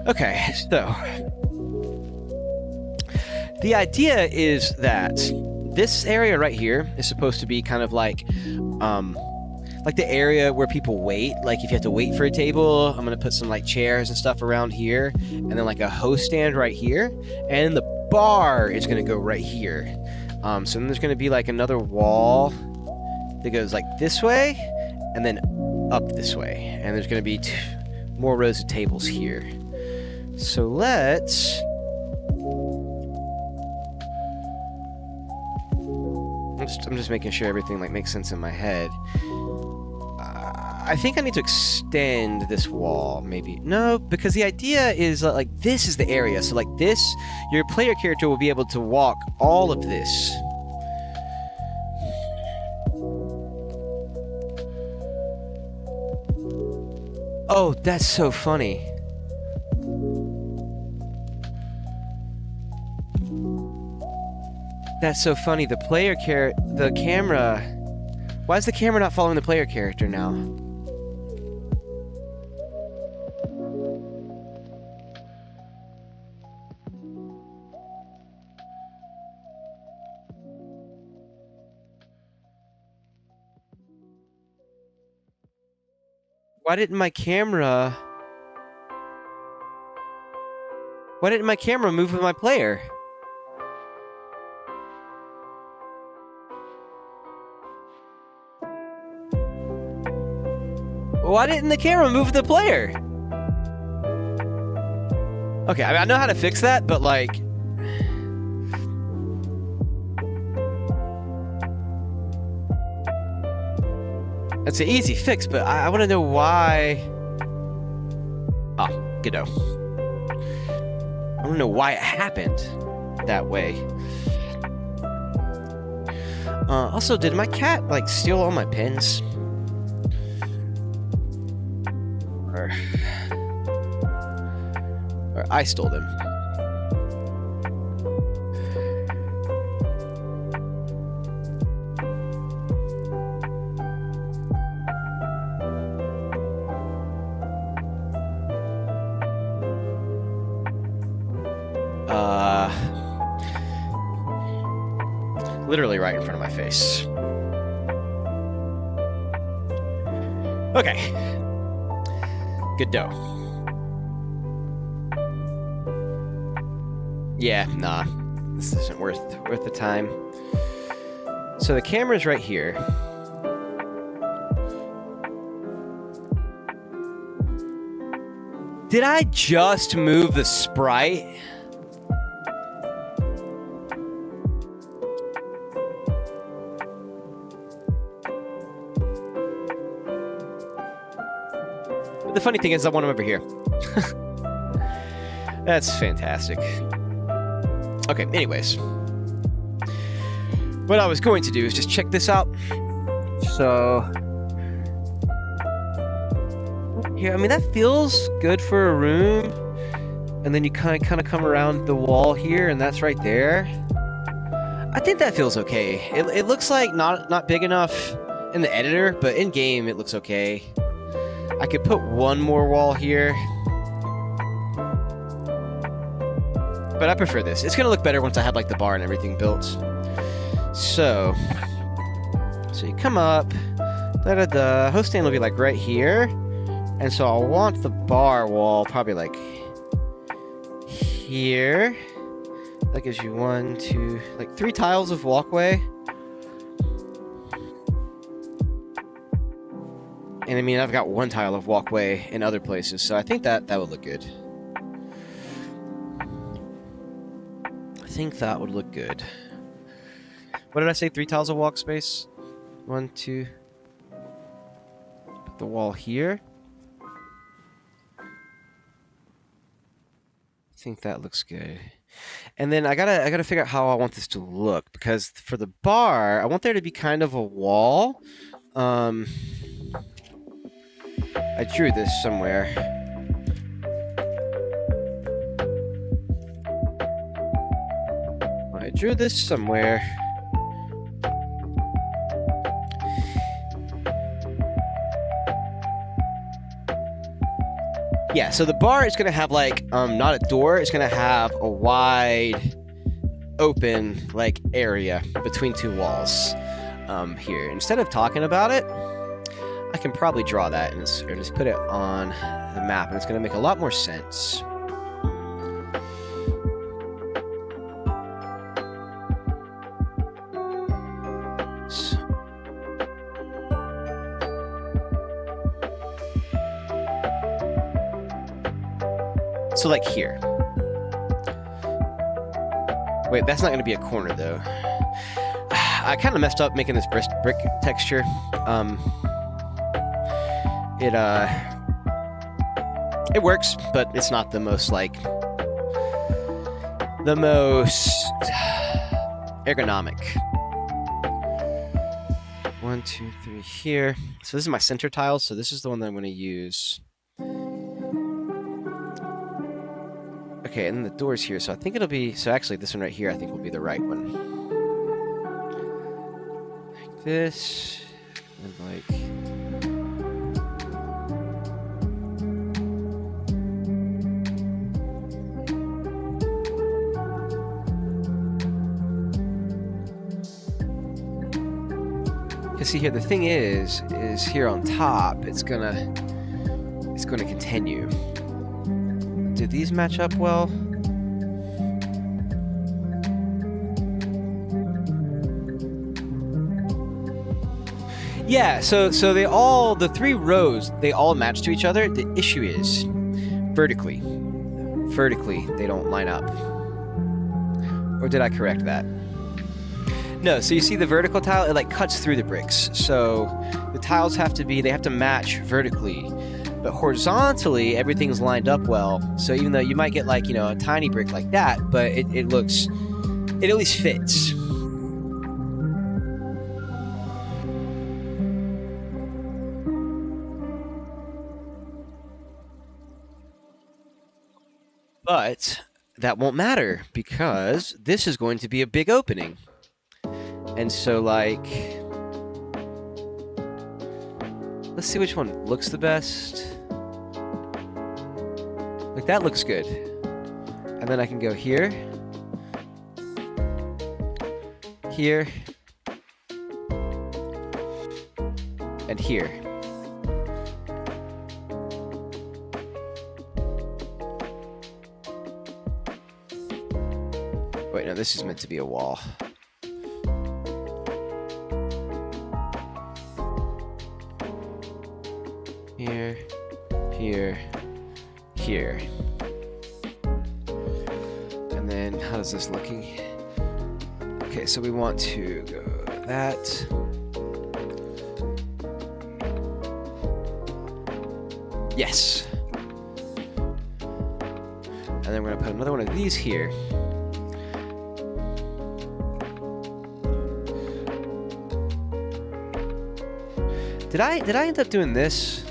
Okay, so the idea is that this area right here is supposed to be kind of like the area where people wait. Like if you have to wait for a table, I'm gonna put some like chairs and stuff around here, and then like a host stand right here, and the bar is gonna go right here. So then there's gonna be like another wall that goes like this way, and then up this way, and there's gonna be more rows of tables here. So let's. I'm just making sure everything like makes sense in my head. I think I need to extend this wall, maybe. No, because the idea is like this is the area. So like this, your player character will be able to walk all of this. Oh, that's so funny. That's so funny. The camera. Why is the camera not following the player character now? Why didn't my camera move with my player? Why didn't the camera move the player? Okay, I mean, I know how to fix that, but like... That's an easy fix, but I want to know why... Oh, Godot. I want to know why it happened that way. Also, did my cat, like, steal all my pins? Or I stole them. Literally right in front of my face. Okay. Godot. Yeah, nah. This isn't worth the time. So the camera's right here. Did I just move the sprite? The funny thing is I want him over here. That's fantastic. Okay, anyways. What I was going to do is just check this out. So... yeah, I mean, that feels good for a room. And then you kind of come around the wall here, and that's right there. I think that feels okay. It looks like not big enough in the editor, but in game it looks okay. I could put one more wall here. But I prefer this. It's going to look better once I have like the bar and everything built. So you come up, host stand will be like right here, and so I'll want the bar wall probably like here. That gives you 1, 2, like 3 tiles of walkway. And I mean, I've got 1 tile of walkway in other places, so I think that would look good. I think that would look good. What did I say? 3 tiles of walk space? 1, 2. Put the wall here. I think that looks good. And then I gotta figure out how I want this to look, because for the bar, I want there to be kind of a wall. I drew this somewhere. I drew this somewhere. Yeah, so the bar is going to have, like, not a door. It's going to have a wide open, like, area between 2 walls here. Instead of talking about it, I can probably draw that and just put it on the map, and it's going to make a lot more sense. So like here. Wait, that's not going to be a corner though. I kind of messed up making this brick texture. It works, but it's not the most ergonomic. 1, 2, 3 here. So this is my center tile. So this is the one that I'm going to use. Okay, and then the door's here, so I think it'll be... So actually, this one right here, I think will be the right one. Like this. And like... Because see here, the thing is here on top, it's gonna continue. Do these match up well? Yeah, so the 3 rows, they all match to each other. The issue is vertically they don't line up. Or did I correct that? No, so you see the vertical tile, it like cuts through the bricks. So the tiles have to match vertically. But horizontally, everything's lined up well. So even though you might get like, a tiny brick like that, but it at least fits. But that won't matter because this is going to be a big opening. And so like, let's see which one looks the best. Like that looks good. And then I can go here. Here. And here. Wait, no, this is meant to be a wall. Here, here, here. And then, how is this looking? Okay, so we want to go that. Yes. And then we're gonna put another one of these here. Did I end up doing this?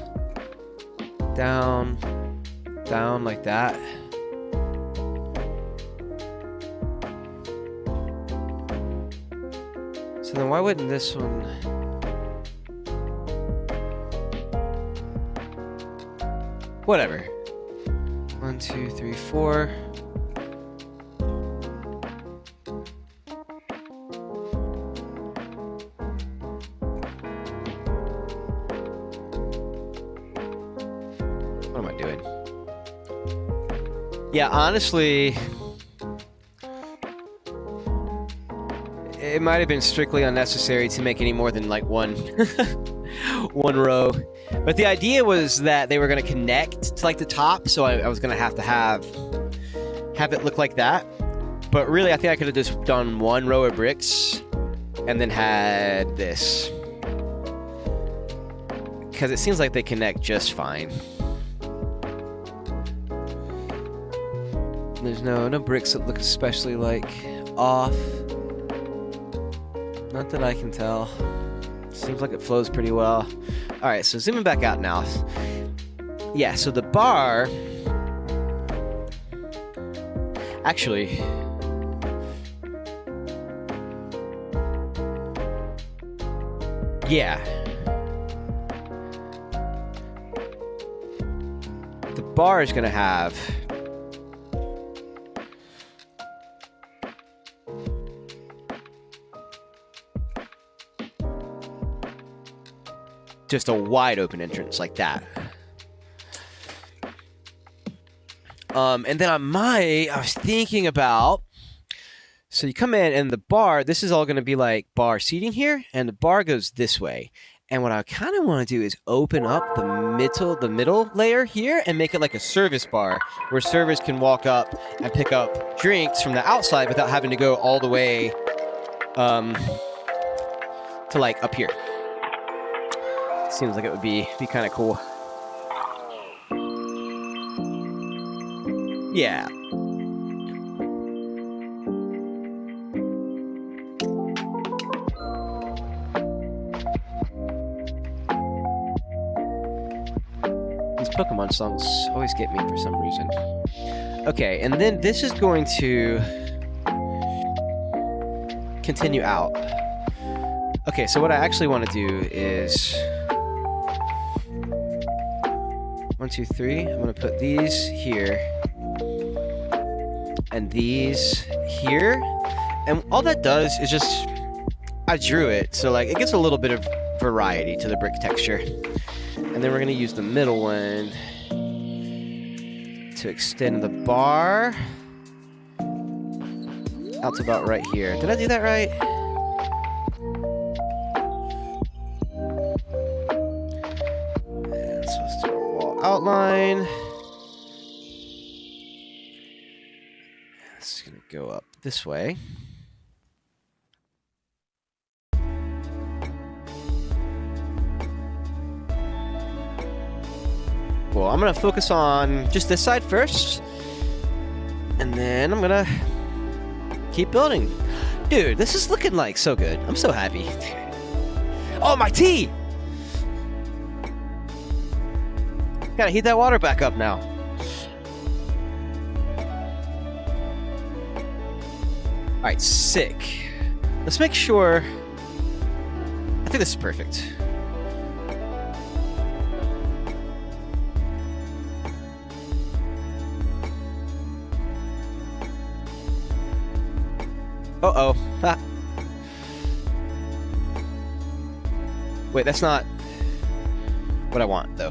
Down like that. So then why wouldn't this one... Whatever. 1, 2, 3, 4. doing? Yeah, honestly, it might have been strictly unnecessary to make any more than like one one row. But the idea was that they were going to connect to like the top, so I was going to have it look like that. But really, I think I could have just done one row of bricks and then had this. Because it seems like they connect just fine. There's no bricks that look especially like off. Not that I can tell. Seems like it flows pretty well. Alright, so zooming back out now. Yeah, so the bar... Actually... Yeah. The bar is going to have... just a wide open entrance like that. And then I was thinking about, so you come in and the bar, this is all going to be like bar seating here, and the bar goes this way. And what I kind of want to do is open up the middle layer here and make it like a service bar where servers can walk up and pick up drinks from the outside without having to go all the way to like up here. Seems like it would be kind of cool. Yeah. These Pokemon songs always get me for some reason. Okay, and then this is going to continue out. Okay, so what I actually want to do is 1, 2, 3. I'm going to put these here and these here. And all that does is just, I drew it. So like it gives a little bit of variety to the brick texture. And then we're going to use the middle one to extend the bar out to about right here. Did I do that right? And so let's do a wall outline. It's going to go up this way. Well, I'm going to focus on just this side first. And then I'm going to keep building. Dude, this is looking like so good. I'm so happy. Oh, my tea! Gotta heat that water back up now. Alright, sick. Let's make sure... I think this is perfect. Uh-oh. Ah. Wait, that's not what I want, though.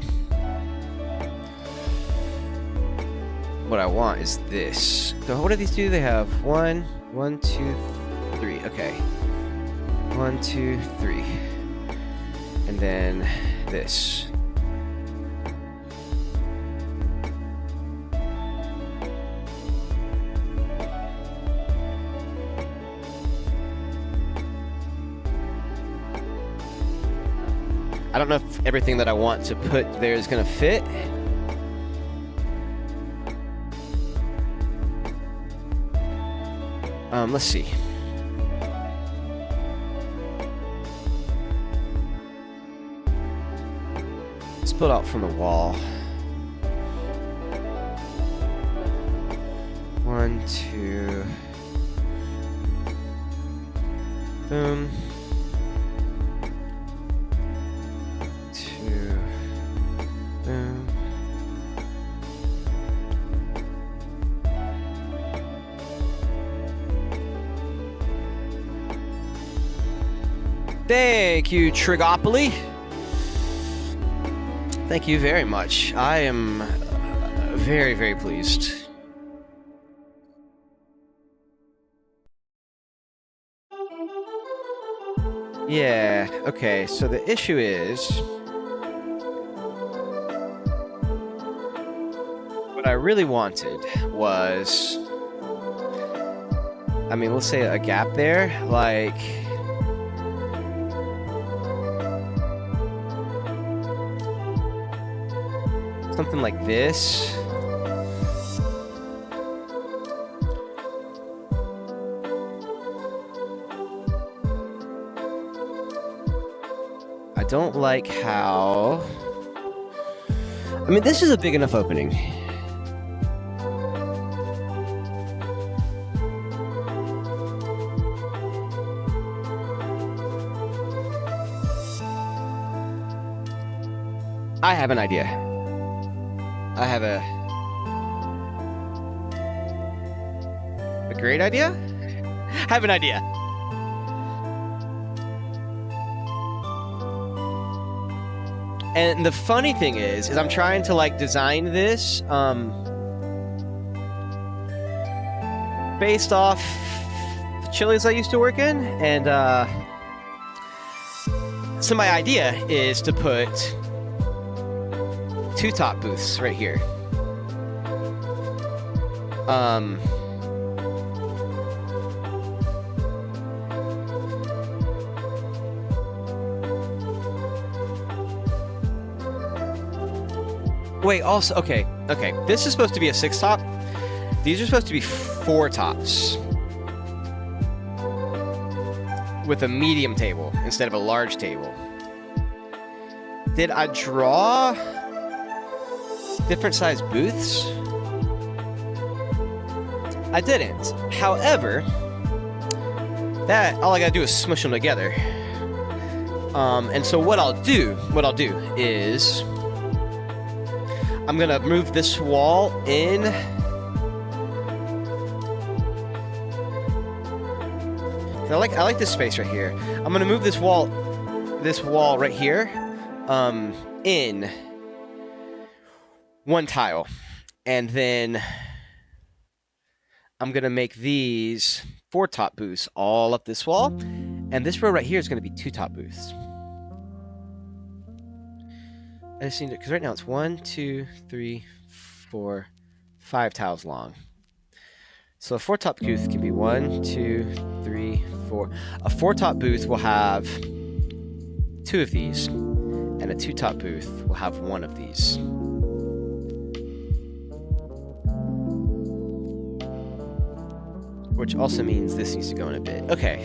What I want is this. So what do these do? They have 1, 2, 3. Okay. 1, 2, 3. And then this. I don't know if everything that I want to put there is going to fit. Let's see. Let's build out from the wall. 1, 2. Boom. 2. Boom. Thank you, Trigopoly. Thank you very much. I am very, very pleased. Yeah, okay, so the issue is... what I really wanted was... I mean, let's say a gap there, like... something like this. I don't like how... I mean, this is a big enough opening. I have an idea. I have a great idea? I have an idea. And the funny thing is I'm trying to like design this based off the Chili's I used to work in, and so my idea is to put 2 top booths right here. Wait, also, okay. This is supposed to be a 6 top. These are supposed to be 4 tops. With a medium table instead of a large table. Did I draw different size booths? I didn't. However, that all I gotta do is smush them together. And so what I'll do is I'm gonna move this wall in. I like this space right here. I'm gonna move this wall right here, in 1 tile, and then I'm gonna make these 4 top booths all up this wall, and this row right here is gonna be 2 top booths. I just need it because right now it's 1, 2, 3, 4, 5 tiles long. So a 4 top booth can be 1, 2, 3, 4. A 4 top booth will have 2 of these, and a 2 top booth will have 1 of these. Which also means this needs to go in a bit. Okay,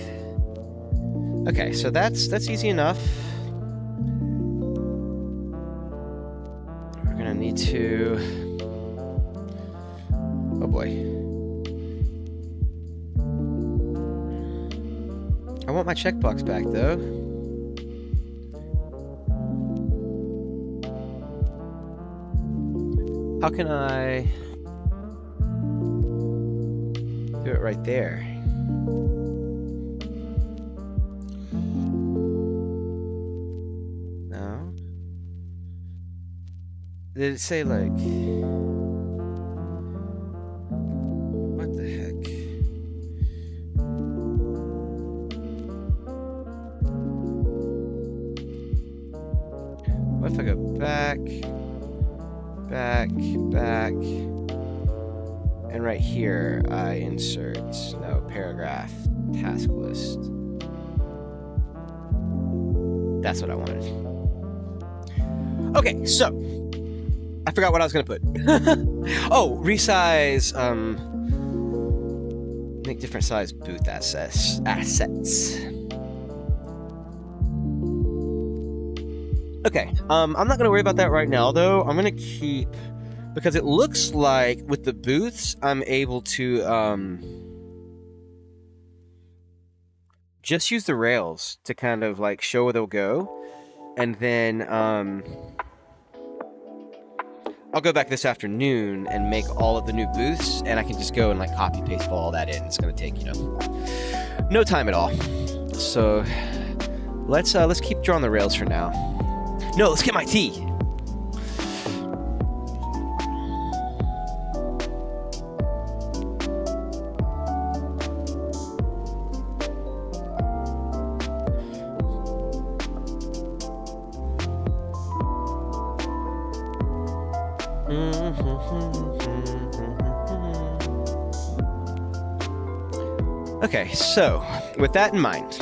so that's easy enough. We're gonna need to... oh boy. I want my checkbox back though. How can I do it right there? No? Did it say like... what the heck? What if I go back, and right here I insert, no, paragraph, task list. That's what I wanted. Okay, so I forgot what I was gonna put. Oh, resize, make different size booth assets. Okay, I'm not gonna worry about that right now though. I'm gonna keep, because it looks like with the booths I'm able to just use the rails to kind of like show where they'll go, and then I'll go back this afternoon and make all of the new booths, and I can just go and like copy paste all that in. It's gonna take, you know, no time at all. So let's keep drawing the rails for now. No, let's get my tea. Okay, so with that in mind,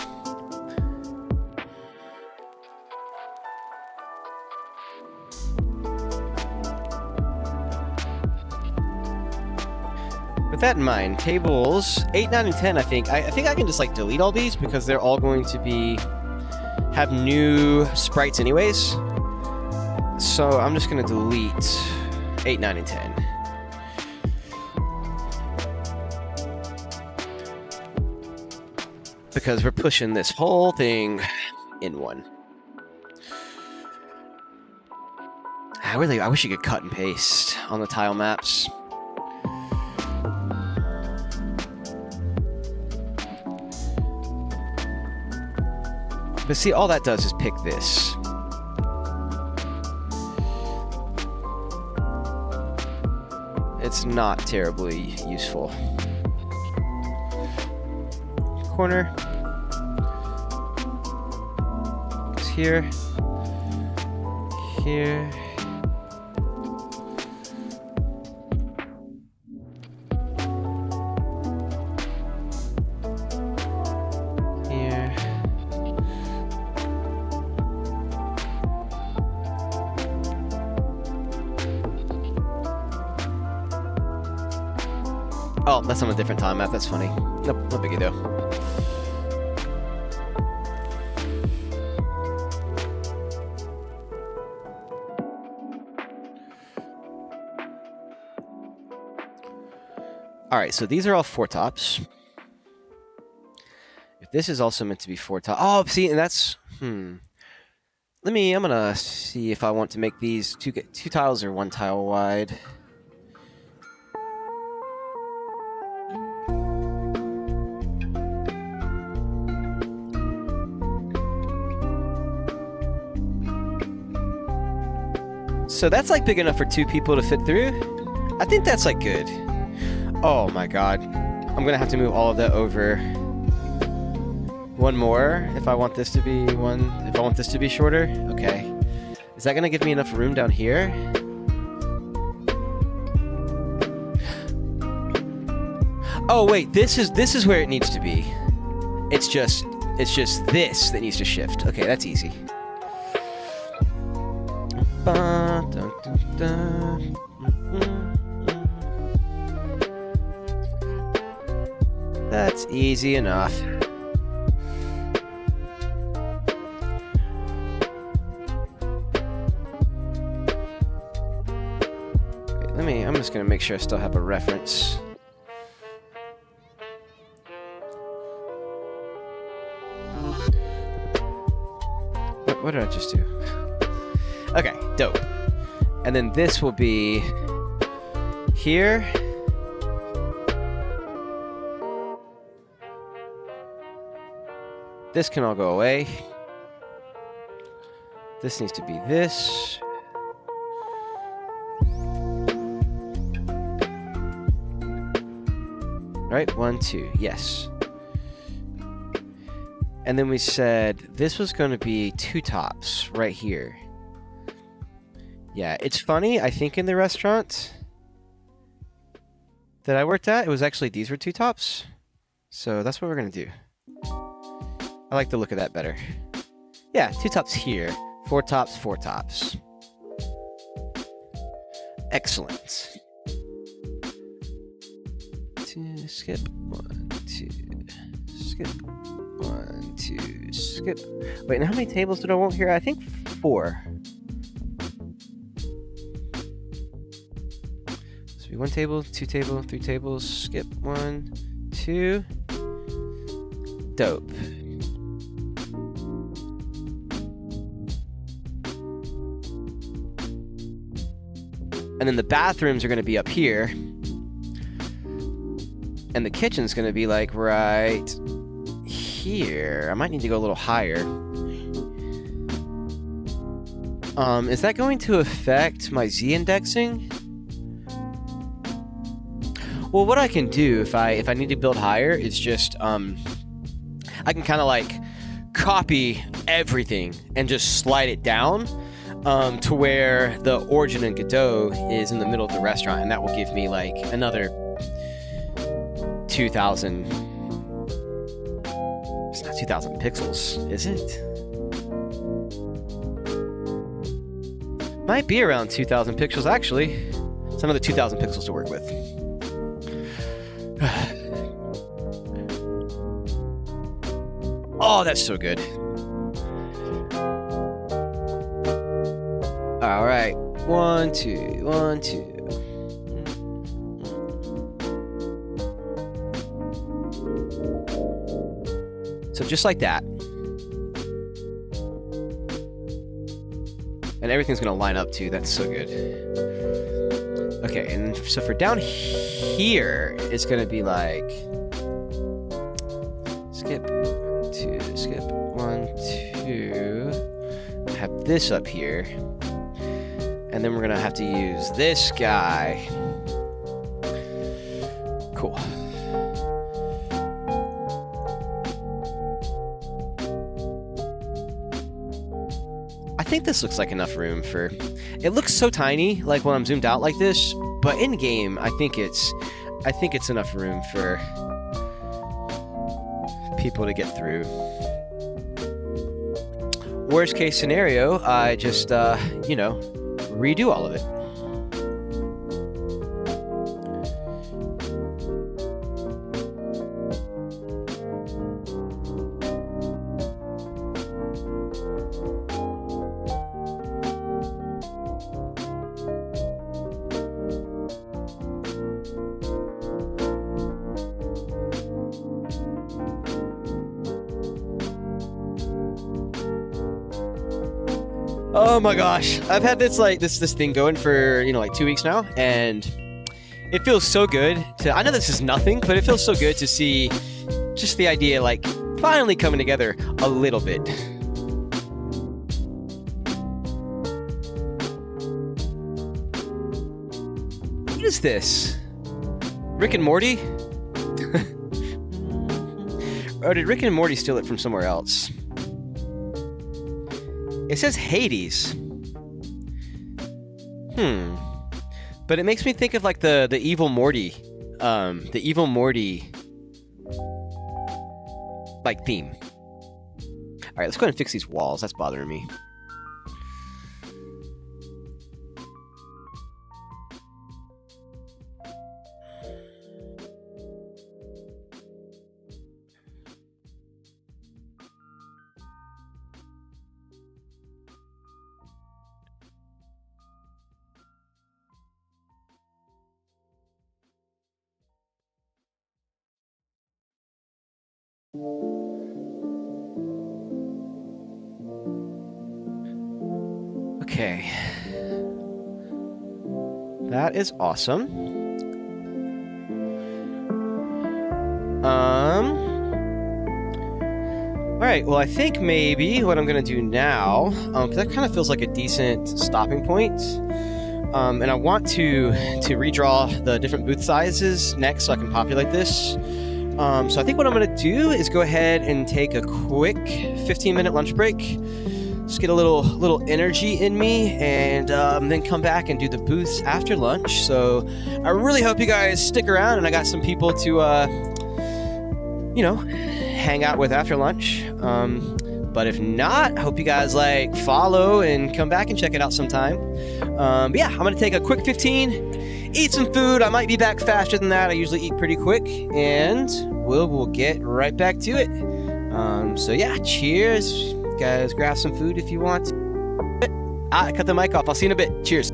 tables 8, 9, and 10, I think I can just like delete all these because they're all going to have new sprites anyways. So I'm just gonna delete 8, 9, and 10. Because we're pushing this whole thing in one. I wish you could cut and paste on the tile maps. But see, all that does is pick this. It's not terribly useful. Corner. It's here. Here. Here. Oh, that's on a different time map. That's funny. Nope, no biggie though. All right, so these are all 4 tops. If this is also meant to be 4 tops, oh, see, and that's I'm gonna see if I want to make these 2 tiles or 1 tile wide. So that's like big enough for 2 people to fit through. I think that's like good. Oh my god. I'm gonna have to move all of that over. 1 more if I want this to be shorter. Okay. Is that gonna give me enough room down here? Oh wait, this is where it needs to be. It's just this that needs to shift. Okay, that's easy. That's easy enough. Wait, I'm just gonna make sure I still have a reference. What did I just do? Okay, dope. And then this will be here. This can all go away. This needs to be this. Right, 1, 2, yes. And then we said this was going to be 2 tops right here. Yeah, it's funny, I think in the restaurant that I worked at, it was actually these were 2 tops. So that's what we're going to do. I like the look of that better. Yeah, 2 tops here. 4 tops, 4 tops. Excellent. 2, skip. 1, 2, skip. 1, 2, skip. Wait, and how many tables did I want here? I think 4. So 1 table, 2 table, 3 tables, skip. 1, 2. Dope. And then the bathrooms are going to be up here. And the kitchen's going to be like right here. I might need to go a little higher. Is that going to affect my Z indexing? Well, what I can do if I need to build higher is just I can kind of like copy everything and just slide it down to where the origin in Godot is in the middle of the restaurant, and that will give me like another 2,000 2,000 pixels, is it? Might be around 2,000 pixels, actually. It's another 2,000 pixels to work with. Oh, that's so good. All right. 1, 2, 1, 2. So just like that. And everything's going to line up too. That's so good. Okay, and so for down here, it's going to be like skip 2, skip 1, 2. Have this up here. And then we're going to have to use this guy. Cool. I think this looks like enough room for... It looks so tiny, like when I'm zoomed out like this, but in game, I think it's enough room for people to get through. Worst case scenario, I just, redo all of it. Oh my gosh, I've had this thing going for, like 2 weeks now, and it feels so good to, I know this is nothing, but it feels so good to see just the idea, like, finally coming together a little bit. What is this? Rick and Morty? Or did Rick and Morty steal it from somewhere else? It says Hades. But it makes me think of like the evil Morty, like theme. All right, let's go ahead and fix these walls. That's bothering me. Okay. That is awesome. Alright, well I think maybe what I'm gonna do now, because that kind of feels like a decent stopping point. And I want to redraw the different booth sizes next so I can populate this. So I think what I'm going to do is go ahead and take a quick 15-minute lunch break. Just get a little energy in me, and then come back and do the booths after lunch. So I really hope you guys stick around, and I got some people to, hang out with after lunch. But if not, I hope you guys follow and come back and check it out sometime. But yeah, I'm going to take a quick 15, eat some food. I might be back faster than that. I usually eat pretty quick, and we'll get right back to it. So yeah, cheers. You guys grab some food if you want. I cut the mic off. I'll see you in a bit. Cheers.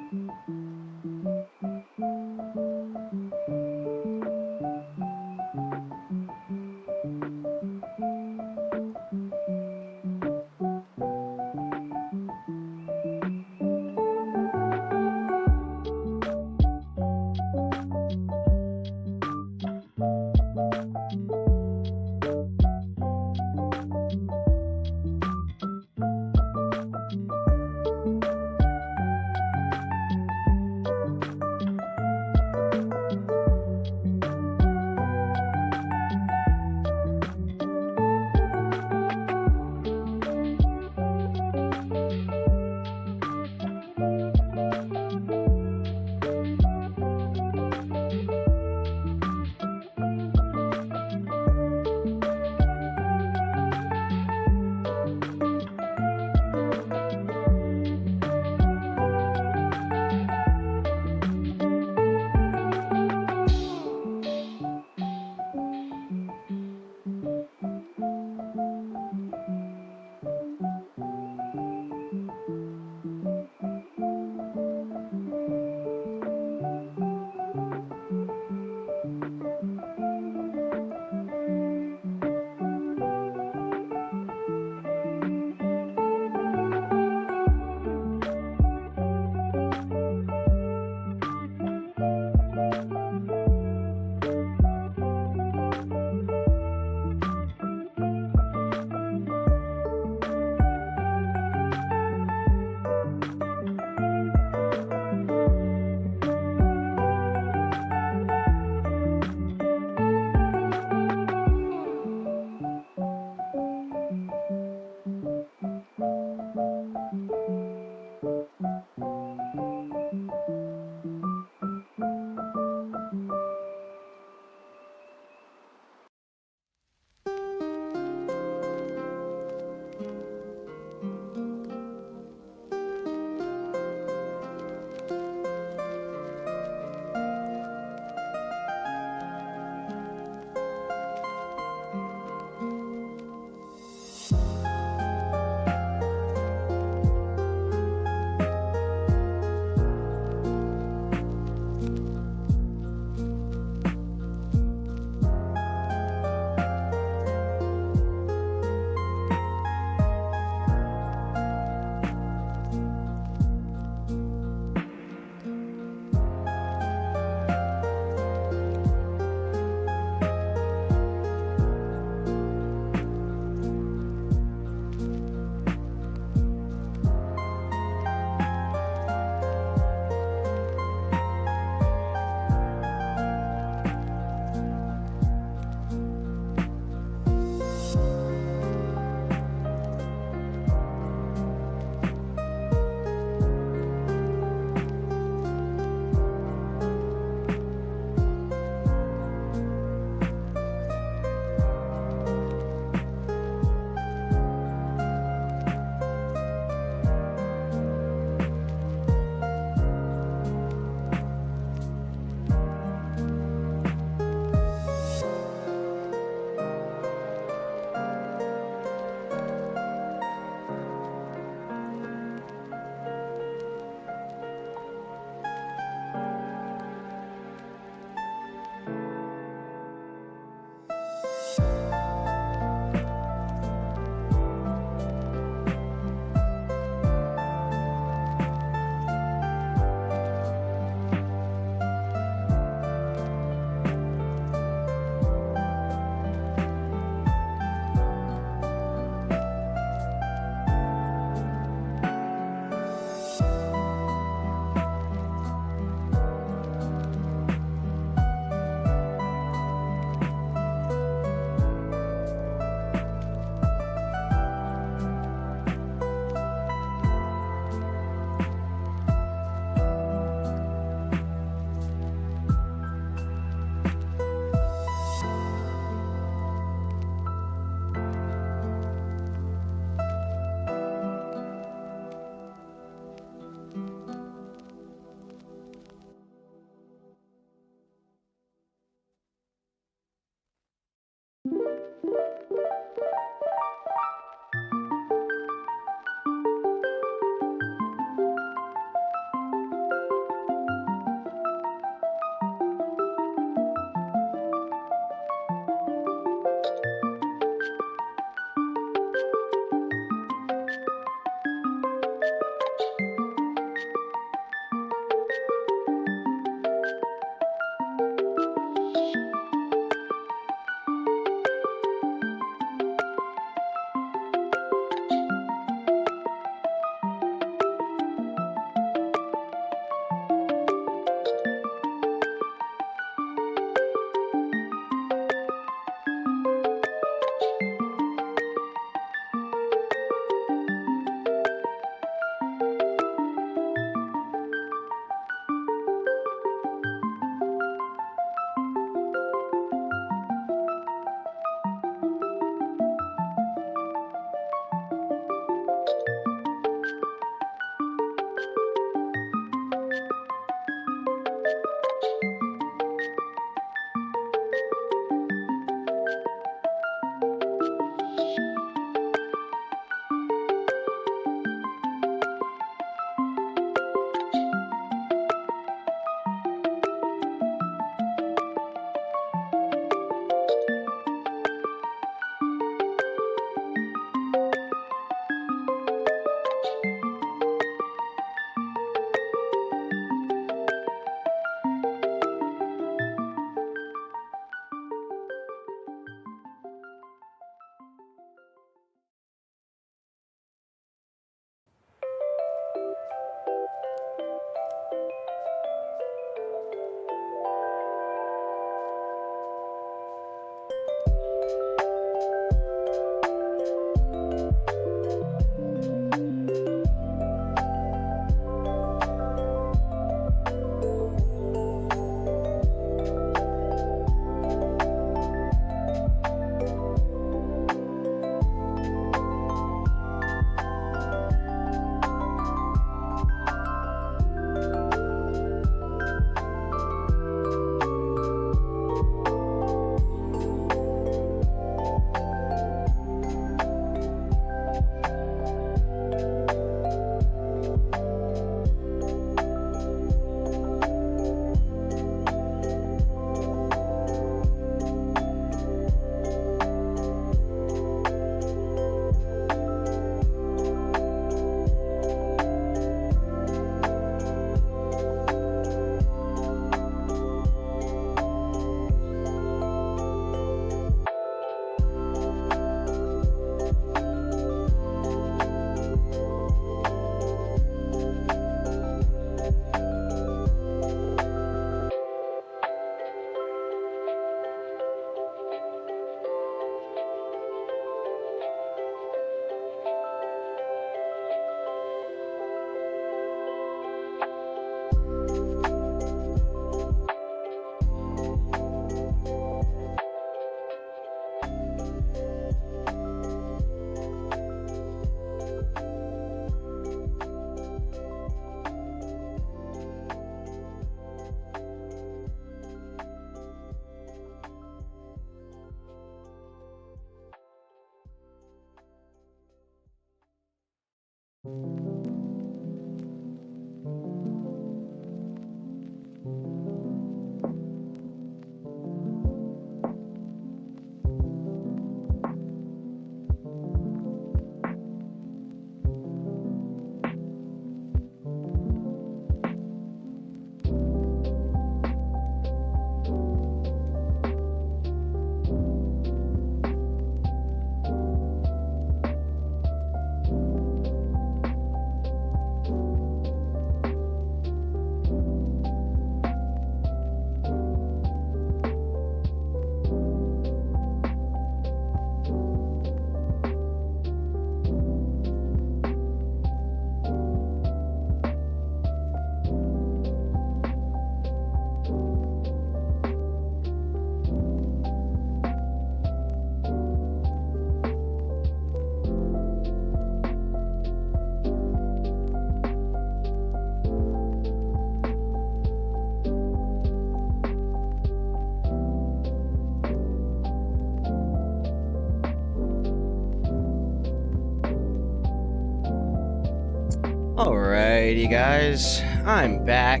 Alrighty, guys, I'm back.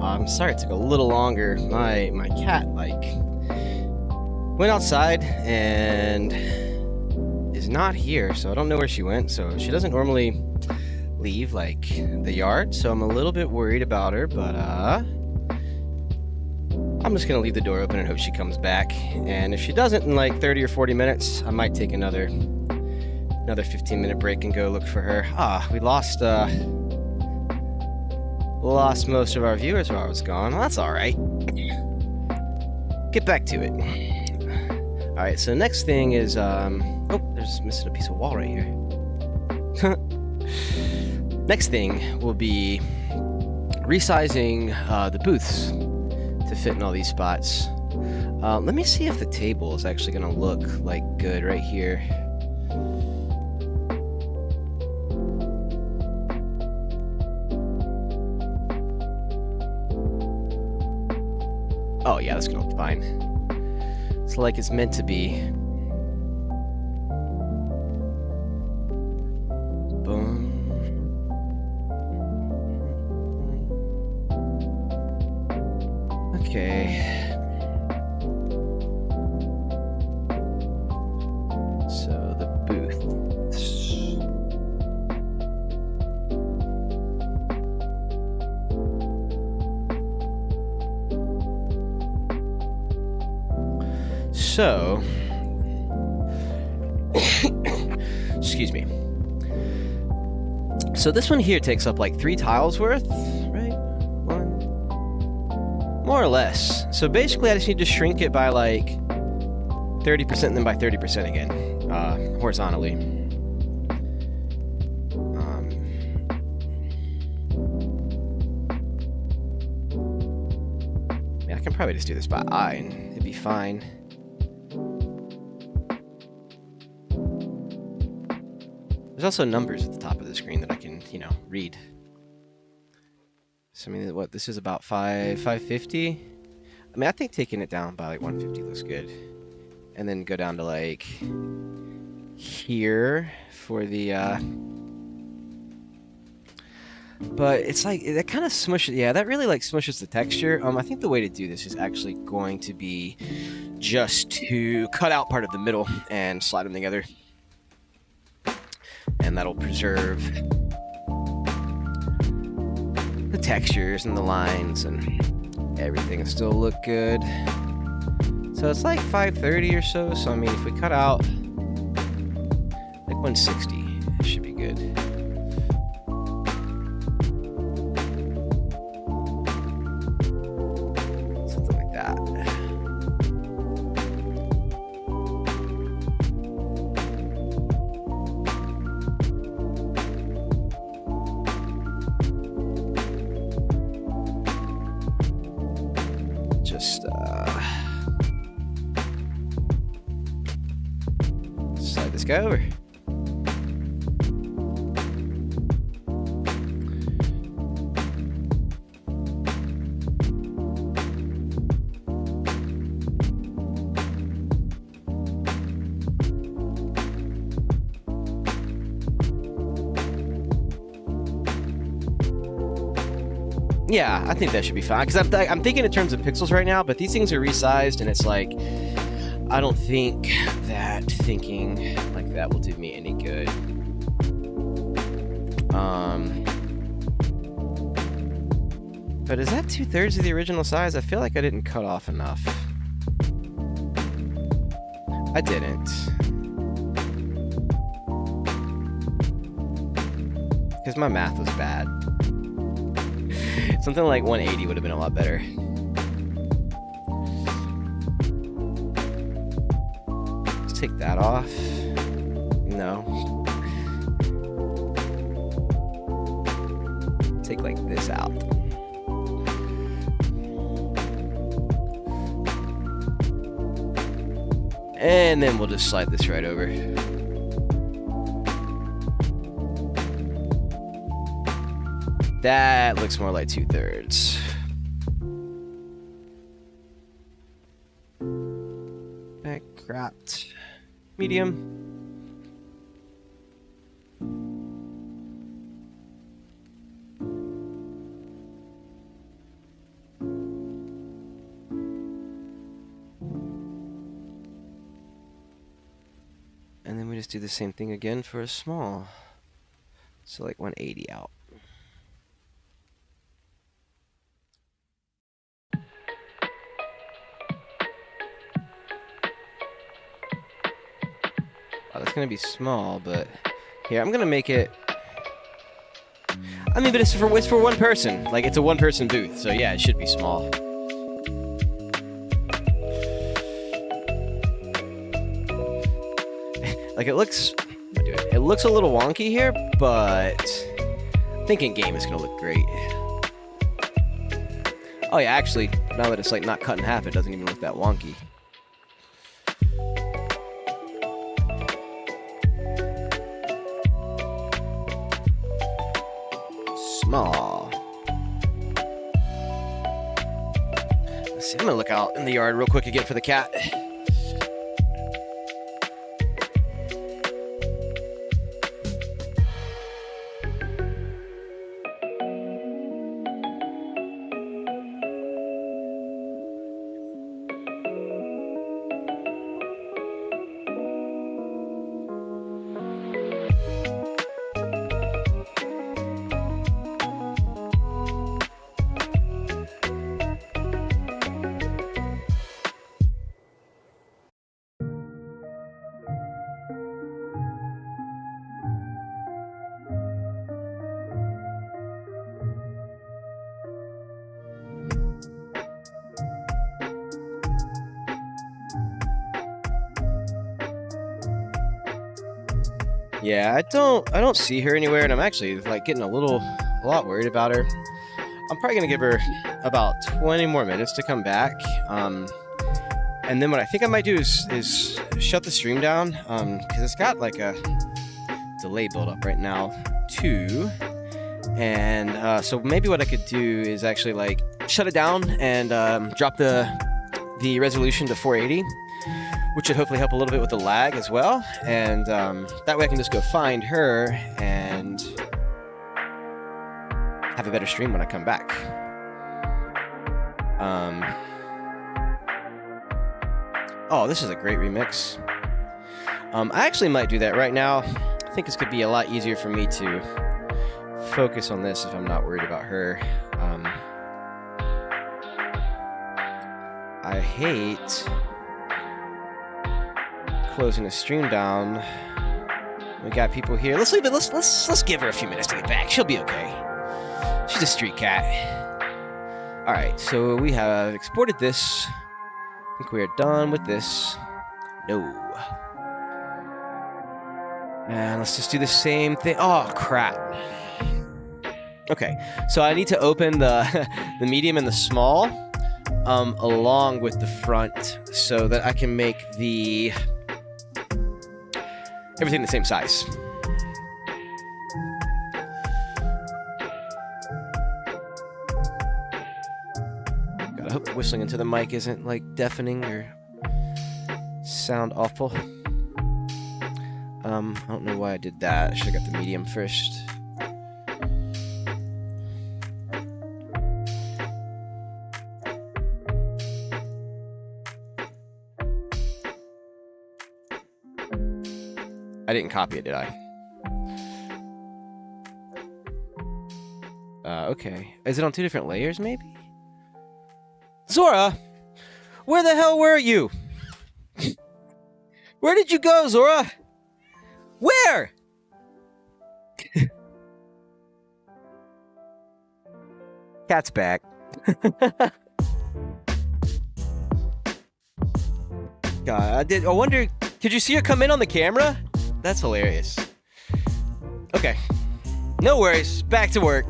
I'm sorry it took a little longer. My cat went outside and is not here, so I don't know where she went. So she doesn't normally leave the yard, so I'm a little bit worried about her. But I'm just gonna leave the door open and hope she comes back. And if she doesn't in 30 or 40 minutes, I might take another 15-minute break and go look for her. We lost most of our viewers while I was gone. Well, that's all right. Get back to it. All right, so the next thing is there's missing a piece of wall right here. Next thing will be resizing the booths to fit in all these spots. Let me see if the table is actually gonna look good right here. Oh yeah, that's gonna look fine. It's like it's meant to be. Boom. Okay. So the booth. So, excuse me. So this one here takes up 3 tiles worth, right? 1, more or less. So basically, I just need to shrink it by 30% and then by 30% again, horizontally. I can probably just do this by eye and it'd be fine. There's also numbers at the top of the screen that I can, read. So, what, this is about 550? I think taking it down by 150 looks good. And then go down to here for the, but it's that kind of smushes, yeah, that really smushes the texture. I think the way to do this is actually going to be just to cut out part of the middle and slide them together. And that'll preserve the textures and the lines and everything and still look good. So it's 530 or so. So if we cut out 160, it should be good. Something like that. Just slide this guy over. Yeah, I think that should be fine. Because I'm thinking in terms of pixels right now, but these things are resized, and it's like, I don't think that thinking like that will do me any good. But is that 2/3 of the original size? I feel like I didn't cut off enough. I didn't. Because my math was bad. Something like 180 would have been a lot better. Let's take that off. No. Take like this out. And then we'll just slide this right over. That looks more like 2/3. Back cropped. Medium. And then we just do the same thing again for a small. So like 180 out. Oh, that's gonna be small, but here, I'm gonna make it. I mean, but it's for one person. Like, it's a one-person booth, so yeah, it should be small. Like, it looks a little wonky here, but I think in game it's gonna look great. Oh yeah, actually, now that it's like not cut in half, it doesn't even look that wonky. Small. Let's see, I'm gonna look out in the yard real quick again for the cat. Yeah, I don't see her anywhere, and I'm actually like getting a lot worried about her. I'm probably gonna give her about 20 more minutes to come back. And then what I think I might do is shut the stream down, because it's got like a delay buildup right now too. And so maybe what I could do is actually like shut it down and drop the resolution to 480. Which should hopefully help a little bit with the lag as well. And that way I can just go find her and have a better stream when I come back. Oh, this is a great remix. I actually might do that right now. I think this could be a lot easier for me to focus on this if I'm not worried about her. I hate closing the stream down. We got people here. Let's leave it. Let's give her a few minutes to get back. She'll be okay. She's a street cat. All right, so we have exported this. I think we are done with this. No. And let's just do the same thing. Oh crap. Okay, so I need to open the the medium and the small along with the front so that I can make everything the same size. Gotta hope whistling into the mic isn't like deafening or sound awful. I don't know why I did that. I should have got the medium first. I didn't copy it, did I? Okay. Is it on 2 different layers, maybe? Zora! Where the hell were you? Where did you go, Zora? Where? Cat's back. God, I wonder, could you see her come in on the camera? That's hilarious. Okay. No worries. Back to work.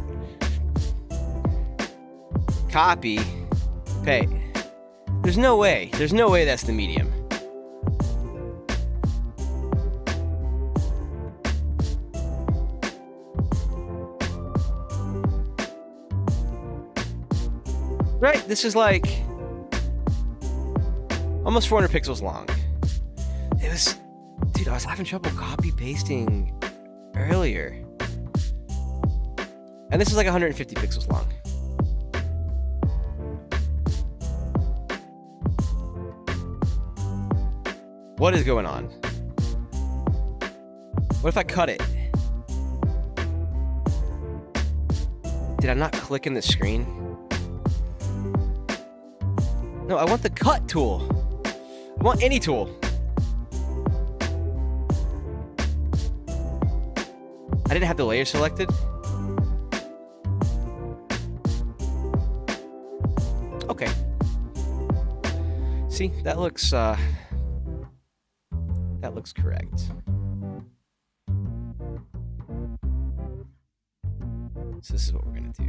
Copy. Pay. There's no way. There's no way that's the medium. Right? This is like almost 400 pixels long. It was, dude, I was having trouble copy pasting earlier. And this is like 150 pixels long. What is going on? What if I cut it? Did I not click in the screen? No, I want the cut tool. I want any tool. I didn't have the layer selected. Okay. See, that looks correct. So this is what we're gonna do.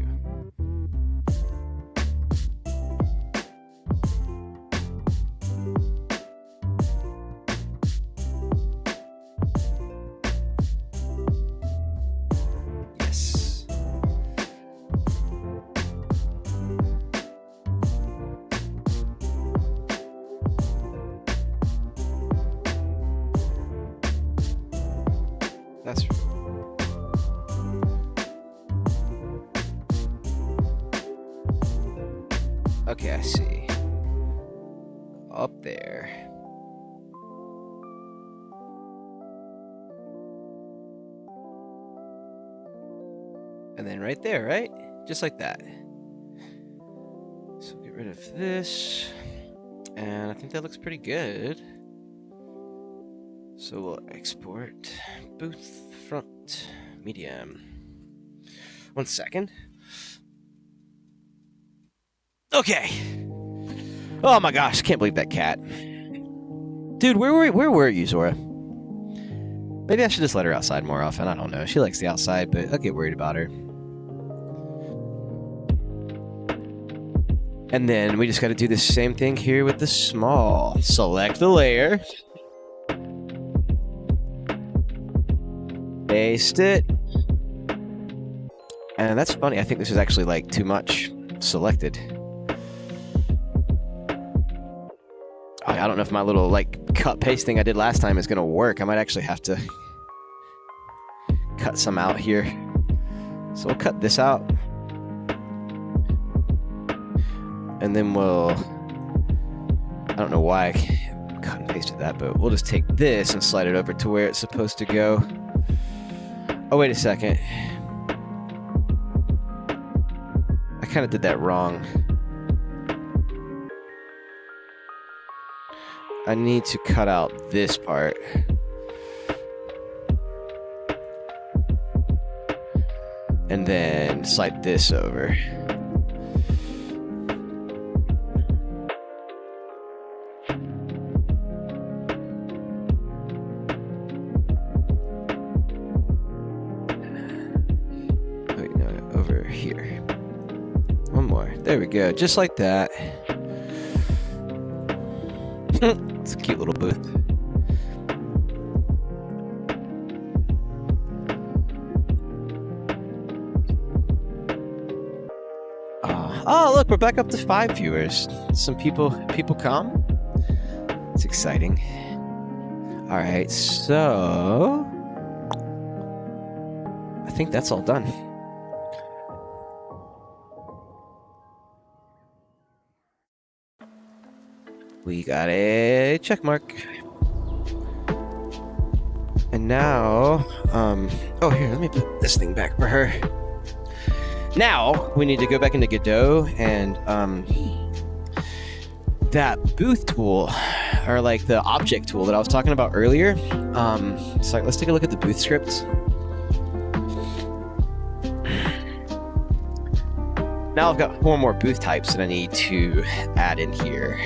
Yes. That's okay, I see. Up there. And then right there, right? Just like that. So get rid of this. And I think that looks pretty good. So we'll export booth front medium. 1 second. Okay. Oh my gosh, can't believe that cat. Dude, where were you, Zora? Maybe I should just let her outside more often. I don't know. She likes the outside, but I'll get worried about her. And then we just got to do the same thing here with the small. Select the layer. Paste it. And that's funny. I think this is actually like too much selected. I don't know if my little like cut paste thing I did last time is gonna work. I might actually have to cut some out here. So we'll cut this out. And then we'll, I don't know why I cut and pasted that, but we'll just take this and slide it over to where it's supposed to go. Oh, wait a second. I kind of did that wrong. I need to cut out this part. And then slide this over. Wait, no, over here. One more. There we go. Just like that. It's a cute little booth. Oh, look, we're back up to 5 viewers. Some people come. It's exciting. All right, so I think that's all done. We got a check mark. And And now, oh here, let me put this thing back for her. Now we need to go back into Godot and that booth tool, or like the object tool that I was talking about earlier. So let's take a look at the booth script. Now I've got 4 more booth types that I need to add in here.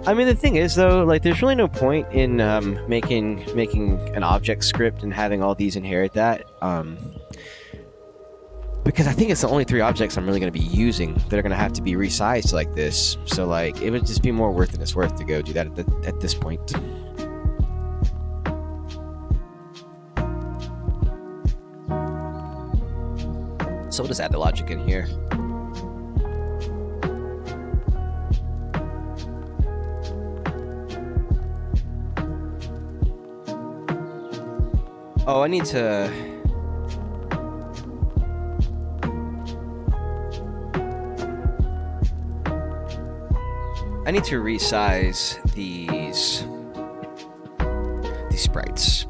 I mean, the thing is, though, like, there's really no point in making an object script and having all these inherit that, because I think it's the only 3 objects I'm really going to be using that are going to have to be resized like this. So, like, it would just be more worth than it's worth to go do that at this point. So we'll just add the logic in here. Oh, I need to... resize these sprites.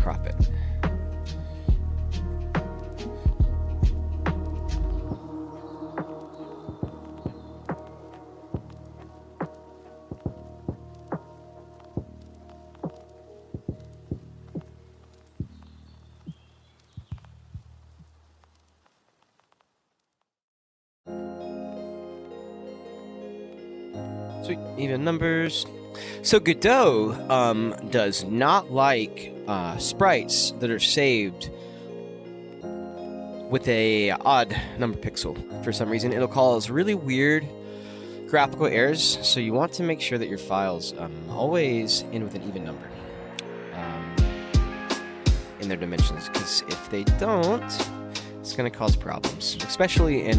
Crop it. Sweet, even numbers. So Godot does not like sprites that are saved with a odd number pixel. For some reason, it'll cause really weird graphical errors. So you want to make sure that your files always end with an even number in their dimensions, because if they don't, it's going to cause problems, especially in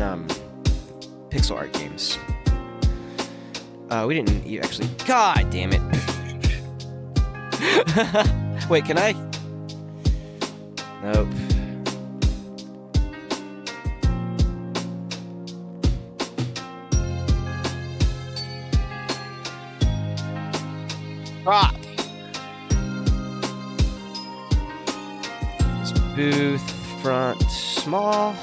pixel art games. We didn't actually... God damn it. Wait, can I? Nope. Crop. This booth front small.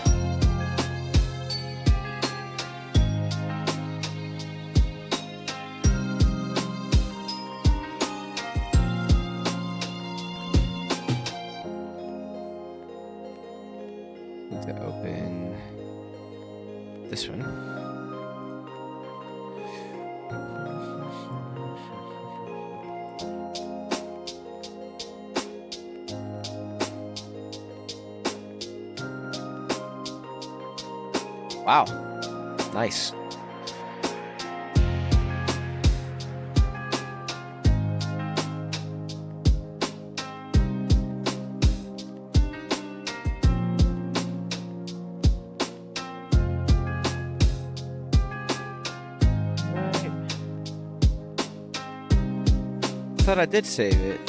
To open this one. Wow. Nice. I thought I did save it.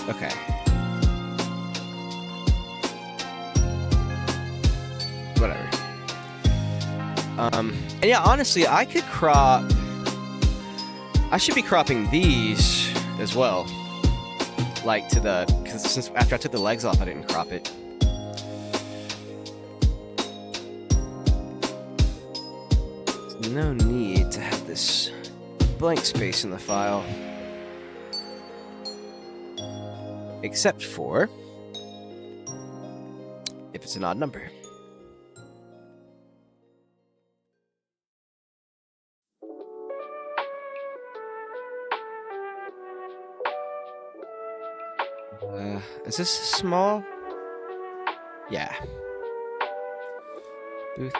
Okay. Whatever. And yeah, honestly, I could crop... I should be cropping these as well. Like to the... Because since after I took the legs off, I didn't crop it. There's no need to have this blank space in the file. Except for if it's an odd number. Is this small? Yeah. Booth.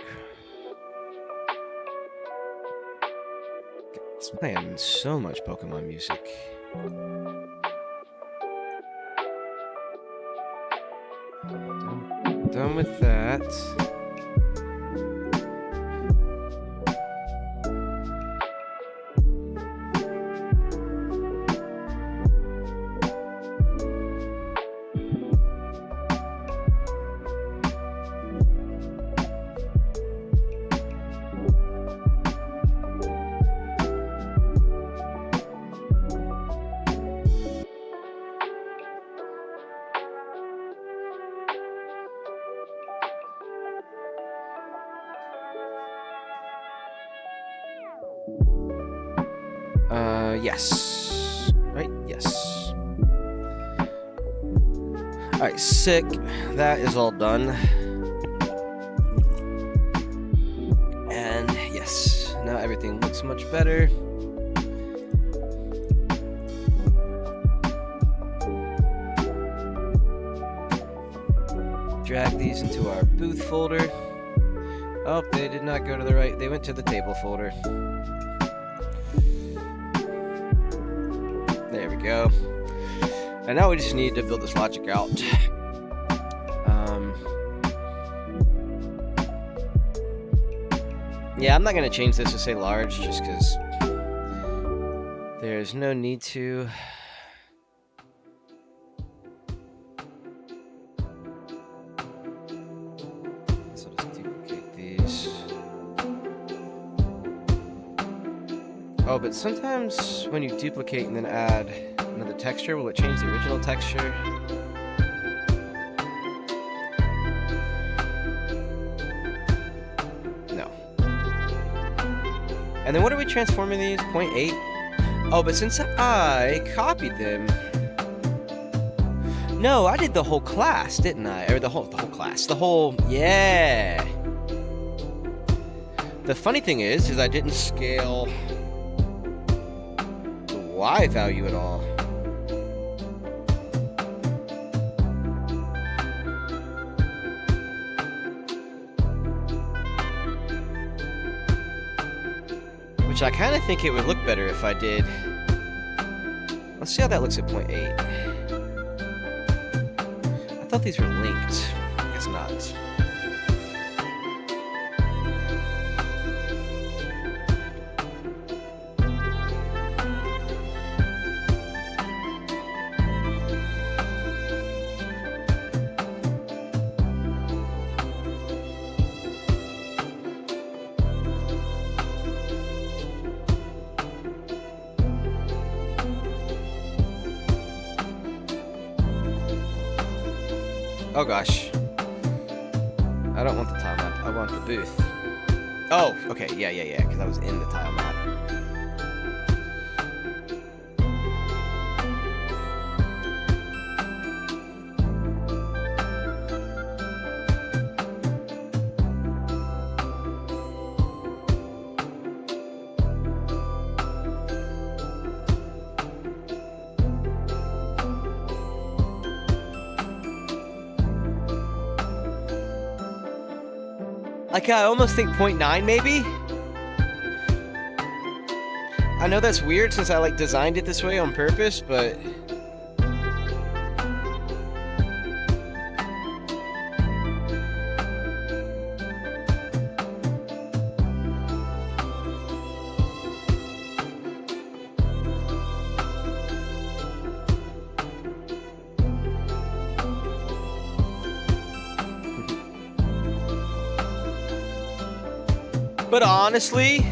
It's playing so much Pokemon music. Done with that. Yes. Right? Yes. Alright, sick. That is all done. And yes, now everything looks much better. Drag these into our booth folder. Oh, they did not go to the right. They went to the table folder. There we go. And now we just need to build this logic out. Yeah, I'm not going to change this to say large just because there's no need to. So let's duplicate these. Oh, but sometimes when you duplicate and then add another texture, will it change the original texture? No. And then what are we transforming these? 0.8? Oh, but since I copied them... No, I did the whole class, didn't I? Or the whole class. The whole... Yeah! The funny thing is I didn't scale... Y value at all. Which I kind of think it would look better if I did. Let's see how that looks at 0.8. I thought these were linked. I guess not. Oh gosh. I don't want the tile map, I want the booth. Oh, okay, yeah, because I was in the tile map. Like, I almost think 0.9 maybe? I know that's weird since I like designed it this way on purpose, but... But honestly,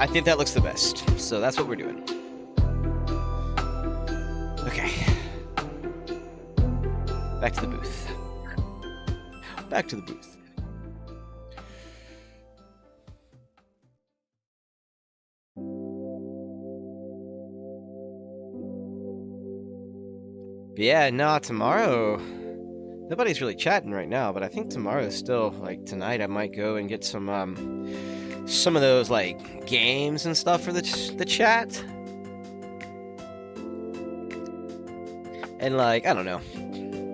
I think that looks the best. So that's what we're doing. Okay. Back to the booth. Back to the booth. But yeah, no, tomorrow... Nobody's really chatting right now, but I think tomorrow still, like, tonight I might go and get some of those, like, games and stuff for the chat. And, like, I don't know,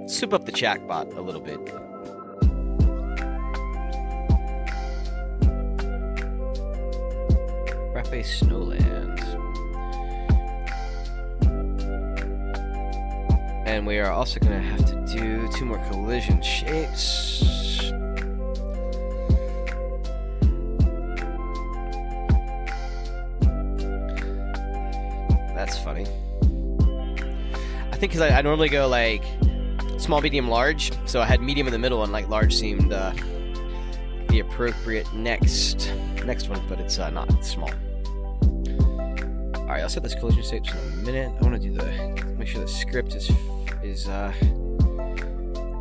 soup up the chat bot a little bit. Wrap
Space Snowland. And we are also going to have to do 2 more collision shapes. That's funny. I think because I normally go like small, medium, large, so I had medium in the middle, and like large seemed the appropriate next one, but it's not. It's small. All right, I'll set this collision shapes in a minute. I want to do make sure the script is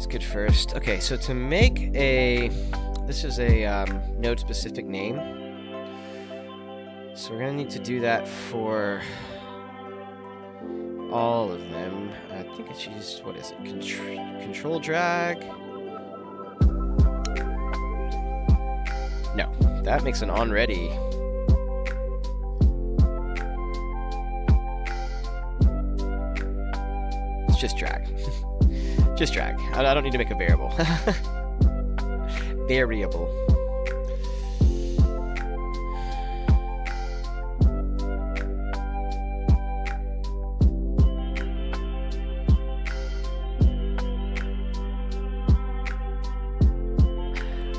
good first. Okay, so to make this is a node specific name. So we're gonna need to do that for all of them. I think it's used, what is it? Control drag? No, that makes an onReady. It's just drag. Just drag. I don't need to make a variable. Variable.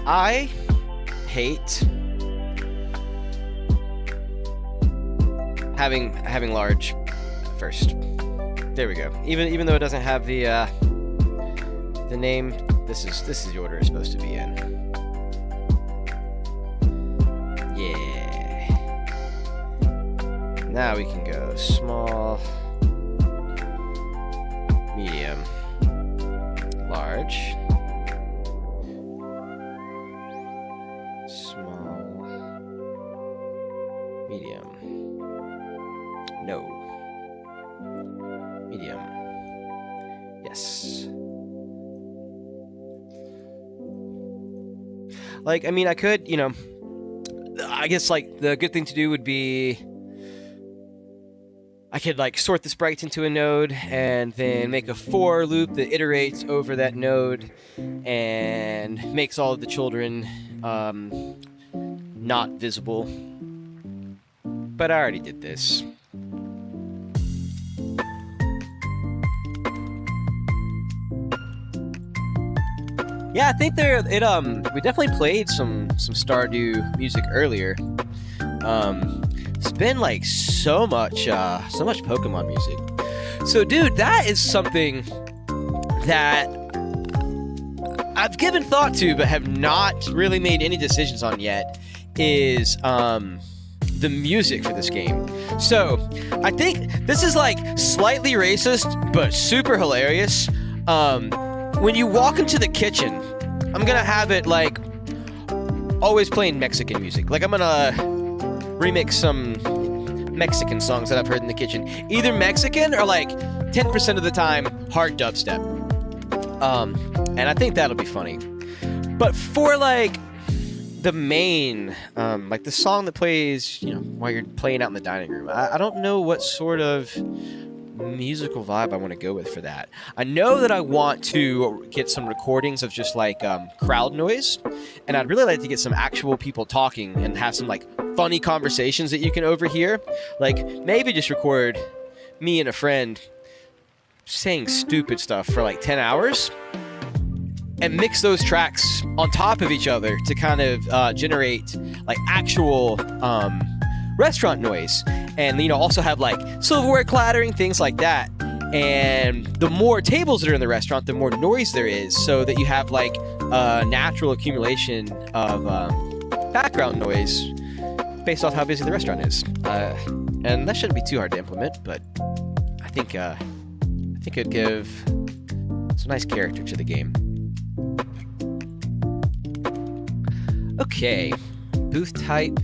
I hate having large first. There we go. Even though it doesn't have the name, this is the order it's supposed to be in. Yeah. Now we can go small, medium, large. Medium. No. Medium. Yes. Like, I mean, I could, I guess, like, the good thing to do would be I could, like, sort the sprites into a node and then make a for loop that iterates over that node and makes all of the children not visible. But I already did this. Yeah, I think we definitely played some Stardew music earlier. It's been like so much Pokemon music. So dude, that is something that I've given thought to but have not really made any decisions on yet, is the music for this game. So I think this is like slightly racist but super hilarious. When you walk into the kitchen, I'm gonna have it like always playing Mexican music. Like I'm gonna remix some Mexican songs that I've heard in the kitchen. Either Mexican or like 10% of the time hard dubstep. And I think that'll be funny. But for like the main, like the song that plays, while you're playing out in the dining room, I don't know what sort of musical vibe I want to go with for that. I know that I want to get some recordings of just like crowd noise, and I'd really like to get some actual people talking and have some like funny conversations that you can overhear. Like maybe just record me and a friend saying stupid stuff for like 10 hours and mix those tracks on top of each other to kind of generate like actual restaurant noise. And, also have like silverware clattering, things like that. And the more tables that are in the restaurant, the more noise there is, so that you have like a natural accumulation of background noise based off how busy the restaurant is. And that shouldn't be too hard to implement, but I think it'd give some nice character to the game. Okay, booth type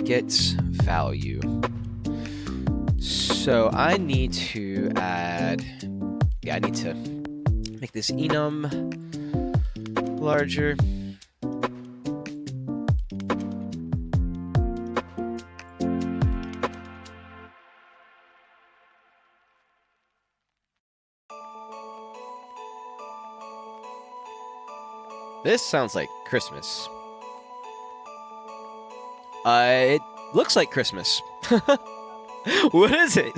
gets value. So I need to add, I need to make this enum larger. This sounds like Christmas. It looks like Christmas.
What is it?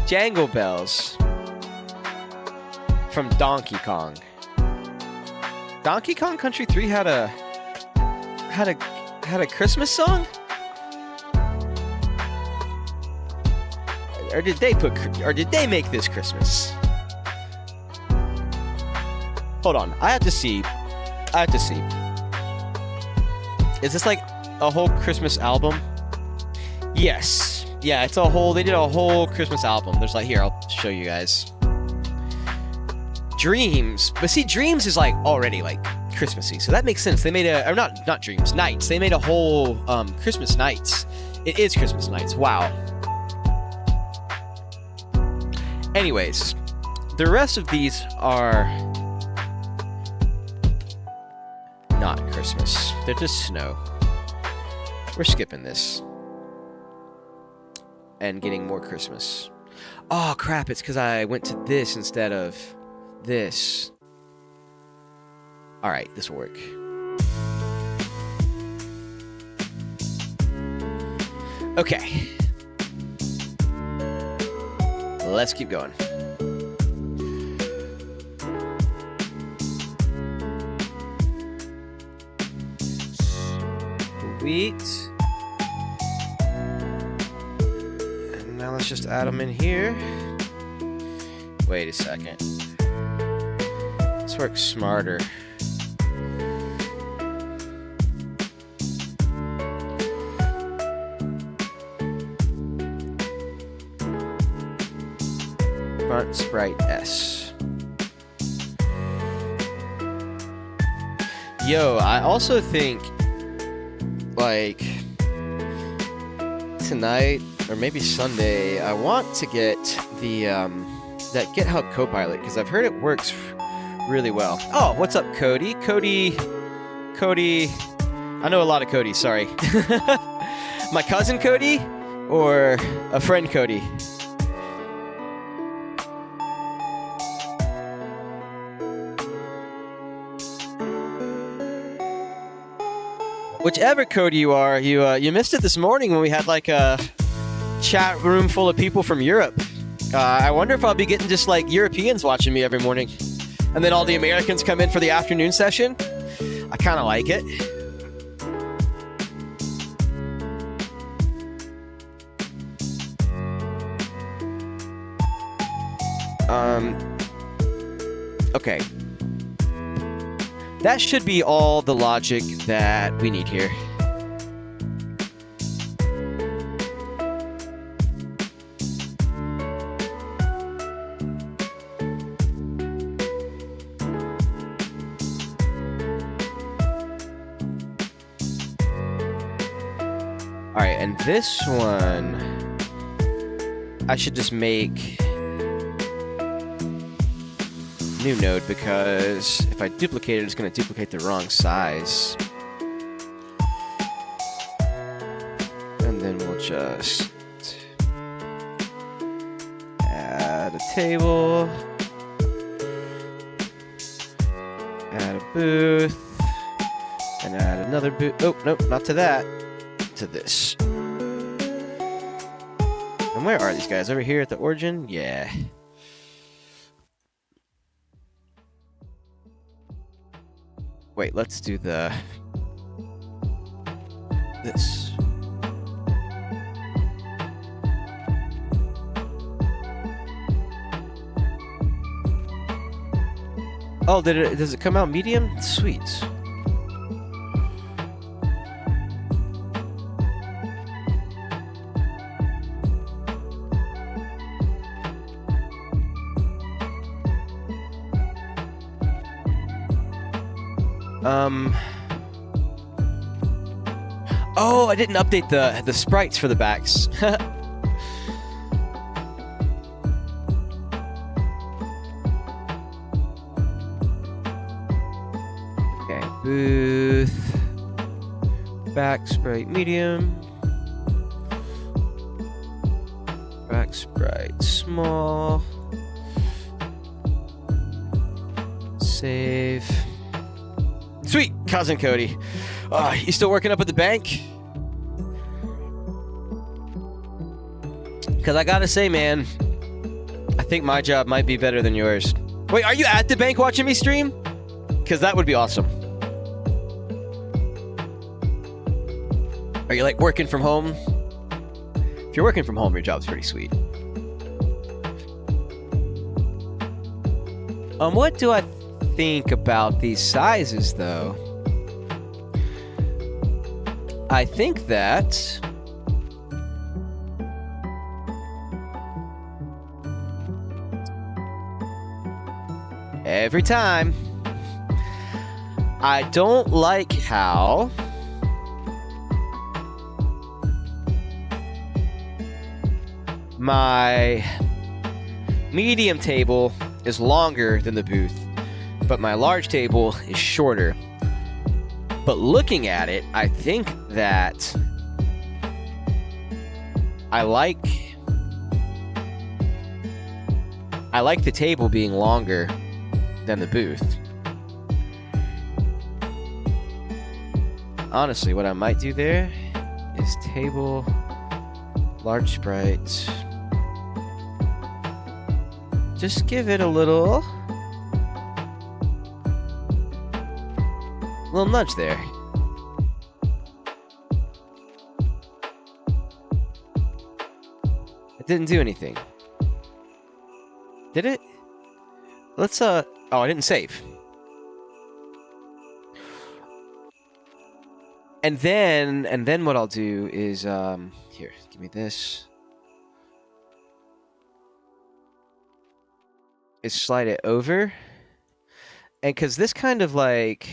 Jangle Bells from Donkey Kong. Donkey Kong Country 3 had a Christmas song? Or did they make this Christmas? Hold on, I have to see. Is this like a whole Christmas album? Yes. Yeah, they did a whole Christmas album. There's like, here, I'll show you guys. Dreams. But see, Dreams is like already like Christmassy. So that makes sense. They made not Dreams, Nights. They made a whole Christmas Nights. It is Christmas Nights. Wow. Anyways, the rest of these are not Christmas. They're just snow. We're skipping this. And getting more Christmas. Oh crap, it's because I went to this instead of this. Alright, this will work. Okay. Let's keep going. Sweet. And now let's just add them in here. Wait a second. This works smarter. Front sprite S. Yo, I also think like tonight or maybe Sunday, I want to get the that GitHub Copilot because I've heard it works really well. Oh, what's up, Cody? Cody. I know a lot of Cody. Sorry, my cousin Cody or a friend Cody. Whichever Cody you are, you missed it this morning when we had like a chat room full of people from Europe. I wonder if I'll be getting just like Europeans watching me every morning. And then all the Americans come in for the afternoon session. I kind of like it. Okay. That should be all the logic that we need here. All right, and this one, I should just make new node because if I duplicate it, it's going to duplicate the wrong size. And then we'll just add a table, add a booth, and add another booth. Oh, nope, not to that, to this. And where are these guys? Over here at the origin? Yeah. Wait, let's do this. Oh, does it come out medium? Sweet. Oh, I didn't update the sprites for the backs. Okay, booth, back sprite medium, back sprite small, save. Sweet, cousin Cody. You still working up at the bank? Because I gotta say, man, I think my job might be better than yours. Wait, are you at the bank watching me stream? Because that would be awesome. Are you like working from home? If you're working from home, your job's pretty sweet. What do I think about these sizes, though? I think that every time I don't like how my medium table is longer than the booth, but my large table is shorter. But looking at it, I think that I like the table being longer than the booth. Honestly, what I might do there is table, large sprite. Just give it a little nudge there. It didn't do anything. Did it? Let's oh, I didn't save. And then what I'll do is here, give me this. Is slide it over. And cuz this kind of like,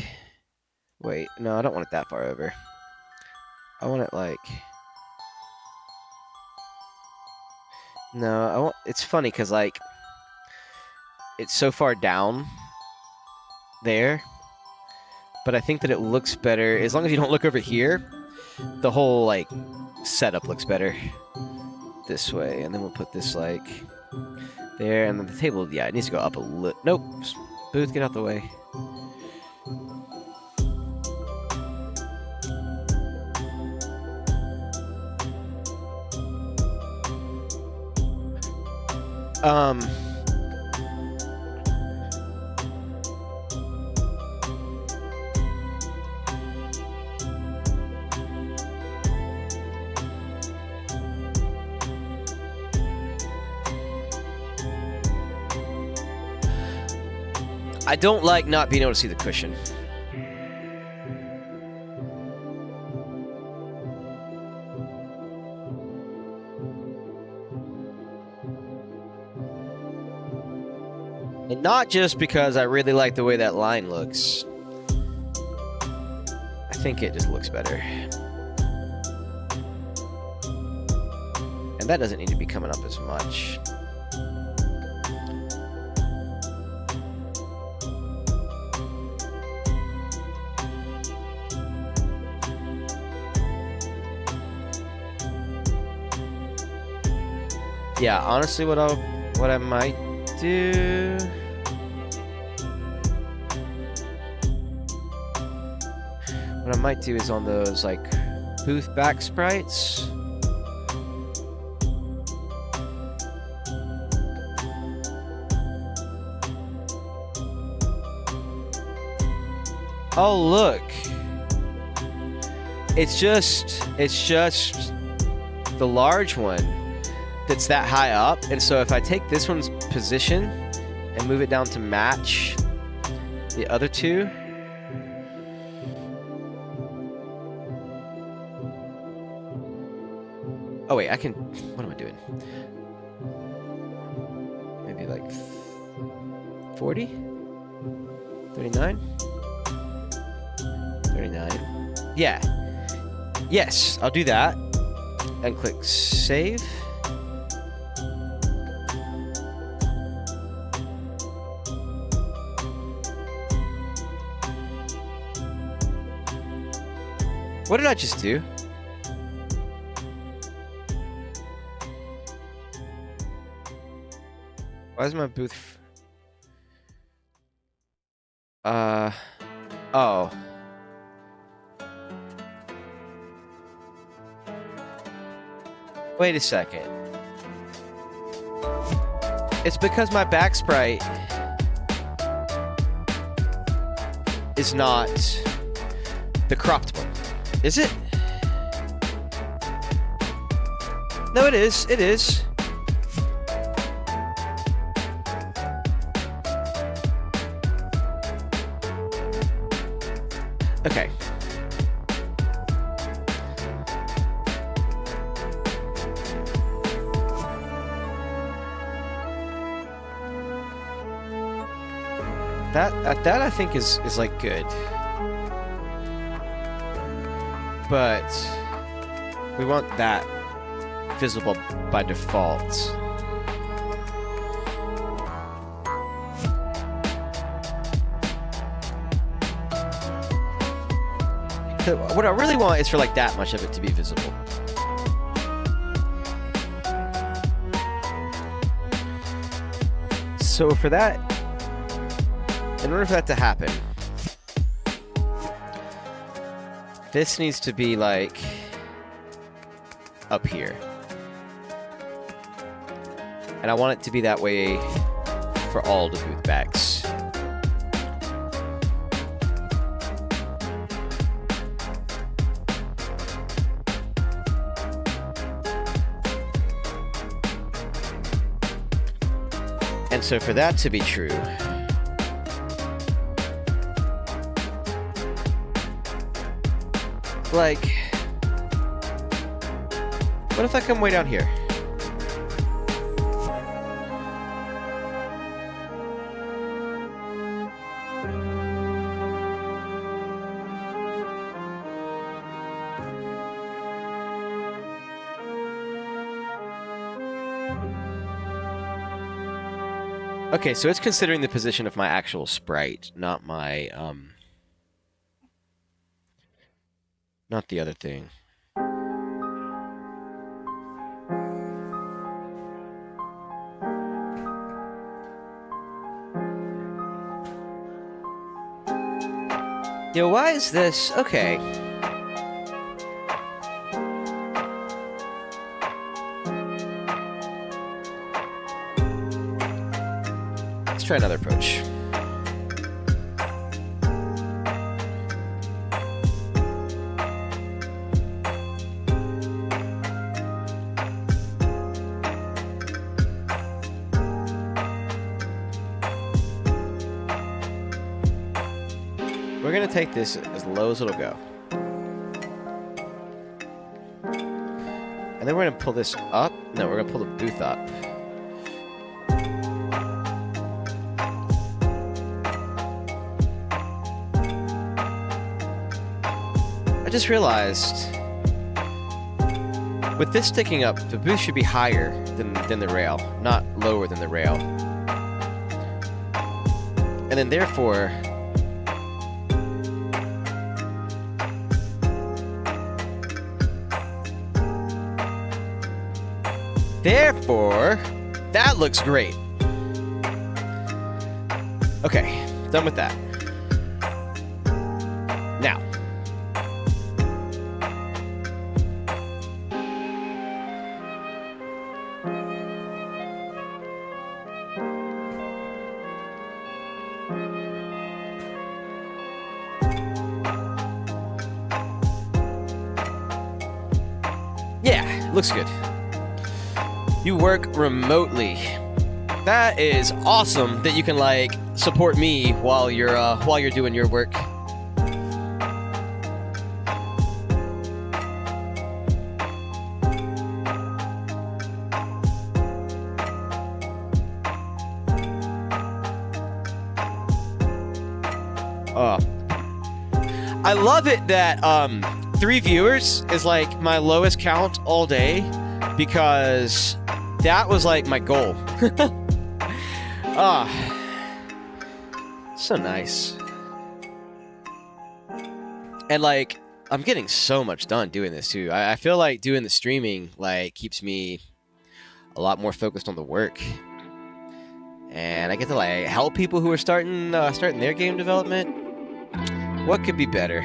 wait, no, I don't want it that far over. I want it like, no, I want, it's funny cuz like it's so far down there. But I think that it looks better as long as you don't look over here. The whole like setup looks better this way, and then we'll put this like there, and then the table, yeah, it needs to go up a little. Nope, booth, get out the way. I don't like not being able to see the cushion. And not just because I really like the way that line looks. I think it just looks better. And that doesn't need to be coming up as much. Yeah, honestly, what I might do. What I might do is on those like booth back sprites. Oh, look. It's just the large one that's that high up, and so if I take this one's position and move it down to match the other two, oh wait, I can, what am I doing? Maybe like 40? 39? 39. Yeah. Yes, I'll do that. And click save. What did I just do? Why is my booth... Oh. Wait a second. It's because my back sprite is not the cropped one. Is it? No, it is. It is. Okay. That I think is like good. But we want that visible by default. What I really want is for like that much of it to be visible. So for that, in order for that to happen, this needs to be like up here. And I want it to be that way for all the booth bags. And so for that to be true, like, what if I come way down here? Okay, so it's considering the position of my actual sprite, not my, not the other thing. Yo, why is this? Okay. Let's try another approach. We're gonna take this as low as it'll go. And then we're gonna pull this up. No, we're gonna pull the booth up. I just realized with this sticking up, the booth should be higher than the rail, not lower than the rail. And then therefore, that looks great. Okay, done with that. Now, yeah, looks good. You work remotely. That is awesome that you can like support me while you're doing your work. I love it that 3 viewers is like my lowest count all day because that was like my goal. So nice. And like, I'm getting so much done doing this too. I feel like doing the streaming like keeps me a lot more focused on the work. And I get to like help people who are starting their game development. What could be better?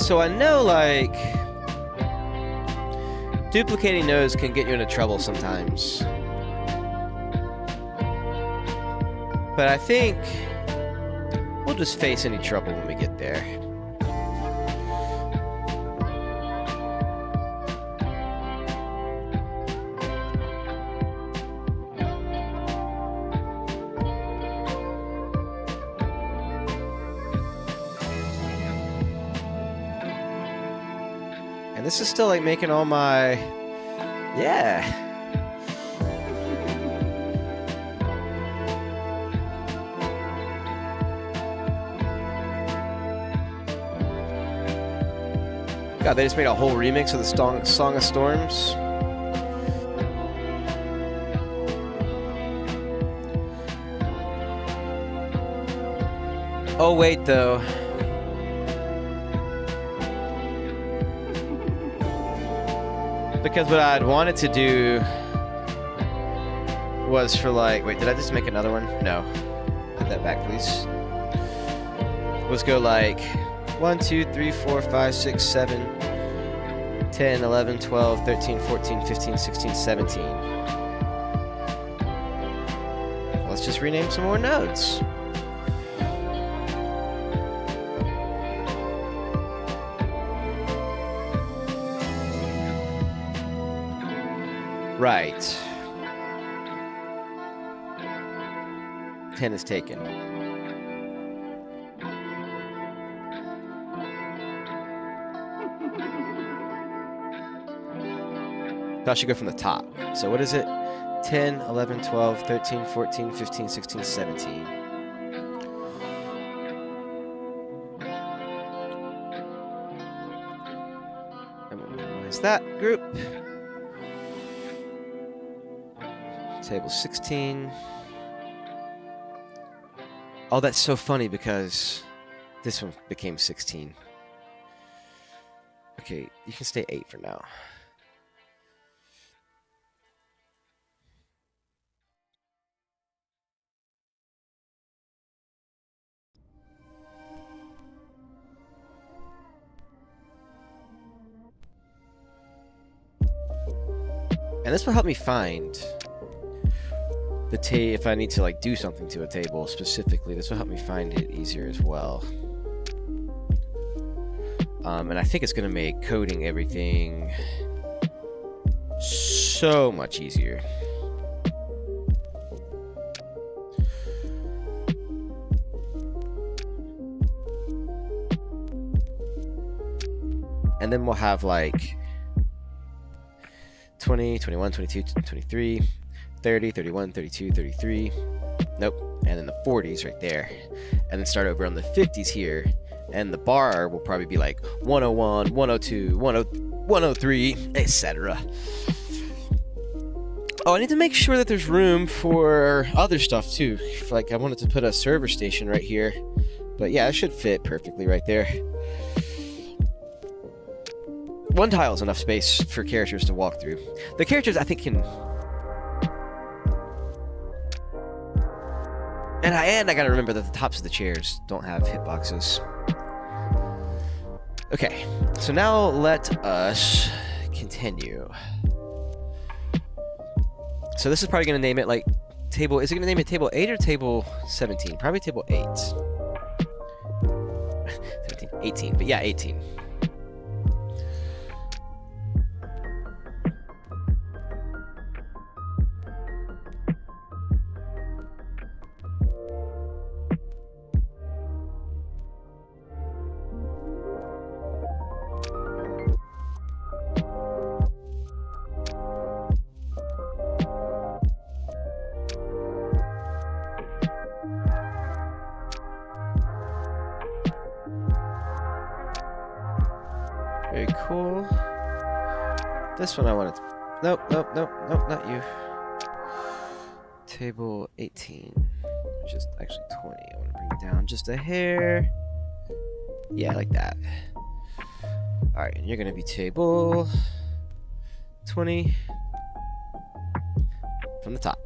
So I know, like, duplicating nodes can get you into trouble sometimes. But I think we'll just face any trouble when we get there. And this is still like making all my... Yeah. God, they just made a whole remix of the Song of Storms. Oh, wait, though. Because what I'd wanted to do was for like... Wait, did I just make another one? No. Put that back, please. Was go like 1, 2, 3, 4, 5, 6, 7, 10, 11, 12, 13, 14, 15, 16, 17. Let's just rename some more nodes. Right. 10 is taken. I should go from the top. So what is it? 10, 11, 12, 13, 14, 15, 16, 17. And we'll minimize that group. Table 16. Oh, that's so funny because this one became 16. Okay, you can stay 8 for now. And this will help me find the if I need to like do something to a table specifically. This will help me find it easier as well. And I think it's going to make coding everything so much easier. And then we'll have like 20, 21, 22, 23, 30, 31, 32, 33. Nope. And then the 40s right there. And then start over on the 50s here. And the bar will probably be like 101, 102, 103, etc. Oh, I need to make sure that there's room for other stuff too. Like I wanted to put a server station right here. But yeah, it should fit perfectly right there. One tile is enough space for characters to walk through. The characters, I think, can... And I gotta remember that the tops of the chairs don't have hitboxes. Okay, so now let us continue. So this is probably gonna name it like table... Is it gonna name it table 8 or table 17? Probably table 8. 17, 18, but yeah, 18. Very cool. This one I wanted to... Nope, nope, nope, nope, not you. Table 18. Which is actually 20. I want to bring it down just a hair. Yeah, like that. Alright, and you're going to be table 20 from the top.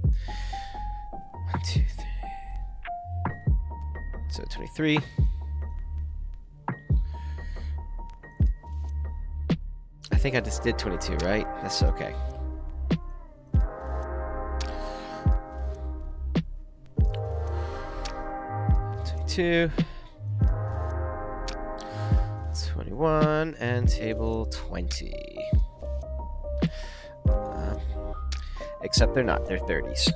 1, 2, 3. So 23. I think I just did 22, right? That's okay. Two, 21, and table 20. Except they're not, they're 30s.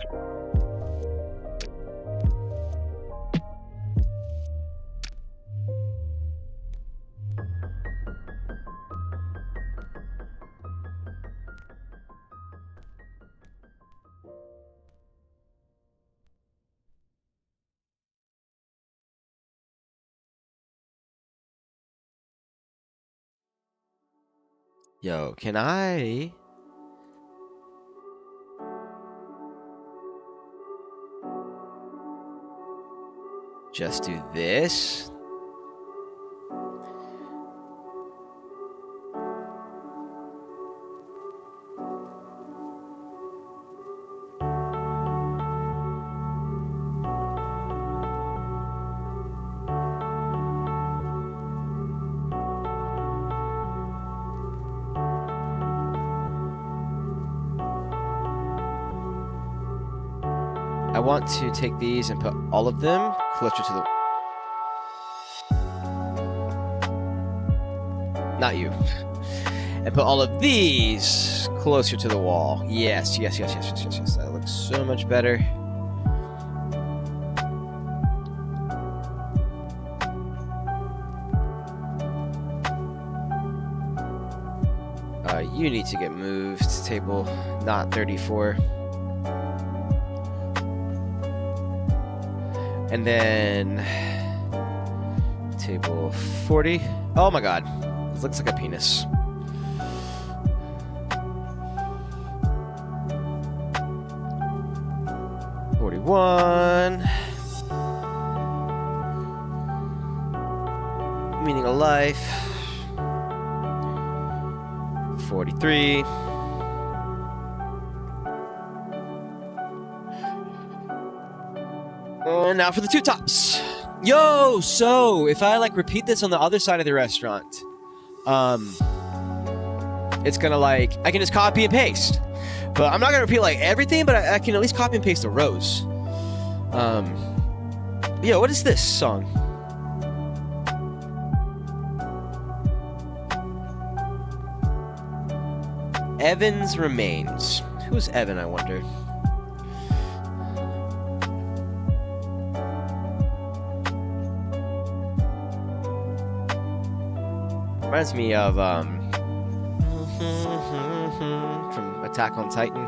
Yo, can I just do this? I want to take these and put all of them closer to the... Not you. And put all of these closer to the wall. Yes, yes, yes, yes, yes, yes, yes. That looks so much better. You need to get moved. Table not 34. And then table 40. Oh my god. This looks like a penis. Meaning of life. 43. And now for the two tops. Yo, so if I like repeat this on the other side of the restaurant, it's gonna like, I can just copy and paste. But I'm not gonna repeat like everything, but I can at least copy and paste the rows. Yo, what is this song? Evan's Remains. Who's Evan, I wonder? Reminds me of from Attack on Titan.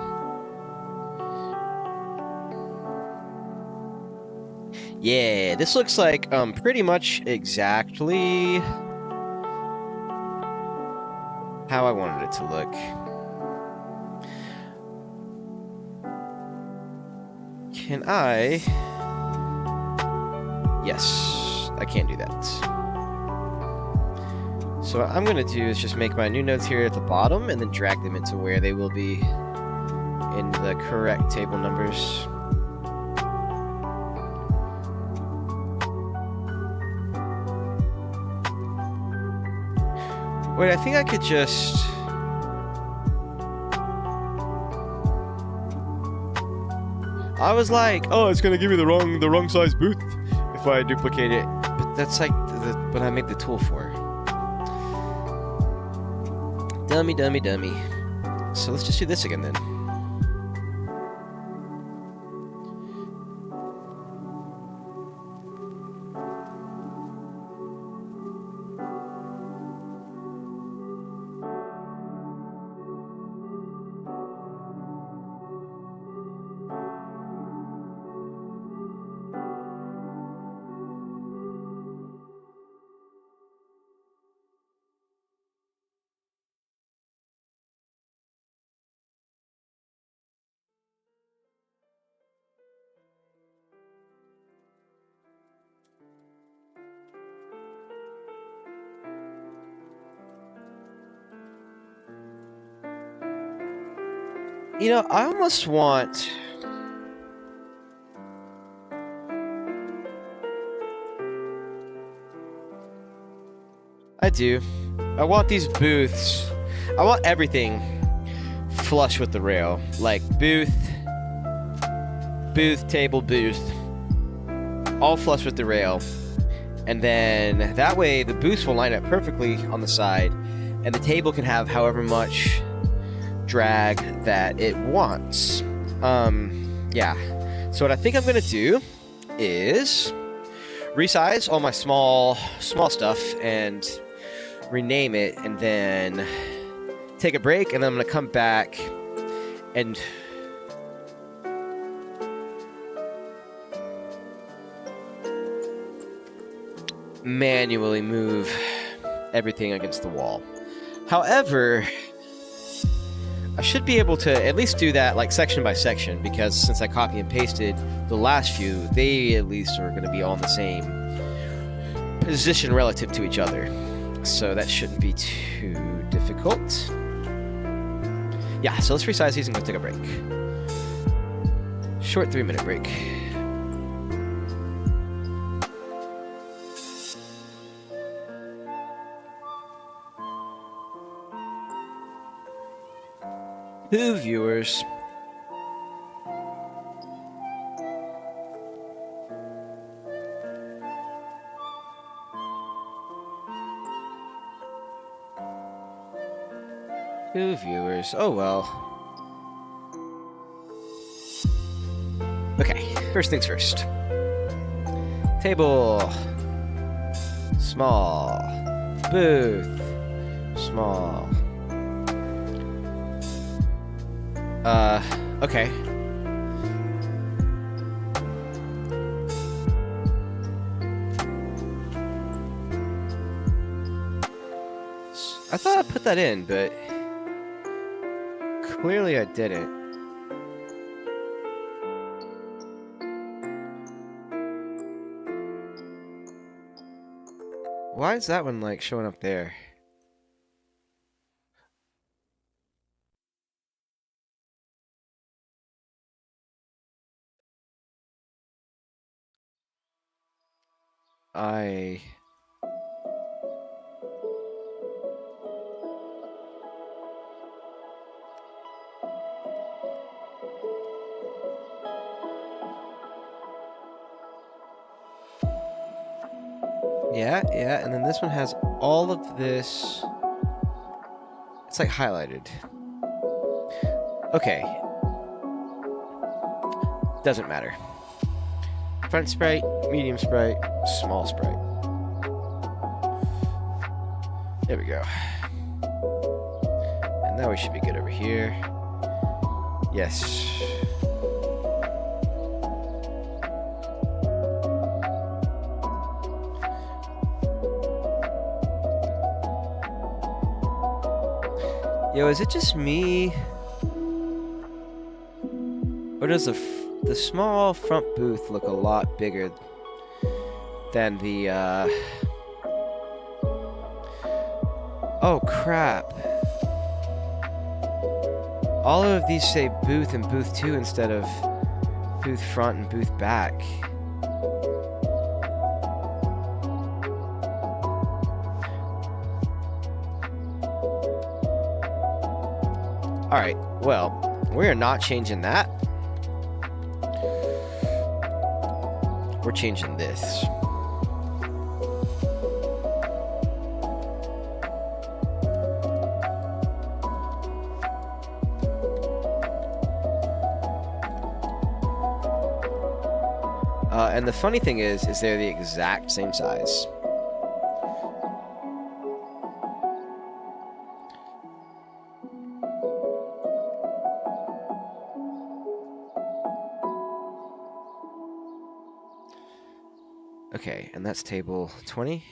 Yeah, this looks like pretty much exactly how I wanted it to look. Can I? Yes, I can do that. So what I'm going to do is just make my new notes here at the bottom and then drag them into where they will be in the correct table numbers. Wait, I think I could just... I was like, oh, it's going to give me the wrong size booth if I duplicate it. But that's like what I made the tool for. Dummy. So let's just do this again then. You know, I almost want... I do. I want these booths I want everything flush with the rail, like booth, table, booth, all flush with the rail. And then that way the booths will line up perfectly on the side, and the table can have however much drag that it wants. Yeah. So what I think I'm gonna do is resize all my small stuff and rename it, and then take a break, and then I'm gonna come back and manually move everything against the wall. However, I should be able to at least do that like section by section, because since I copy and pasted the last few, they at least are going to be all in the same position relative to each other. So that shouldn't be too difficult. Yeah, so let's resize these and go take a break. Short 3-minute break. Who viewers? Who viewers? Oh well. Okay, first things first. Table. Small. Booth. Small. Okay. I thought I put that in, but clearly I didn't. Why is that one like showing up there? Yeah, and then this one has all of this. It's like highlighted. Okay. Doesn't matter. Front sprite, medium sprite, small sprite. There we go. And now we should be good over here. Yes. Yo, is it just me? Or does the small front booth look a lot bigger than the, Oh, crap. All of these say booth and booth 2 instead of booth front and booth back. Alright, well, we're not changing that. We're changing this. And the funny thing is they're the exact same size. Okay, and that's table 20.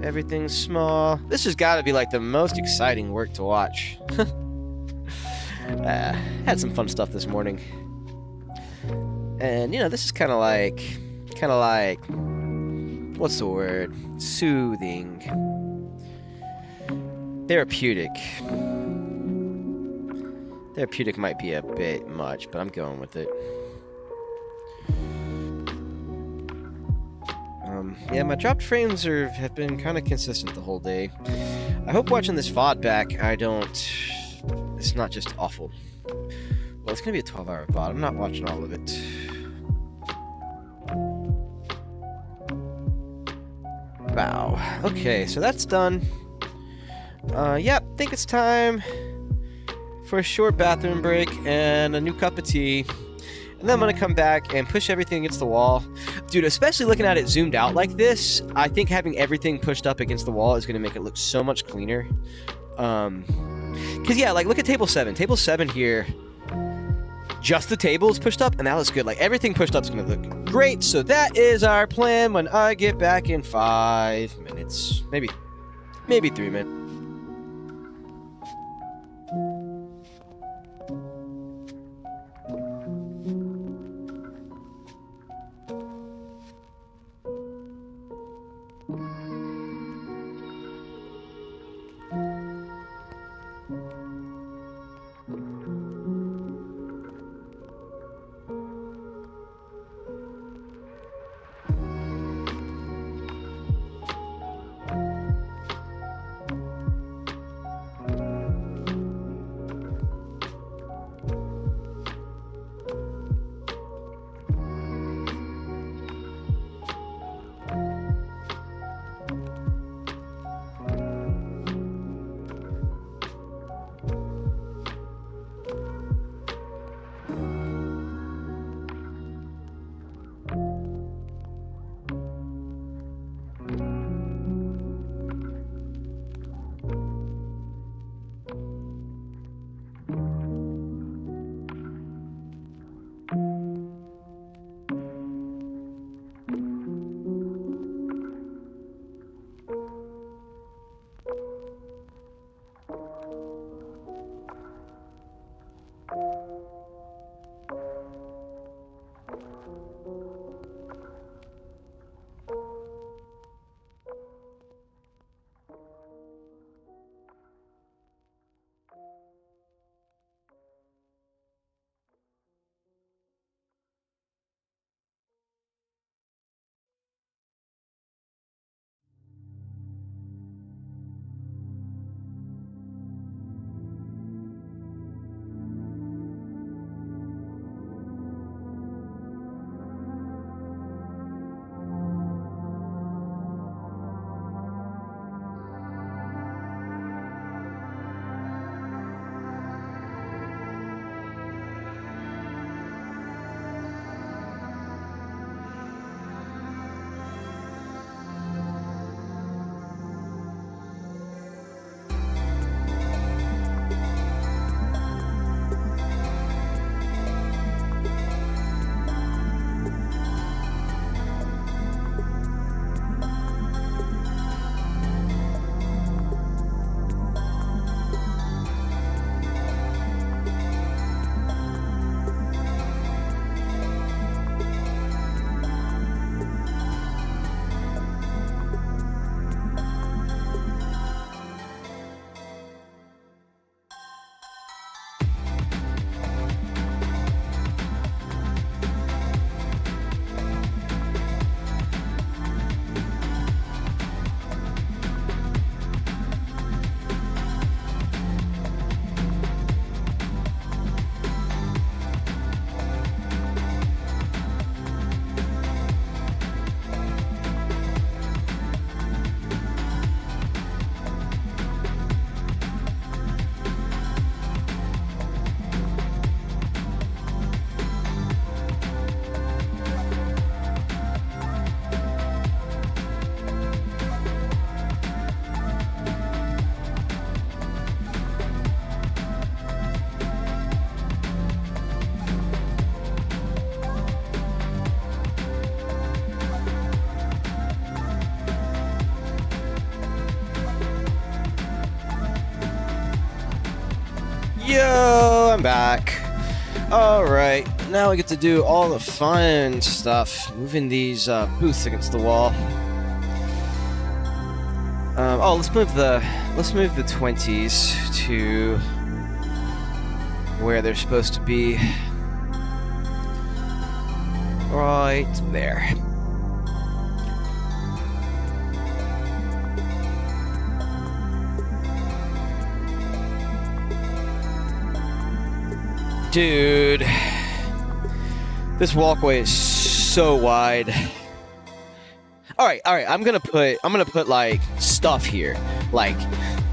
Everything's small. This has got to be like the most exciting work to watch. Had some fun stuff this morning. And, you know, this is kind of like, what's the word? Soothing. Therapeutic. Therapeutic might be a bit much, but I'm going with it. Yeah, my dropped frames have been kind of consistent the whole day. I hope watching this VOD back, it's not just awful. Well, it's going to be a 12-hour VOD. I'm not watching all of it. Wow. Okay, so that's done. Yep, think it's time for a short bathroom break and a new cup of tea. And then I'm going to come back and push everything against the wall. Dude, especially looking at it zoomed out like this, I think having everything pushed up against the wall is going to make it look so much cleaner. Because, yeah, like, look at table 7. Table 7 here, just the table is pushed up, and that looks good. Like, everything pushed up is going to look great. So that is our plan when I get back in 5 minutes. Maybe 3 minutes. Yo, I'm back. Alright, now we get to do all the fun stuff. Moving these booths against the wall. Let's move the 20s to where they're supposed to be. Right there. Dude, this walkway is so wide. All right. I'm gonna put like stuff here, like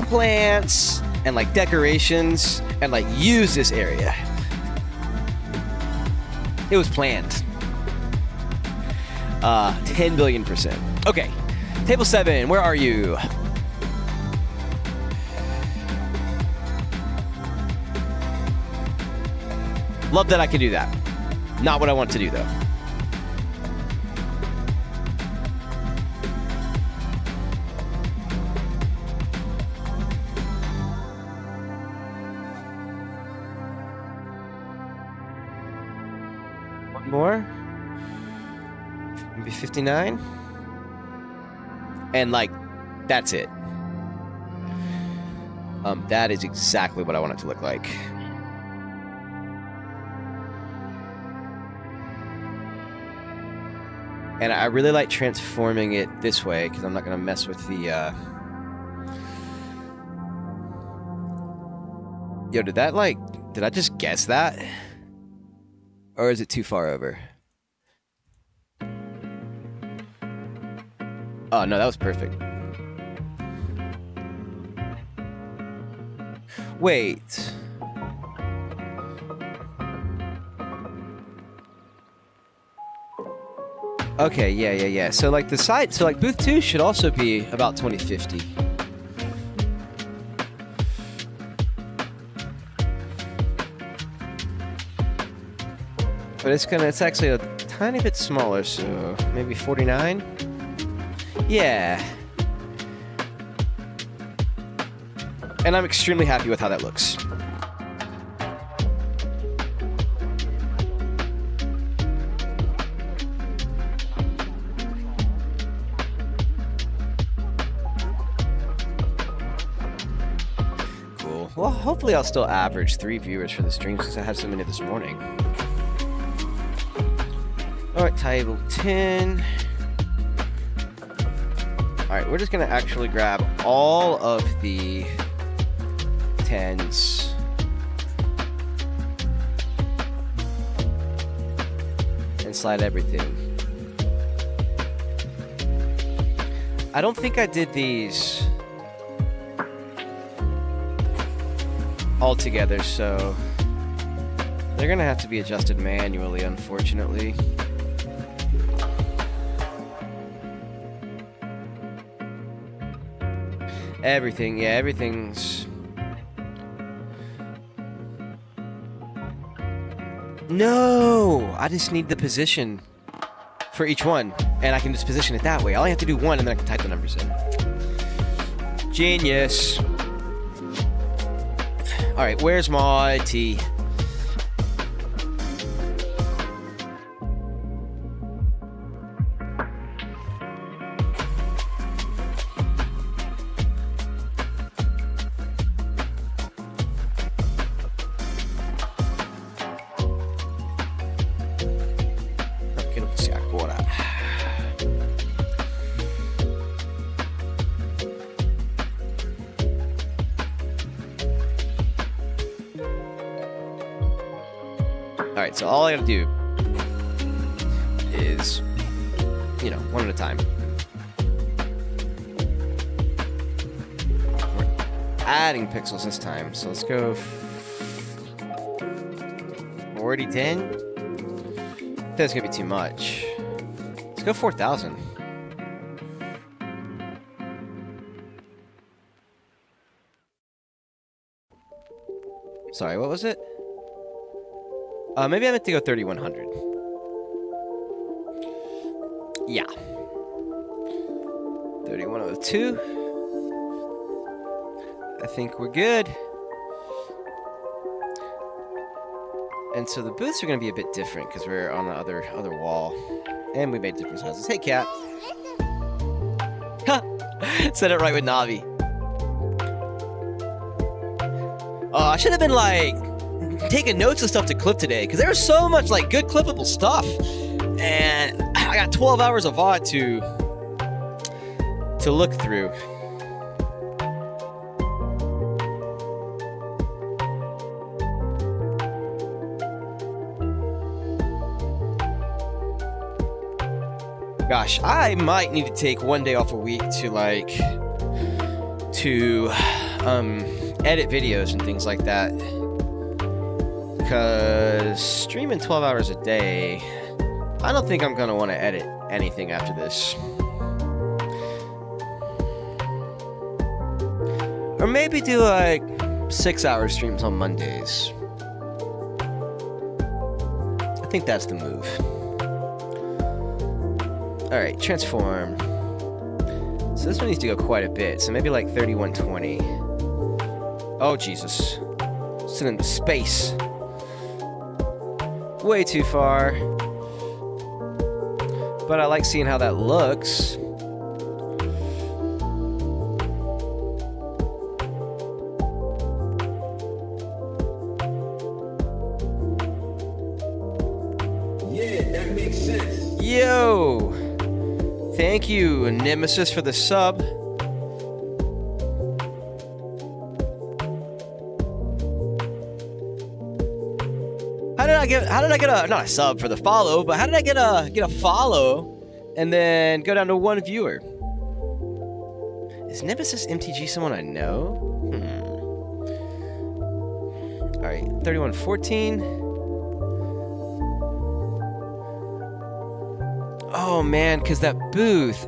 plants and like decorations, and like use this area. It was planned. 10 billion%. Okay, table 7. Where are you? Love that I can do that. Not what I want to do, though. One more? Maybe 59? And, like, that's it. That is exactly what I want it to look like. And I really like transforming it this way, because I'm not going to mess with the, Yo, did I just guess that? Or is it too far over? Oh, no, that was perfect. Wait. Okay, yeah. So like the side, so like booth 2 should also be about 2050. But it's actually a tiny bit smaller, so maybe 49? Yeah. And I'm extremely happy with how that looks. Well, hopefully I'll still average 3 viewers for the stream since I had so many this morning. Alright, table 10. Alright, we're just going to actually grab all of the 10s. And slide everything. I don't think I did these all together, so they're gonna have to be adjusted manually, unfortunately. Everything's... No! I just need the position for each one, and I can just position it that way. I only have to do one, and then I can type the numbers in. Genius! Alright, where's my tea? Alright, so all I gotta do is, one at a time. We're adding pixels this time, so let's go 4010. That's gonna be too much. Let's go 4000. Sorry, what was it? Maybe I meant to go 3100. Yeah. 3102. I think we're good. And so the booths are going to be a bit different because we're on the other wall. And we made different sizes. Hey, cat. Said it right with Navi. Oh, I should have been, like, taking notes and stuff to clip today, because there was so much, like, good clippable stuff. And I got 12 hours of VOD to look through. Gosh, I might need to take one day off a week to edit videos and things like that. Because streaming 12 hours a day, I don't think I'm gonna want to edit anything after this. Or maybe do like 6-hour streams on Mondays. I think that's the move. Alright, transform. So this one needs to go quite a bit. So maybe like 3120. Oh, Jesus. Send into space. Way too far. But I like seeing how that looks.
Yeah, that makes sense.
Yo! Thank you, Nemesis, for the sub. How did I get a, not a sub for the follow, but how did I get a follow and then go down to 1 viewer? Is Nemesis MTG someone I know? All right, 3114. Oh man, cause that booth.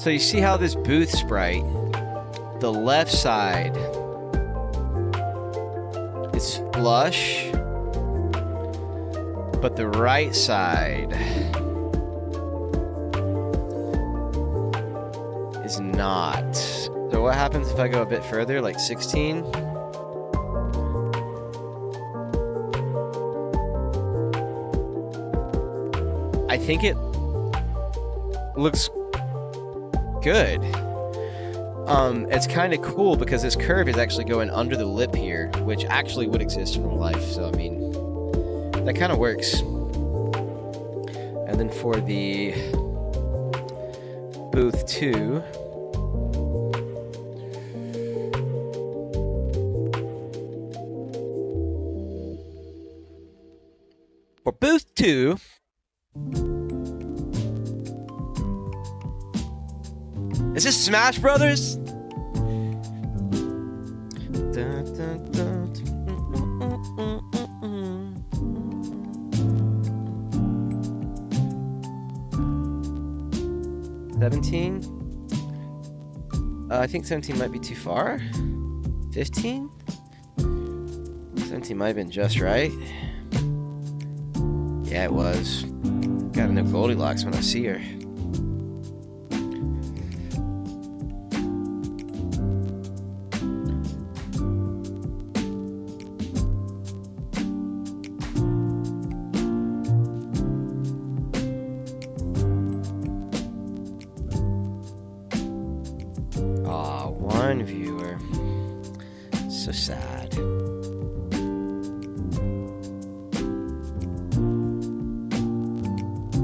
So you see how this booth sprite, the left side is flush, but the right side is not. So what happens if I go a bit further, like 16? I think it looks good. It's kind of cool because this curve is actually going under the lip here, which actually would exist in real life. So, I mean, that kind of works. And then for the booth 2, for booth 2, is this Smash Brothers? Dun, dun, dun, 17? I think 17 might be too far. 15? 17 might have been just right. Yeah, it was. Gotta know Goldilocks when I see her. Aw, 1 viewer. So sad.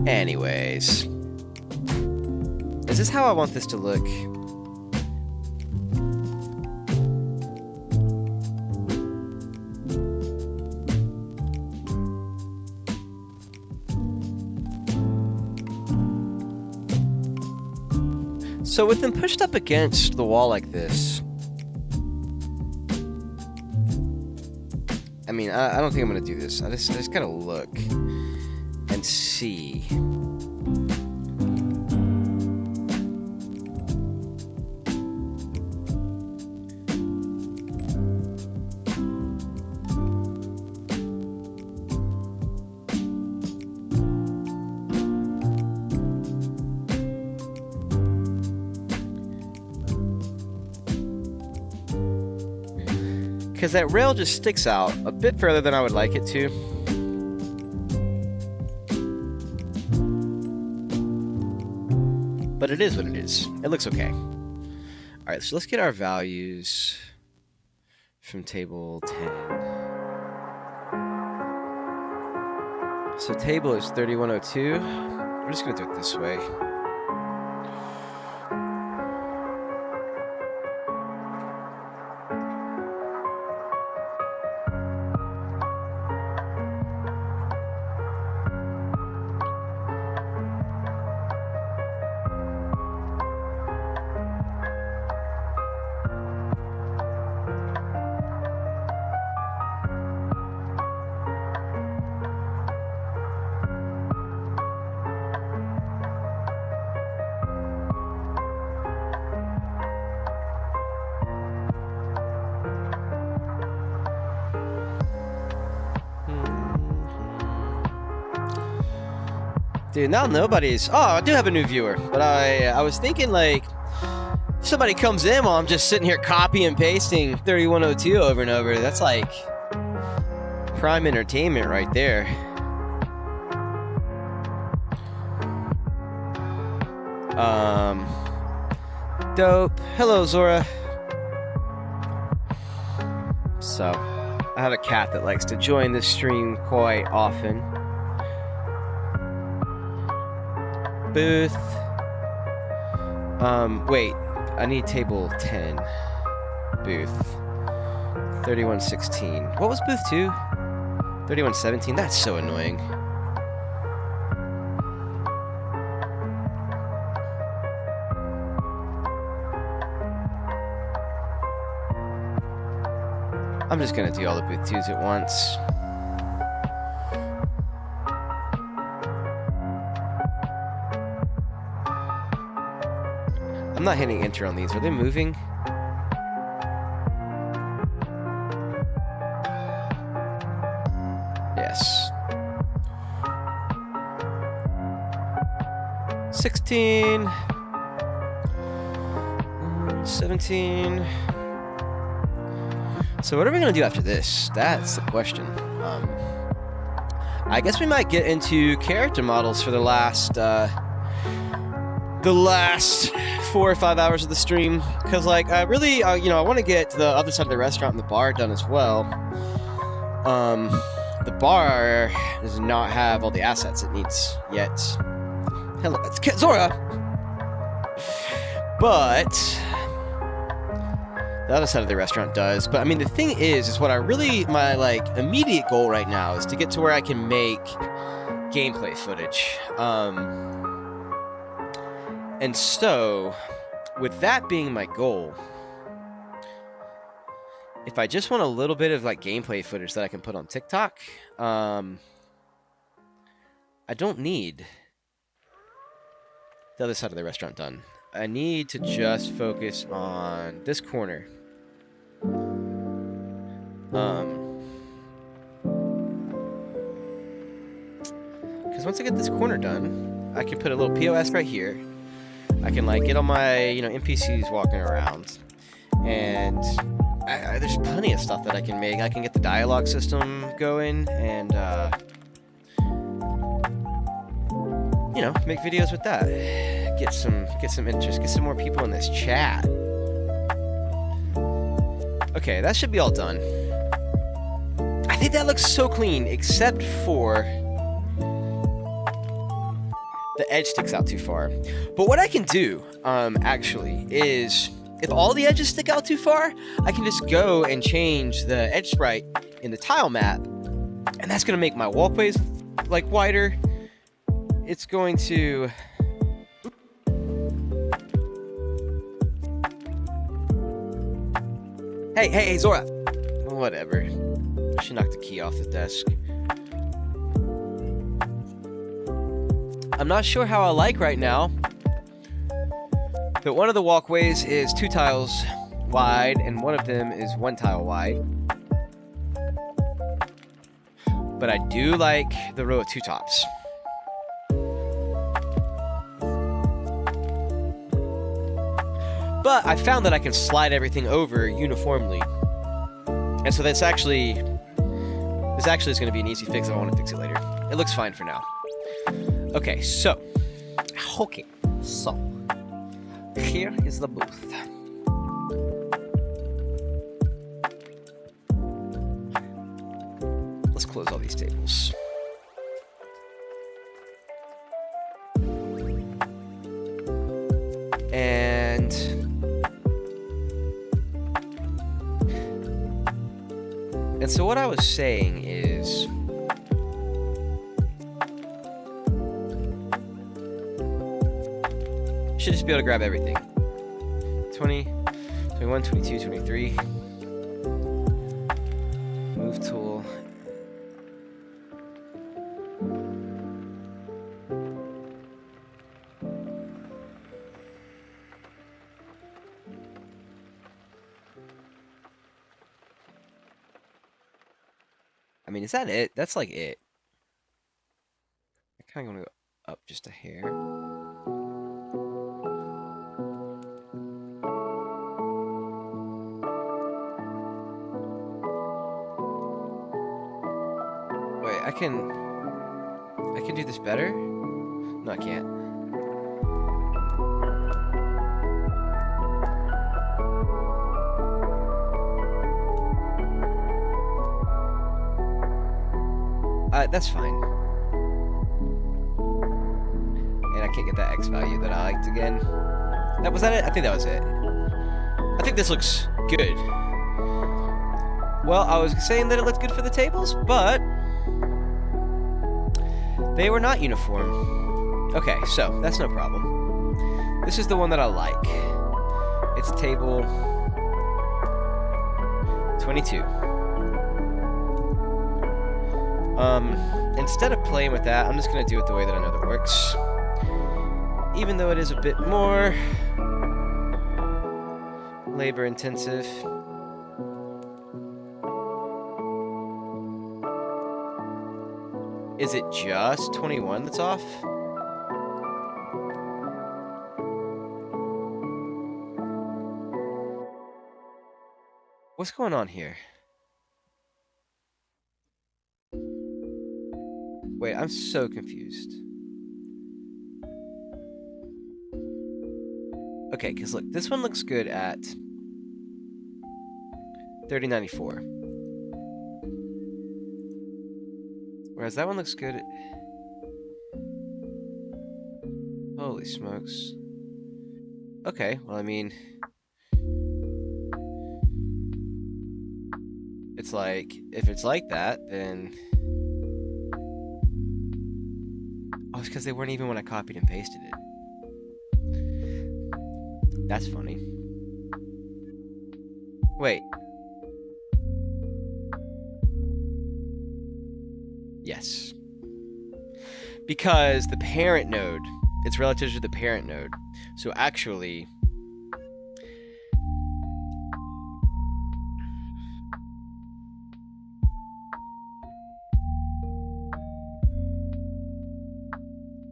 Anyways. Is this how I want this to look? So with them pushed up against the wall like this, I mean, I don't think I'm gonna do this. I just gotta look and see. because that rail just sticks out a bit further than I would like it to. But it is what it is. It looks okay. All right, so let's get our values from table 10. So table is 3102. We're just going to do it this way. Dude, now nobody's... Oh, I do have a new viewer. But I was thinking, like, if somebody comes in while I'm just sitting here copy and pasting 3102 over and over, that's like prime entertainment right there. Dope. Hello, Zora. So, I have a cat that likes to join the stream quite often. Booth. Wait. I need table 10. Booth. 3116. What was booth 2? 3117. That's so annoying. I'm just gonna do all the booth 2s at once. I'm not hitting enter on these. Are they moving? Yes. 16. 17. So what are we going to do after this? That's the question. I guess we might get into character models for the last 4 or 5 hours of the stream, because like I really I want to get the other side of the restaurant and the bar done as well. The bar does not have all the assets it needs yet. Hello, it's Zora. But the other side of the restaurant does. But I mean, the thing is what I really, my like immediate goal right now is to get to where I can make gameplay footage. And so, with that being my goal, if I just want a little bit of like gameplay footage that I can put on TikTok, I don't need the other side of the restaurant done. I need to just focus on this corner. Because once I get this corner done, I can put a little POS right here. I can like get all my NPCs walking around, and there's plenty of stuff that I can make. I can get the dialogue system going, and make videos with that. Get some interest. Get some more people in this chat. Okay, that should be all done. I think that looks so clean, except for the edge sticks out too far. But what I can do, actually, is if all the edges stick out too far, I can just go and change the edge sprite in the tile map, and that's going to make my walkways like wider. It's going to... Hey, Zora! Whatever. She knocked the key off the desk. I'm not sure how I like right now, but one of the walkways is 2 tiles wide, and one of them is 1 tile wide. But I do like the row of 2 tops. But I found that I can slide everything over uniformly. And so this actually is going to be an easy fix if I want to fix it later. It looks fine for now. Okay, so here is the booth. Let's close all these tables. And so what I was saying is, should just be able to grab everything. 20, 21, 22, 23. Move tool. I mean, is that it? That's like it. I kind of want to go up just a hair. Wait, I can do this better? No, I can't. That's fine. And I can't get that X value that I liked again. Was that it? I think that was it. I think this looks good. Well, I was saying that it looked good for the tables, but they were not uniform. Okay, so that's no problem. This is the one that I like. It's table 22. Instead of playing with that, I'm just going to do it the way that I know that works. Even though it is a bit more labor intensive. Is it just 21 that's off? What's going on here? Wait, I'm so confused. Okay, because look, this one looks good at 3094. Whereas that one looks good at... Holy smokes. Okay, well, I mean... It's like, if it's like that, then... Oh, it's because they weren't even when I copied and pasted it. That's funny. Wait. Yes. Because the parent node, it's relative to the parent node. So actually...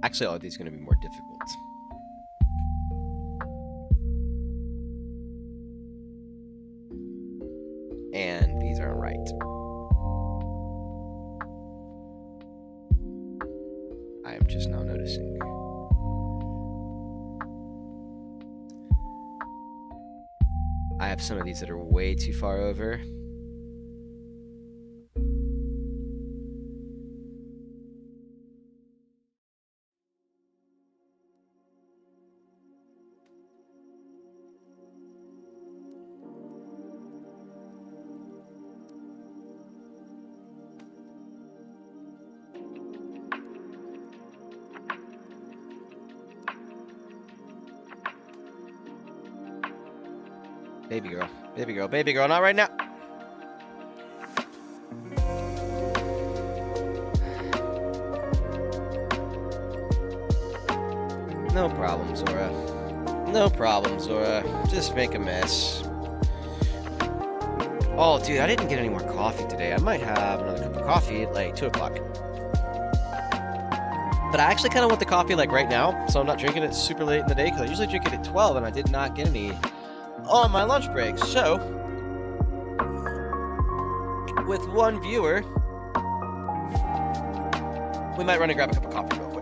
Actually, all of these are going to be more difficult. And these aren't right. I am just now noticing. I have some of these that are way too far over. Baby girl, baby girl, baby girl, not right now. No problem, Zora. No problem, Zora. Just make a mess. Oh, dude, I didn't get any more coffee today. I might have another cup of coffee at like 2 o'clock. But I actually kind of want the coffee like right now, so I'm not drinking it super late in the day, because I usually drink it at 12, and I did not get any on my lunch break. So with one viewer, we might run and grab a cup of coffee real quick.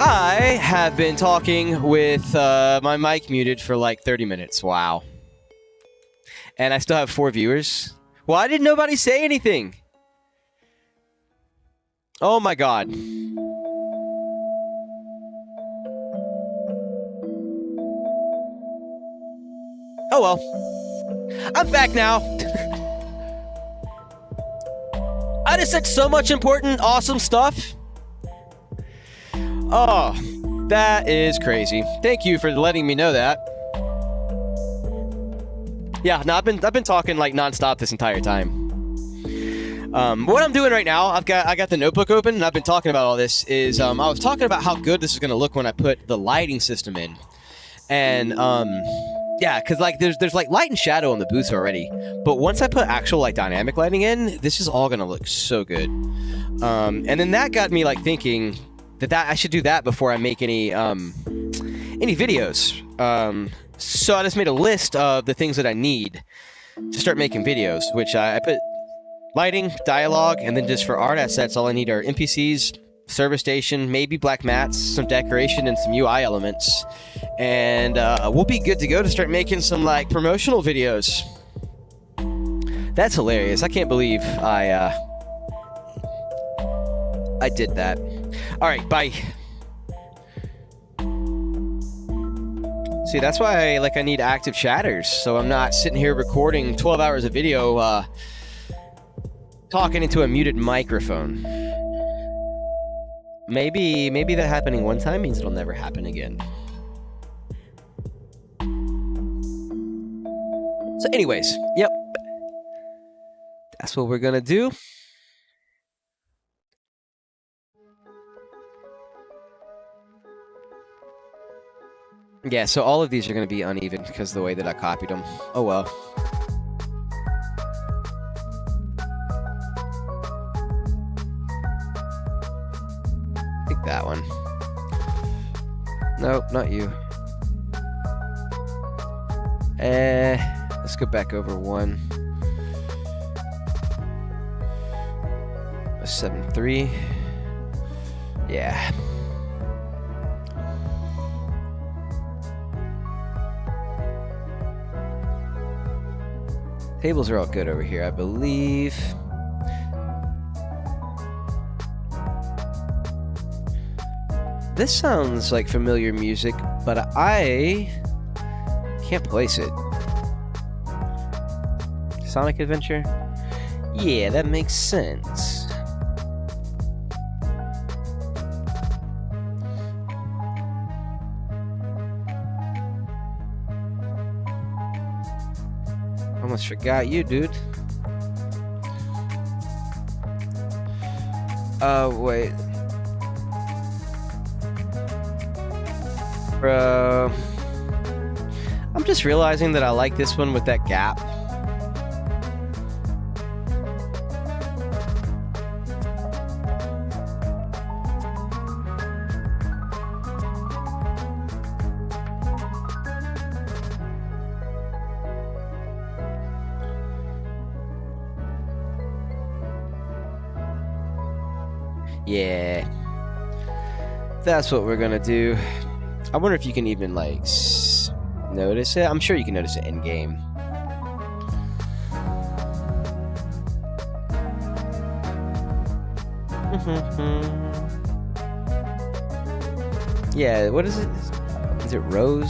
I have been talking with my mic muted for like 30 minutes. Wow. And I still have 4 viewers. Why did nobody say anything? Oh my god. Oh well. I'm back now. I just said so much important, awesome stuff. Oh, that is crazy. Thank you for letting me know that. Yeah, no, I've been talking like nonstop this entire time. What I'm doing right now, I got the notebook open, and I've been talking about all this. I was talking about how good this is gonna look when I put the lighting system in, and yeah, because like there's like light and shadow in the booth already, but once I put actual like dynamic lighting in, this is all gonna look so good. And then that got me like thinking that I should do that before I make any videos. So I just made a list of the things that I need to start making videos, which I put lighting, dialogue, and then just for art assets, all I need are NPCs, server station, maybe black mats, some decoration, and some UI elements. And we'll be good to go to start making some like promotional videos. That's hilarious. I can't believe I did that. All right, bye. See, that's why I need active chatters, so I'm not sitting here recording 12 hours of video talking into a muted microphone. Maybe that happening one time means it'll never happen again. So anyways, yep. That's what we're gonna do. Yeah, so all of these are going to be uneven because of the way that I copied them. Oh well. Pick that one. Nope, not you. Let's go back over one. A 7-3. Yeah. Tables are all good over here, I believe. This sounds like familiar music, but I can't place it. Sonic Adventure? Yeah, that makes sense. Almost forgot you, dude. Wait. Bro. I'm just realizing that I like this one with that gap. Yeah, that's what we're gonna do. I wonder if you can even like notice it. I'm sure you can notice it in game. Yeah, what is it? Is it Rose?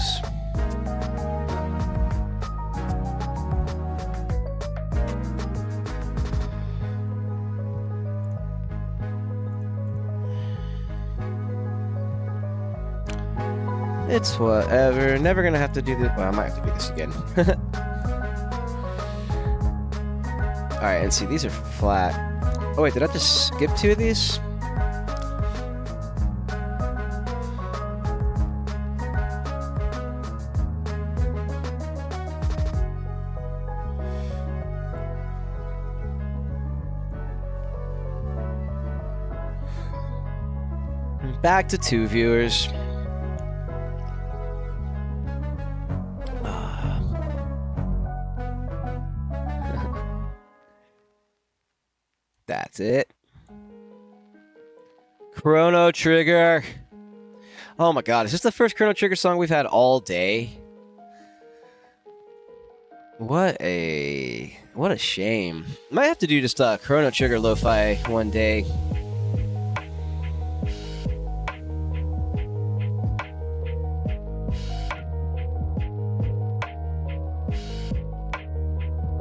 It's whatever. Never gonna have to do this. Well, I might have to do this again. Alright, and see, these are flat. Oh, wait, did I just skip 2 of these? Back to 2 viewers. That's it. Chrono Trigger. Oh my god, is this the first Chrono Trigger song we've had all day? What a shame. Might have to do just Chrono Trigger lo-fi one day.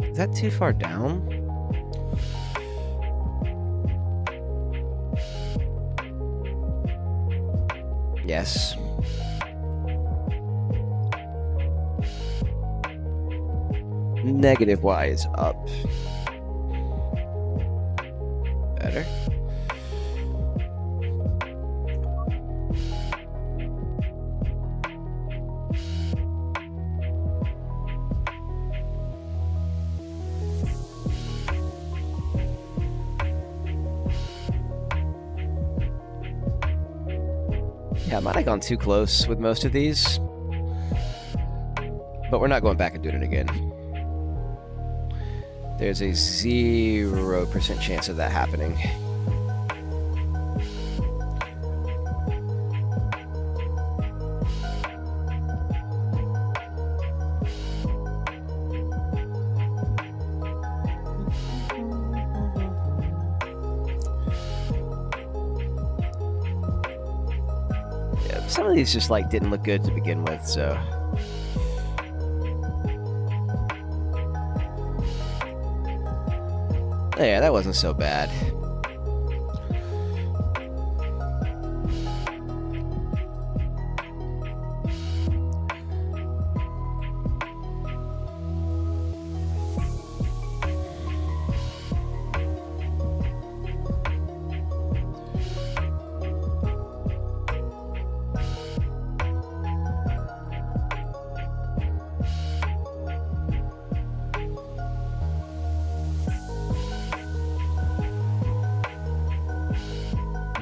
Is that too far down? Yes. Negative Y is up. Better. Yeah, I might have gone too close with most of these. But we're not going back and doing it again. There's a 0% chance of that happening. Yeah, some of these just like didn't look good to begin with, so. Yeah, that wasn't so bad.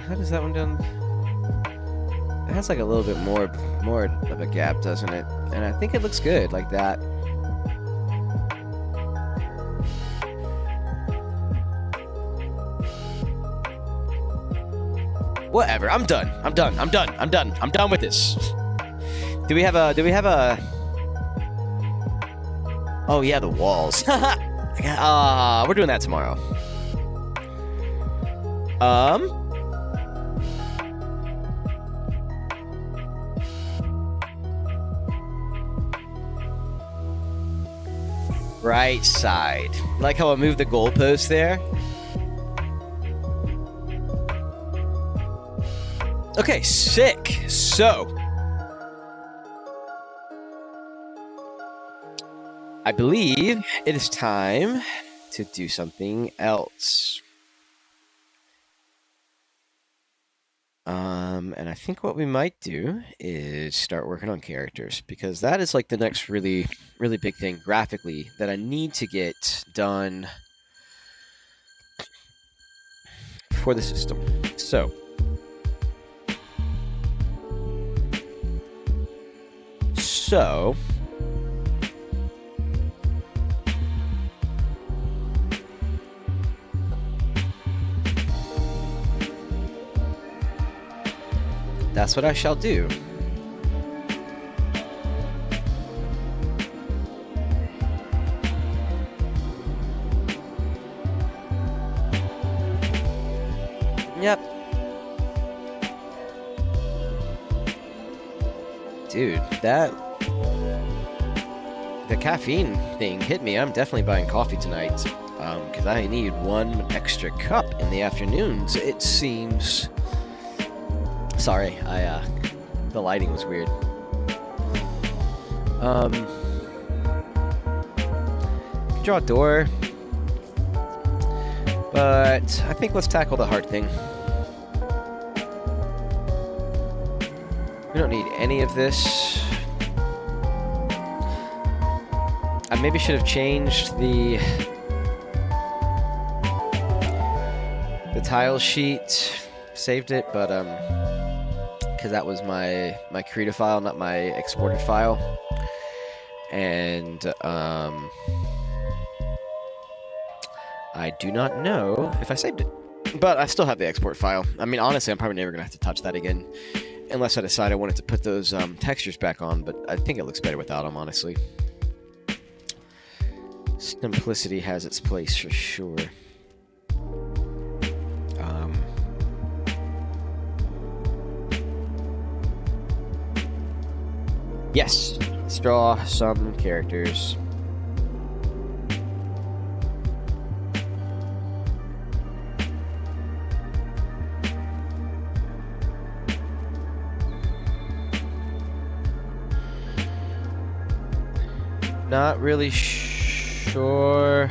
How does that one done? It has like a little bit more of a gap, doesn't it? And I think it looks good like that. Whatever. I'm done. I'm done with this. Do we have a Oh yeah, the walls. We're doing that tomorrow. Right side. Like how I moved the goalpost there. Okay, sick. So, I believe it is time to do something else. And I think what we might do is start working on characters, because that is like the next really big thing graphically that I need to get done for the system. So, that's what I shall do. Yep. Dude, the caffeine thing hit me. I'm definitely buying coffee tonight, because I need one extra cup in the afternoons, it seems. Sorry, the lighting was weird. Draw a door. But I think let's tackle the hard thing. We don't need any of this. I maybe should have changed the tile sheet. Saved it, but because that was my creator file, not my exported file. And I do not know if I saved it, but I still have the export file. I mean, honestly, I'm probably never gonna have to touch that again. Unless I decide I wanted to put those textures back on, but I think it looks better without them, honestly. Simplicity has its place for sure. Yes, let's draw some characters. Not really sure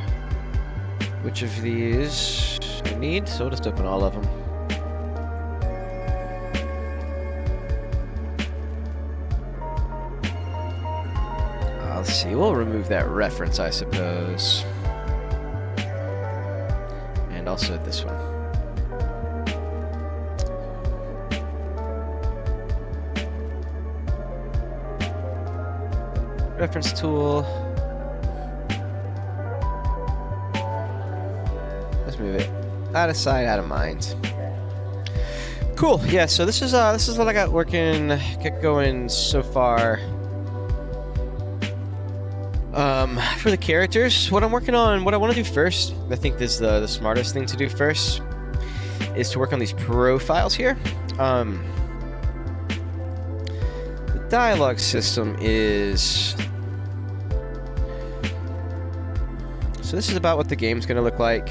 which of these I need, so we'll just open all of them. Let's see, we'll remove that reference, I suppose. And also this one. Reference tool. Let's move it out of sight, out of mind. Cool. Yeah. So this is what I got working, get going so far. For the characters, what I'm working on, what I want to do first, I think this is the smartest thing to do first, is to work on these profiles here. The dialogue system is... So this is about what the game's going to look like.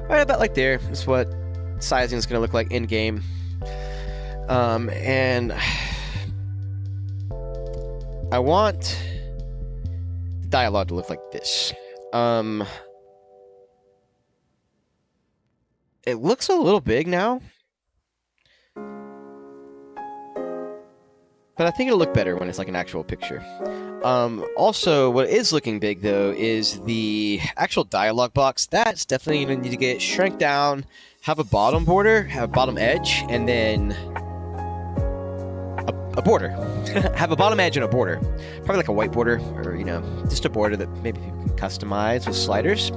Right about like there is what sizing is going to look like in-game. And I want the dialogue to look like this. It looks a little big now, but I think it'll look better when it's like an actual picture. Also, what is looking big though is the actual dialogue box. That's definitely going to need to get shrunk down, have a bottom border, have a bottom edge, and then a border. Have a bottom edge and a border. Probably like a white border, or, you know, just a border that maybe you can customize with sliders.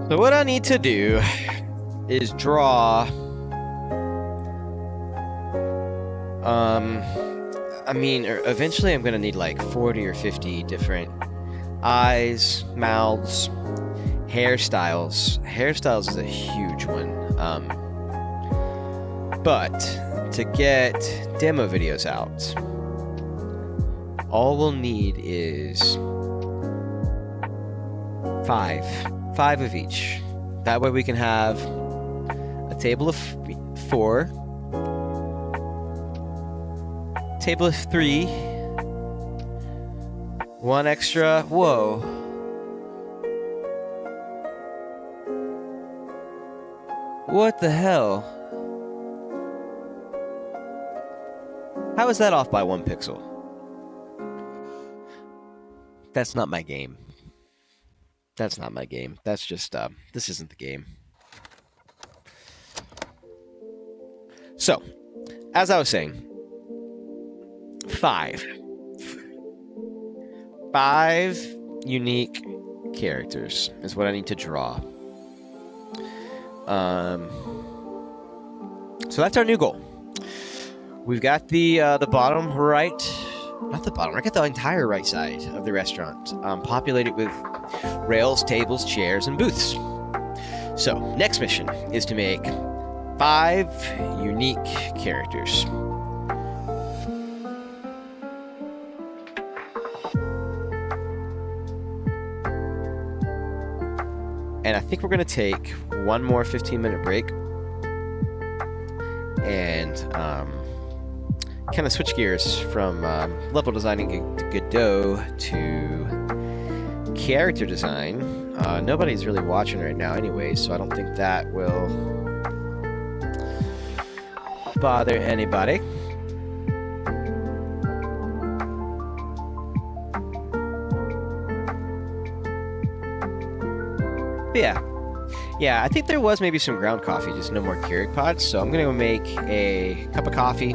So what I need to do is draw, I mean, eventually I'm gonna need like 40 or 50 different eyes, mouths, hairstyles. Hairstyles is a huge one. But to get demo videos out, all we'll need is 5 of each. That way we can have a table of 4, table of 3, 1 extra. Whoa. What the hell? How is that off by 1 pixel? That's not my game. That's not my game. That's just, this isn't the game. So, as I was saying, 5 unique characters is what I need to draw. So that's our new goal. We've got the bottom right, not the bottom, I got the entire right side of the restaurant populated with rails, tables, chairs, and booths. So, next mission is to make 5 unique characters. And I think we're going to take one more 15-minute break and kind of switch gears from level designing Godot to character design. Nobody's really watching right now anyway, so I don't think that will bother anybody. But yeah, I think there was maybe some ground coffee, just no more Keurig pods. So I'm gonna go make a cup of coffee,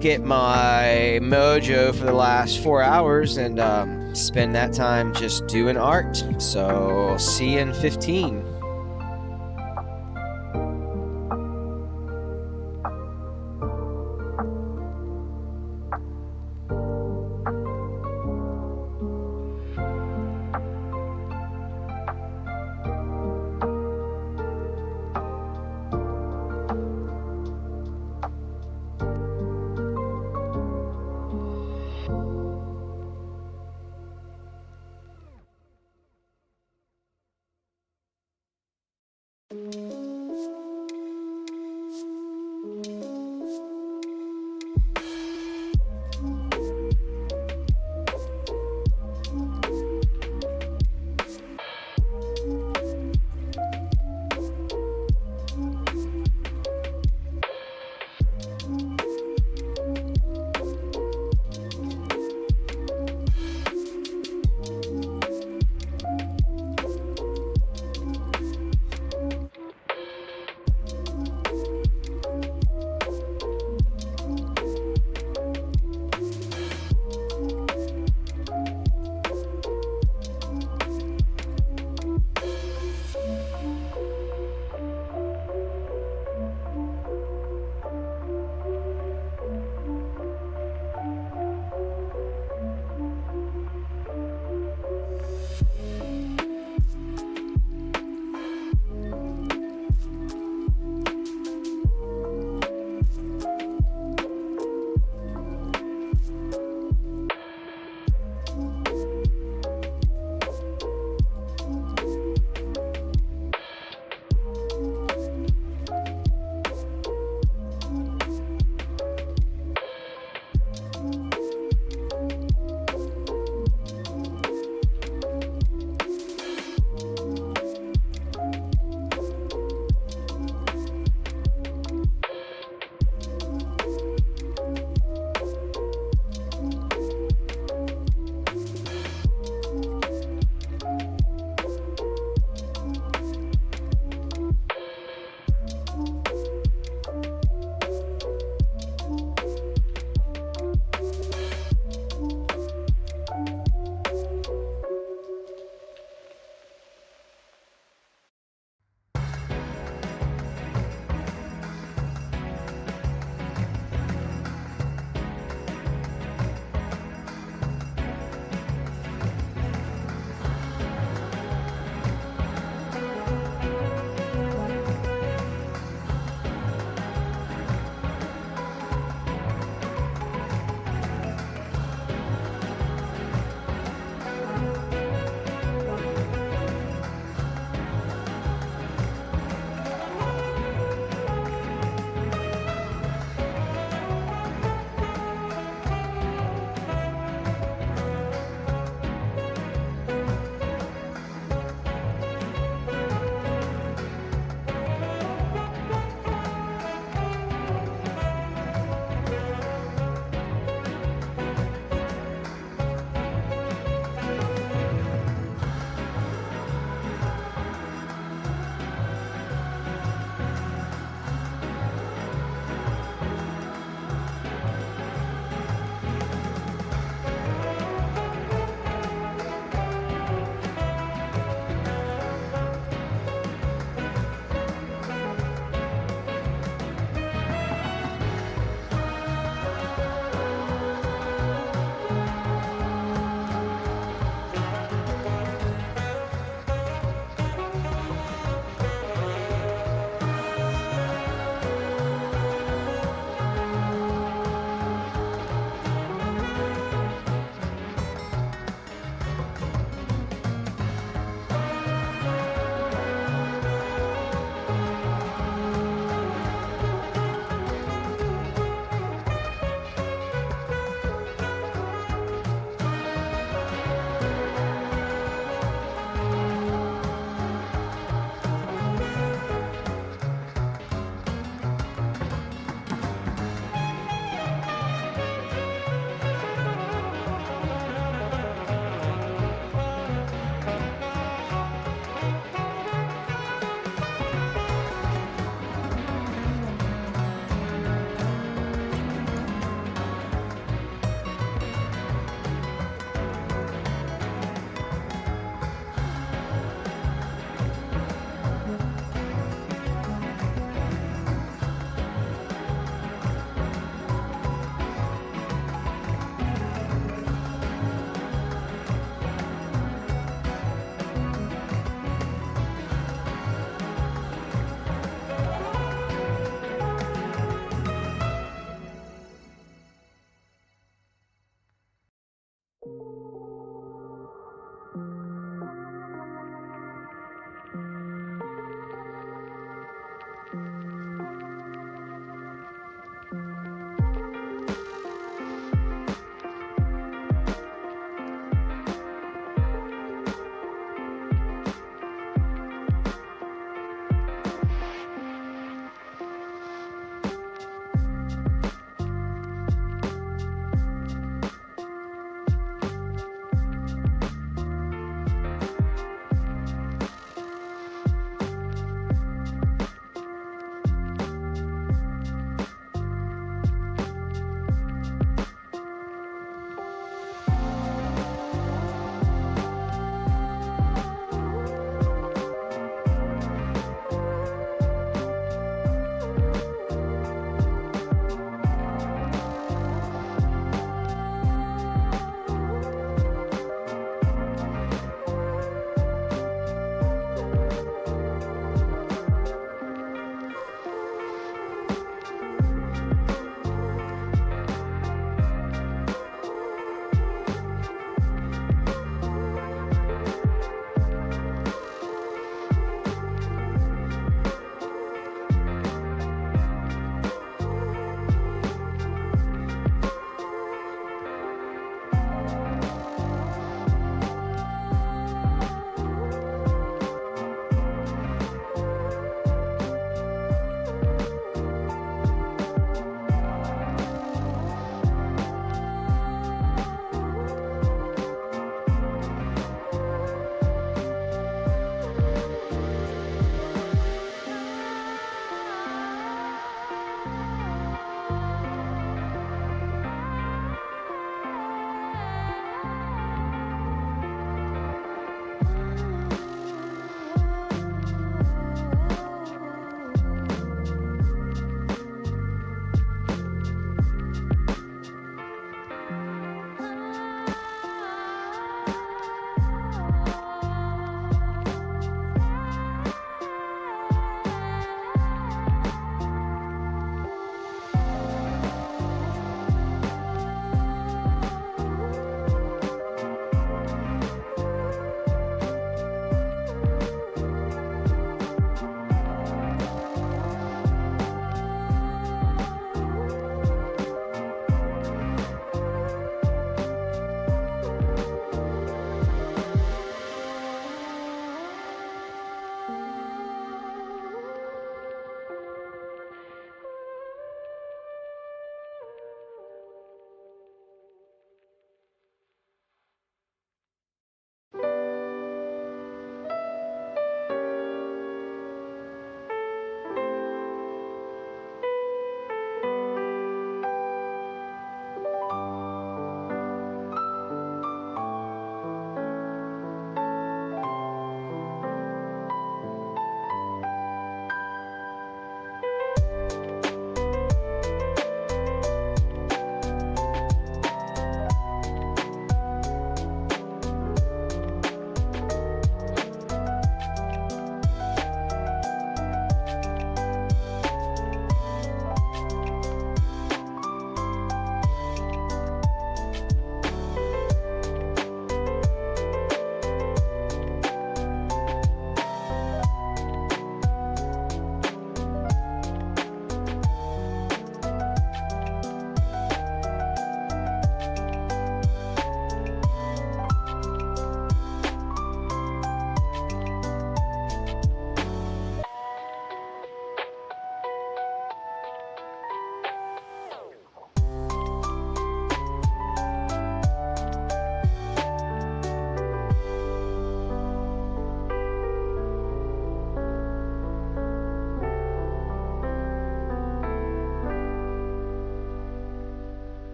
get my mojo for the last 4 hours, and spend that time just doing art. So see you in 15.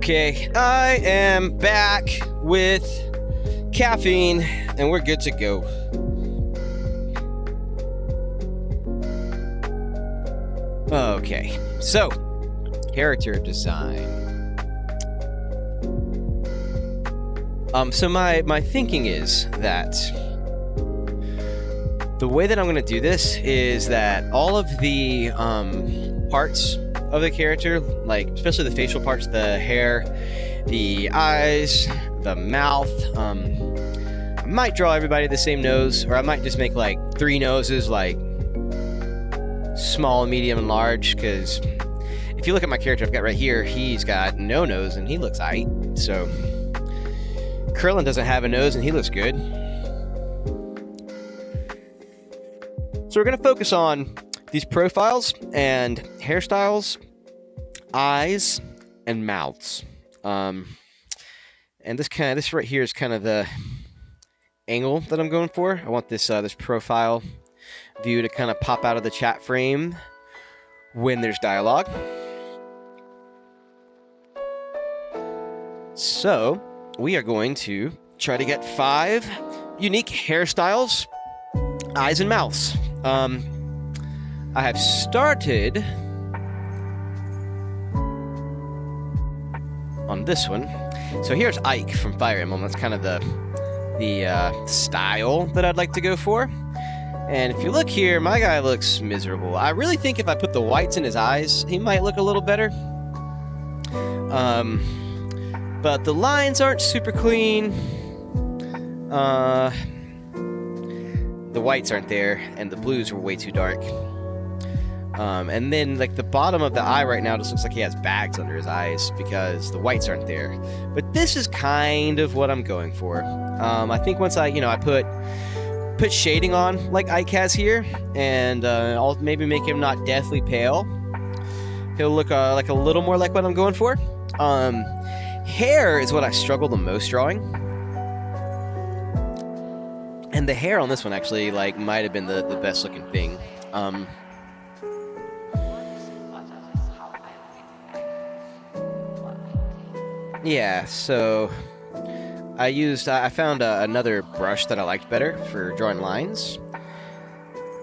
Okay, I am back with caffeine, and we're good to go. Okay, so character design. So my thinking is that the way that I'm going to do this is that all of the parts of the character, like especially the facial parts, the hair, the eyes, the mouth, I might draw everybody the same nose, or I might just make like 3 noses, like small, medium, and large, because if you look at my character I've got right here, he's got no nose and he looks aight. So Krillin doesn't have a nose and he looks good. So we're going to focus on these profiles and hairstyles, eyes, and mouths. And this right here is kind of the angle that I'm going for. I want this this profile view to kind of pop out of the chat frame when there's dialogue. So we are going to try to get 5 unique hairstyles, eyes, and mouths. I have started on this one. So here's Ike from Fire Emblem. That's kind of the style that I'd like to go for. And if you look here, my guy looks miserable. I really think if I put the whites in his eyes, he might look a little better. But the lines aren't super clean. The whites aren't there, and the blues were way too dark. And then, like, the bottom of the eye right now just looks like he has bags under his eyes because the whites aren't there. But this is kind of what I'm going for. I think once I put shading on, like Ike has here, and I'll maybe make him not deathly pale, he'll look like a little more like what I'm going for. Hair is what I struggle the most drawing. And the hair on this one actually, like, might have been the best looking thing. Yeah, so I found another brush that I liked better for drawing lines.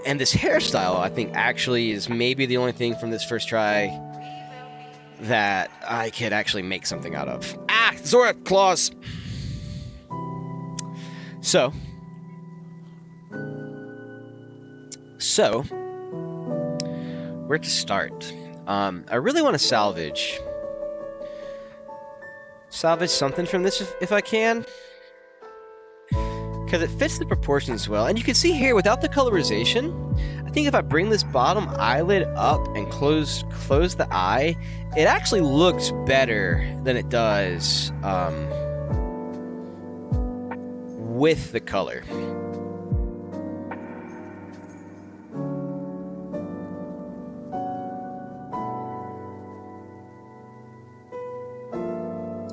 And this hairstyle, I think, actually is maybe the only thing from this first try that I could actually make something out of. Ah, Zora claws! So, where to start? I really want to salvage something from this if I can, because it fits the proportions well. And you can see here, without the colorization, I think if I bring this bottom eyelid up and close the eye, it actually looks better than it does with the color.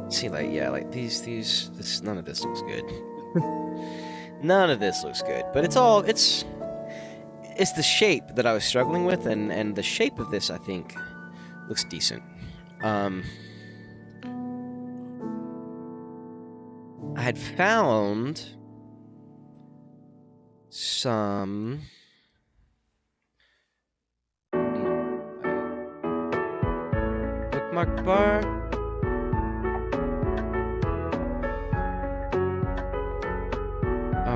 See, like, yeah, like this, none of this looks good. None of this looks good, but it's the shape that I was struggling with, and the shape of this, I think, looks decent. I had found some bookmark bar.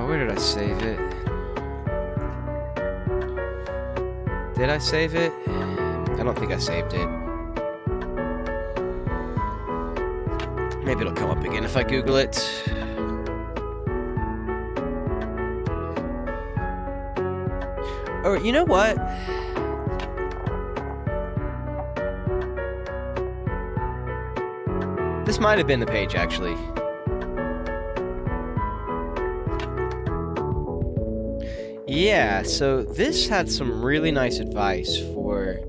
Where did I save it? Did I save it? I don't think I saved it. Maybe it'll come up again if I Google it. Or, you know what? This might have been the page, actually. Yeah, so this had some really nice advice for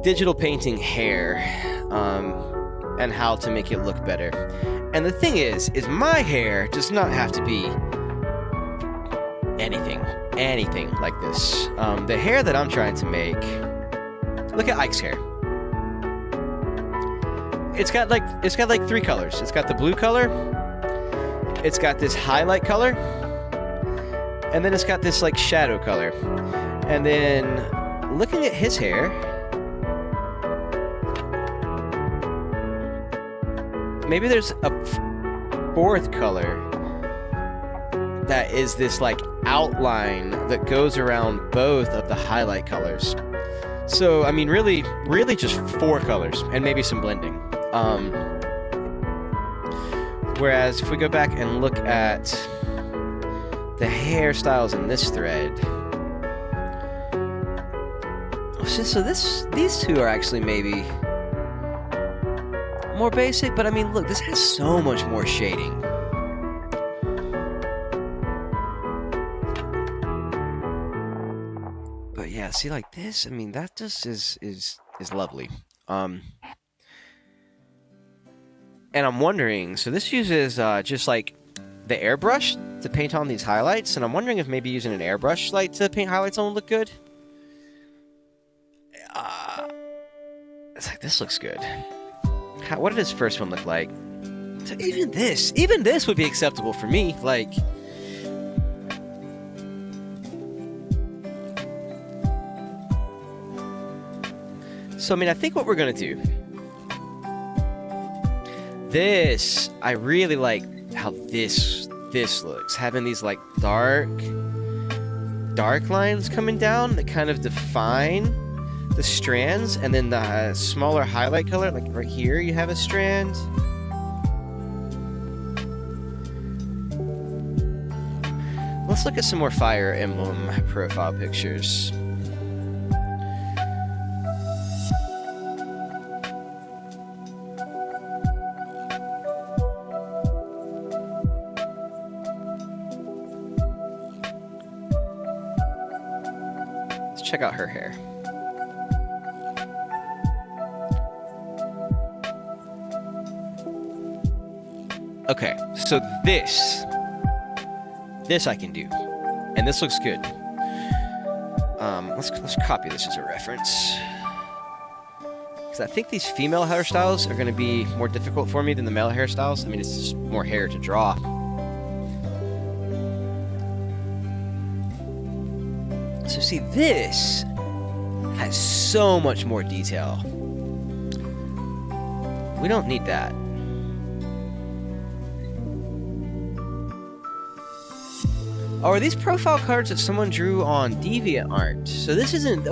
digital painting hair, and how to make it look better. And the thing is my hair does not have to be anything like this. The hair that I'm trying to make, look at Ike's hair. it's got like 3 colors. It's got the blue color, it's got this highlight color, and then it's got this like shadow color. And then looking at his hair, maybe there's a 4th color that is this like outline that goes around both of the highlight colors. So, I mean, really just 4 colors and maybe some blending. Whereas if we go back and look at the hairstyles in this thread, so these two are actually maybe more basic, but I mean, look, this has so much more shading. But yeah, see, like this, I mean, that just is lovely. And I'm wondering, so this uses just like the airbrush to paint on these highlights, and I'm wondering if maybe using an airbrush light to paint highlights on would look good. It's like, this looks good. What did his first one look like? So even this would be acceptable for me. Like, so I mean, I think what we're gonna do. This, I really like how this looks, having these like dark lines coming down that kind of define the strands, and then the smaller highlight color, like right here you have a strand. Let's look at some more Fire Emblem profile pictures. Let's check out her hair. Okay, so this I can do, and this looks good. Let's copy this as a reference, because I think these female hairstyles are going to be more difficult for me than the male hairstyles. I mean, it's just more hair to draw. So see, this has so much more detail. We don't need that. Oh, are these profile cards that someone drew on DeviantArt? So this isn't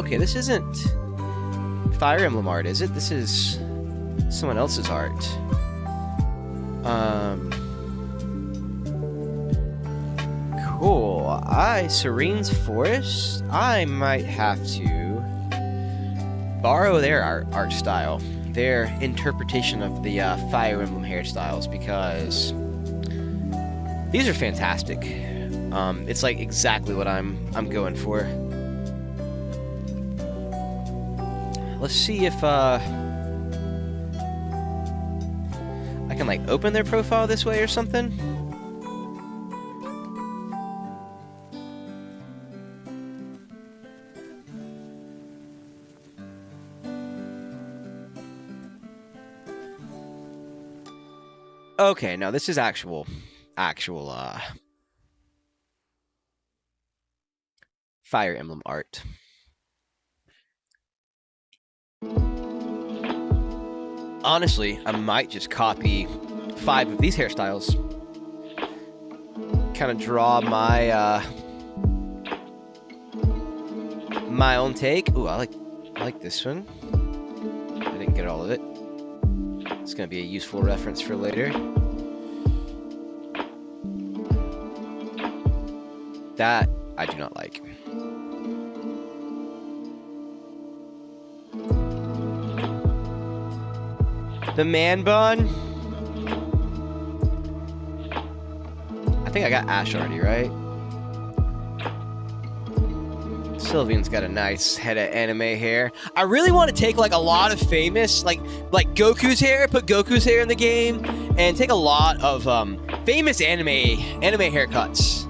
Fire Emblem art, is it? This is someone else's art. Cool. Serene's Forest. I might have to borrow their art style, their interpretation of the Fire Emblem hairstyles, because these are fantastic. It's like exactly what I'm going for. Let's see if I can like open their profile this way or something. Okay, now this is actual Fire Emblem art. Honestly, I might just copy 5 of these hairstyles. Kind of draw my my own take. Ooh, I like this one. I didn't get all of it. It's gonna be a useful reference for later. That I do not like. The man bun. I think I got Ash already, right? Sylvian's got a nice head of anime hair. I really want to take like a lot of famous, like Goku's hair, put Goku's hair in the game, and take a lot of famous anime haircuts,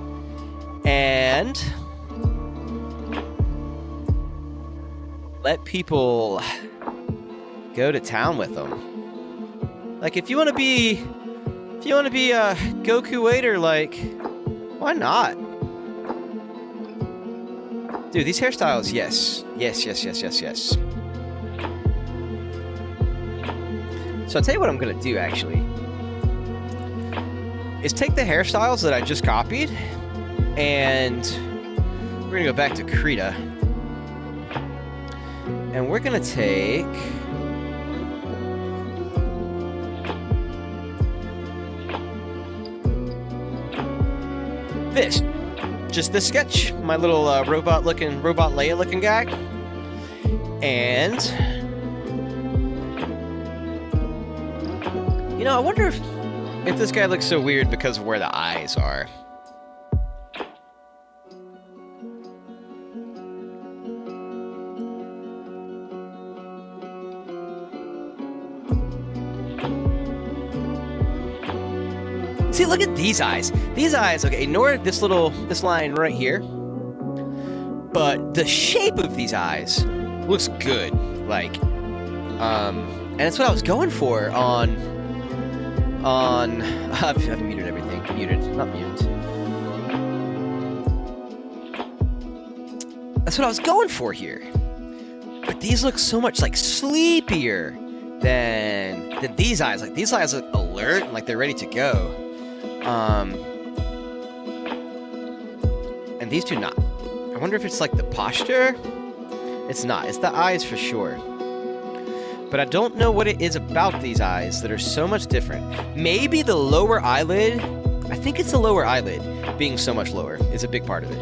and let people go to town with them. Like, if you want to be Goku Wader, like, why not? Dude, these hairstyles, yes. Yes. So I'll tell you what I'm gonna do, actually. Is take the hairstyles that I just copied, and we're gonna go back to Krita. And we're gonna take... this. Just this sketch. My little robot Leia looking guy. And... you know, I wonder if this guy looks so weird because of where the eyes are. See, look at these eyes. These eyes, okay, ignore this line right here. But the shape of these eyes looks good. Like, and that's what I was going for on I've muted everything. Not muted. That's what I was going for here. But these look so much like sleepier than these eyes. Like, these eyes look alert and like they're ready to go. And these two not. I wonder if it's like the posture. It's not. It's the eyes for sure. But I don't know what it is about these eyes that are so much different. Maybe the lower eyelid. I think it's the lower eyelid being so much lower is a big part of it.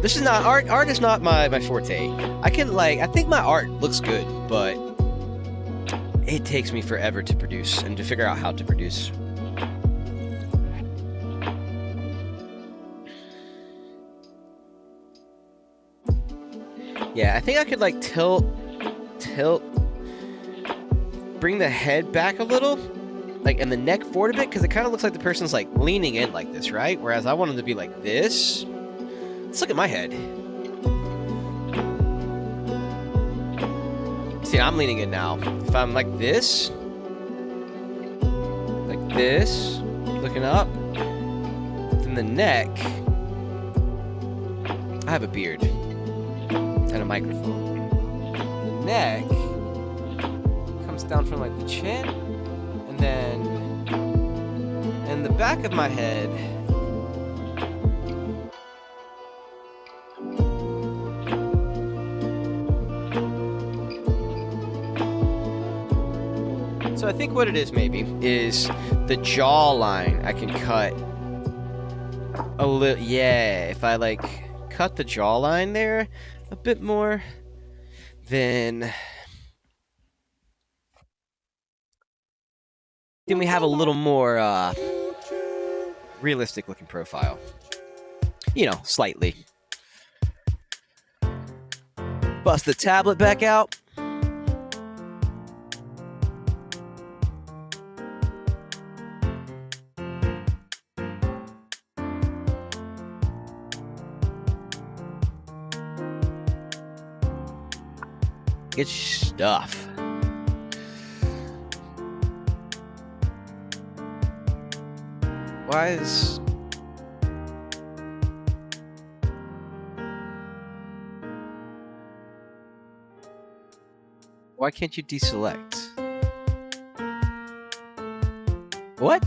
This is not art. Art is not my forte. I think my art looks good, but it takes me forever to produce and to figure out how to produce. Yeah, I think I could like tilt, bring the head back a little, like, and the neck forward a bit, because it kind of looks like the person's like leaning in like this, right? Whereas I want them to be like this. Let's look at my head. See, I'm leaning in now. If I'm like this, looking up, then the neck, I have a beard and a microphone. The neck comes down from like the chin, and then in the back of my head, so I think what it is maybe is the jawline. I can cut a little, yeah, if I like cut the jawline there a bit more, then we have a little more realistic looking profile. You know, slightly. Bust the tablet back out. Good stuff. Why can't you deselect? What?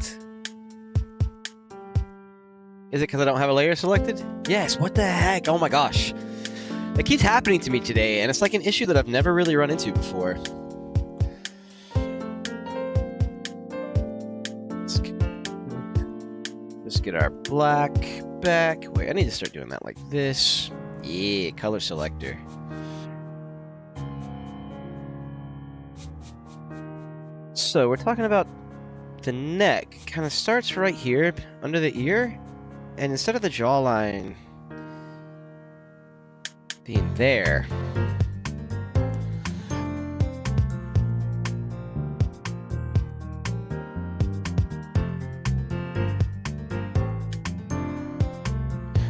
Is it because I don't have a layer selected? Yes, what the heck? Oh my gosh. It keeps happening to me today, and it's like an issue that I've never really run into before. Let's get our black back. Wait, I need to start doing that like this. Yeah, color selector. So we're talking about the neck. Kind of starts right here, under the ear, and instead of the jawline being there,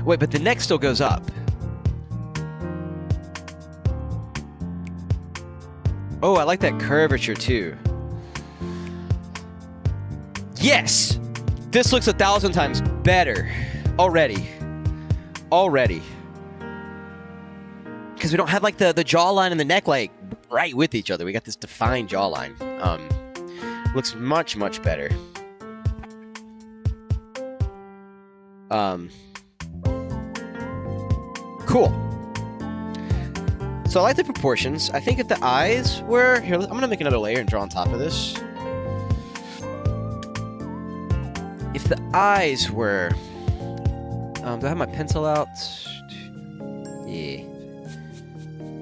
wait, but the neck still goes up. Oh, I like that curvature too. Yes! This looks 1,000 times better. Already. Because we don't have, like, the jawline and the neck, like, right with each other. We got this defined jawline. Looks much, much better. Cool. So I like the proportions. I think if the eyes were... Here, I'm going to make another layer and draw on top of this. If the eyes were... do I have my pencil out? Yeah.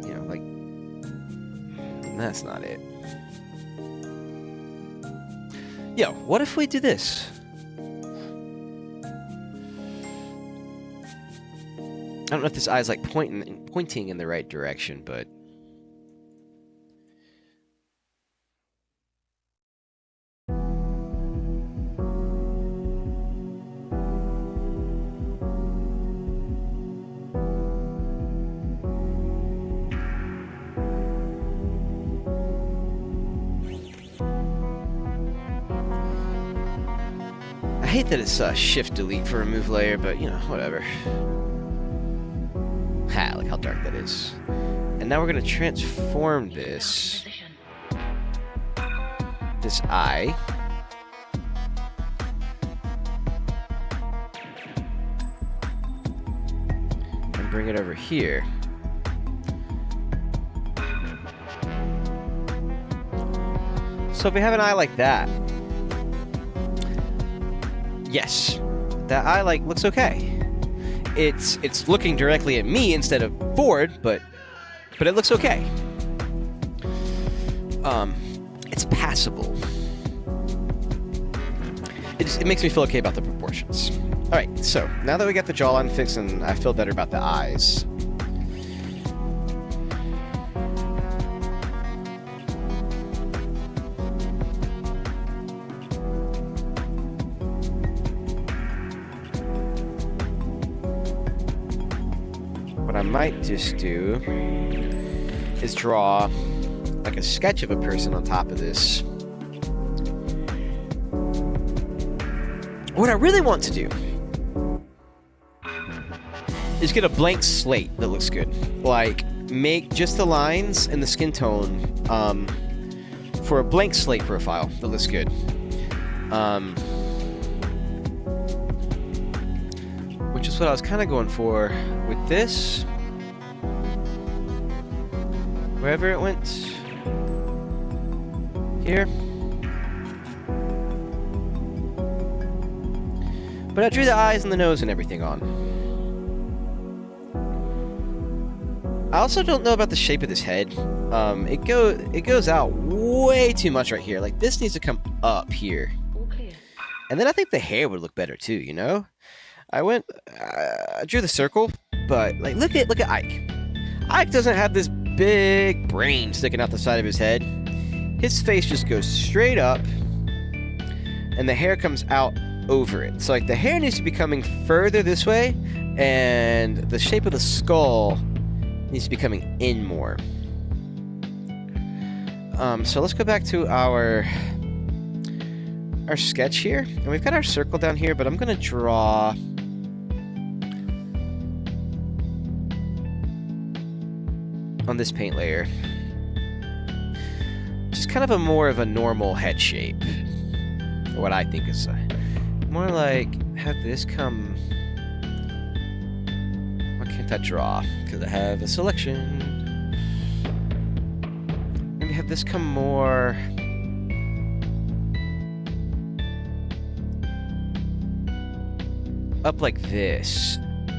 You know, like... That's not it. Yo, what if we do this? I don't know if this eye's like pointing in the right direction, but... I hate that it's Shift-Delete for remove layer, but, you know, whatever. Ha, look how dark that is. And now we're going to transform this eye. And bring it over here. So if we have an eye like that, yes, that eye like looks okay. It's looking directly at me instead of forward, but it looks okay. It's passable. It makes me feel okay about the proportions. All right, so now that we got the jawline fixed and I feel better about the eyes. What I might just do is draw like a sketch of a person on top of this. What I really want to do is get a blank slate that looks good. Like, make just the lines and the skin tone for a blank slate profile that looks good. Which is what I was kind of going for with this. Wherever it went. Here. But I drew the eyes and the nose and everything on. I also don't know about the shape of this head. It goes out way too much right here. Like, this needs to come up here. And then I think the hair would look better too, you know? I drew the circle, but like look at Ike. Ike doesn't have this big brain sticking out the side of his head. His face just goes straight up, and the hair comes out over it. So like the hair needs to be coming further this way, and the shape of the skull needs to be coming in more. So let's go back to our sketch here, and we've got our circle down here, but I'm gonna draw on this paint layer just kind of a more of a normal head shape, or what I think is more like have this come. Why can't I draw? Because I have a selection. Maybe have this come more up like this.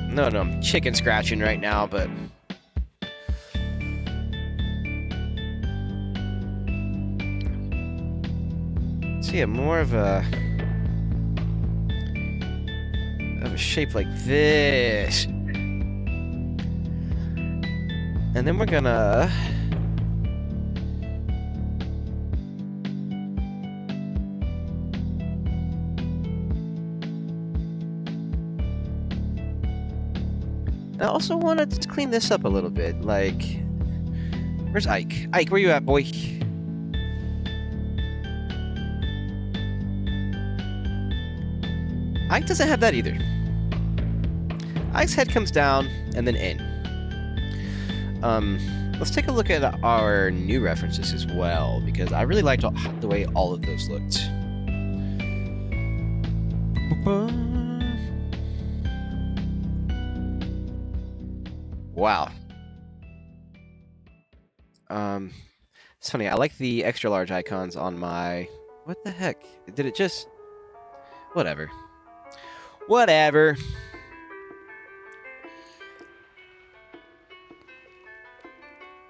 No, I'm chicken scratching right now, but see, more of a shape like this, and then we're gonna I also want to clean this up a little bit. Like, where's Ike? Ike, where you at, boy? Ike doesn't have that either. Ike's head comes down and then in. Let's take a look at our new references as well, because I really liked the way all of those looked. Wow. It's funny, I like the extra large icons on my... What the heck? Did it just... Whatever. Whatever.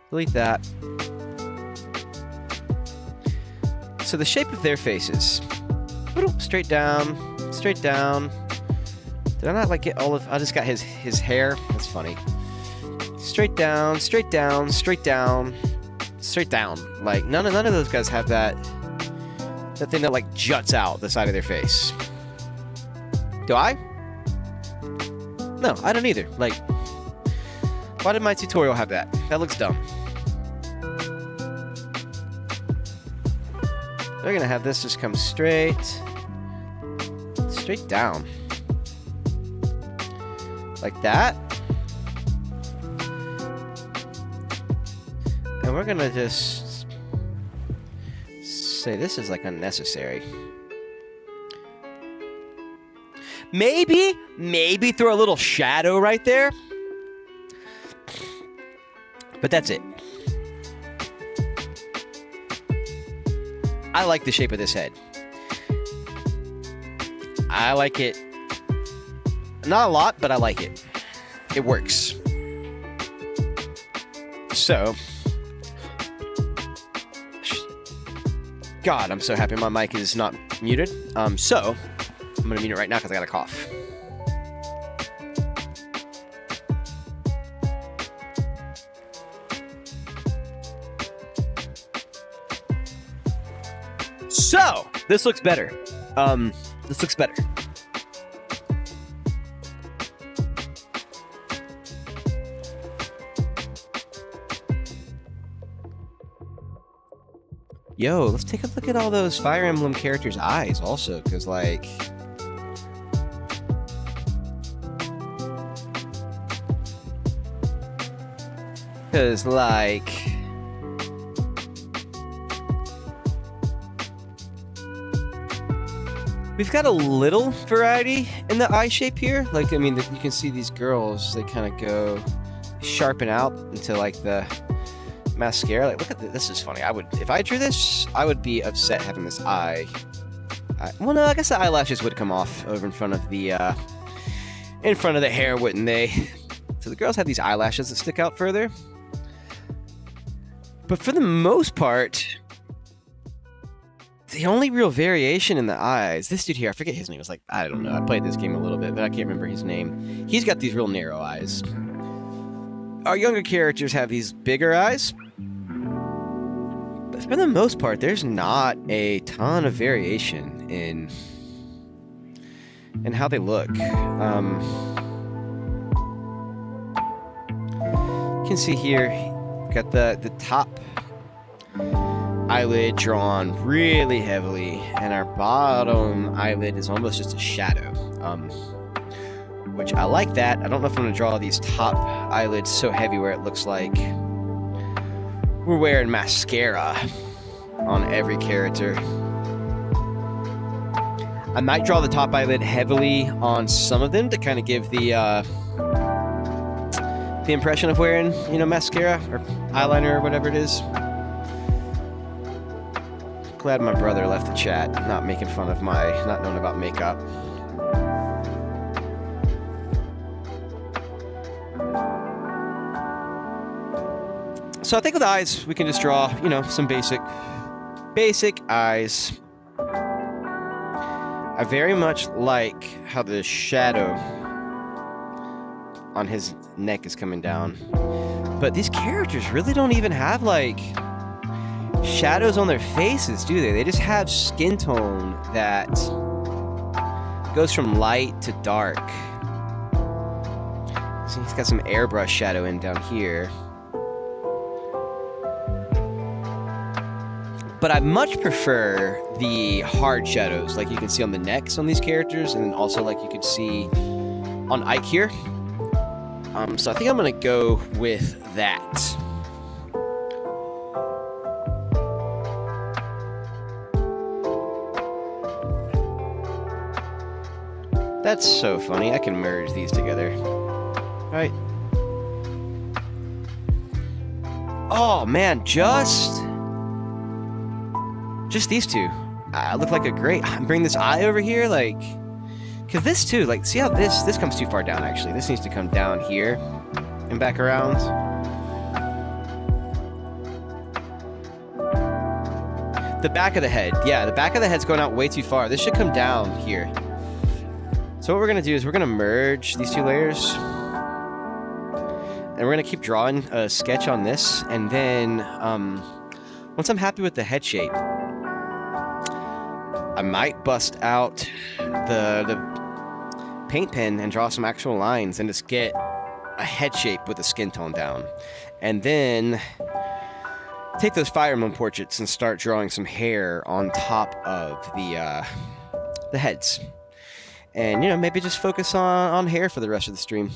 Delete that. So the shape of their faces. Straight down. Straight down. Did I not like get all of... I just got his hair. That's funny. Straight down, straight down, straight down, straight down. Like, none of those guys have that thing that, like, juts out the side of their face. Do I? No, I don't either. Like, why did my tutorial have that? That looks dumb. They're gonna have this just come straight down. Like that. And we're gonna just say this is like unnecessary. Maybe throw a little shadow right there. But that's it. I like the shape of this head. I like it. Not a lot, but I like it. It works. So... God, I'm so happy my mic is not muted. So, I'm going to mute it right now because I got a cough. So, this looks better. This looks better. Yo, let's take a look at all those Fire Emblem characters' eyes also, because, like... Because, like... We've got a little variety in the eye shape here. Like, I mean, you can see these girls, they kind of go... sharpen out into, like, the... mascara. Like, look at this. This is funny. If I drew this, I would be upset having this eye. Well, no, I guess the eyelashes would come off over in front of the hair, wouldn't they? So the girls have these eyelashes that stick out further. But for the most part, the only real variation in the eyes, this dude here, I forget his name. It's like, I don't know. I played this game a little bit, but I can't remember his name. He's got these real narrow eyes. Our younger characters have these bigger eyes. But for the most part, there's not a ton of variation in how they look. You can see here, got the top eyelid drawn really heavily, and our bottom eyelid is almost just a shadow. Which I like that. I don't know if I'm going to draw these top eyelids so heavy where it looks like we're wearing mascara on every character. I might draw the top eyelid heavily on some of them to kind of give the impression of wearing, mascara or eyeliner or whatever it is. Glad my brother left the chat, not making fun of my not knowing about makeup. So I think with eyes, we can just draw, some basic eyes. I very much like how the shadow on his neck is coming down. But these characters really don't even have, like, shadows on their faces, do they? They just have skin tone that goes from light to dark. So he's got some airbrush shadow in down here. But I much prefer the hard shadows, like you can see on the necks on these characters, and then also like you could see on Ike here. So I think I'm gonna go with that. That's so funny. I can merge these together. All right. Oh man, just these two. Look like a great. Bring this eye over here, like, cause this too. Like, see how this comes too far down. Actually, this needs to come down here and back around. The back of the head. Yeah, the back of the head's going out way too far. This should come down here. So what we're gonna do is we're gonna merge these two layers. And we're gonna keep drawing a sketch on this. And then once I'm happy with the head shape, I might bust out the paint pen and draw some actual lines and just get a head shape with the skin tone down. And then take those Fire Emblem portraits and start drawing some hair on top of the heads. And, you know, maybe just focus on hair for the rest of the stream.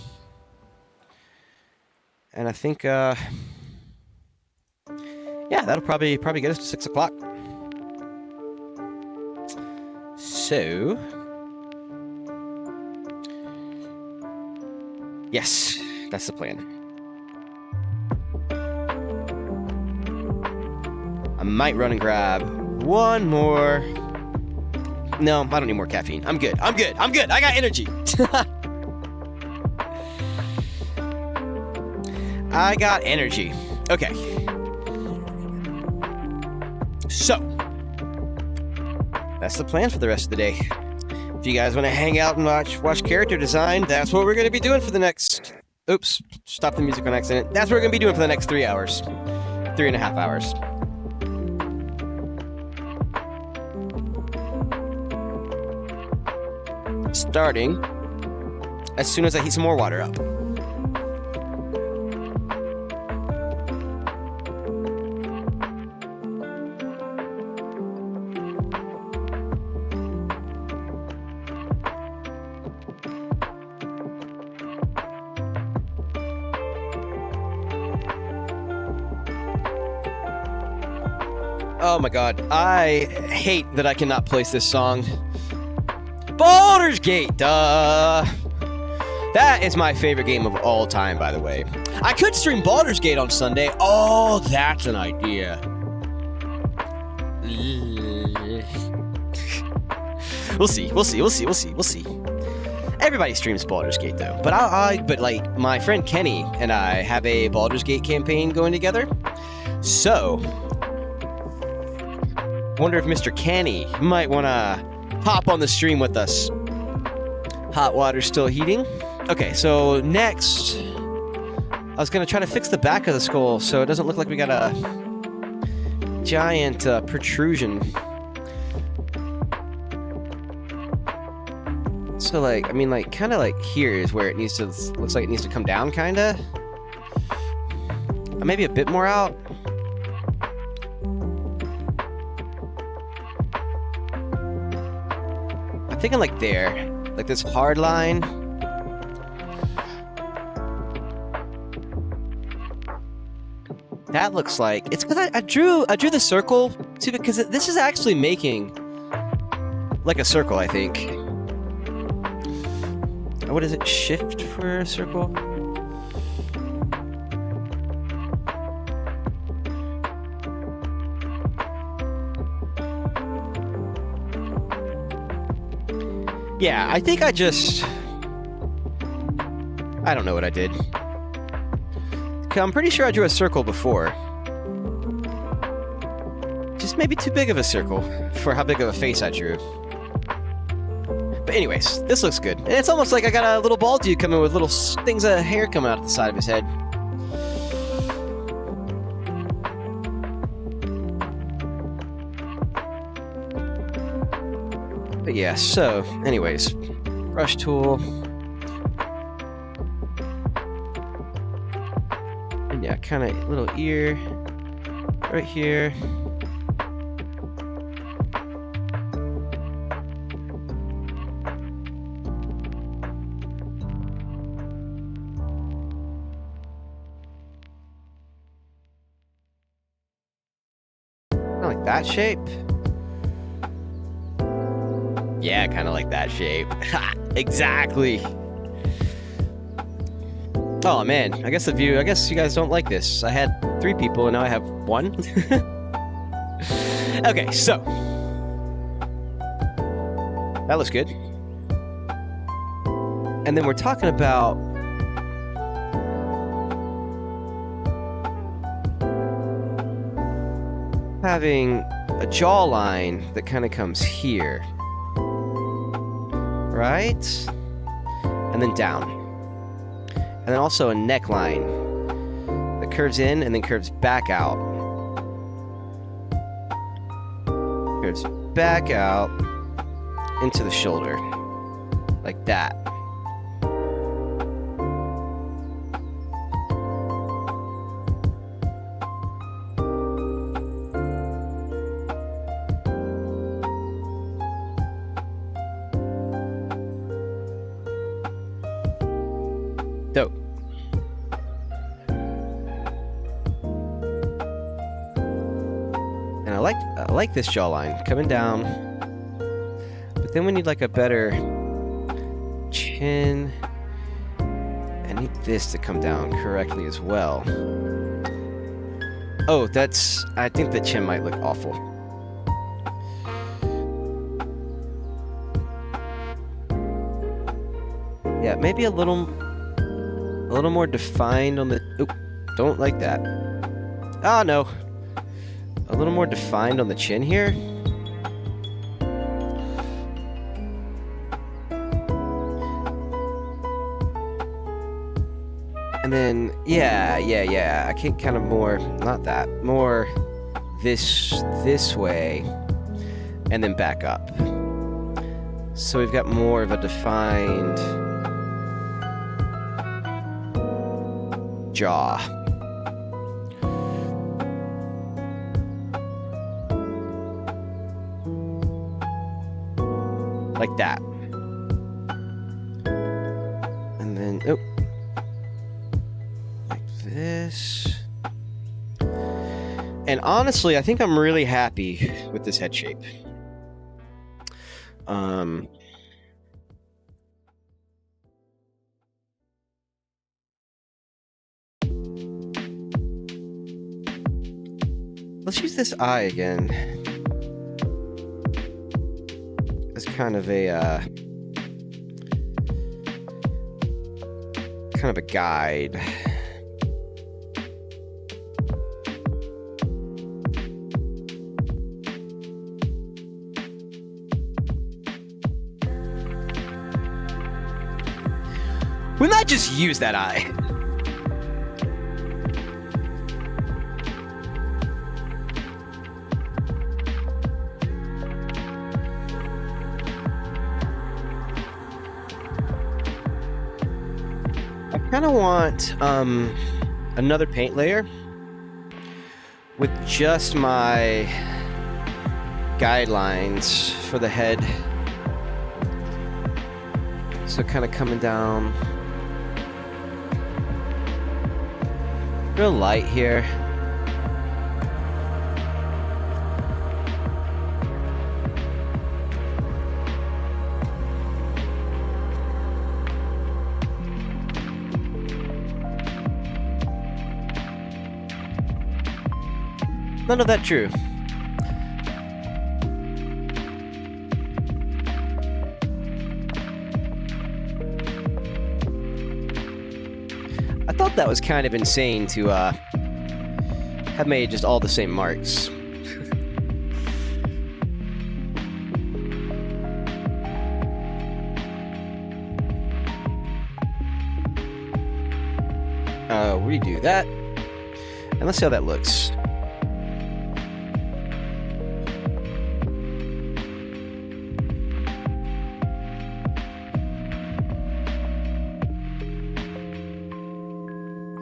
And I think, yeah, that'll probably get us to 6 o'clock. So, yes, that's the plan. I might run and grab one more. No, I don't need more caffeine. I'm good. I got energy. I got energy. Okay. So, that's the plan for the rest of the day. If you guys want to hang out and watch character design, that's what we're going to be doing for the next... Oops, stop the music on accident. That's what we're going to be doing for the next 3 hours. 3.5 hours. Starting as soon as I heat some more water up. Oh my god, I hate that I cannot place this song. Baldur's Gate, duh! That is my favorite game of all time, by the way. I could stream Baldur's Gate on Sunday. Oh, that's an idea. We'll see. Everybody streams Baldur's Gate, though. But like, my friend Kenny and I have a Baldur's Gate campaign going together. So, wonder if Mr. Kenny might want to hop on the stream with us. Hot water's still heating. Okay, so next, I was going to try to fix the back of the skull so it doesn't look like we got a giant protrusion. So, like, I mean, like, kind of like here is where it needs to, looks like it needs to come down, kind of. Maybe a bit more out. I'm thinking like there, like this hard line. That looks like, it's because I drew the circle too, because this is actually making like a circle, I think. What is it? Shift for a circle? Yeah, I think I don't know what I did. I'm pretty sure I drew a circle before. Just maybe too big of a circle for how big of a face I drew. But anyways, this looks good. And it's almost like I got a little bald dude coming with little things of hair coming out of the side of his head. But yeah, so, anyways, brush tool. And yeah, kind of little ear right here. Kind of like that shape. Yeah, kind of like that shape. Exactly. Oh man, I guess you guys don't like this. I had 3 people and now I have 1. Okay, so that looks good. And then we're talking about having a jawline that kind of comes here, right? And then down. And then also a neckline that curves in and then curves back out. Curves back out into the shoulder. Like that. Dope. And I like this jawline coming down, but then we need like a better chin. I need this to come down correctly as well. Oh, I think the chin might look awful. Yeah, maybe a little more defined on the... Oop, don't like that. Oh, no. A little more defined on the chin here. And then, yeah. I can kind of more... Not that. More this way. And then back up. So we've got more of a defined... jaw. Like that. And then, oh, like this. And honestly, I think I'm really happy with this head shape. Let's use this eye again as kind of a guide. We might just use that eye. I kind of want another paint layer with just my guidelines for the head. So kind of coming down real light here. None of that true. I thought that was kind of insane to have made just all the same marks. Redo that, and let's see how that looks.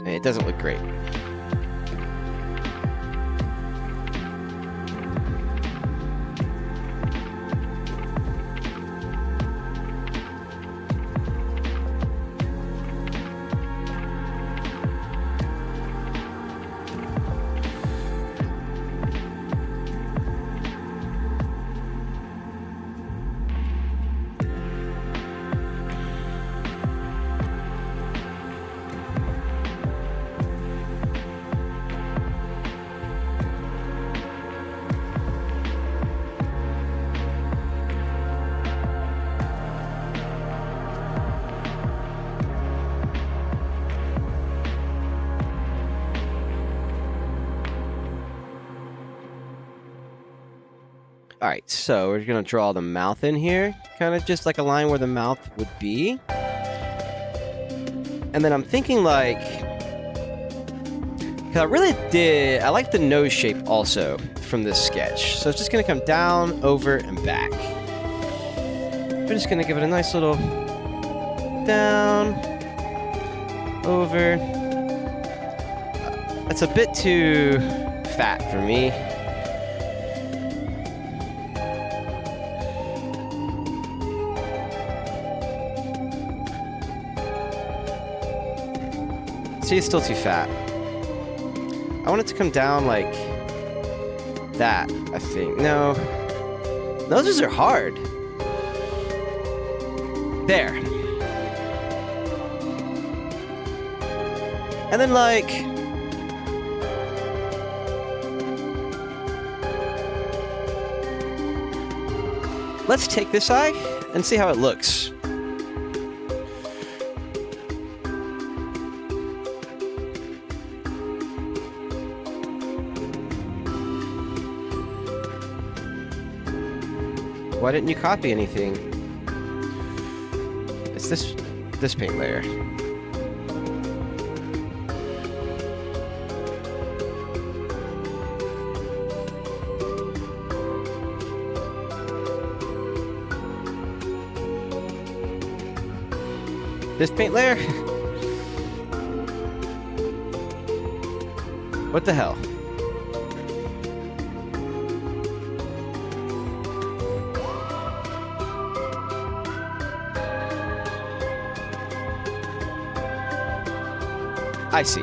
It doesn't look great. Alright, so we're gonna draw the mouth in here. Kind of just like a line where the mouth would be. And then I'm thinking like... Cause I like the nose shape also from this sketch. So it's just gonna come down, over, and back. We're just gonna give it a nice little... Down... Over... That's a bit too fat for me. See, it's still too fat. I want it to come down like that, I think. No. Noses are hard. There. And then like... Let's take this eye and see how it looks. Why didn't you copy anything? It's this paint layer. This paint layer? What the hell? I see.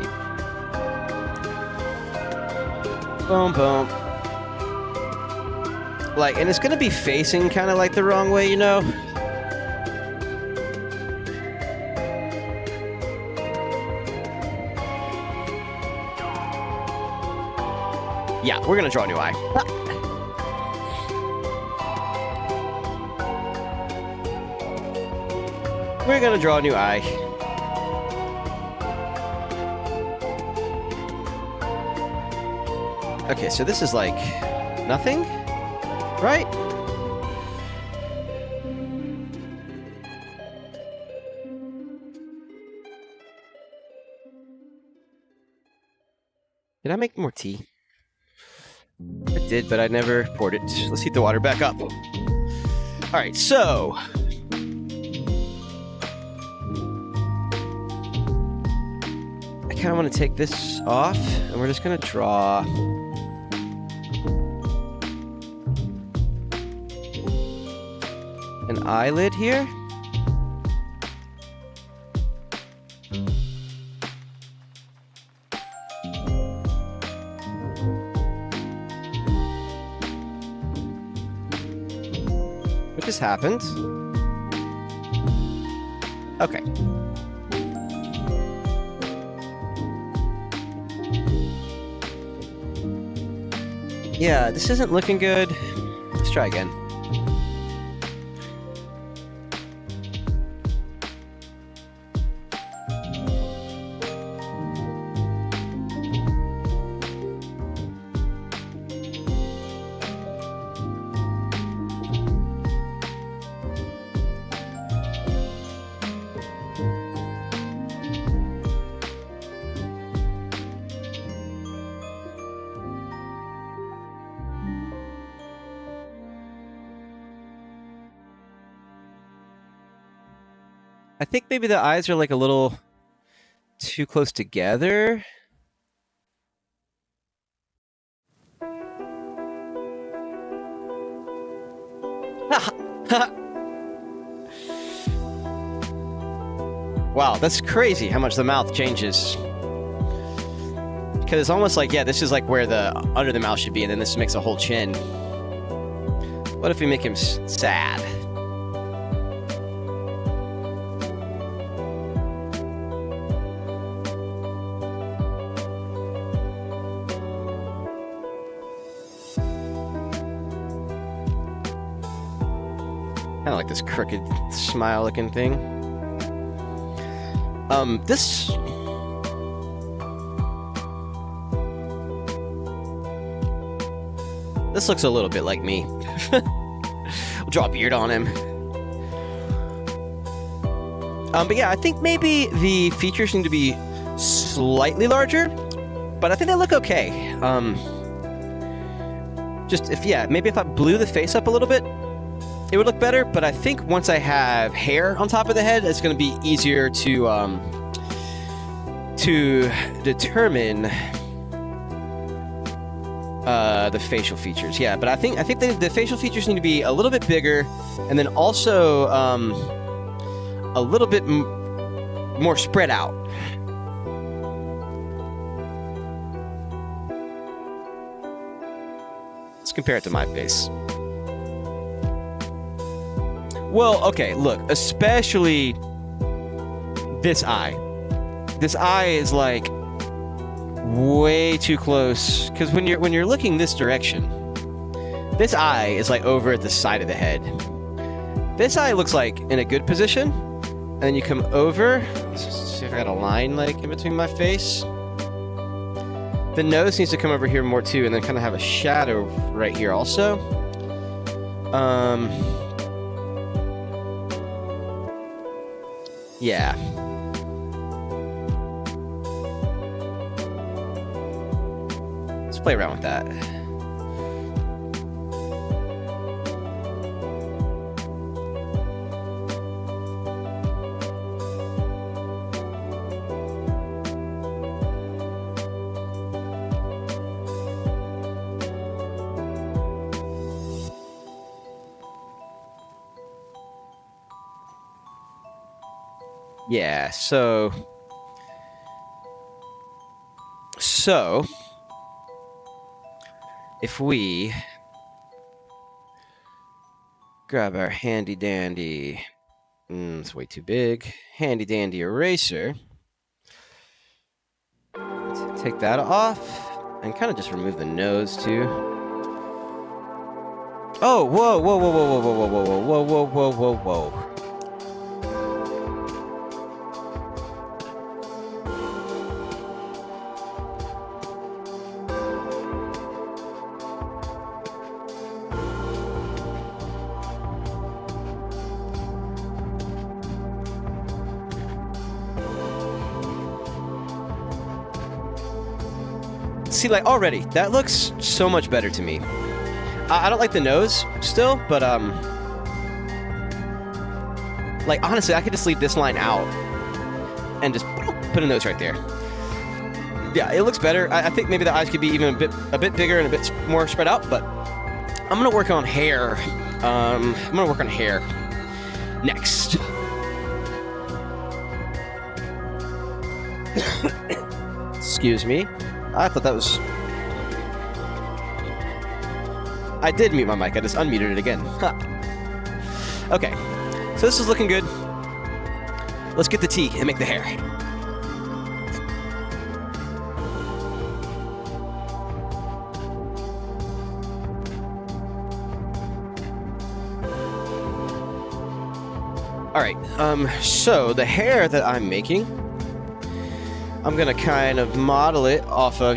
Boom, boom. Like, and it's gonna be facing kind of like the wrong way, you know? Yeah, we're gonna draw a new eye. We're gonna draw a new eye. Okay, so this is like nothing, right? Did I make more tea? I did, but I never poured it. Let's heat the water back up. All right, so I kind of want to take this off, and we're just gonna draw an eyelid here. What just happened? Okay. Yeah, this isn't looking good. Let's try again. I think maybe the eyes are like a little too close together. Wow, that's crazy how much the mouth changes. Because it's almost like, yeah, this is like where the under the mouth should be, and then this makes a whole chin. What if we make him sad? Kind of like this crooked smile looking thing. This... This looks a little bit like me. We'll draw a beard on him. But yeah, I think maybe the features need to be slightly larger, but I think they look okay. Maybe if I blew the face up a little bit, it would look better. But I think once I have hair on top of the head, it's going to be easier to determine the facial features. Yeah, but I think the facial features need to be a little bit bigger, and then also a little bit more spread out. Let's compare it to my face. Well, okay, look, especially this eye. This eye is like way too close, because when you're looking this direction, this eye is like over at the side of the head. This eye looks like in a good position, and then you come over. Let's see if I got a line like in between my face. The nose needs to come over here more too, and then kind of have a shadow right here also. Yeah. Let's play around with that. Yeah, so if we grab our handy dandy, it's way too big, handy dandy eraser, take that off and kind of just remove the nose too. Oh, whoa, whoa, whoa, whoa, whoa, whoa, whoa, whoa, whoa, whoa, whoa, whoa. See, like, already, that looks so much better to me. I don't like the nose still, but, like, honestly, I could just leave this line out and just put a nose right there. Yeah, it looks better. I think maybe the eyes could be even a bit bigger and a bit more spread out, but I'm gonna work on hair. I'm gonna work on hair next. Excuse me. I thought that was... I did mute my mic. I just unmuted it again. Huh. Okay. So this is looking good. Let's get the tea and make the hair. All right. So the hair that I'm making, I'm gonna kind of model it off of,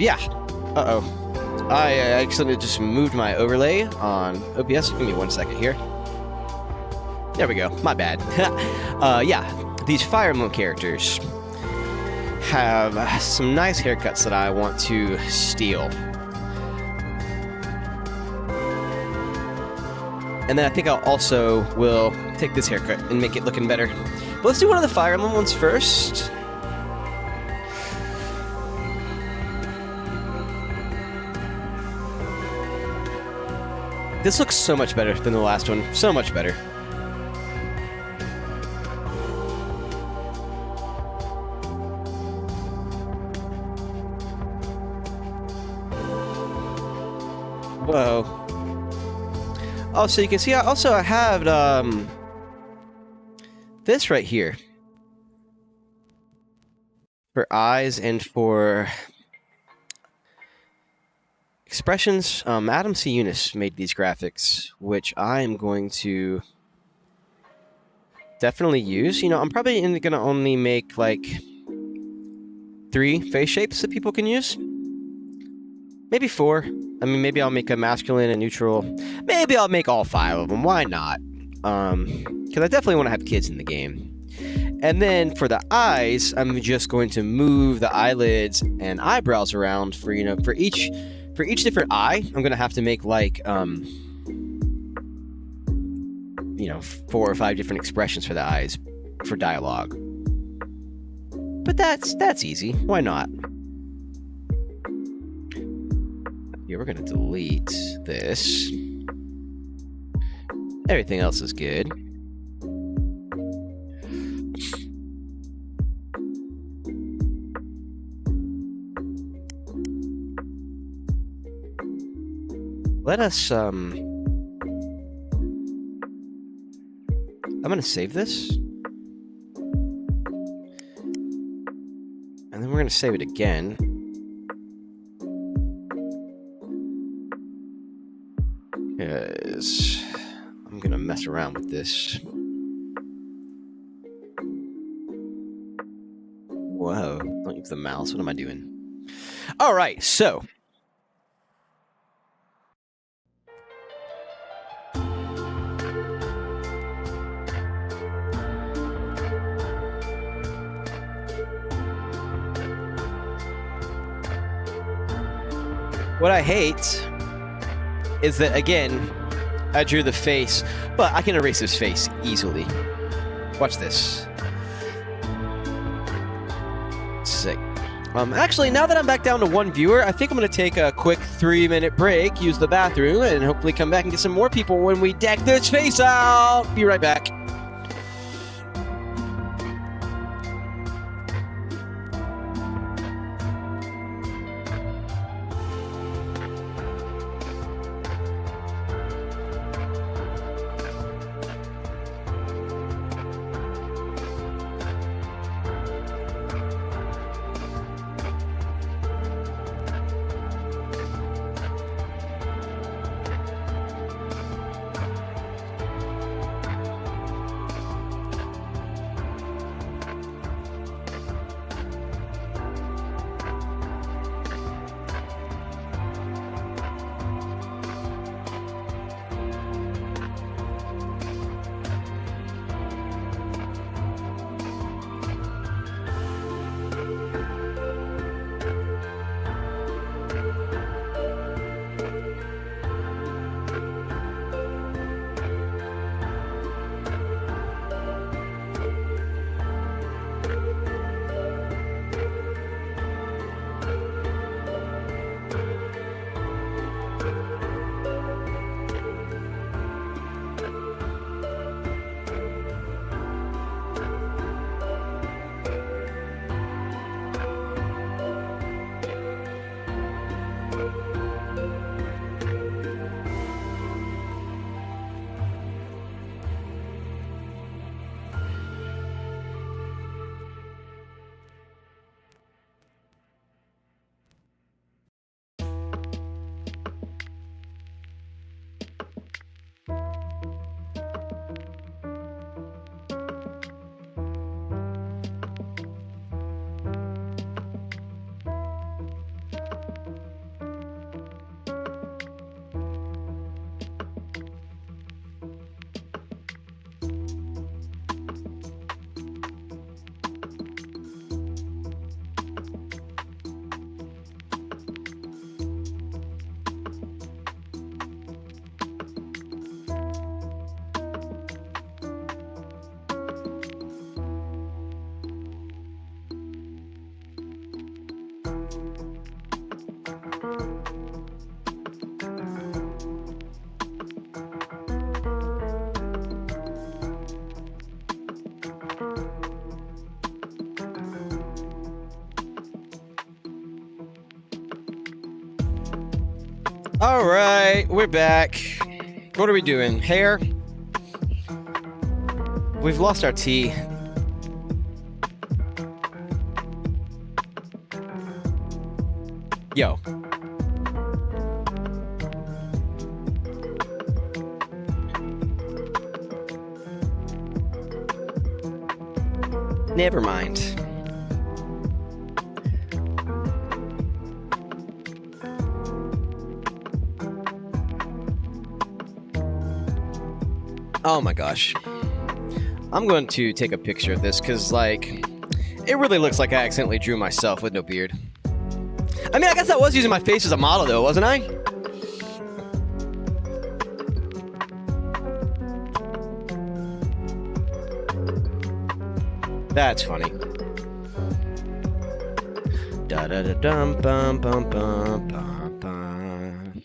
I accidentally just moved my overlay on OBS. Give me 1 second here. There we go. My bad. These Fire Emblem characters have some nice haircuts that I want to steal. And then I think I'll also will take this haircut and make it looking better. But let's do one of the Fire Emblem ones first. This looks so much better than the last one. So much better. Whoa. Oh, so you can see I have this right here. For eyes and for expressions. Adam C. Eunice made these graphics, which I'm going to definitely use. You know, I'm probably going to only make like 3 face shapes that people can use. Maybe 4. I mean, maybe I'll make a masculine and neutral. Maybe I'll make all 5 of them. Why not? Because I definitely want to have kids in the game. And then for the eyes, I'm just going to move the eyelids and eyebrows around for each different eye. I'm gonna have to make like 4 or 5 different expressions for the eyes for dialogue. But that's easy. Why not? Yeah, we're gonna delete this. Everything else is good. Let us, I'm gonna save this. And then we're gonna save it again. Because I'm gonna mess around with this. Whoa, don't use the mouse. What am I doing? All right, so. What I hate is that, again, I drew the face, but I can erase his face easily. Watch this. Sick. Actually, now that I'm back down to 1 viewer, I think I'm going to take a quick 3-minute break, use the bathroom, and hopefully come back and get some more people when we deck this face out. Be right back. All right, we're back. What are we doing? Hair? We've lost our tea. Yo. Never mind. Oh my gosh. I'm going to take a picture of this because, like, it really looks like I accidentally drew myself with no beard. I mean, I guess I was using my face as a model, though, wasn't I? That's funny. Da da da dum bum bum bum bum bum.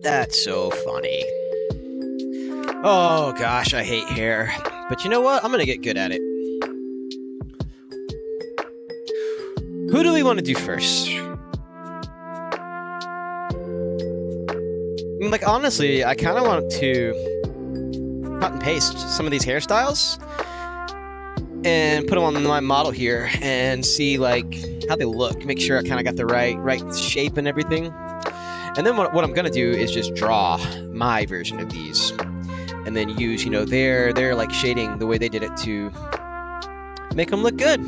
That's so funny. Oh gosh, I hate hair. But you know what? I'm gonna get good at it. Who do we want to do first? Like, honestly, I kind of want to cut and paste some of these hairstyles and put them on my model here and see, like, how they look. Make sure I kind of got the right shape and everything. And then what I'm gonna do is just draw my version of these, and then use, you know, their like shading the way they did it to make them look good.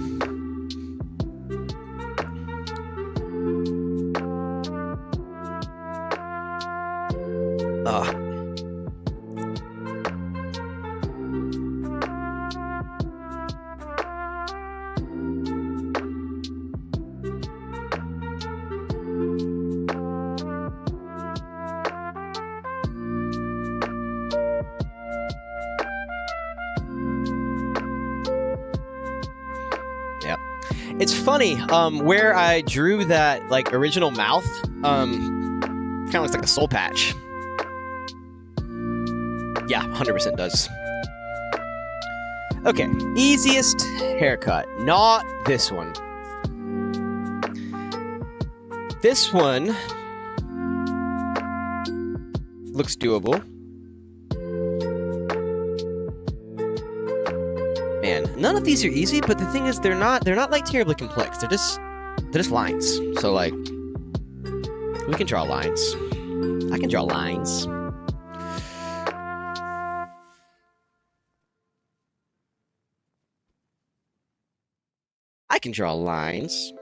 It's funny, where I drew that, like, original mouth, kind of looks like a soul patch. Yeah, 100% does. Okay, easiest haircut. Not this one. This one looks doable. Man, none of these are easy, but the thing is, they're not like terribly complex. They're just lines. So, like, we can draw lines. I can draw lines. I can draw lines.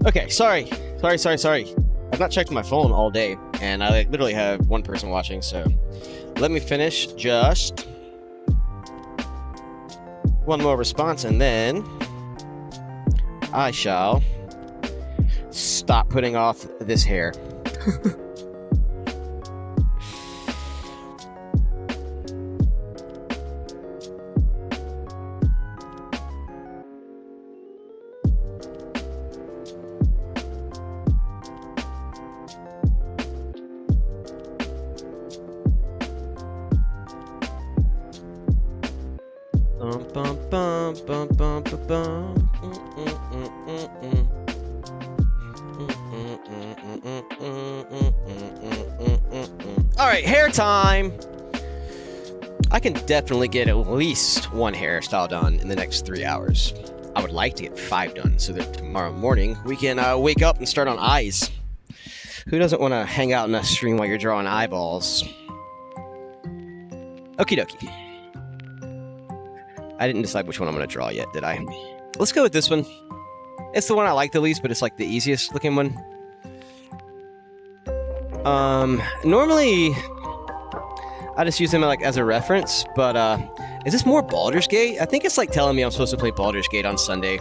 Okay, sorry. I've not checked my phone all day, and I literally have one person watching, so let me finish just one more response, and then I shall stop putting off this hair. Alright, hair time! I can definitely get at least one hairstyle done in the next 3 hours. I would like to get 5 done so that tomorrow morning we can wake up and start on eyes. Who doesn't want to hang out in a stream while you're drawing eyeballs? Okie dokie. I didn't decide which one I'm going to draw yet, did I? Let's go with this one. It's the one I like the least, but it's like the easiest looking one. Normally I just use them like as a reference, but is this more Baldur's Gate? I think it's like telling me I'm supposed to play Baldur's Gate on Sunday.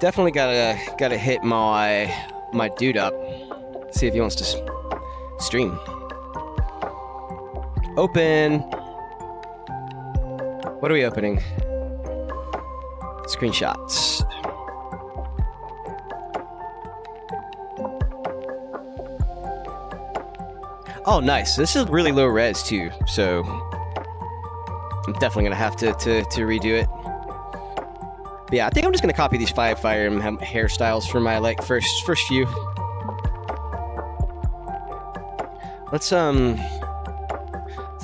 Definitely gotta hit my dude up. See if he wants to stream. Open. What are we opening? Screenshots. Oh, nice. This is really low res too, so I'm definitely gonna have to redo it. But yeah, I think I'm just gonna copy these Fire Emblem hairstyles for my like first few. Let's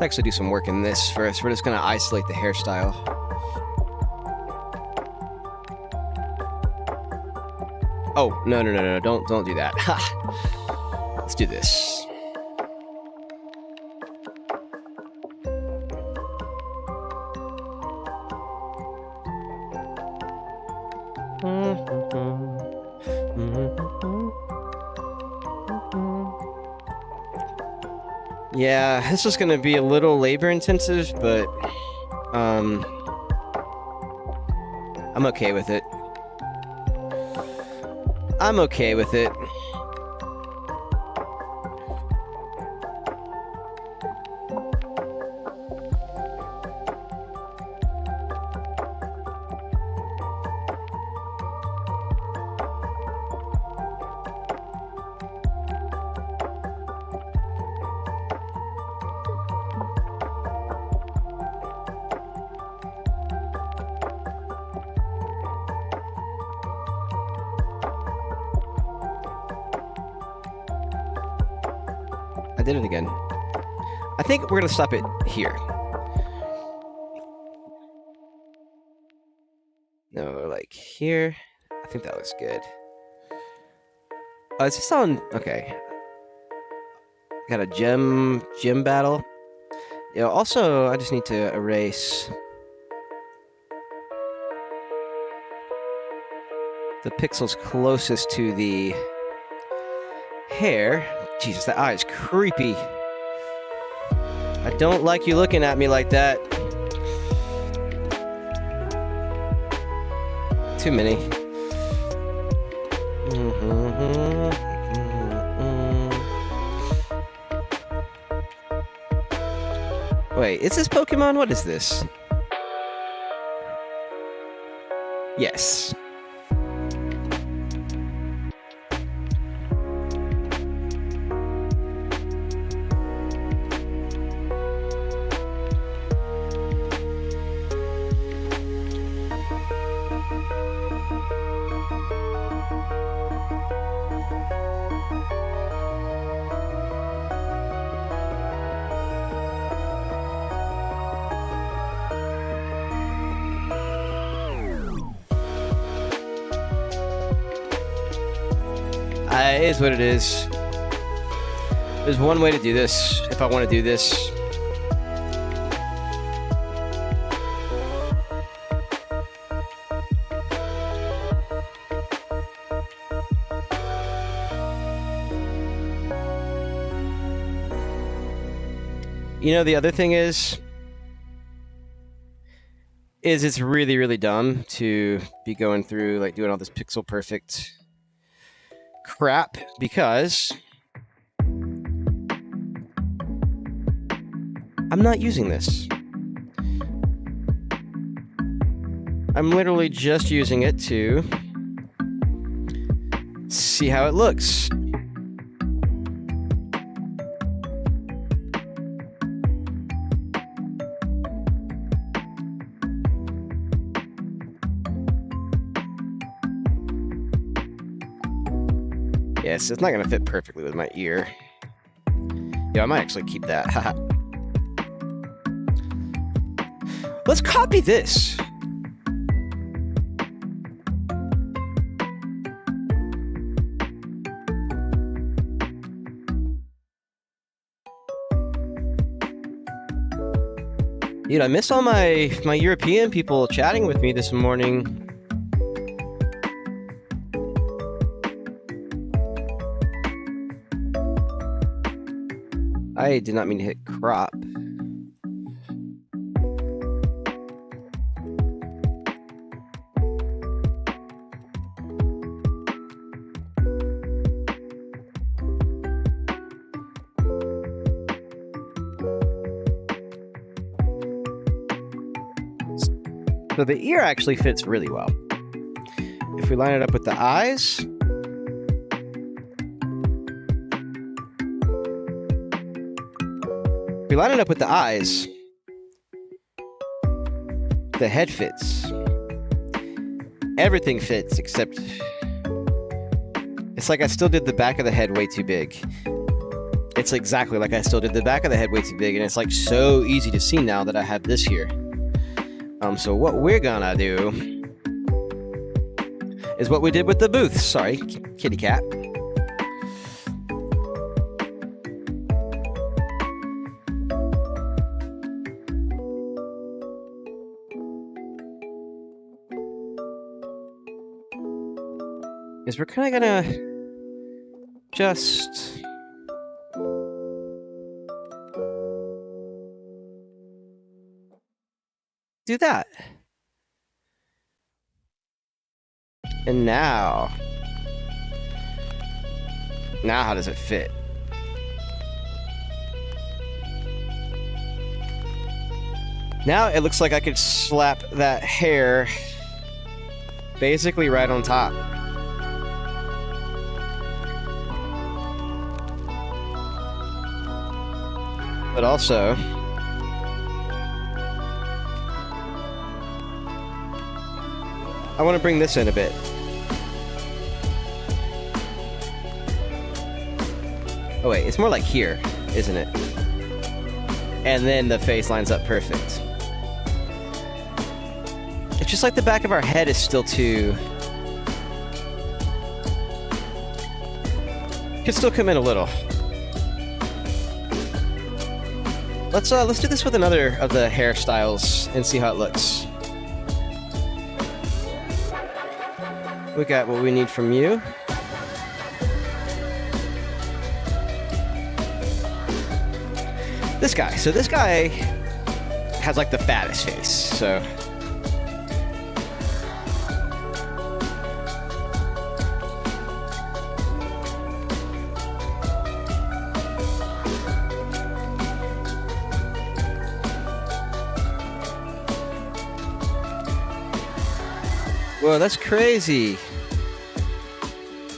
actually do some work in this first. We're just gonna isolate the hairstyle. Oh, no, don't do that. let's do this. Yeah, this is going to be a little labor intensive, but I'm okay with it. I'm okay with it. I did it again. I think we're gonna stop it here. No, like here. I think that looks good. Is this on? Okay. Got a gem battle. Yeah. Also, I just need to erase the pixels closest to the hair. Jesus, that eye is creepy. I don't like you looking at me like that. Too many. Wait, is this Pokemon? What is this? Yes. It is what it is. There's one way to do this, if I want to do this. You know, the other thing is it's really, really dumb to be going through, like, doing all this pixel perfect crap, because I'm not using this. I'm literally just using it to see how it looks. Yes, it's not going to fit perfectly with my ear. Yeah, I might actually keep that. Let's copy this. Dude, I miss all my European people chatting with me this morning. I did not mean to hit crop. So the ear actually fits really well. If we line it up with the eyes, we line it up with the eyes, the head fits. Everything fits except it's like I still did the back of the head way too big. It's exactly like I still did the back of the head way too big, and it's like so easy to see now that I have this here. So what we're gonna do is what we did with the booth. Sorry, kitty cat. is we're kind of gonna just do that. And now how does it fit? Now it looks like I could slap that hair basically right on top. But also, I want to bring this in a bit. Oh wait, it's more like here, isn't it? And then the face lines up perfect. It's just like the back of our head is still too... Could still come in a little. Let's do this with another of the hairstyles and see how it looks. We got what we need from you. This guy. So this guy has like the fattest face. So whoa, that's crazy.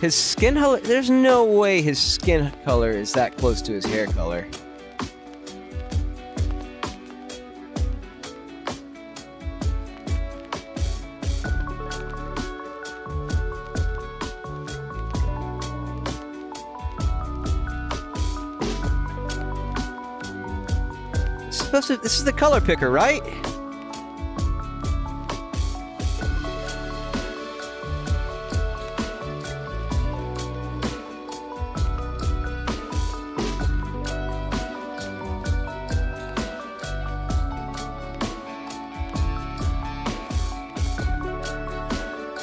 His skin color, there's no way his skin color is that close to his hair color. This is the color picker, right?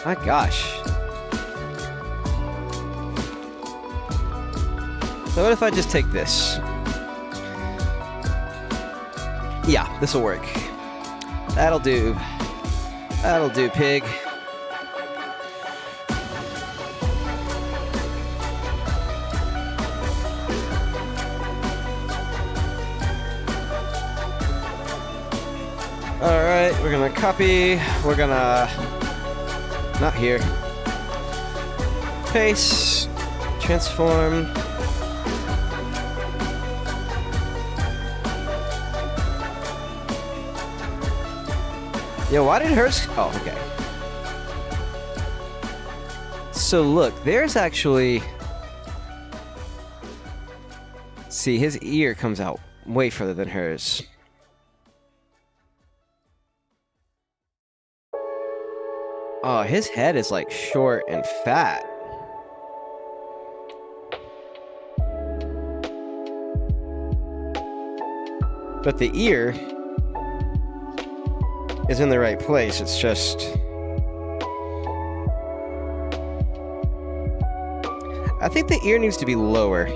My gosh. So what if I just take this? Yeah, this will work. That'll do. That'll do, pig. Alright, we're gonna copy. We're gonna... Not here. Paste. Transform. Yo, why did hers... Oh, okay. So look, there's actually... See, his ear comes out way further than hers. Oh, his head is like short and fat. But the ear is in the right place. It's just... I think the ear needs to be lower.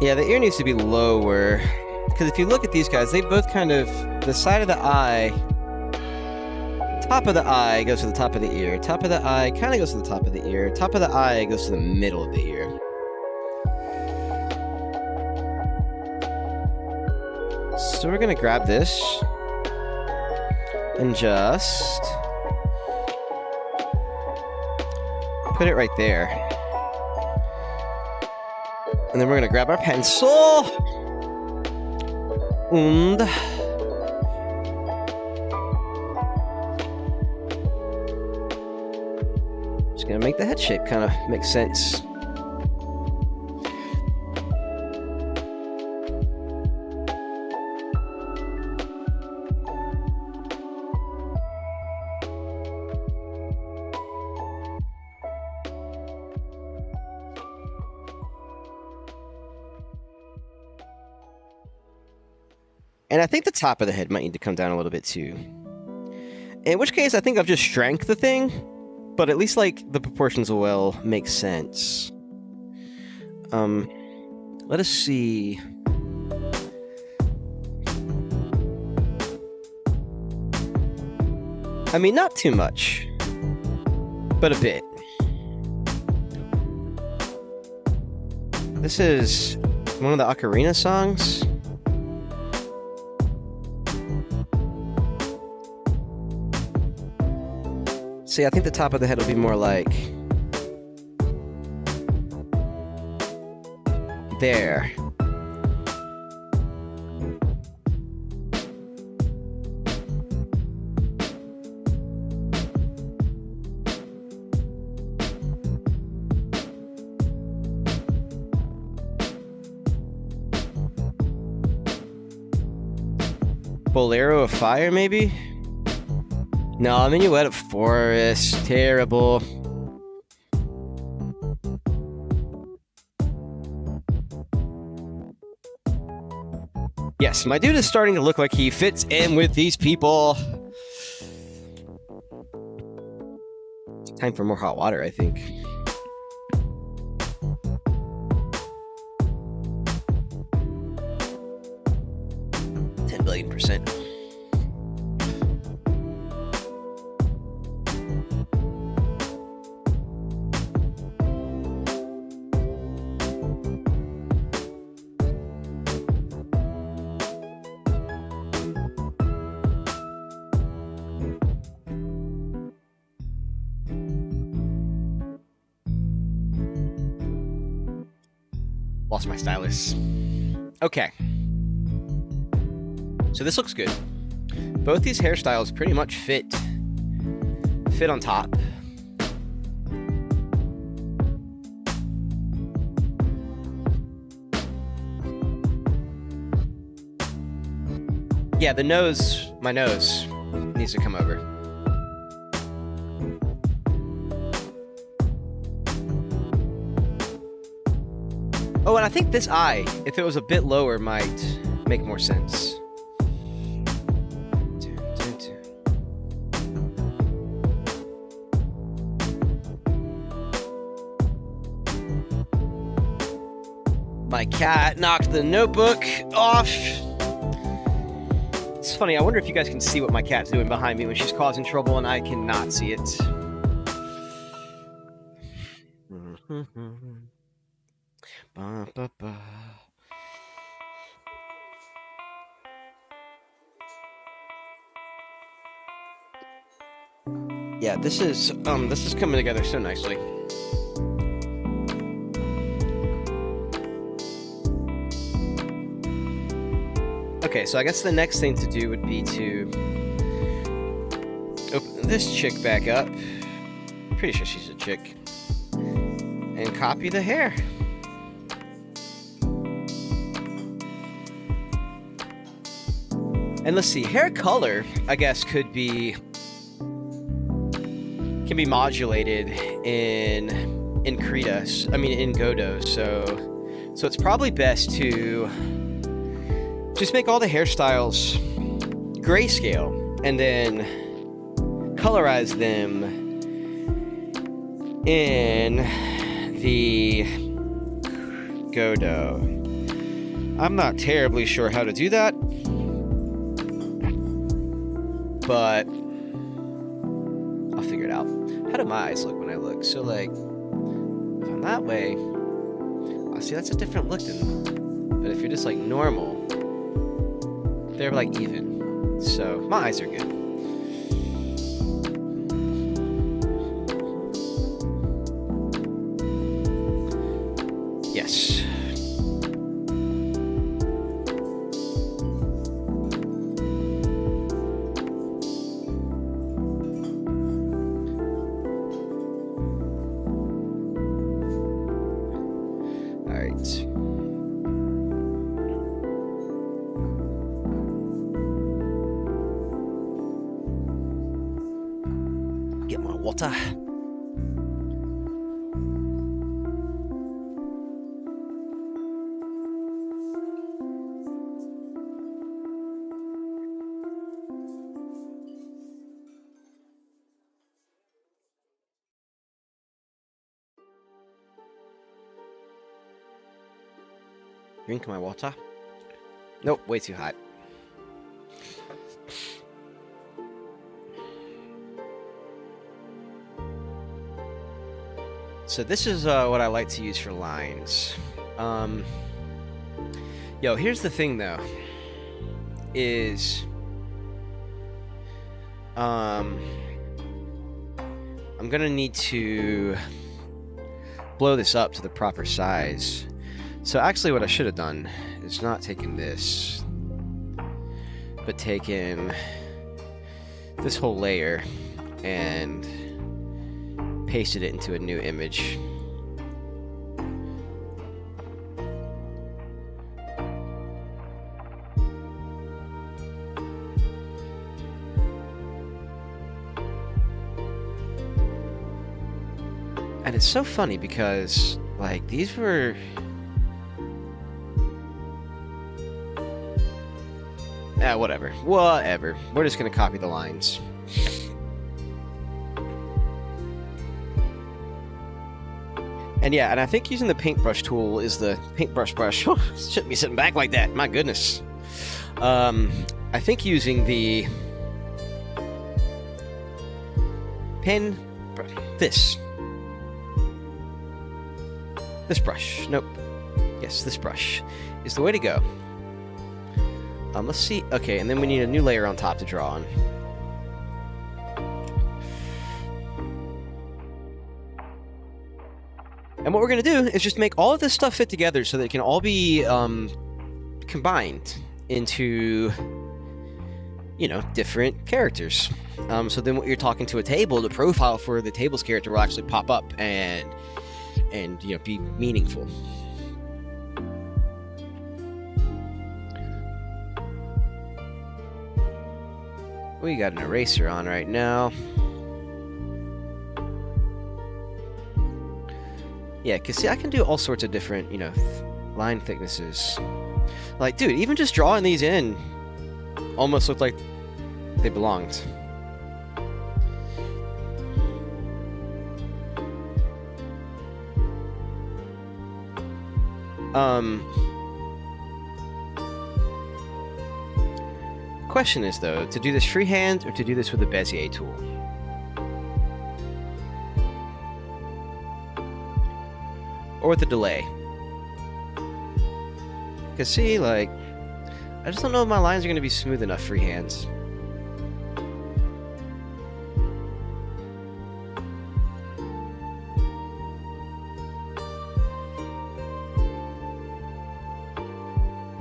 Yeah, the ear needs to be lower. Because if you look at these guys, they both kind of... The side of the eye... Top of the eye goes to the top of the ear. Top of the eye kind of goes to the top of the ear. Top of the eye goes to the middle of the ear. So we're going to grab this. And just... put it right there. And then we're going to grab our pencil. And just going to make the head shape kind of make sense. And I think the top of the head might need to come down a little bit too. In which case, I think I've just shrank the thing, but at least like the proportions will make sense. Let us see. I mean, not too much, but a bit. This is one of the ocarina songs. See, I think the top of the head will be more like there. Bolero of Fire, maybe? No, Minuet of Forest. Terrible. Yes, my dude is starting to look like he fits in with these people. Time for more hot water, I think. %. Lost my stylus. Okay. So this looks good. Both these hairstyles pretty much fit on top. Yeah, the nose, my nose needs to come over. Oh, and I think this eye, if it was a bit lower, might make more sense. My cat knocked the notebook off. It's funny, I wonder if you guys can see what my cat's doing behind me when she's causing trouble and I cannot see it. Ba, ba, ba. Yeah, this is coming together so nicely. Okay, so I guess the next thing to do would be to open this chick back up. Pretty sure she's a chick. And copy the hair. And let's see, hair color, I guess, can be modulated in Krita. I mean, in Godot. So it's probably best to just make all the hairstyles grayscale and then colorize them in the Godot. I'm not terribly sure how to do that, but I'll figure it out. How do my eyes look when I look? So like, if I'm that way, oh, see, that's a different look than, but if you're just like normal, they're like even. So my eyes are good. Yes. All right. Get my water. Drink my water. Nope, way too hot. So this is what I like to use for lines. Yo, here's the thing though. Is I'm gonna need to blow this up to the proper size. So actually what I should have done is not taken this, but taken this whole layer and pasted it into a new image. And it's so funny because, like, these were... whatever. Whatever. We're just gonna copy the lines. And yeah, and I think using the paintbrush tool is the paintbrush brush. Shouldn't be sitting back like that. My goodness. I think using the pen... This brush. Nope. Yes, this brush is the way to go. Let's see. Okay, and then we need a new layer on top to draw on. And what we're going to do is just make all of this stuff fit together so that it can all be combined into, you know, different characters. So then when you're talking to a table, the profile for the table's character will actually pop up and you know, be meaningful. We got an eraser on right now. Yeah, because see, I can do all sorts of different, you know, line thicknesses. Like, dude, even just drawing these in almost looked like they belonged. Question is, though, to do this freehand or to do this with a Bezier tool? Or with a delay? Because see, like, I just don't know if my lines are going to be smooth enough freehands.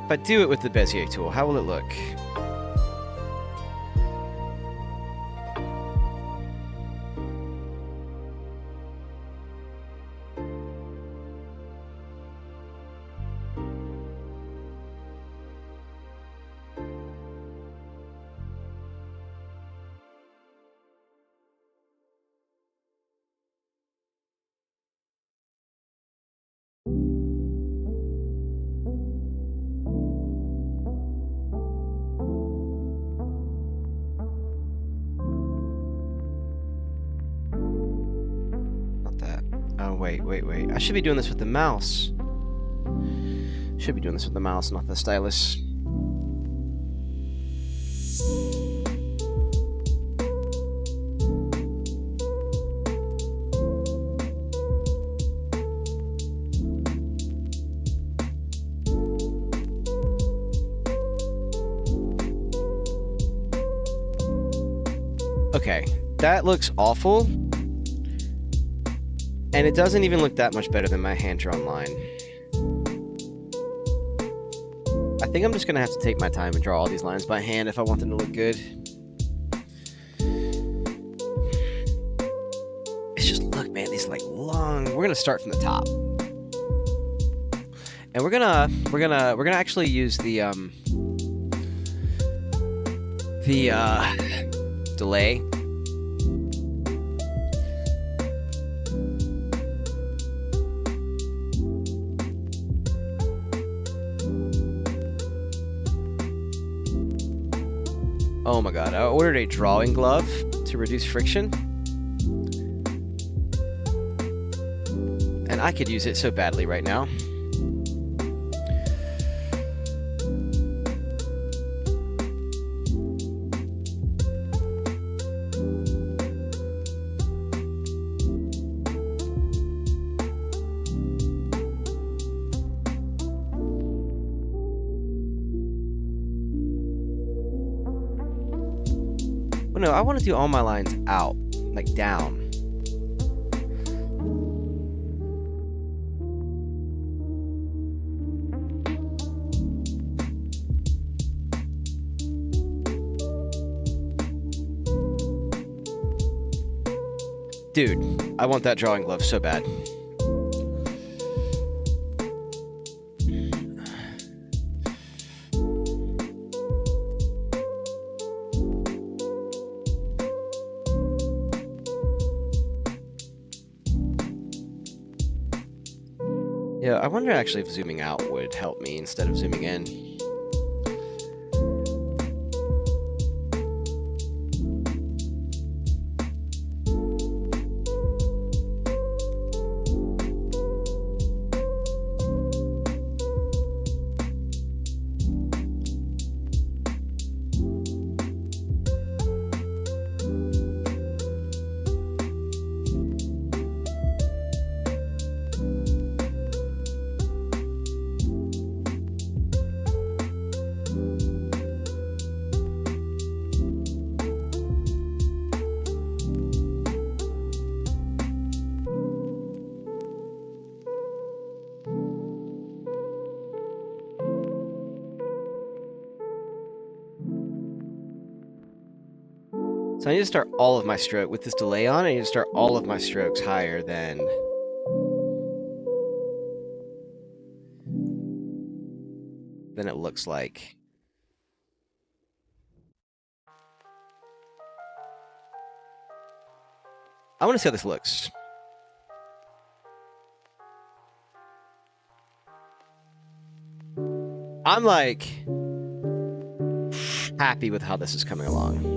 If I do it with the Bezier tool, how will it look? Wait. I should be doing this with the mouse. Should be doing this with the mouse, not the stylus. Okay, that looks awful. And it doesn't even look that much better than my hand-drawn line. I think I'm just going to have to take my time and draw all these lines by hand if I want them to look good. It's just, look, man, these like long... We're going to start from the top. And we're gonna actually use the delay. Oh my god, I ordered a drawing glove to reduce friction. And I could use it so badly right now. Well, no, I want to do all my lines out, like down. Dude, I want that drawing glove so bad. Yeah, I wonder actually if zooming out would help me instead of zooming in. So I need to start all of my stroke with this delay on. I need to start all of my strokes higher than it looks like. I want to see how this looks. I'm like happy with how this is coming along.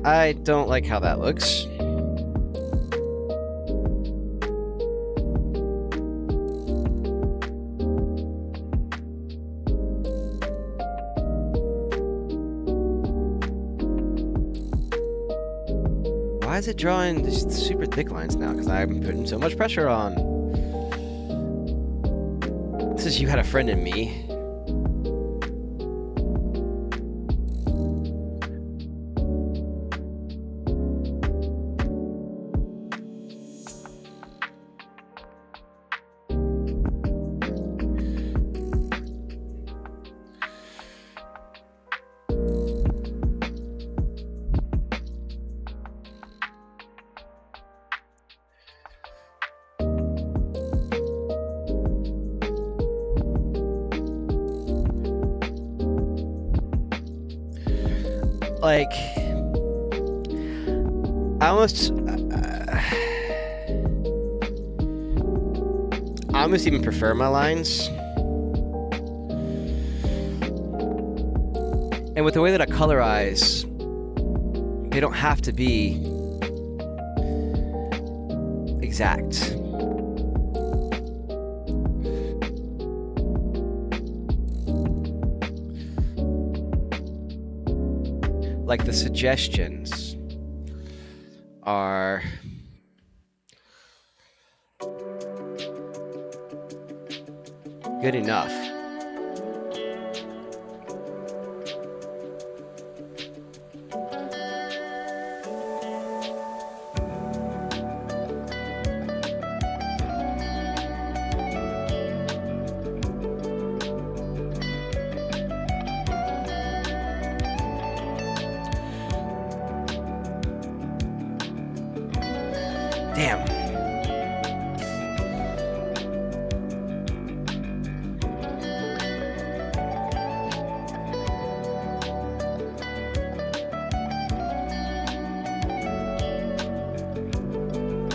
I don't like how that looks. Why is it drawing these super thick lines now? Because I'm putting so much pressure on. This is You Had a Friend in Me. Like, I almost even prefer my lines. And with the way that I colorize, they don't have to be exact. Like the suggestions are good enough. Damn.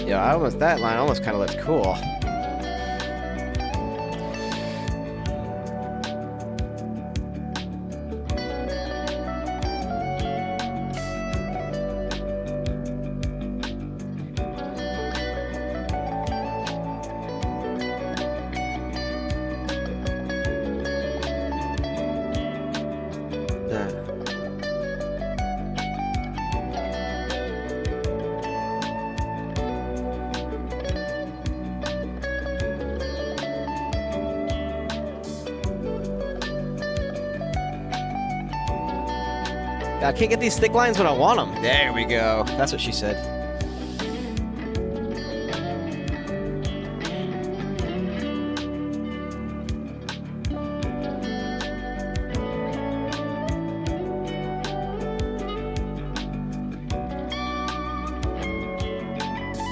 Yeah, that line almost kind of looks cool. I can't get these thick lines when I want them. There we go. That's what she said.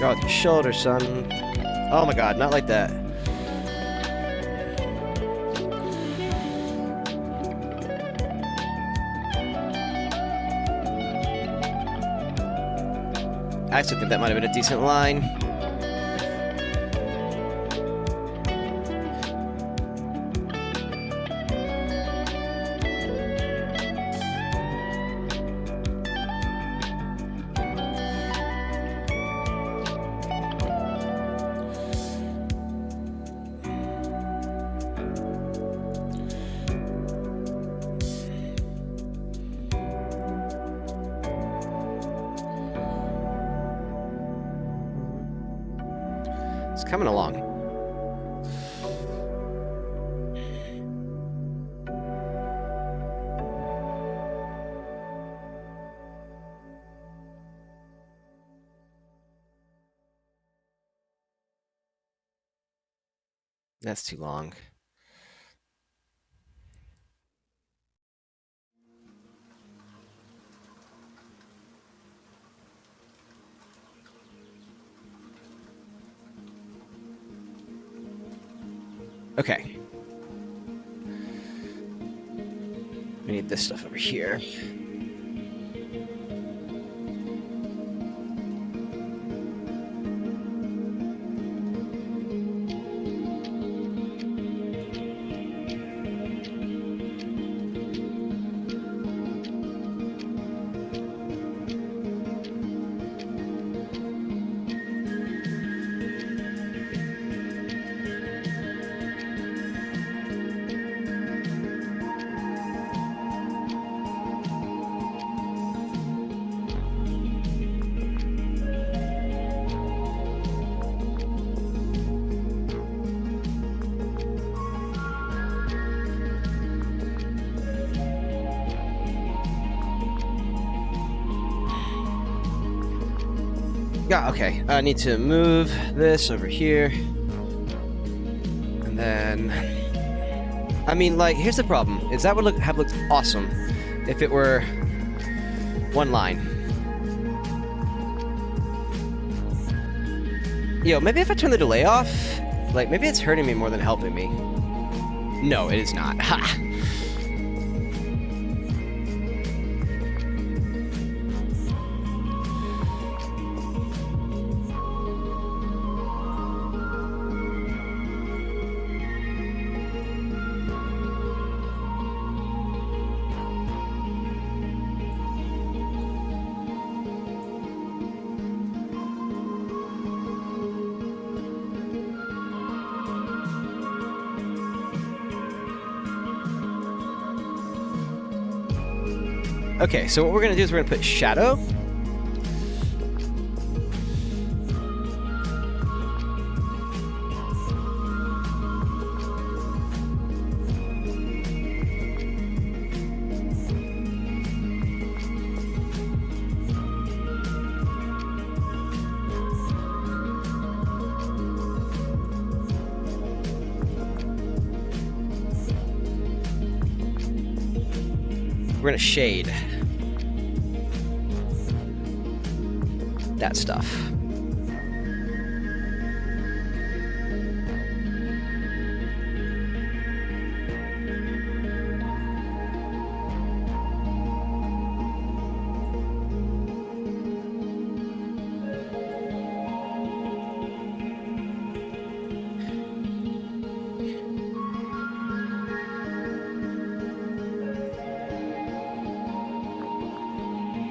Go with your shoulder, son. Oh my god, not like that. I actually think that might have been a decent line. It's coming along. That's too long. Okay. We need this stuff over here. Yeah, okay. I need to move this over here. And then... I mean, like, here's the problem. Is that would have looked awesome if it were one line. Yo, maybe if I turn the delay off, like, maybe it's hurting me more than helping me. No, it is not. Ha! Okay, so what we're going to do is we're going to put shadow. We're going to shade that stuff.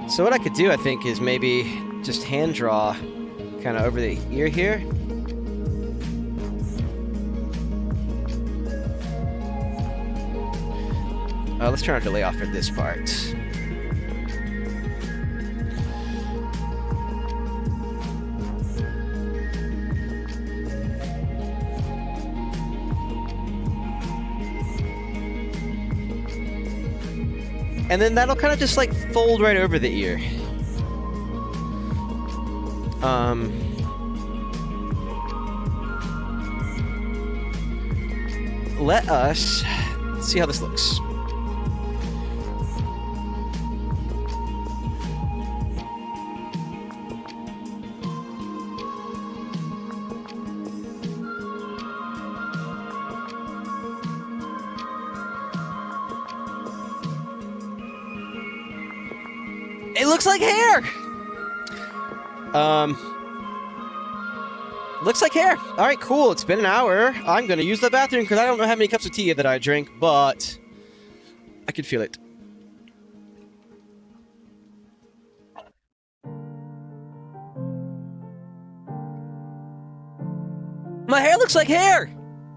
So what I could do, I think, is maybe just hand draw kind of over the ear here. Let's turn our delay off for this part. And then that'll kind of just like fold right over the ear. Let us see how this looks. It looks like hair! Looks like hair. All right, cool. It's been an hour. I'm going to use the bathroom because I don't know how many cups of tea that I drink, but I can feel it. My hair looks like hair!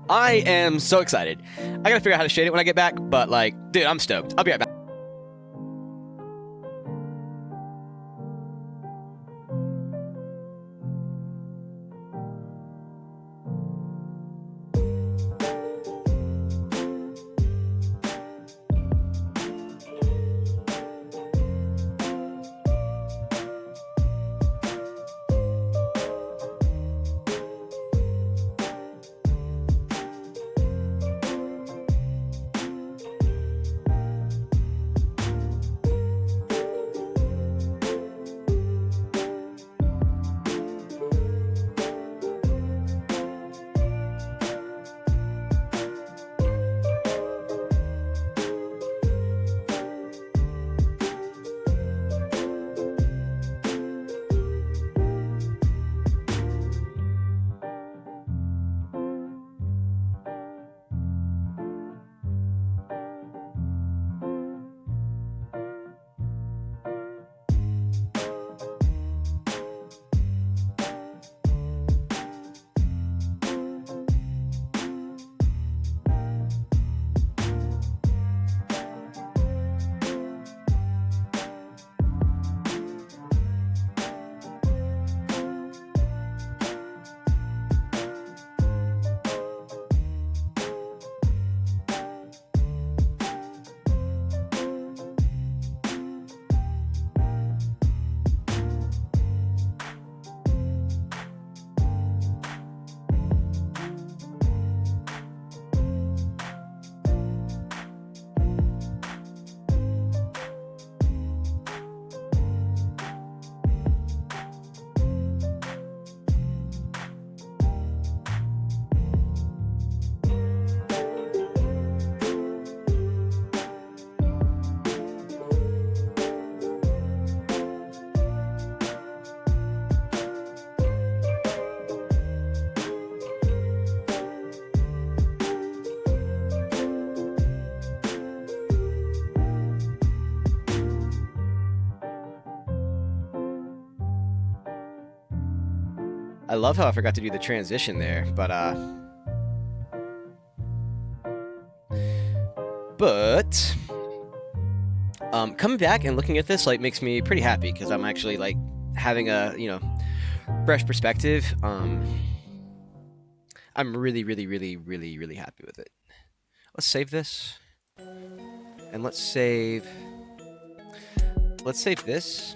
I am so excited. I got to figure out how to shade it when I get back, but like, dude, I'm stoked. I'll be right back. I love how I forgot to do the transition there, but coming back and looking at this like makes me pretty happy because I'm actually like having a, you know, fresh perspective. I'm really happy with it. Let's save this. And let's save this.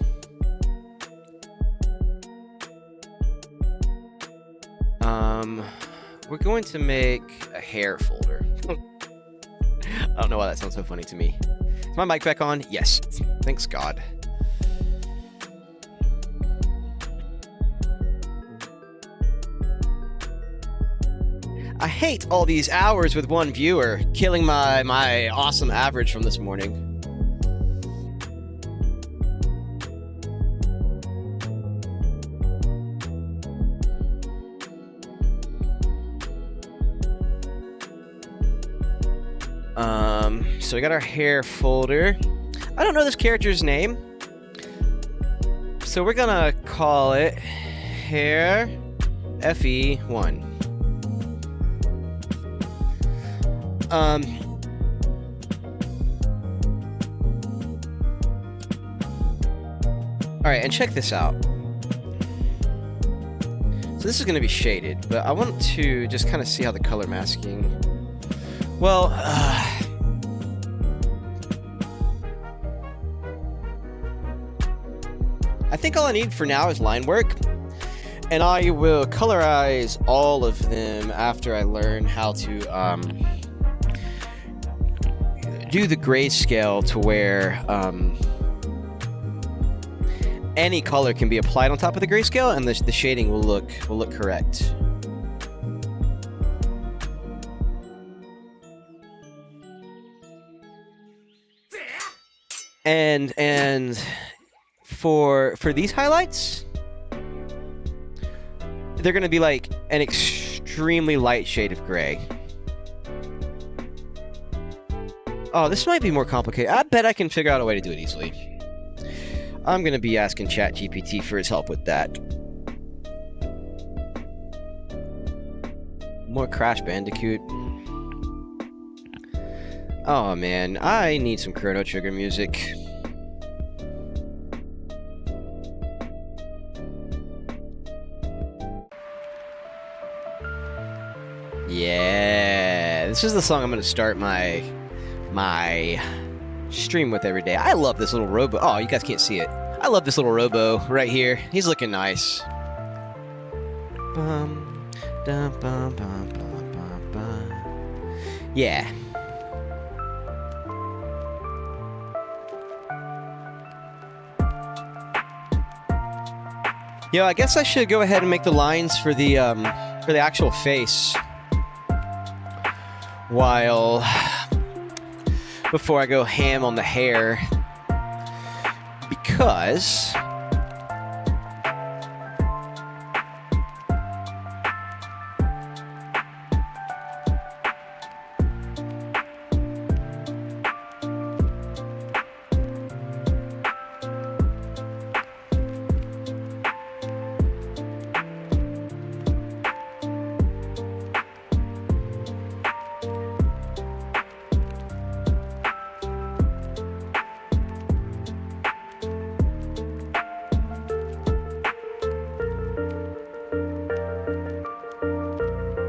We're going to make a hair folder. I don't know why that sounds so funny to me. Is my mic back on? Yes. Thanks God. I hate all these hours with one viewer, killing my awesome average from this morning. So we got our hair folder. I don't know this character's name, so we're gonna call it Hair FE1. Alright, and check this out. So this is going to be shaded, but I want to just kind of see how the color masking... Well, I think all I need for now is line work. And I will colorize all of them after I learn how to do the grayscale to where any color can be applied on top of the grayscale, and the shading will look correct. And for these highlights, they're going to be like an extremely light shade of gray. Oh, this might be more complicated. I bet I can figure out a way to do it easily. I'm going to be asking ChatGPT for his help with that. More Crash Bandicoot. Oh man, I need some Chrono Trigger music. Yeah, this is the song I'm going to start my stream with every day. I love this little robo. Oh, you guys can't see it. I love this little robo right here. He's looking nice. Bum, dum, bum, bum, bum, bum, bum. Yeah. Yo, I guess I should go ahead and make the lines for the actual face before I go ham on the hair, because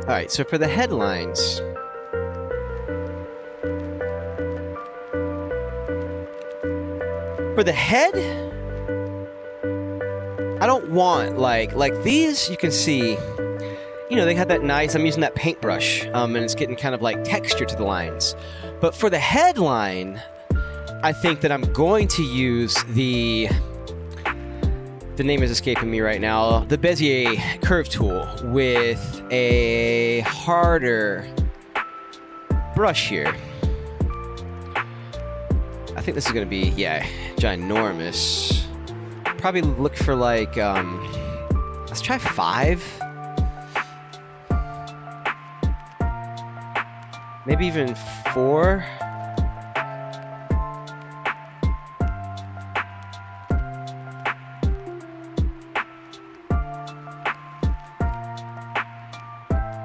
Alright, so for the headlines, for the head, I don't want like these. You can see, you know, they have that nice, I'm using that paintbrush, and it's getting kind of like texture to the lines. But for the headline, I think that I'm going to use the name is escaping me right now, the Bezier curve tool with a harder brush here. I think this is going to be, yeah, ginormous. Probably look for like, let's try 5. Maybe even 4.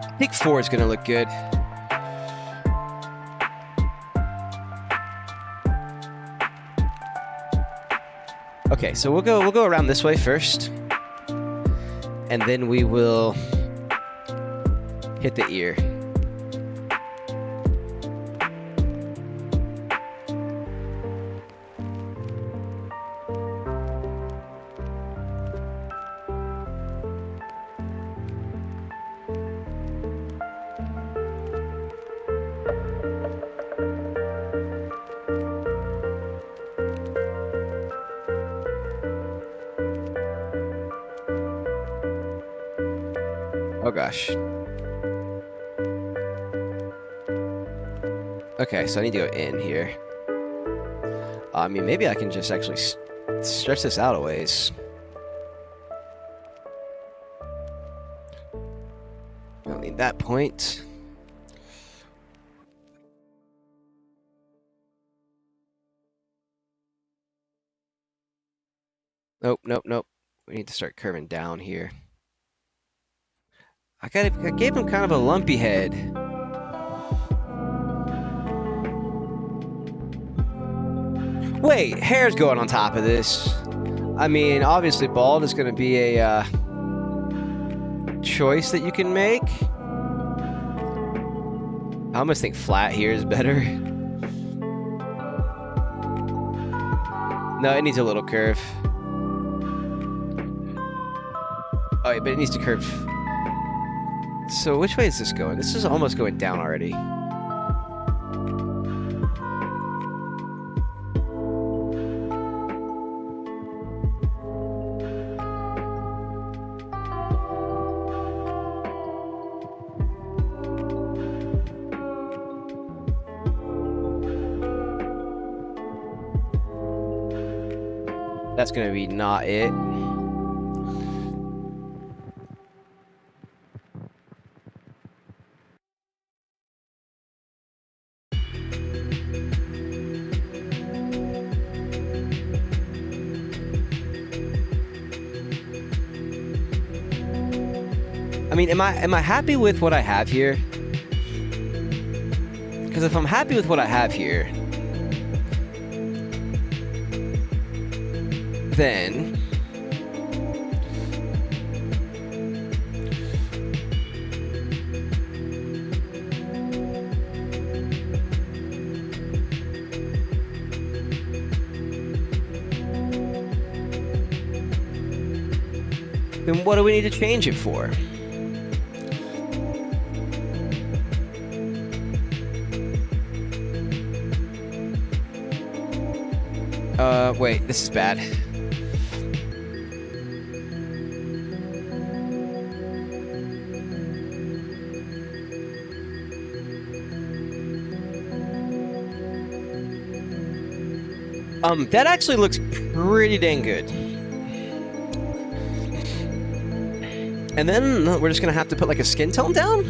I think 4 is going to look good. Okay, so we'll go around this way first, and then we will hit the ear. Oh gosh. Okay, so I need to go in here. I mean, maybe I can just actually stretch this out a ways. I don't need that point. Nope, nope, nope. We need to start curving down here. I gave him kind of a lumpy head. Wait, hair's going on top of this. I mean, obviously bald is going to be a choice that you can make. I almost think flat here is better. No, it needs a little curve. Oh, wait, but it needs to curve. So which way is this going? This is almost going down already. That's gonna be not it. I mean, am I happy with what I have here? Because if I'm happy with what I have here, then what do we need to change it for? Wait, this is bad. That actually looks pretty dang good. And then we're just gonna have to put like a skin tone down?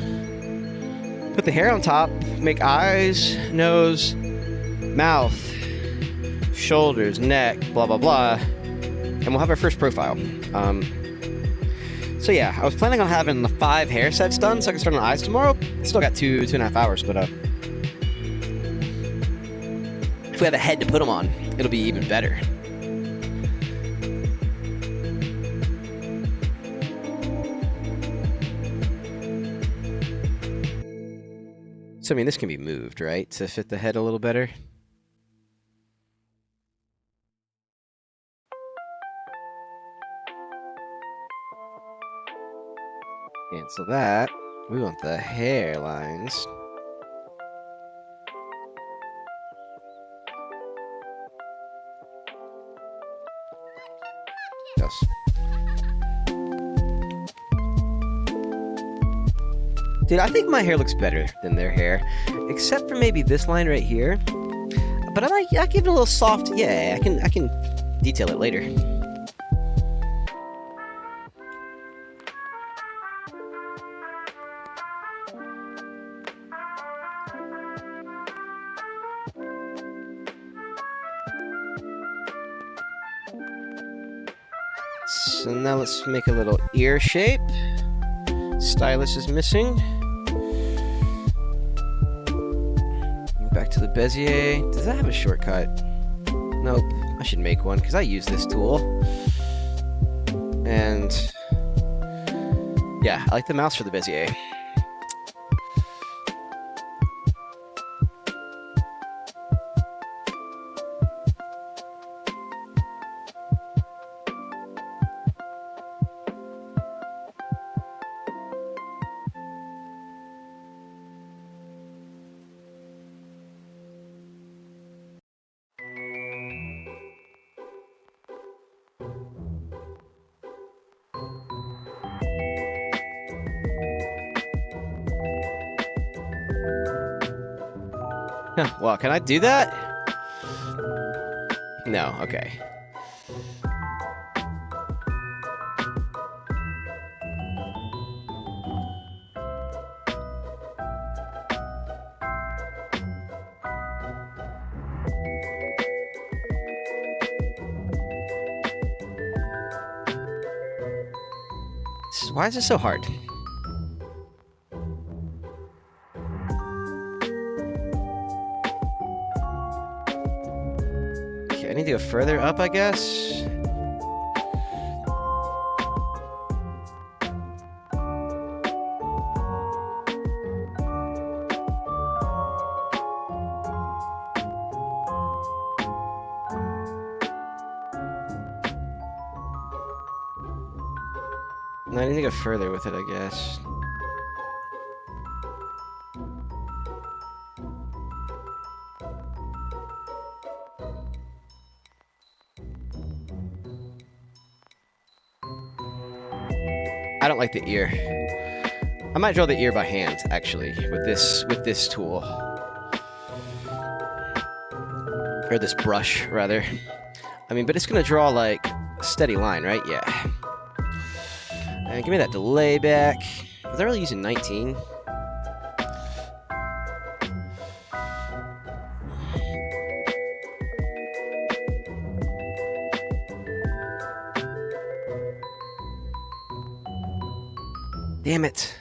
Put the hair on top, make eyes, nose, mouth, shoulders, neck, blah, blah, blah. And we'll have our first profile. So yeah, I was planning on having the 5 hair sets done so I can start on eyes tomorrow. Still got 2.5 hours, but if we have a head to put them on, it'll be even better. So I mean, this can be moved, right, to fit the head a little better? Cancel that. We want the hairlines. Yes. Dude, I think my hair looks better than their hair, except for maybe this line right here. But I give it a little soft. Yeah, I can detail it later. So now let's make a little ear shape. Stylus is missing. Back to the Bezier. Does that have a shortcut? Nope. I should make one because I use this tool. And yeah, I like the mouse for the Bezier. Well, can I do that? No, okay. Why is this so hard? I need to go further up, I guess. No, I need to go further with it, I guess. I don't like the ear. I might draw the ear by hand, actually, with this tool. Or this brush, rather. I mean, but it's gonna draw, like, a steady line, right? Yeah. And give me that delay back. Was I really using 19? Damn it.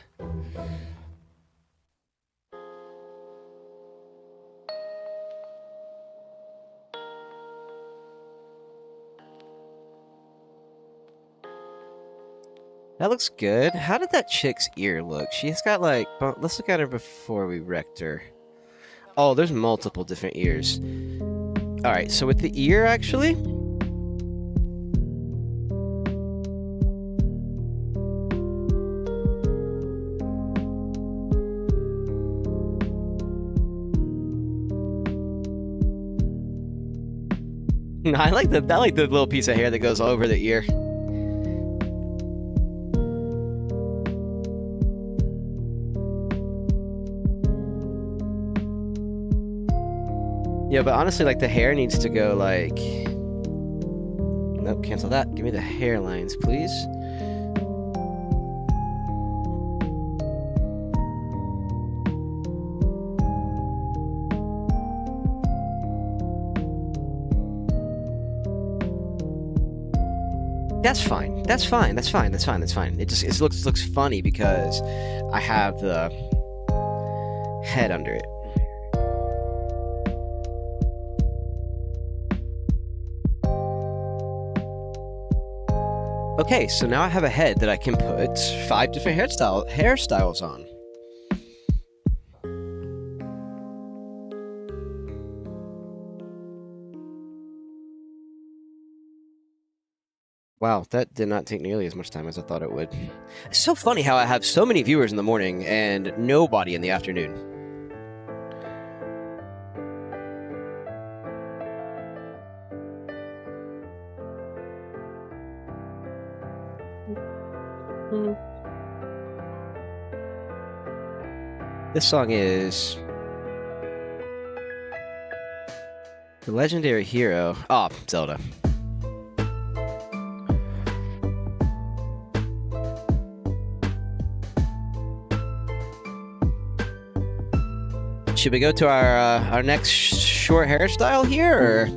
That looks good. How did that chick's ear look? She's got like... Let's look at her before we wrecked her. Oh, there's multiple different ears. Alright, so with the ear, actually... I like the little piece of hair that goes over the ear. Yeah, but honestly, like, the hair needs to go, like... Nope, cancel that. Give me the hairlines, please. That's fine. That's fine. That's fine. That's fine. That's fine. It looks funny because I have the head under it. Okay, so now I have a head that I can put 5 different hairstyles on. Wow, that did not take nearly as much time as I thought it would. It's so funny how I have so many viewers in the morning and nobody in the afternoon. This song is The Legendary Hero. Oh, Zelda. Should we go to our next short hairstyle here, or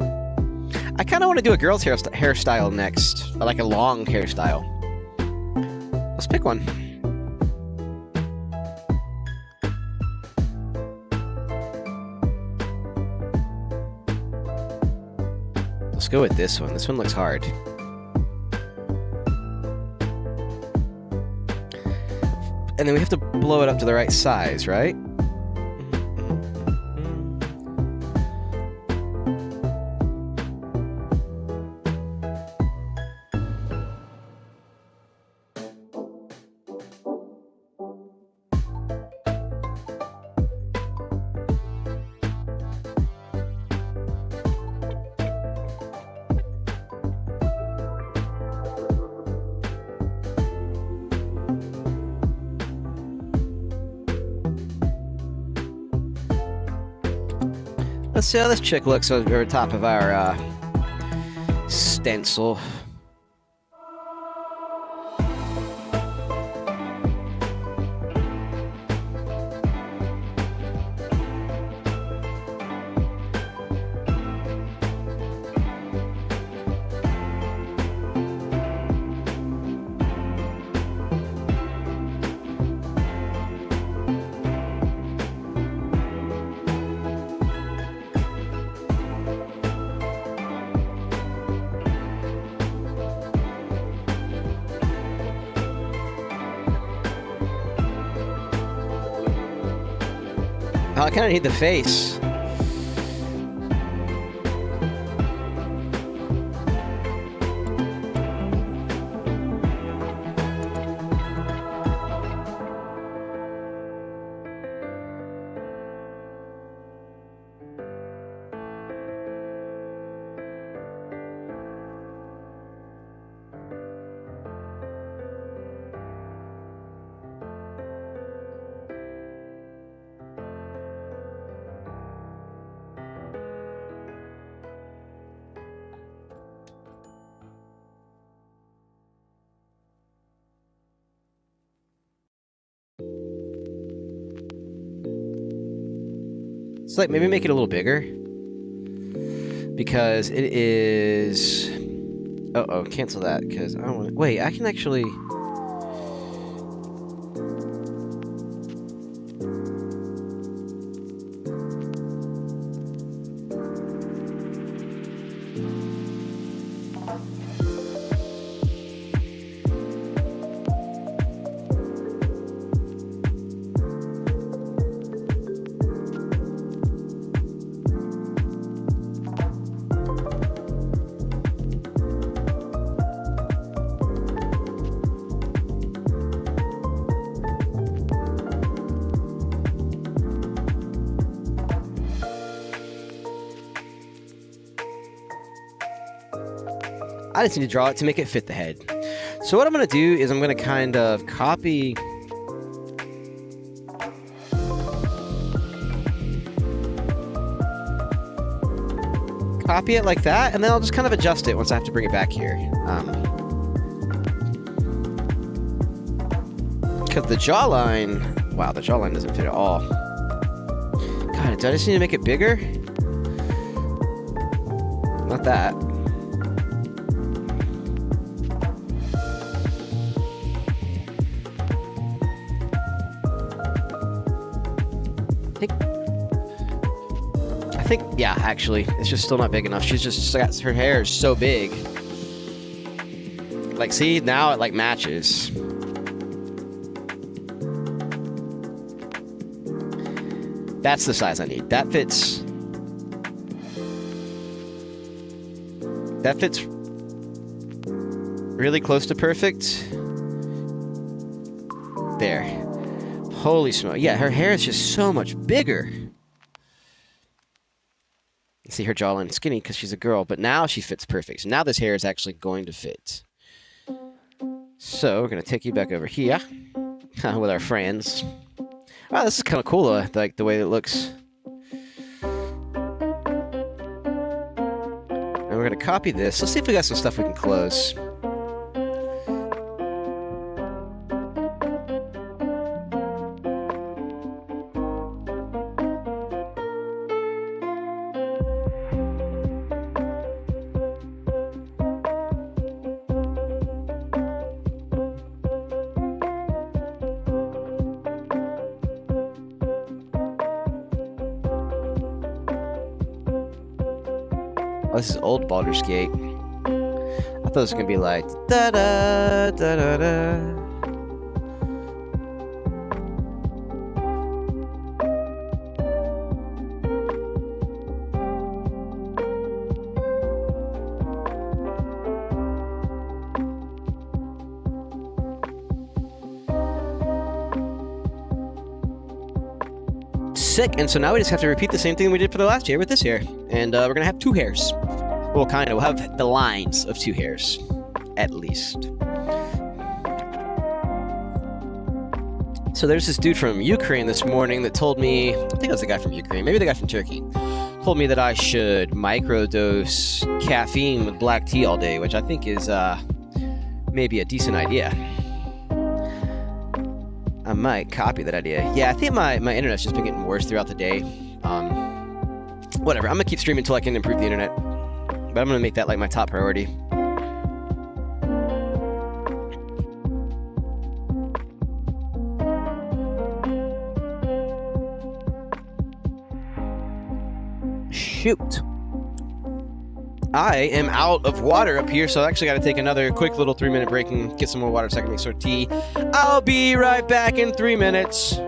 I kind of want to do a girl's hairstyle next, like a long hairstyle. Let's pick one. Let's go with this one. This one looks hard. And then we have to blow it up to the right size, right? Let's see how this chick looks over top of our stencil. Oh, I kind of need the face. So like maybe make it a little bigger. Because it is... Uh-oh, cancel that, because I don't want to... Wait, I can actually... I just need to draw it to make it fit the head. So what I'm going to do is I'm going to kind of copy... Copy it like that, and then I'll just kind of adjust it once I have to bring it back here. Because the jawline... Wow, the jawline doesn't fit at all. God, do I just need to make it bigger? Not that. I think, yeah, actually, it's just still not big enough. She's just got, her hair is so big. Like, see, now it, like, matches. That's the size I need. That fits... That fits really close to perfect. There. Holy smoke. Yeah, her hair is just so much bigger. See her jawline skinny because she's a girl, but now she fits perfect. So now this hair is actually going to fit. So we're going to take you back over here with our friends. Wow, this is kind of cool, like the way it looks. And we're going to copy this. Let's see if we got some stuff we can close. Oh, this is old Baldur's Gate. I thought it was gonna be like da da da da da. Sick, and so now we just have to repeat the same thing we did for the last hair with this hair, and we're gonna have two hairs. Well, kind of. We'll have the lines of two hairs, at least. So there's this dude from Ukraine this morning that told me, I think it was the guy from Ukraine, maybe the guy from Turkey, told me that I should microdose caffeine with black tea all day, which I think is maybe a decent idea. I might copy that idea. Yeah, I think my internet's just been getting worse throughout the day. Whatever, I'm gonna keep streaming until I can improve the internet. But I'm gonna make that like my top priority. Shoot. I am out of water up here, so I actually got to take another quick little 3-minute break and get some more water so I can make some tea. I'll be right back in 3 minutes.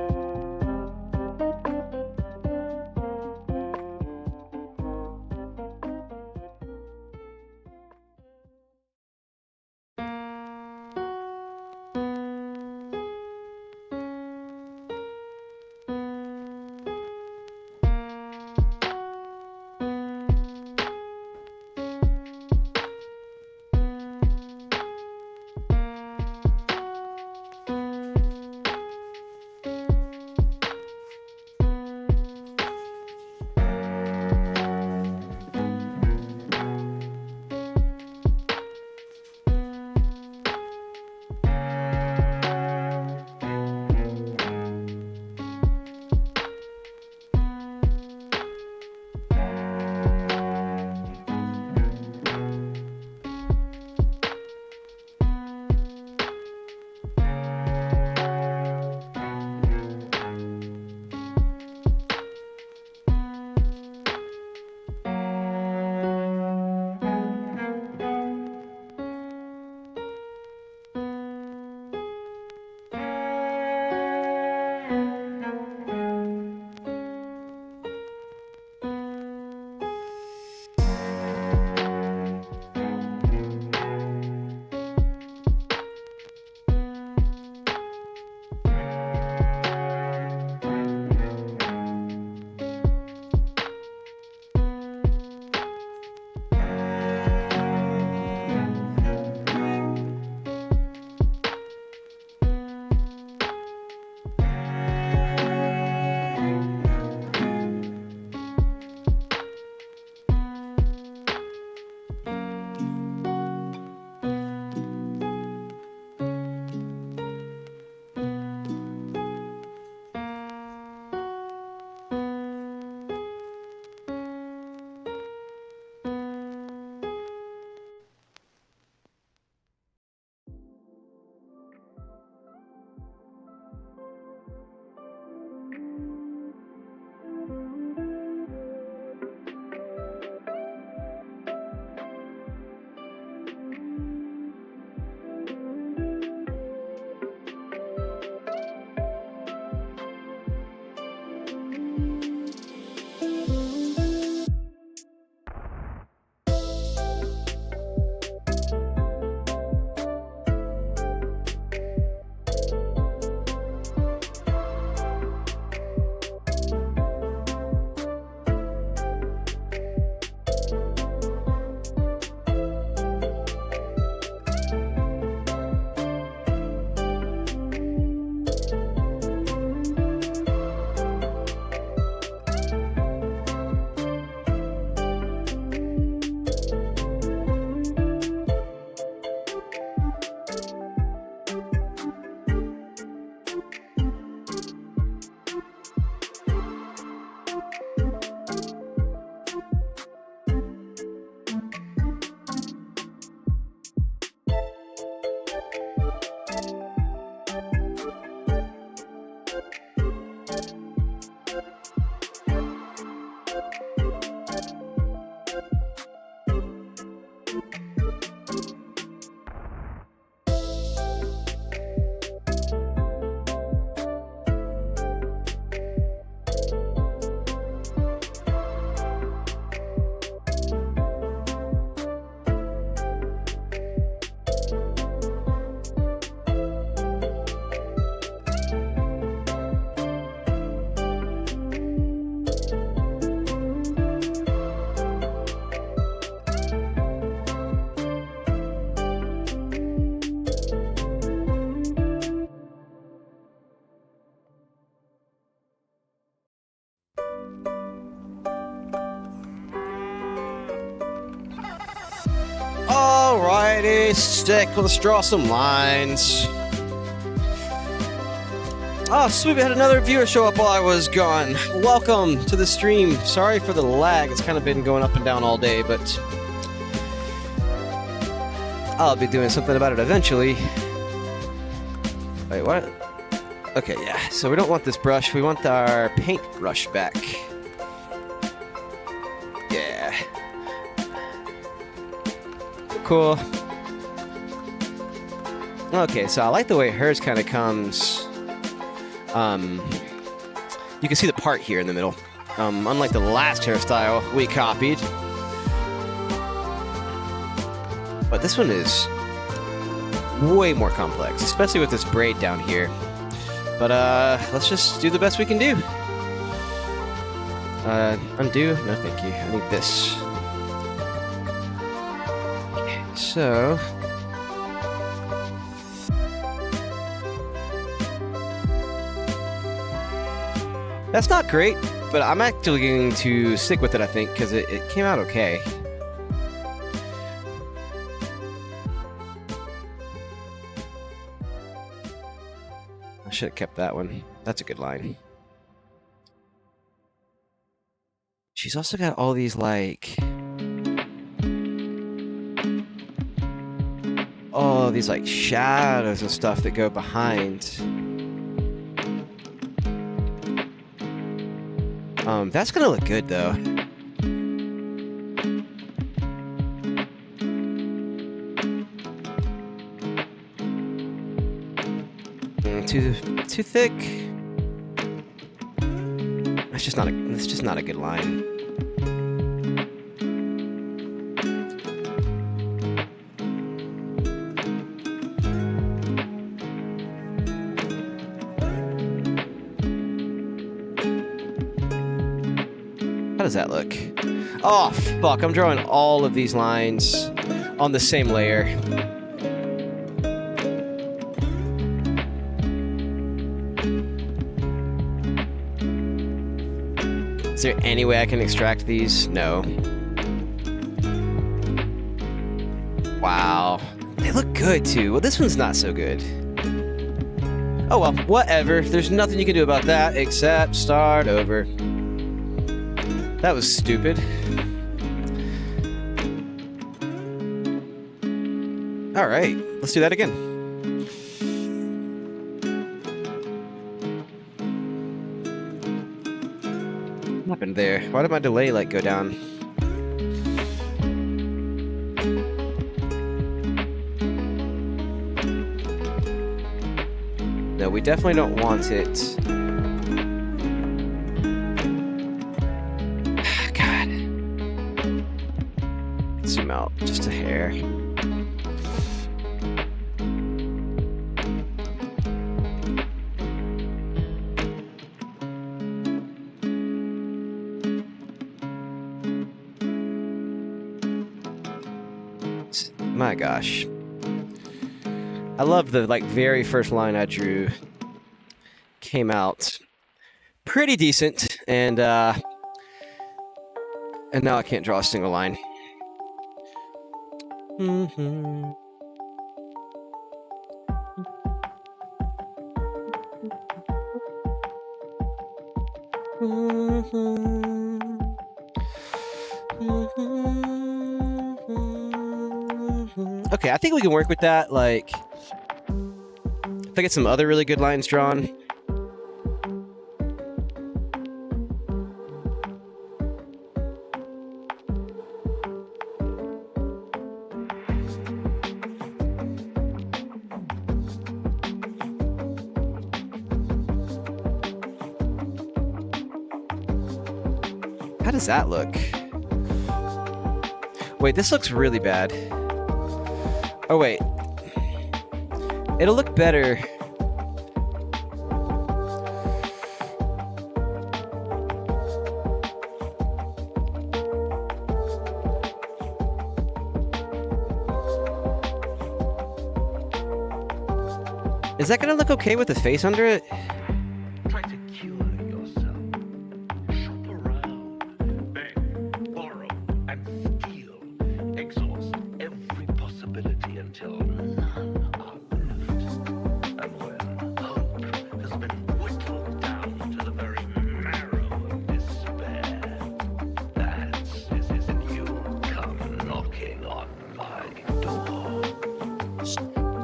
Alrighty, stick. Let's draw some lines. Oh, sweet, we had another viewer show up while I was gone. Welcome to the stream. Sorry for the lag. It's kind of been going up and down all day, but I'll be doing something about it eventually. Wait, what? Okay, yeah. So we don't want this brush. We want our paint brush back. Yeah. Cool. Okay, so I like the way hers kind of comes. You can see the part here in the middle. Unlike the last hairstyle we copied. But this one is way more complex, especially with this braid down here. But let's just do the best we can do. Undo? No, thank you. I need this. Okay, so that's not great, but I'm actually going to stick with it, I think, because it came out okay. I should have kept that one. That's a good line. She's also got all these, like... oh, these, like, shadows and stuff that go behind. That's gonna look good, though. Too thick. That's just not a good line. How does that look? Oh, fuck, I'm drawing all of these lines on the same layer. Is there any way I can extract these? No. Wow. They look good, too. Well, this one's not so good. Oh, well, whatever. There's nothing you can do about that except start over. That was stupid. Alright, let's do that again. What happened there? Why did my delay, like, go down? No, we definitely don't want it. God. Zoom out just a hair. My gosh. I love the very first line I drew. Came out pretty decent, and now I can't draw a single line. Okay, I think we can work with that. Like, if I get some other really good lines drawn. How does that look? Wait, this looks really bad. Oh, wait. It'll look better. Is that gonna look okay with the face under it?
Try to kill yourself. Shop around, beg, borrow, and steal. Exhaust every possibility.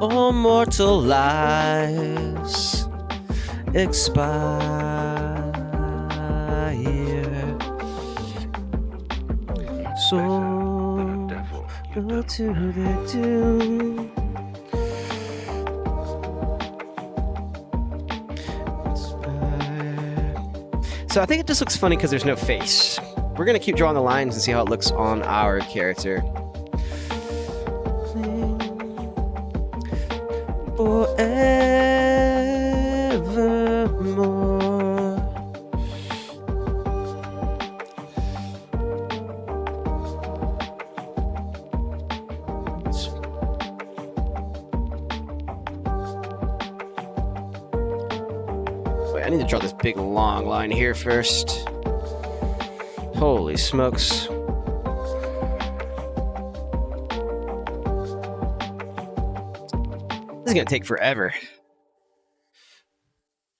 All mortal lives expire. So what do they do? So I think it just looks funny because there's no face. We're gonna keep drawing the lines and see how it looks on our character. Forevermore. Wait, I need to draw this big long line here first. Holy smokes. This is gonna take forever.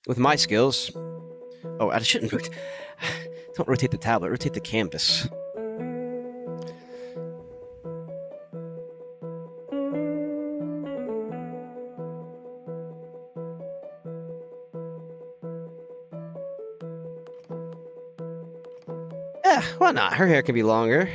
With my skills. Oh, I shouldn't don't rotate the tablet, rotate the canvas. Yeah, why not? Her hair can be longer.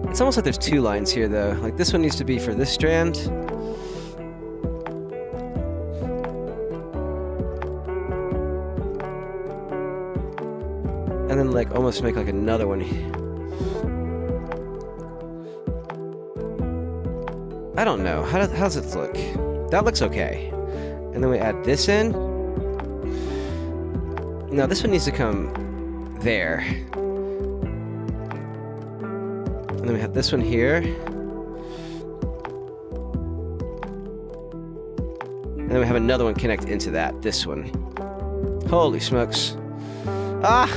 It's almost like there's two lines here, though. Like, this one needs to be for this strand. And then, like, almost make, like, another one. I don't know. How does it look? That looks okay. And then we add this in. No, this one needs to come there. And then we have this one here. And then we have another one connect into that, this one. Holy smokes. Ah!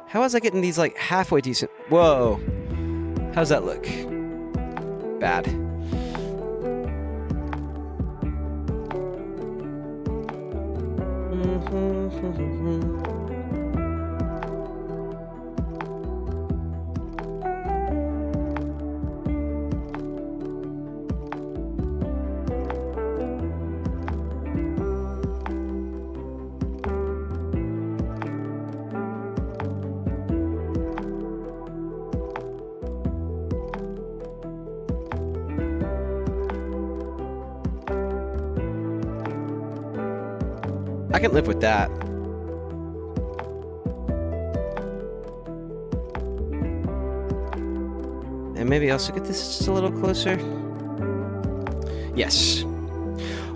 How was I getting these, like, halfway decent? Whoa. How's that look? Bad. I can live with that. And maybe also get this just a little closer. Yes.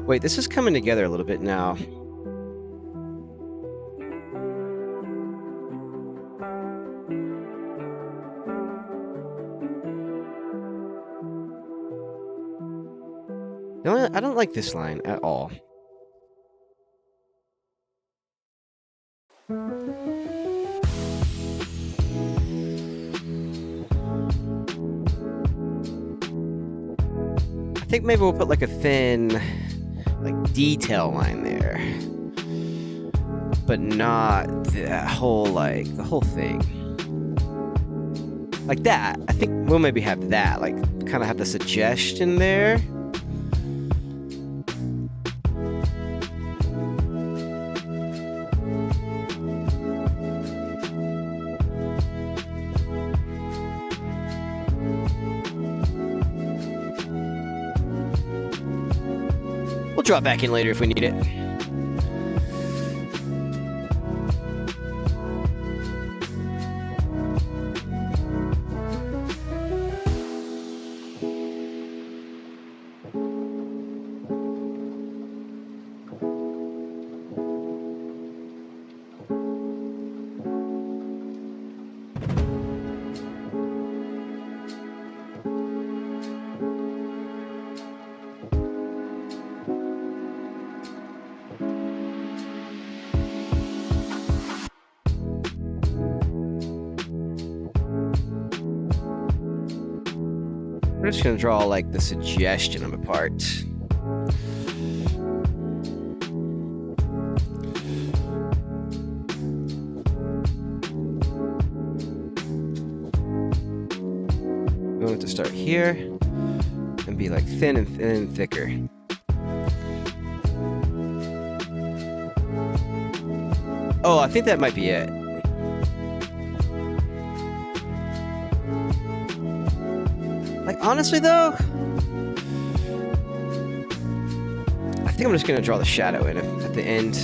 Wait, this is coming together a little bit now. I don't like this line at all. I think maybe we'll put like a thin, like, detail line there, but not the whole thing. Like that. I think we'll maybe have that, like, kind of have the suggestion there. We'll drop back in later if we need it. We're just gonna draw like the suggestion of a part. We want it to start here and be like thin and thicker. Oh, I think that might be it. Like, honestly, though, I think I'm just going to draw the shadow in at the end.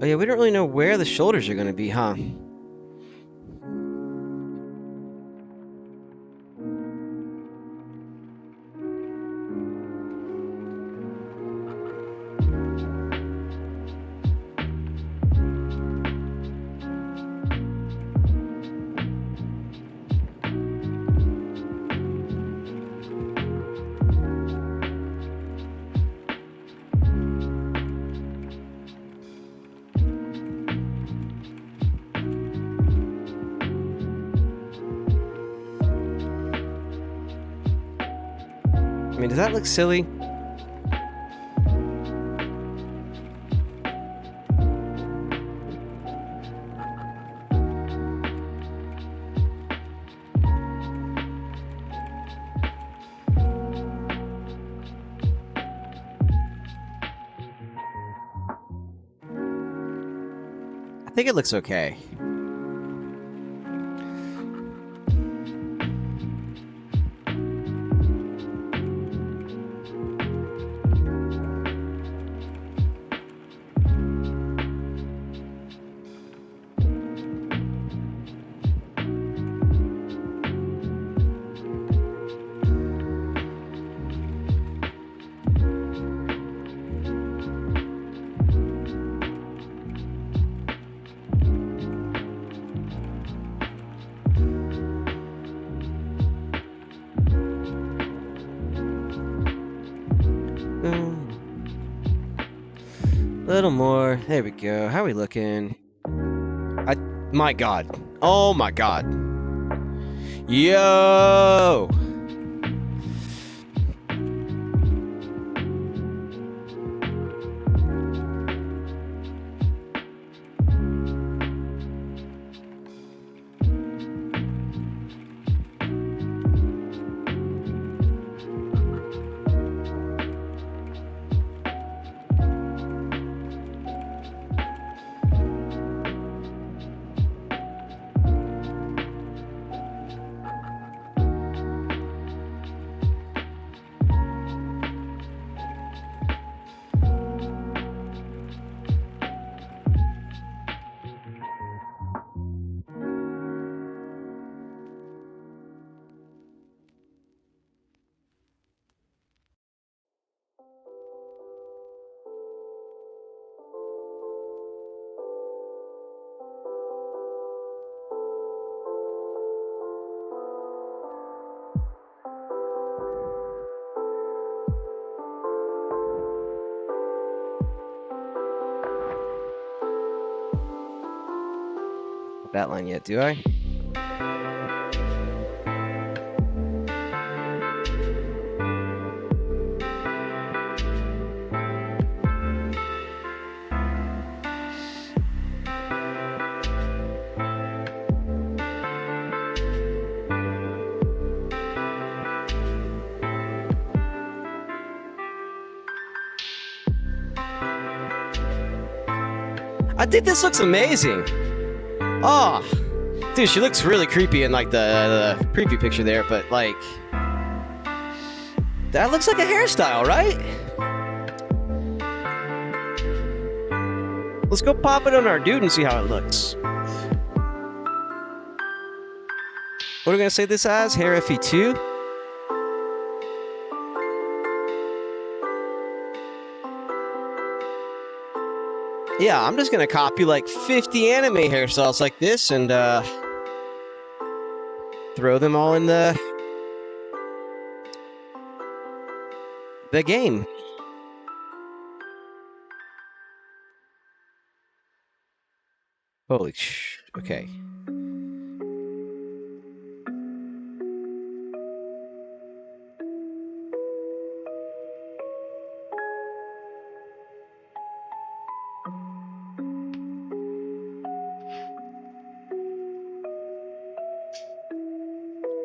Oh yeah, we don't really know where the shoulders are going to be, huh? I mean, does that look silly? I think it looks okay. A little more. There we go. How are we looking? My God. Oh my God. Yo! That line yet, do I? I think this looks amazing. Oh, dude, she looks really creepy in like the preview picture there, but like, That looks like a hairstyle, right? Let's go pop it on our dude and see how it looks. What are we gonna say this as? Hair FE2? Yeah, I'm just gonna copy like 50 anime hairstyles like this and throw them all in the game. Holy sh... Okay.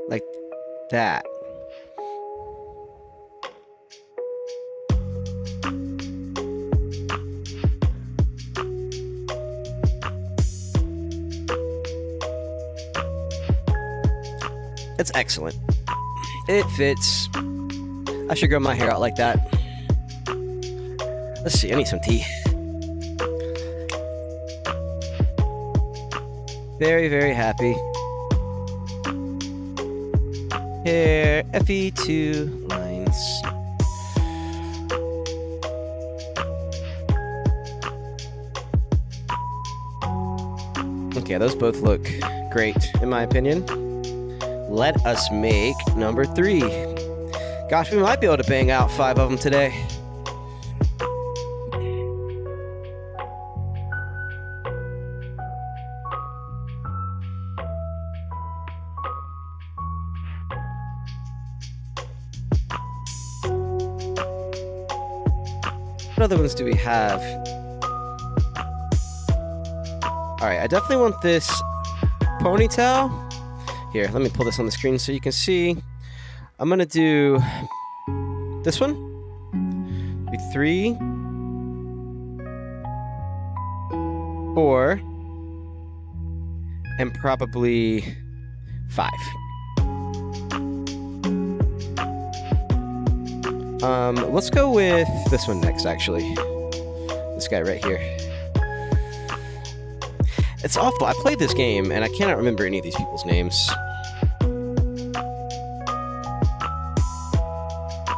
Like that. It's excellent. It fits. I should grow my hair out like that. Let's see, I need some tea. Very, very happy. Hair FE2 lines. Okay, those both look great, in my opinion. Let us make number 3. Gosh, we might be able to bang out 5 of them today. What other ones do we have? Alright, I definitely want this ponytail. Here, let me pull this on the screen so you can see. I'm gonna do this one. Be 3, 4, and probably 5. Let's go with this one next, actually. This guy right here. It's awful. I played this game, and I cannot remember any of these people's names.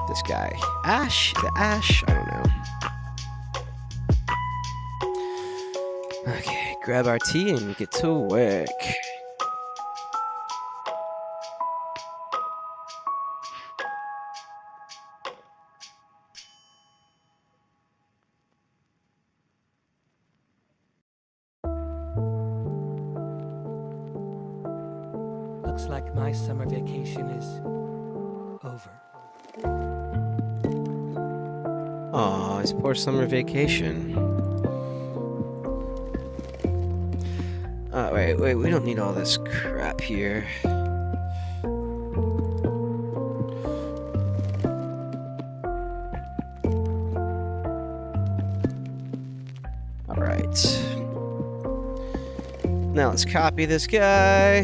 This guy. Ash? Is it Ash? I don't know. Okay, grab our tea and get to work.
Looks like my summer vacation is over.
Aw, his poor summer vacation. Wait, we don't need all this crap here. Alright. Now let's copy this guy.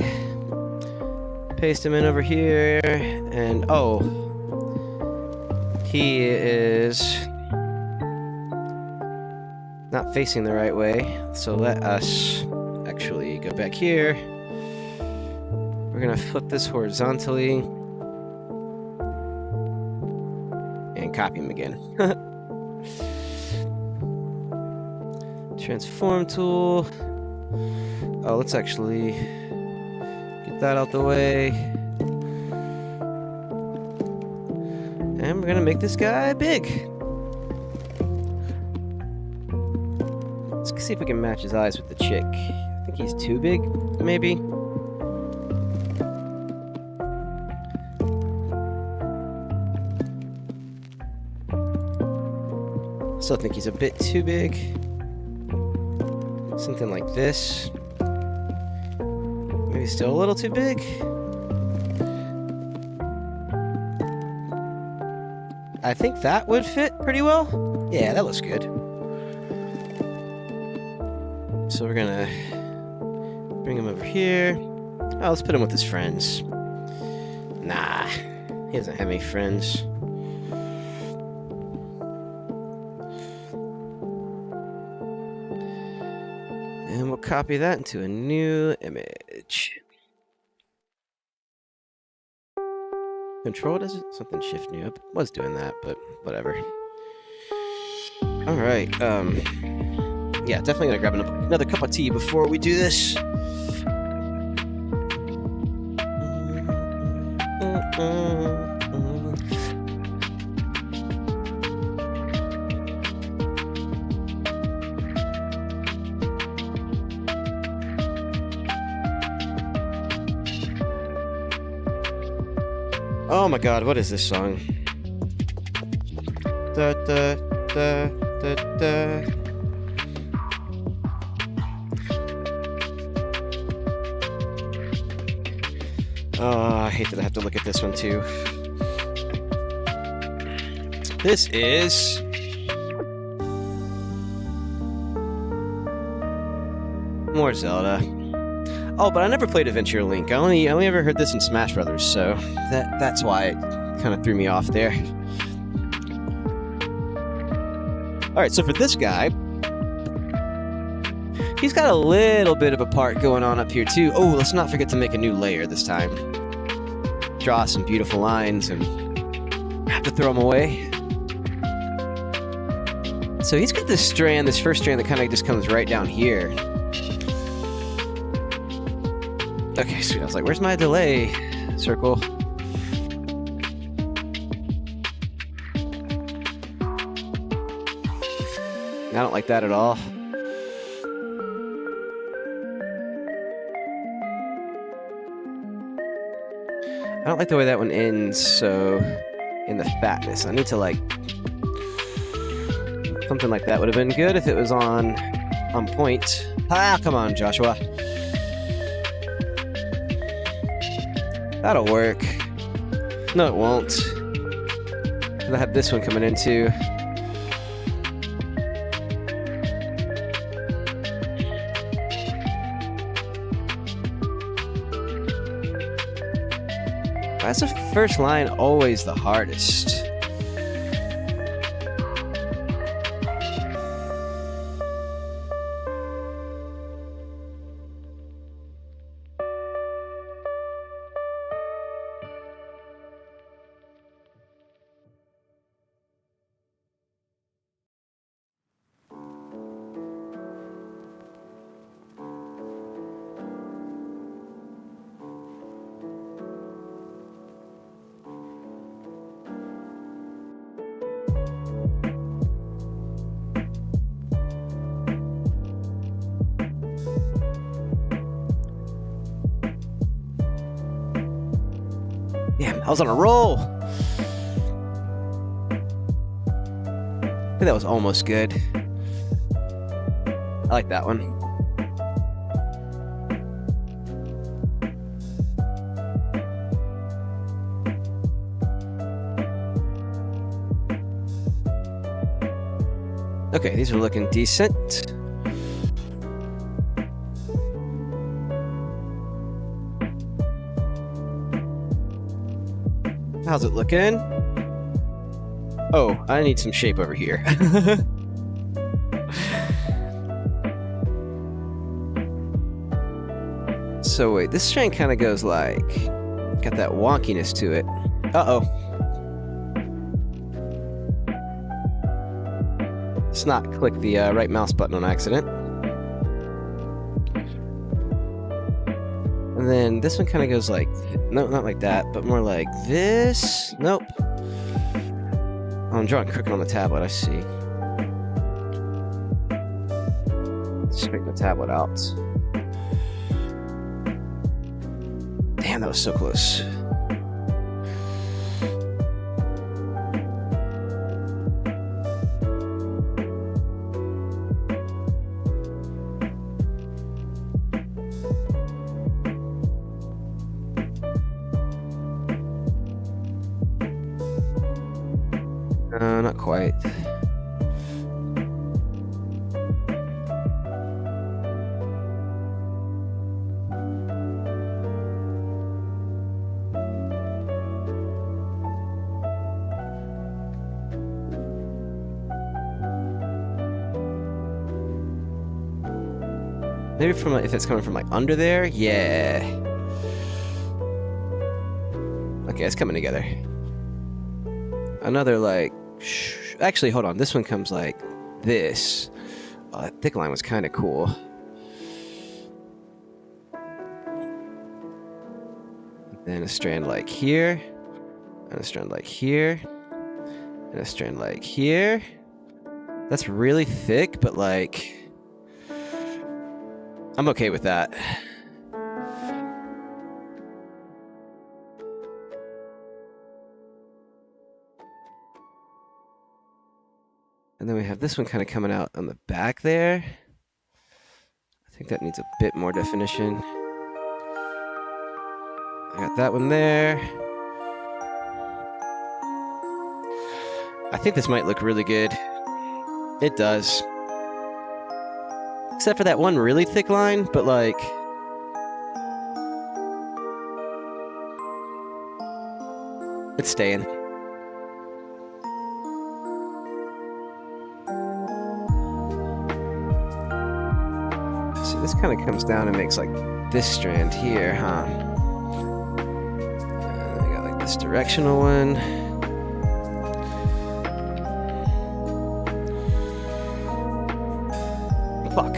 Paste him in over here, and oh, he is not facing the right way, so let us actually go back here. We're gonna flip this horizontally and copy him again. Transform tool. Oh, let's actually that out the way. And we're gonna make this guy big. Let's see if we can match his eyes with the chick. I think he's too big, maybe. Still think he's a bit too big. Something like this. Maybe still a little too big. I think that would fit pretty well. Yeah, that looks good. So we're gonna bring him over here. Oh, let's put him with his friends. Nah, he doesn't have any friends. copy that into a new image. Control does it? Something shift new. I was doing that, but whatever. All right. Yeah, definitely gonna grab another cup of tea before we do this. Oh my god, what is this song? Da da da da da. Oh, I hate that I have to look at this one too. This is more Zelda. Oh, but I never played Adventure Link. I only ever heard this in Smash Brothers, so that's why it kind of threw me off there. All right, so for this guy, he's got a little bit of a part going on up here too. Oh, let's not forget to make a new layer this time. Draw some beautiful lines and have to throw them away. So he's got this strand, this first strand that kind of just comes right down here. Okay, sweet. I was like, where's my delay circle? I don't like that at all. I don't like the way that one ends, so in the fatness. I need to like something like that would have been good if it was on point. Ah, come on, Joshua. That'll work. No, it won't. I have this one coming in too. Why is the first line always the hardest? Damn, I was on a roll. I think that was almost good. I like that one. Okay, these are looking decent. How's it looking? Oh, I need some shape over here. So wait, this strand kind of goes like... got that wonkiness to it. Uh-oh. Let's not click the right mouse button on accident. And then this one kind of goes like... no, not like that, but more like this. Nope. Oh, I'm drawing crooked on the tablet, I see. Straighten the tablet out. Damn, that was so close. Not quite. Maybe from if it's coming from like under there. Yeah. Okay, it's coming together. Another like. Actually, hold on. This one comes like this. Oh, that thick line was kind of cool. Then a strand like here, and a strand like here, and a strand like here. That's really thick, but like, I'm okay with that. And then we have this one kind of coming out on the back there. I think that needs a bit more definition. I got that one there. I think this might look really good. It does. Except for that one really thick line, but like... it's staying. So this kind of comes down and makes like this strand here, huh? And then we got like this directional one. Fuck.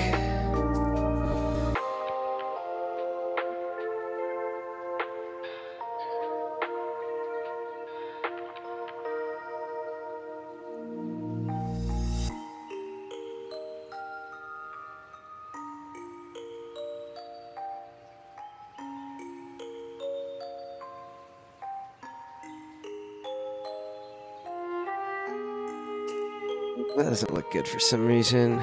That doesn't look good for some reason.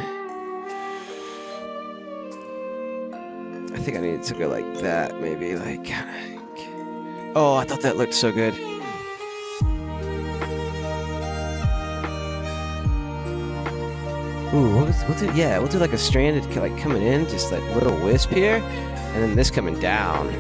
I think I needed to go like that, maybe like... oh, I thought that looked so good. Ooh, we'll do like a stranded like coming in, just like little wisp here, and then this coming down.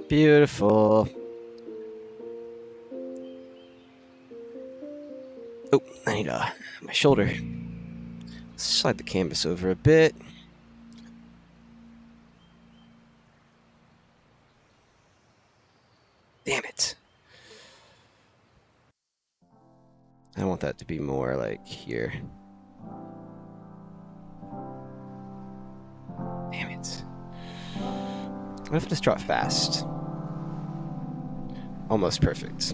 Beautiful. Oh, I need my shoulder. Slide the canvas over a bit. Damn it. I want that to be more like here. Damn it. What if I just draw it fast? Almost perfect.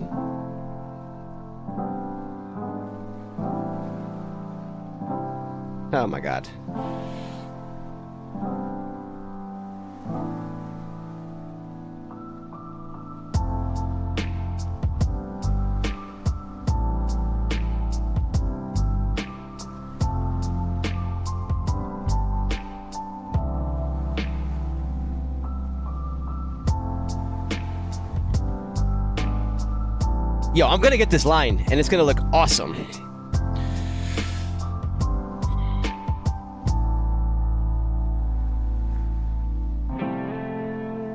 Oh my god. Yo, I'm gonna get this line, and it's gonna look awesome.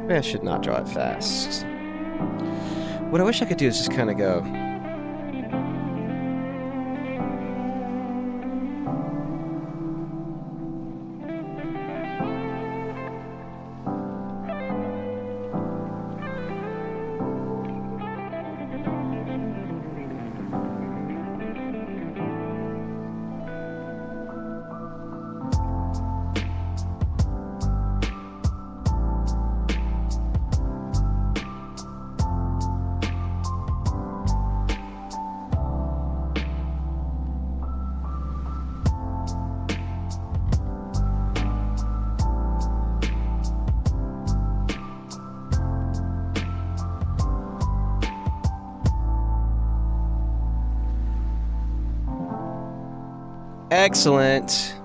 Maybe I should not draw it fast. What I wish I could do is just kind of go... Excellent.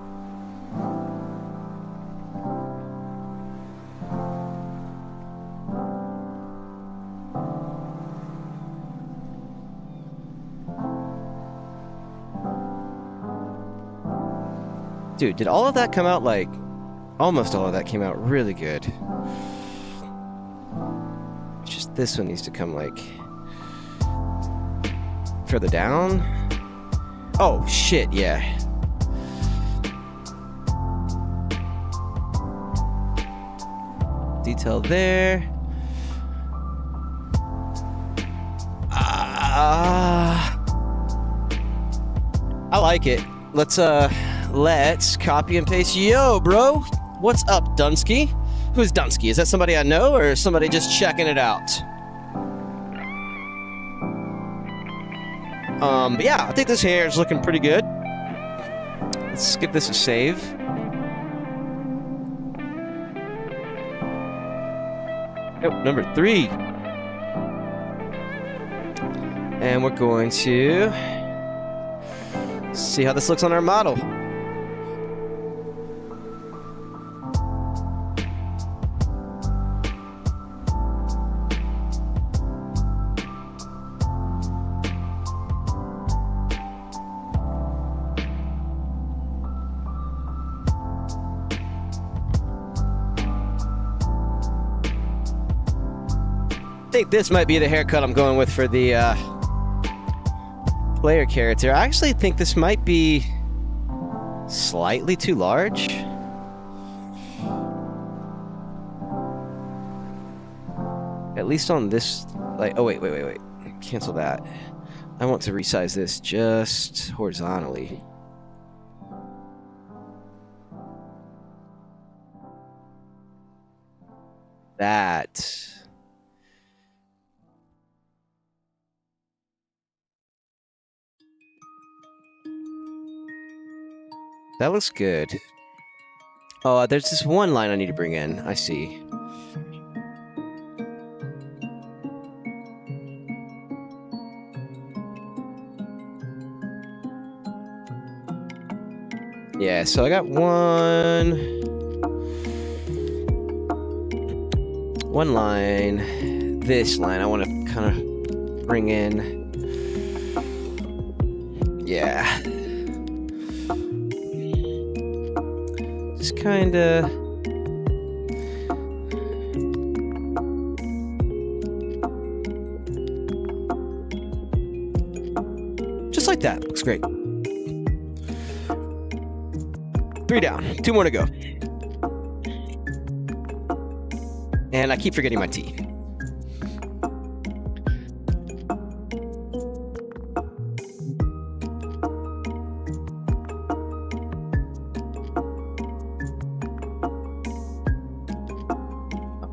Dude, did all of that come out like... Almost all of that came out really good. It's just this one needs to come like... further down. Oh, shit, yeah. Detail there. I like it. Let's copy and paste. Yo, bro. What's up, Dunsky? Who's Dunsky? Is that somebody I know or somebody just checking it out? But yeah, I think this hair is looking pretty good. Let's give this a save. Yep, number 3. And we're going to see how this looks on our model. I think this might be the haircut I'm going with for the player character. I actually think this might be slightly too large. At least on this, like, oh wait. Cancel that. I want to resize this just horizontally. That looks good. Oh, there's this one line I need to bring in. I see. Yeah, so I got one line. This line I want to kind of bring in. Yeah. Just kind of... just like that. Looks great. 3 down. 2 more to go. And I keep forgetting my tea.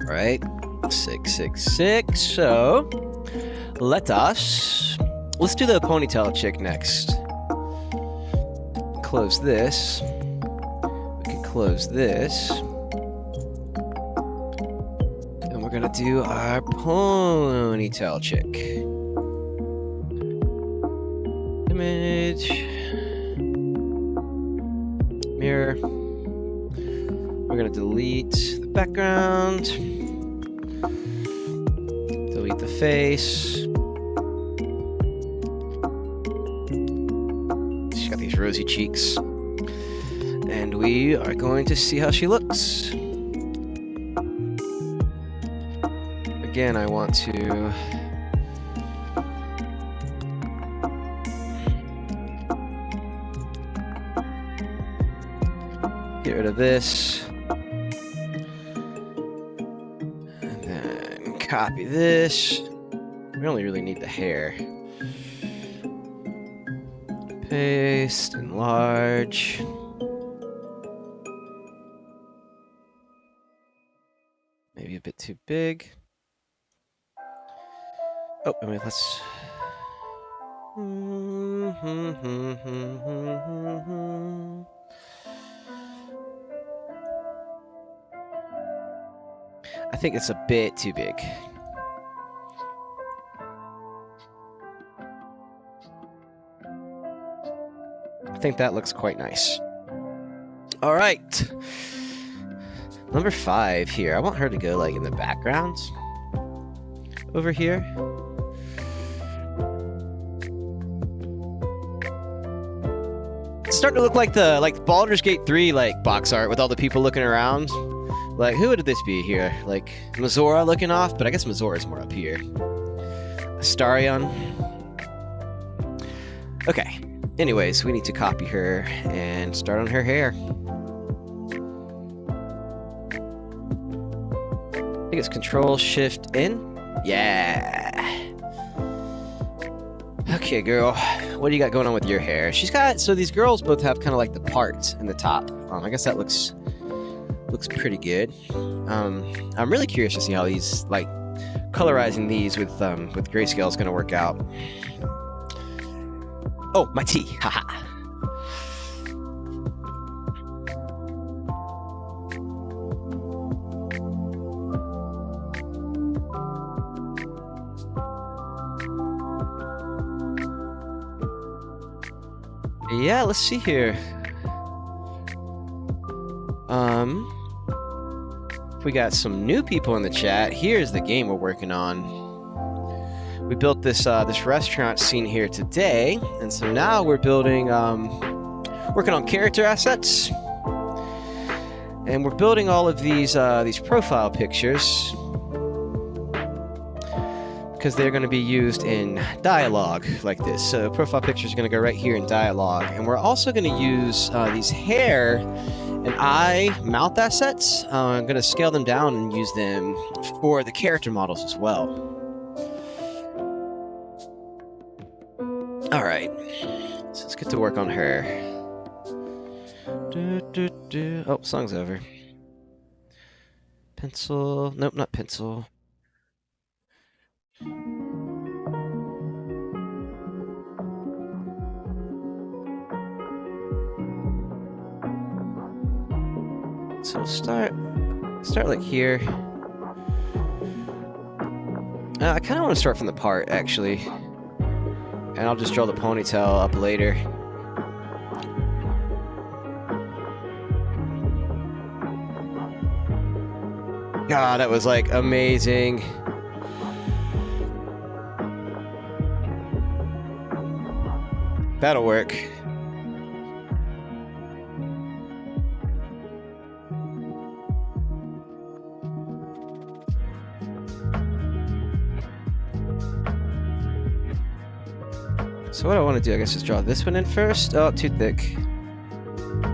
Alright. 666. So, let's do the ponytail chick next. Close this. Close this. And we're gonna do our ponytail chick. Image. Mirror. We're gonna delete the background. Delete the face. She's got these rosy cheeks. And we are going to see how she looks. Again, I want to get rid of this. And then copy this. We only really need the hair. Paste, enlarge. Maybe a bit too big. Oh, I mean, let's... I think it's a bit too big. I think that looks quite nice. All right. Number 5 here. I want her to go like in the background over here. It's starting to look like the Baldur's Gate 3 like box art with all the people looking around. Like, who would this be here? Like Mazora looking off, but I guess Mazora's more up here. Astarion. Okay. Anyways, we need to copy her and start on her hair. I think it's Control-Shift-N. Yeah. Okay, girl. What do you got going on with your hair? She's got... So these girls both have kind of like the parts in the top. I guess that looks pretty good. I'm really curious to see how these, like, colorizing these with grayscale is going to work out. Oh, my tea. Haha. Yeah, let's see here. We got some new people in the chat. Here's the game we're working on. We built this restaurant scene here today, and so now we're building, working on character assets, and we're building all of these profile pictures because they're going to be used in dialogue like this. So profile pictures are going to go right here in dialogue, and we're also going to use these hair and eye mouth assets. I'm going to scale them down and use them for the character models as well. All right, so let's get to work on her. Oh, song's over. Pencil. Nope, not pencil. So we'll start like here. I kind of want to start from the part, actually. And I'll just draw the ponytail up later. God, that was like amazing. That'll work. So what I want to do, I guess, is draw this one in first. Oh, too thick.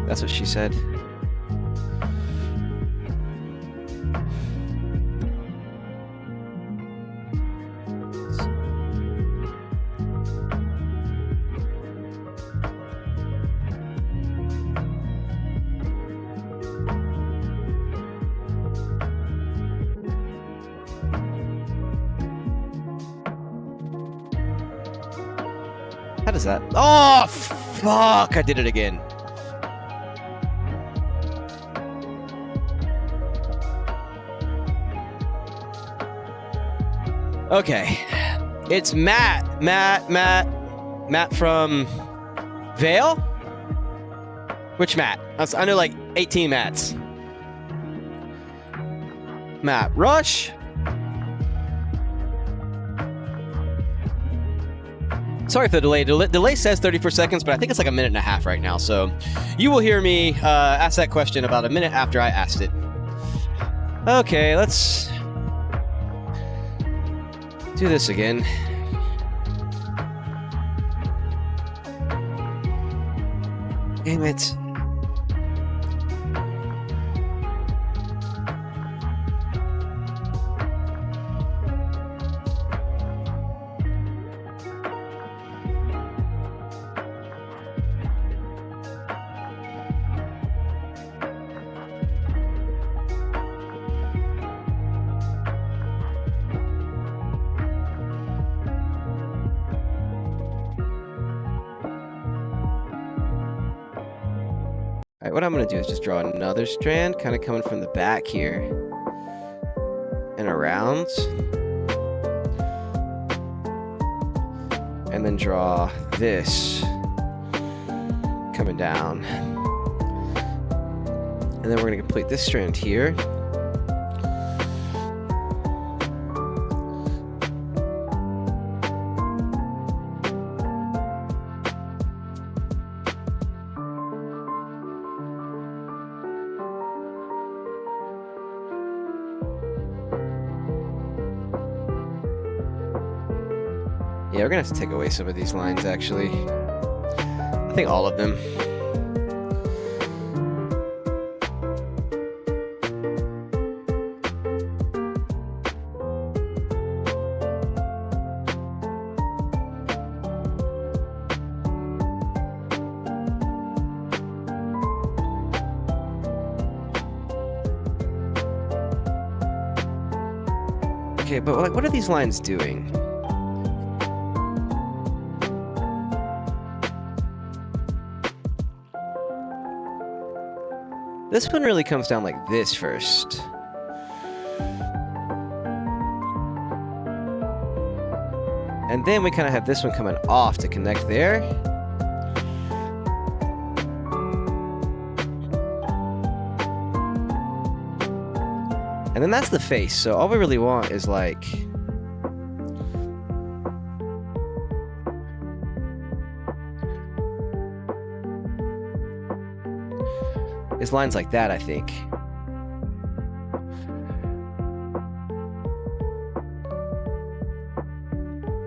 That's what she said. How does that? Oh, fuck! I did it again. Okay. It's Matt. Matt from Vale? Which Matt? I know like 18 Matts. Matt Rush? Sorry for the delay. Delay says 34 seconds, but I think it's like a minute and a half right now. So you will hear me ask that question about a minute after I asked it. Okay, let's do this again. Damn it. Alright, what I'm going to do is just draw another strand, kind of coming from the back here and around. And then draw this coming down. And then we're going to complete this strand here. Yeah, we're gonna have to take away some of these lines, actually. I think all of them. Okay, but like, what are these lines doing? This one really comes down like this first. And then we kind of have this one coming off to connect there. And then that's the face, so all we really want is like... is lines like that, I think.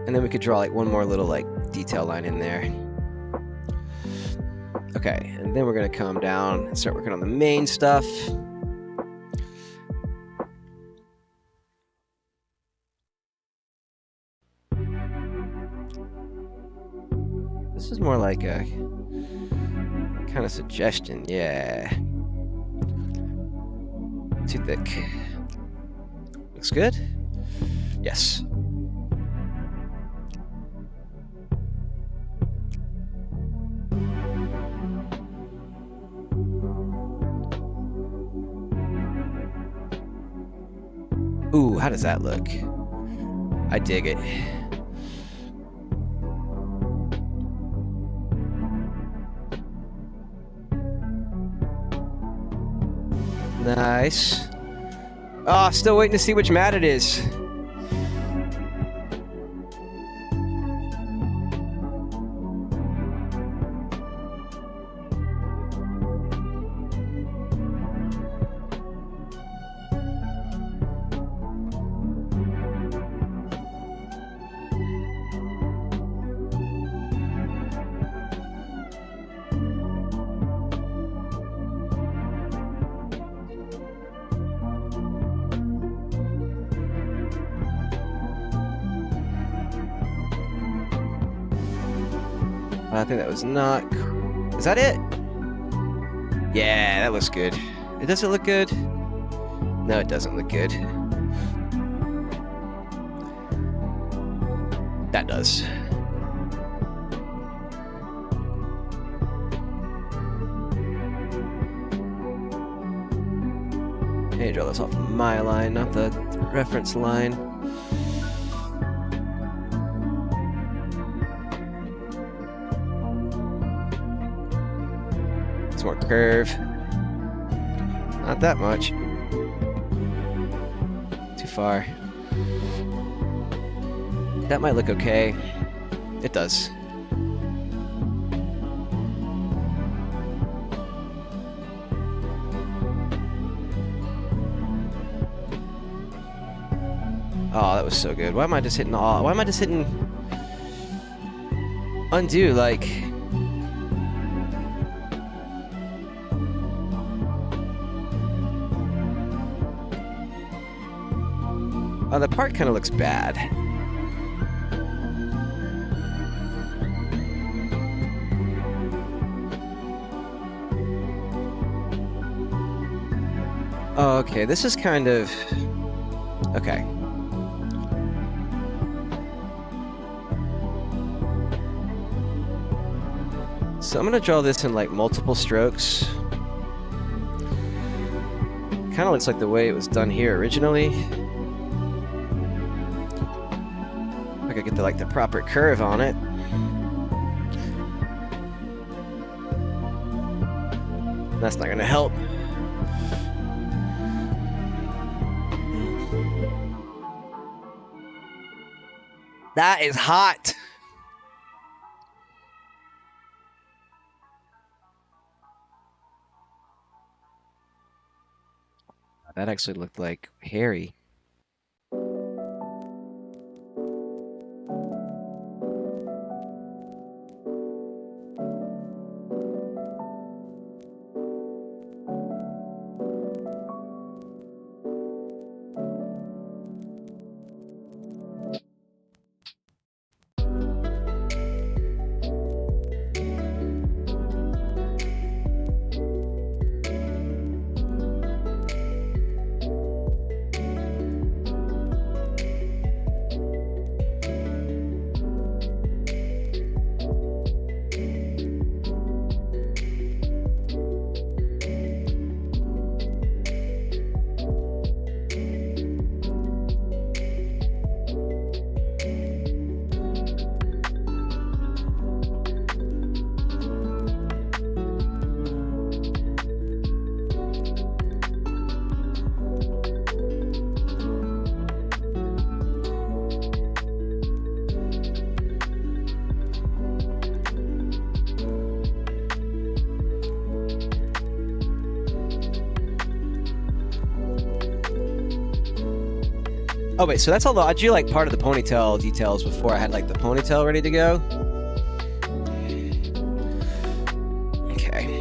And then we could draw like one more little like detail line in there. Okay, and then we're gonna come down and start working on the main stuff. This is more like a kind of suggestion, yeah. Too thick. Looks good? Yes. Ooh, how does that look? I dig it. Nice. Oh, still waiting to see which mat it is. I think that was not... Is that it? Yeah, that looks good. It doesn't look good? No, it doesn't look good. That does. Hey, draw this off my line, not the reference line. More curve. Not that much. Too far. That might look okay. It does. Oh, that was so good. Why am I just hitting all? Why am I just hitting undo like... Oh, the part kind of looks bad. Oh, okay, this is kind of... Okay. So I'm gonna draw this in like multiple strokes. Kind of looks like the way it was done here originally. I could get the proper curve on it. That's not gonna help. That is hot. That actually looked like hairy. Oh wait, so that's all. I drew like part of the ponytail details before I had like the ponytail ready to go. Okay.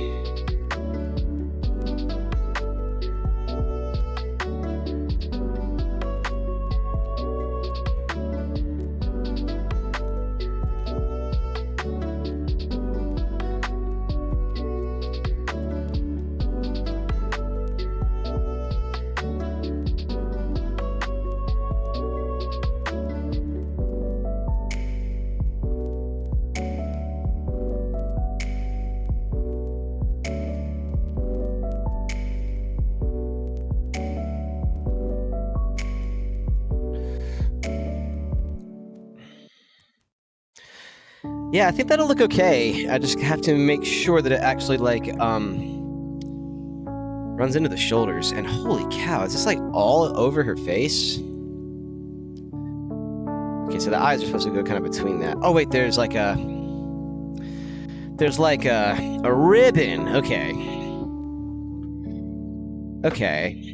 Yeah, I think that'll look okay. I just have to make sure that it actually like runs into the shoulders. And holy cow, is this like all over her face? Okay, so the eyes are supposed to go kind of between that. Oh wait, there's like a ribbon. Okay. Okay.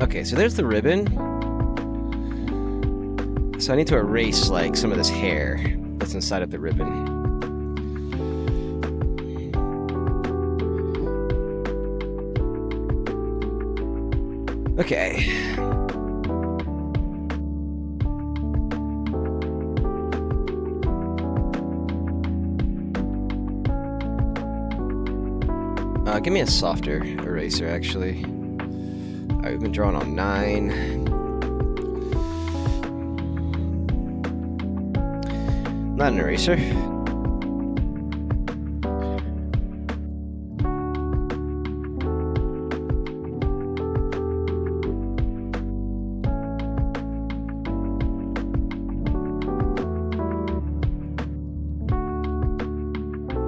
Okay, so there's the ribbon. So I need to erase like some of this hair that's inside of the ribbon. Okay. Give me a softer eraser, actually. We've been drawing on 9. Not an eraser.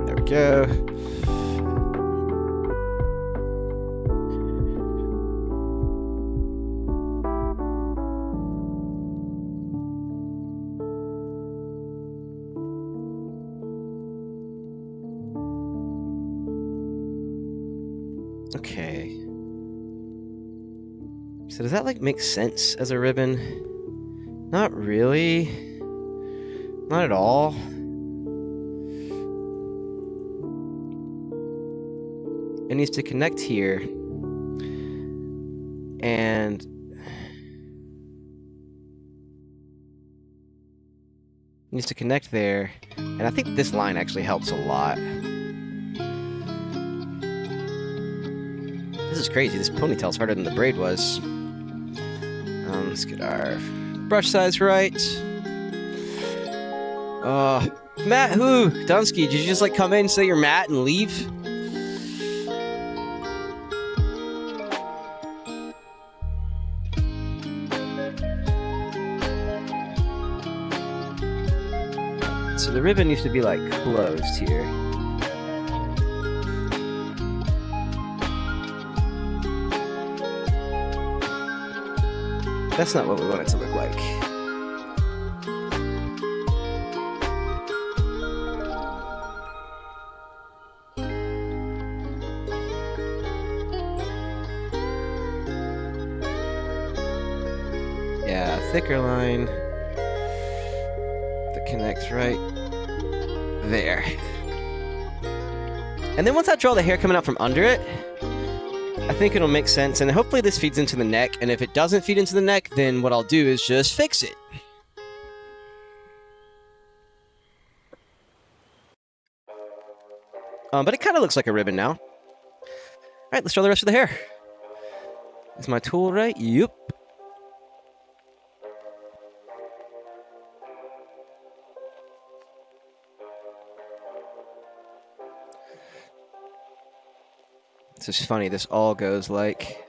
There we go. Okay. So does that like make sense as a ribbon? Not really. Not at all. It needs to connect here. And needs to connect there. And I think this line actually helps a lot. This is crazy. This ponytail's harder than the braid was. Let's get our brush size right. Matt, who? Dunsky, did you just like come in, say you're Matt, and leave? So the ribbon needs to be like closed here. That's not what we want it to look like. Yeah, thicker line that connects right there. And then once I draw the hair coming out from under it, I think it'll make sense, and hopefully this feeds into the neck, and if it doesn't feed into the neck, then what I'll do is just fix it. But it kind of looks like a ribbon now. Alright, let's draw the rest of the hair. Is my tool right? Yep. This is funny. This all goes like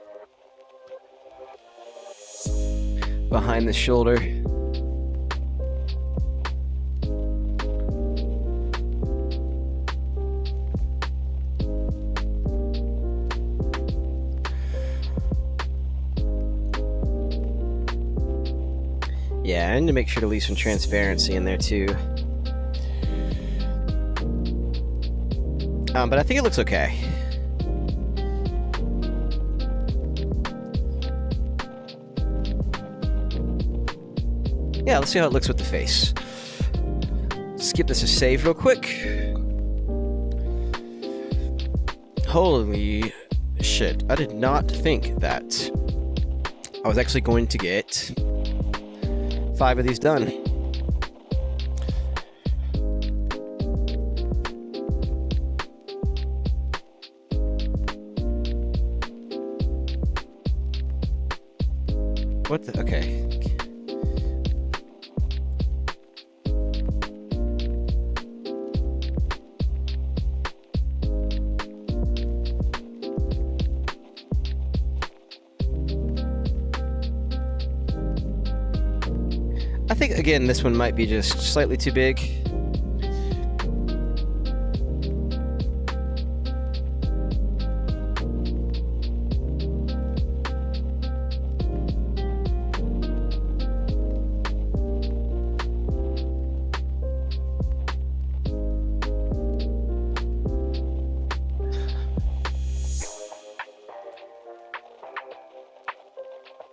behind the shoulder. Yeah, I need to make sure to leave some transparency in there too. But I think it looks okay. Yeah, let's see how it looks with the face. Skip this to save real quick. Holy shit, I did not think that I was actually going to get 5 of these done. What the? Okay. I think, again, this one might be just slightly too big.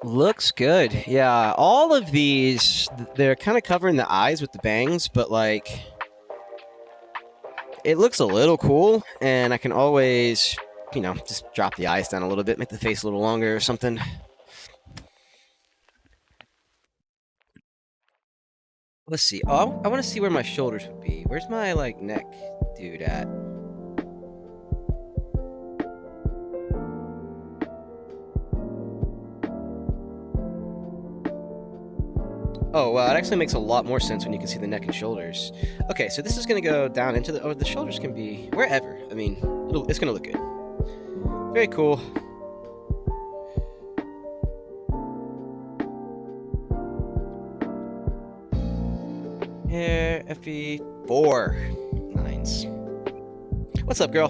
Looks good. Yeah, all of these, they're kind of covering the eyes with the bangs, but like, it looks a little cool, and I can always, you know, just drop the eyes down a little bit, make the face a little longer or something. Let's see. Oh, I want to see where my shoulders would be. Where's my, like, neck dude at? Oh, well, it actually makes a lot more sense when you can see the neck and shoulders. Okay, so this is going to go down into the... Oh, the shoulders can be wherever. I mean, it's going to look good. Very cool. Hair, FE4. Nice. What's up, girl?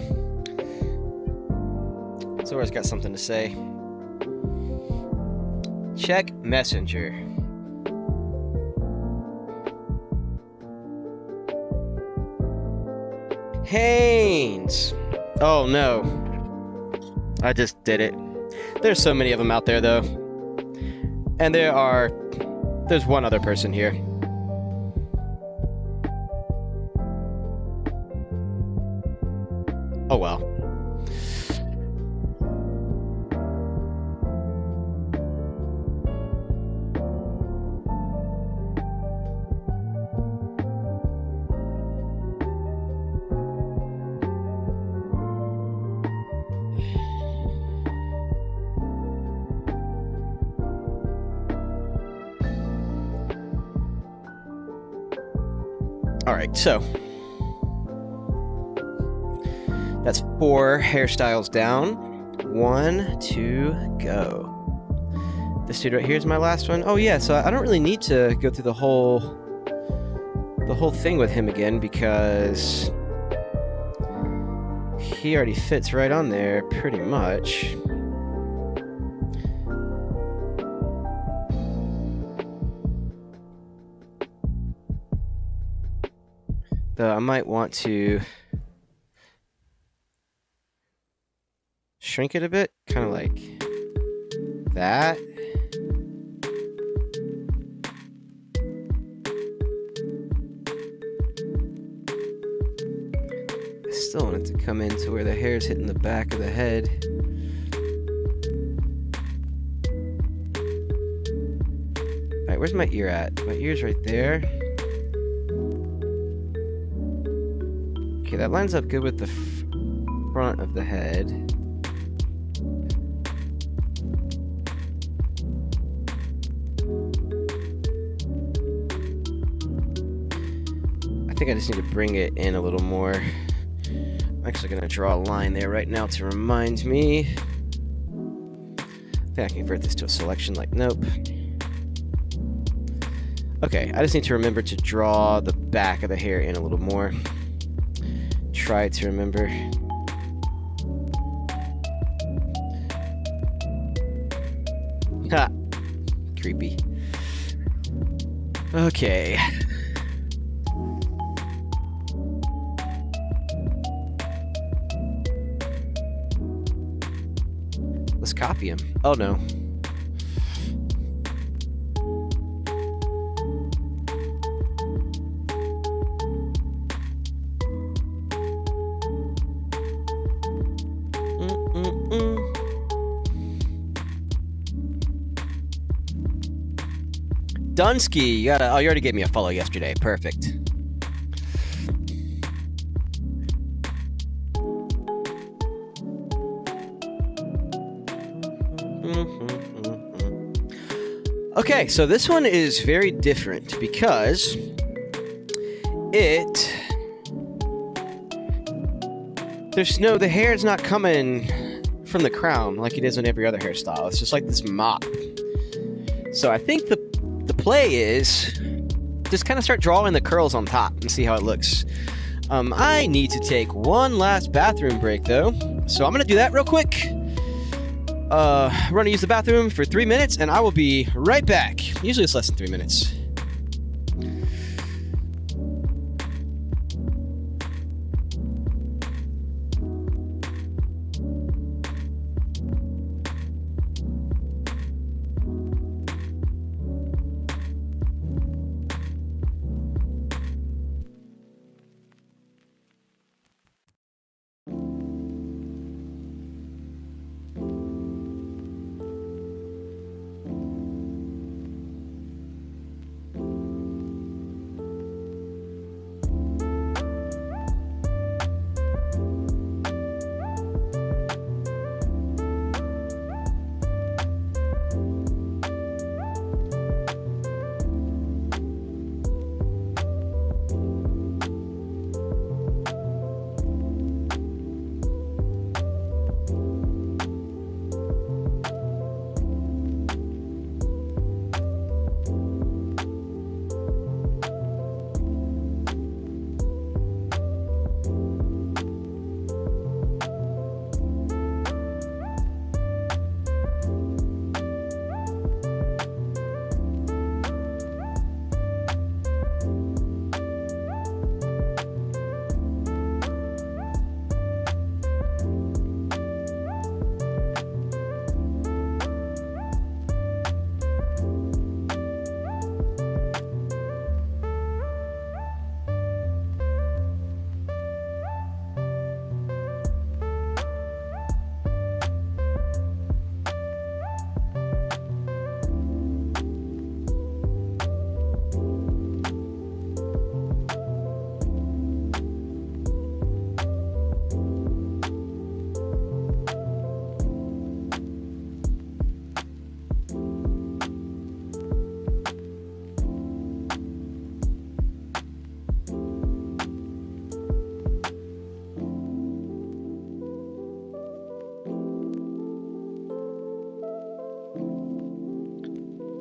Zora's got something to say. Check Messenger. Haynes! Oh no. I just did it. There's so many of them out there though. And there's one other person here. Oh well. Alright, so that's 4 hairstyles down. 1, 2, go. This dude right here is my last one. Oh yeah, so I don't really need to go through the whole thing with him again because he already fits right on there pretty much. Though I might want to shrink it a bit, kind of like that. I still want it to come into where the hair's hitting the back of the head. Alright, where's my ear at? My ear's right there. Okay, that lines up good with the front of the head. think I just need to bring it in a little more. I'm actually going to draw a line there right now to remind me. I think I can convert this to a selection, like, nope. Okay, I just need to remember to draw the back of the hair in a little more. Try to remember. Ha! Creepy. Okay. Let's copy him. Oh no. Dunsky, you already gave me a follow yesterday. Perfect. Okay, so this one is very different because the hair is not coming from the crown like it is in every other hairstyle. It's just like this mop. So I think the play is just kind of start drawing the curls on top and see how it looks. I need to take one last bathroom break though, so I'm gonna do that real quick. I'm gonna use the bathroom for 3 minutes and I will be right back. Usually it's less than 3 minutes.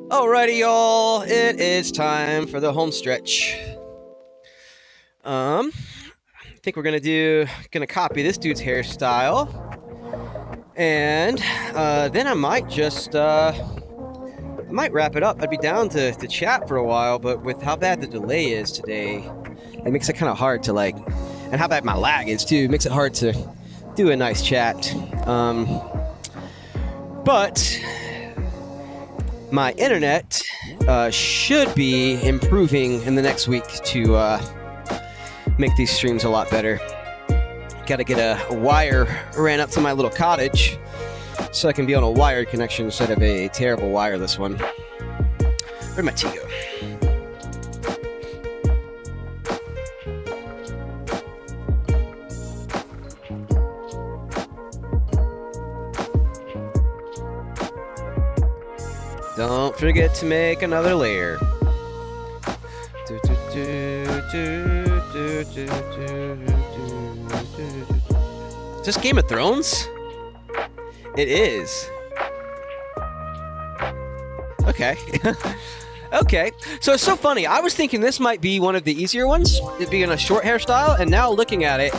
Alrighty, y'all. It is time for the home stretch. I think we're gonna copy this dude's hairstyle, and then I might just might wrap it up. I'd be down to chat for a while, but with how bad the delay is today, it makes it kind of hard to and how bad my lag is too. It makes it hard to do a nice chat. But my internet should be improving in the next week to make these streams a lot better. Gotta get a wire ran up to my little cottage so I can be on a wired connection instead of a terrible wireless one. Where'd my tea go? Don't forget to make another layer. Is this Game of Thrones? It is. Okay. Okay. So it's so funny. I was thinking this might be one of the easier ones, it being a short hairstyle, and now looking at it,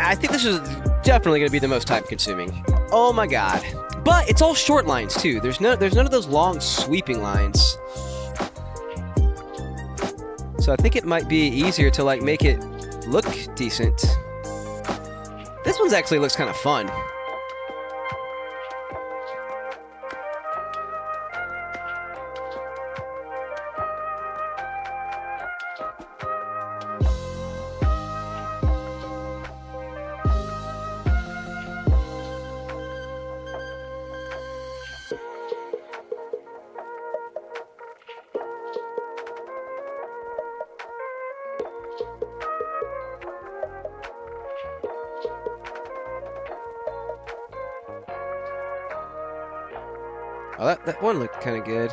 I think this is definitely going to be the most time consuming. Oh my god. But it's all short lines too. There's none of those long sweeping lines. So I think it might be easier to like make it look decent. This one's actually looks kind of fun. Oh, that one looked kind of good.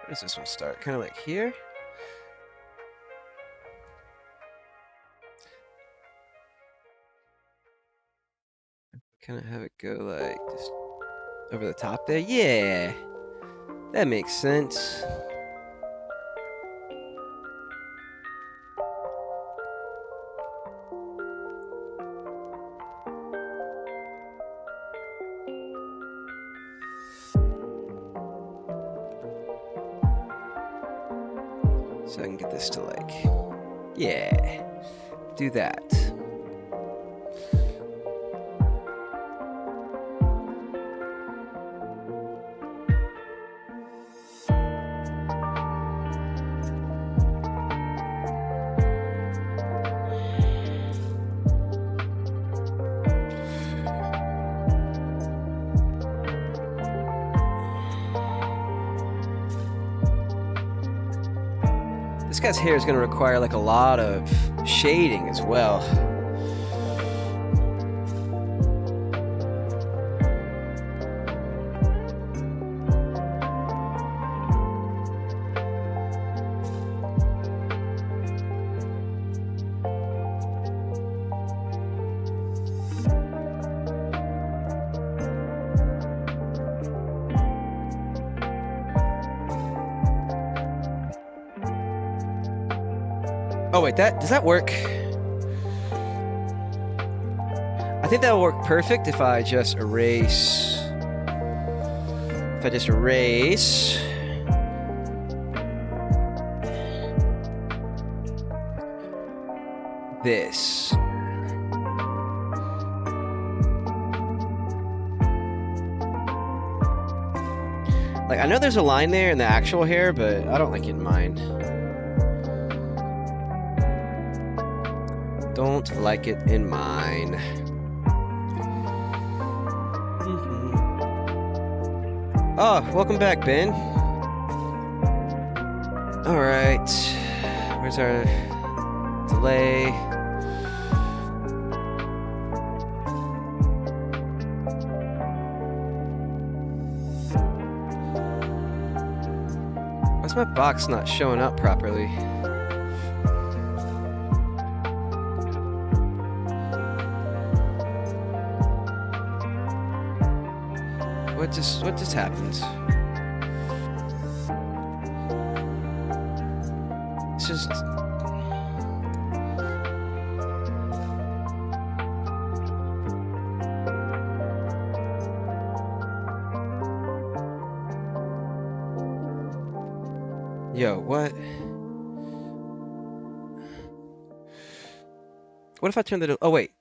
Where does this one start? Kind of like here? Kind of have it go like just over the top there. Yeah, that makes sense. So I can get this to like, yeah, do that. This guy's hair is going to require like a lot of shading as well. Oh wait, does that work? I think that'll work perfect if I just erase. If I just erase this. Like, I know there's a line there in the actual hair, but I don't like it in mine. Don't like it in mine. Oh, welcome back, Ben. All right. Where's our delay? Why's my box not showing up properly? What just happened? It's just yo, what? What if I turn the... Oh, wait.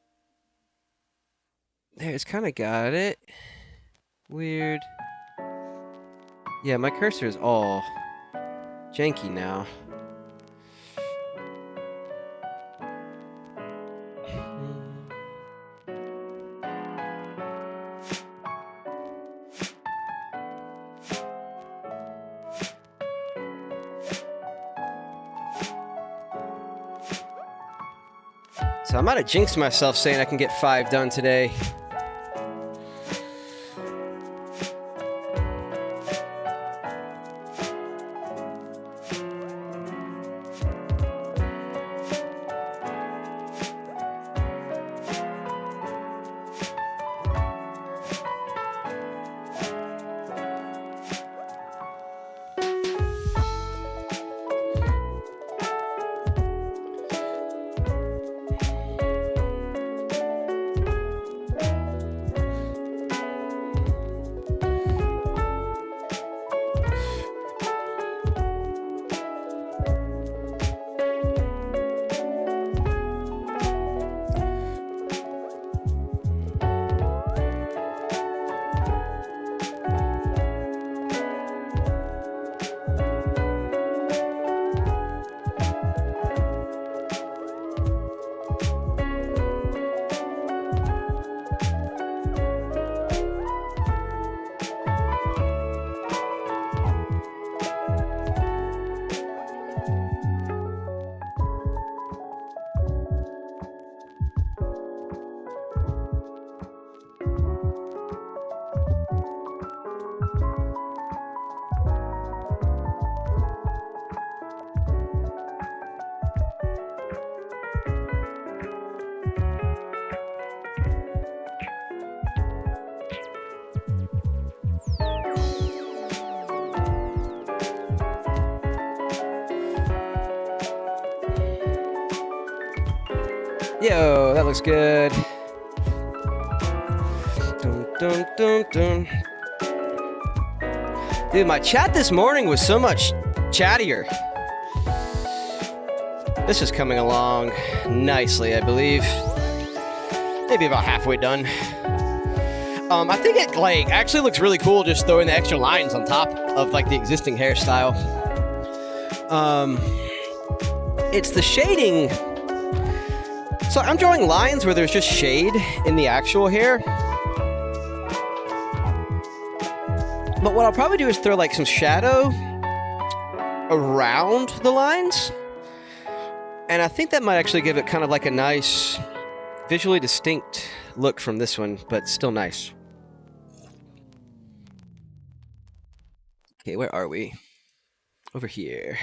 There, it's kind of got it. Weird. Yeah, my cursor is all janky now. So I might have jinxed myself saying I can get 5 done today. Yo, that looks good. Dun, dun, dun, dun. Dude, my chat this morning was so much chattier. This is coming along nicely, I believe. Maybe about halfway done. I think it actually looks really cool just throwing the extra lines on top of the existing hairstyle. It's the shading. So I'm drawing lines where there's just shade in the actual hair. But what I'll probably do is throw some shadow around the lines. And I think that might actually give it kind of a nice, visually distinct look from this one, but still nice. Okay, where are we? Over here.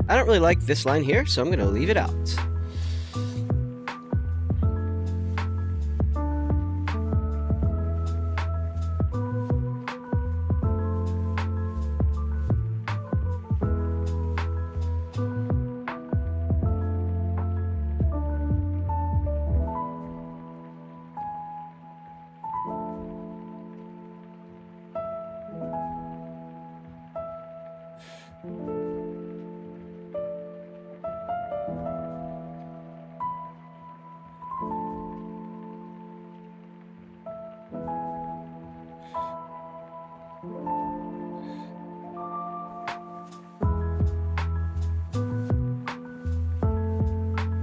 I don't really like this line here, so I'm going to leave it out.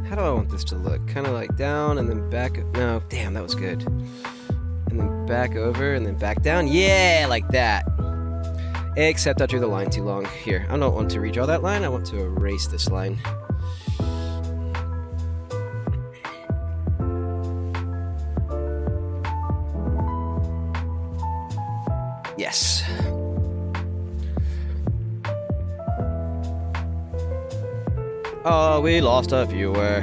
How do I want this to look? Kind of down and then back. No, damn, that was good. And then back over and then back down. Yeah, like that. Except I drew the line too long. Here, I don't want to redraw that line. I want to erase this line. Yes. Oh, we lost a viewer.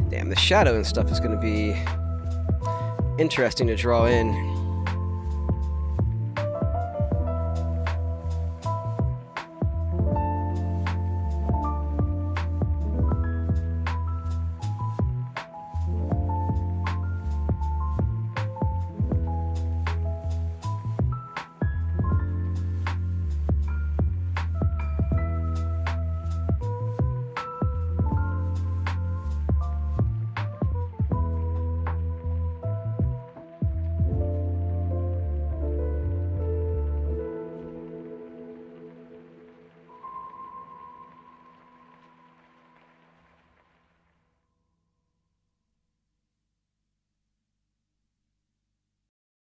Damn, the shadow and stuff is going to be interesting to draw in.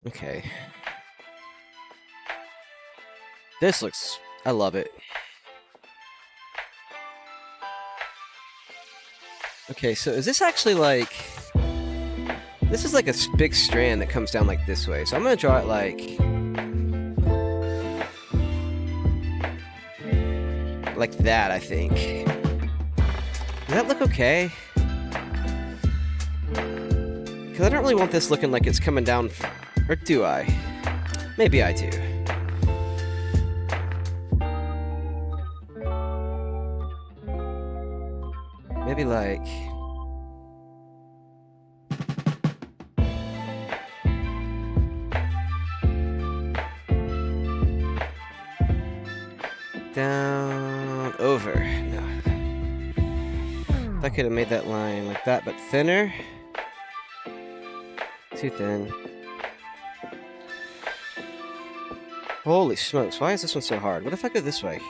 Okay. This looks... I love it. Okay, so is this actually like... This is like a big strand that comes down like this way. So I'm going to draw it like that, I think. Does that look okay? Because I don't really want this looking like it's coming down... Or do I? Maybe I do. Maybe like... Down, over. No. I could have made that line like that, but thinner. Too thin. Holy smokes, why is this one so hard? What if I go this way?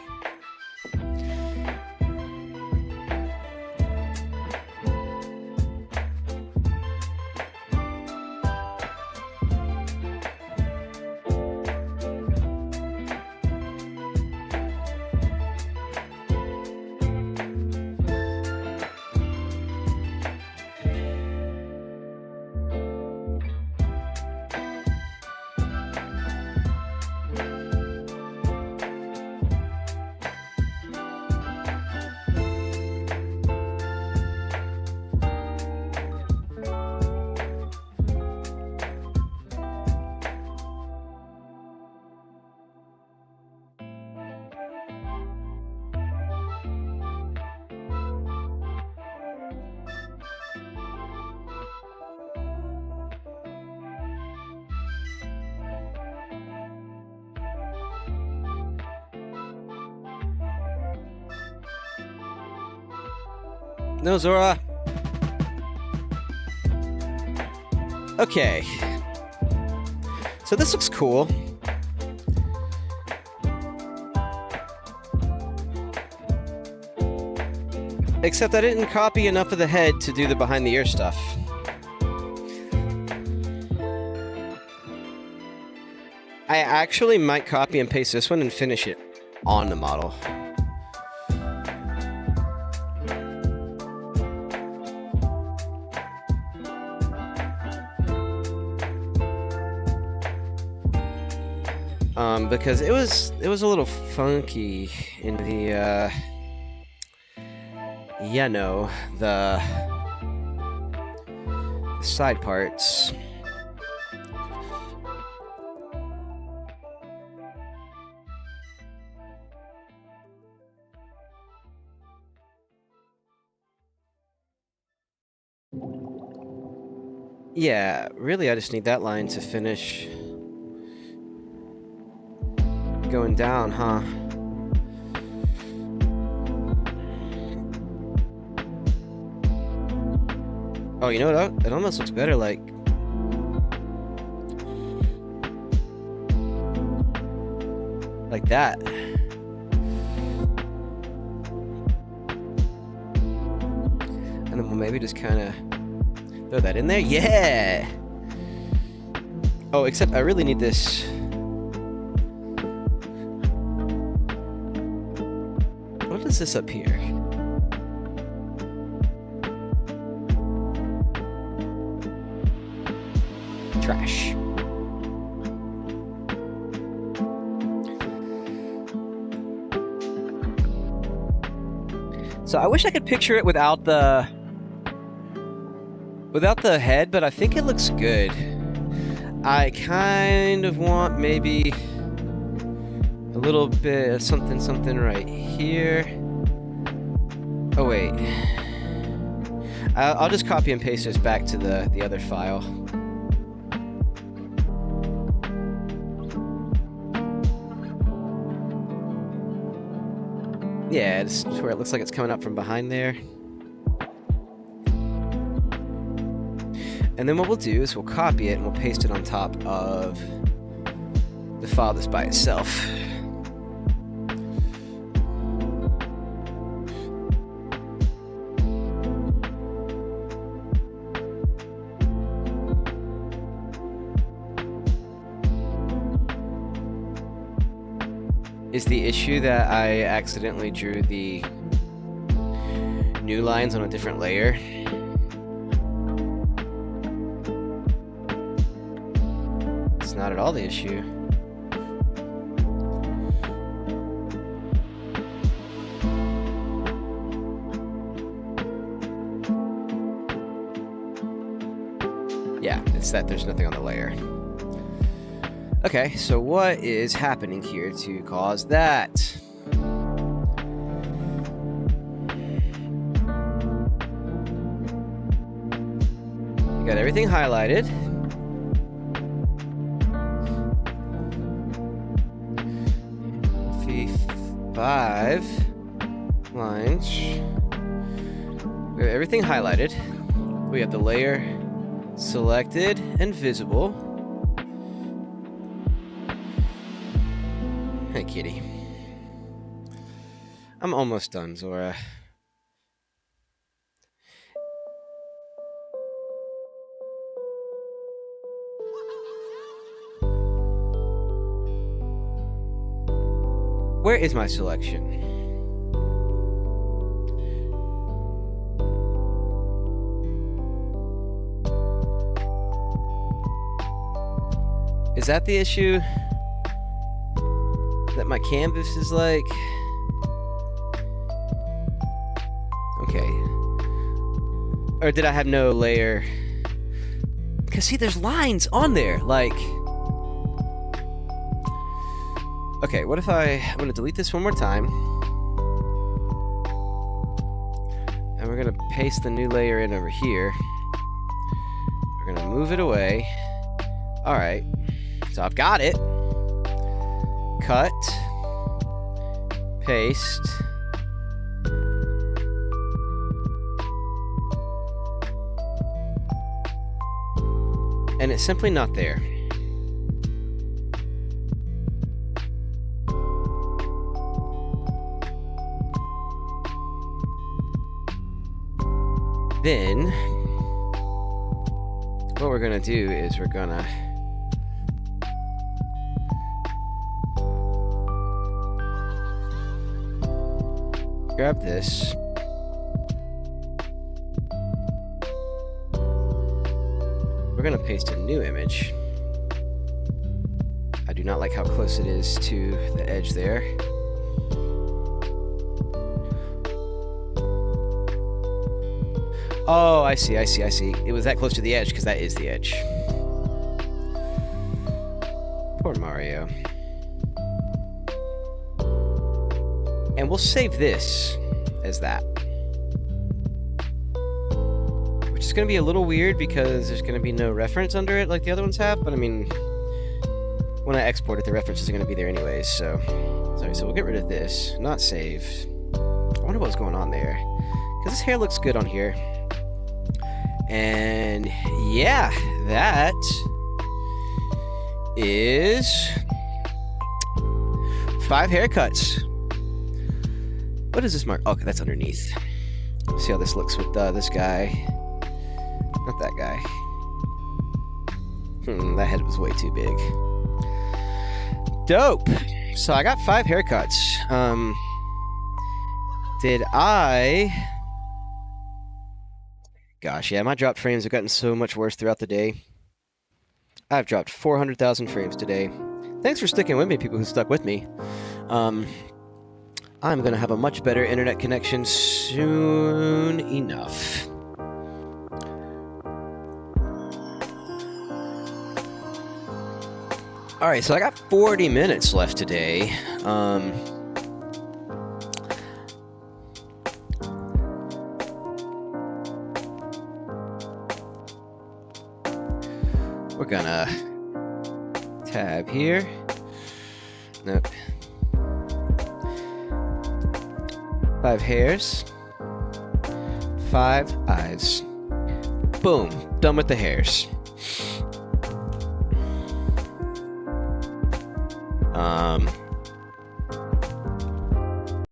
No, Zora. Okay. So this looks cool. Except I didn't copy enough of the head to do the behind the ear stuff. I actually might copy and paste this one and finish it on the model. Because it was a little funky in the the side parts. Yeah, really I just need that line to finish going down, huh? Oh, you know what? It almost looks better like that. And then we'll maybe just kind of throw that in there. Yeah! Oh, except I really need this. What is this up here? Trash. So I wish I could picture it without the head, but I think it looks good. I kind of want maybe a little bit of something right here. Oh wait. I'll just copy and paste this back to the other file. Yeah, it's where it looks like it's coming up from behind there. And then what we'll do is we'll copy it and we'll paste it on top of the file that's by itself. Is the issue that I accidentally drew the new lines on a different layer? It's not at all the issue. Yeah, it's that there's nothing on the layer. Okay, so what is happening here to cause that? You got everything highlighted. Five lines. We have everything highlighted. We have the layer selected and visible. Hey, kitty. I'm almost done, Zora. Where is my selection? Is that the issue? That my canvas is like... Okay. Or did I have no layer? Because see, there's lines on there, like... Okay, what if I'm gonna delete this one more time. And we're gonna paste the new layer in over here. We're gonna move it away. Alright. So I've got it. Cut. Paste. And it's simply not there. Then, what we're gonna do is we're gonna grab this. We're gonna paste a new image. I do not like how close it is to the edge there. Oh, I see. It was that close to the edge because that is the edge. Poor Mario. And we'll save this as that. Which is going to be a little weird because there's going to be no reference under it like the other ones have. But I mean, when I export it, the reference isn't going to be there anyways. So we'll get rid of this. Not save. I wonder what's going on there. Because this hair looks good on here. And yeah, that is 5 haircuts. What is this mark? Okay, that's underneath. See how this looks with this guy. Not that guy. That head was way too big. Dope. So I got 5 haircuts. Did I... Gosh, yeah, my drop frames have gotten so much worse throughout the day. I've dropped 400,000 frames today. Thanks for sticking with me, people who stuck with me. I'm going to have a much better internet connection soon enough. Alright, so I got 40 minutes left today. We're gonna tab here. Nope. 5 hairs. 5 eyes. Boom. Done with the hairs.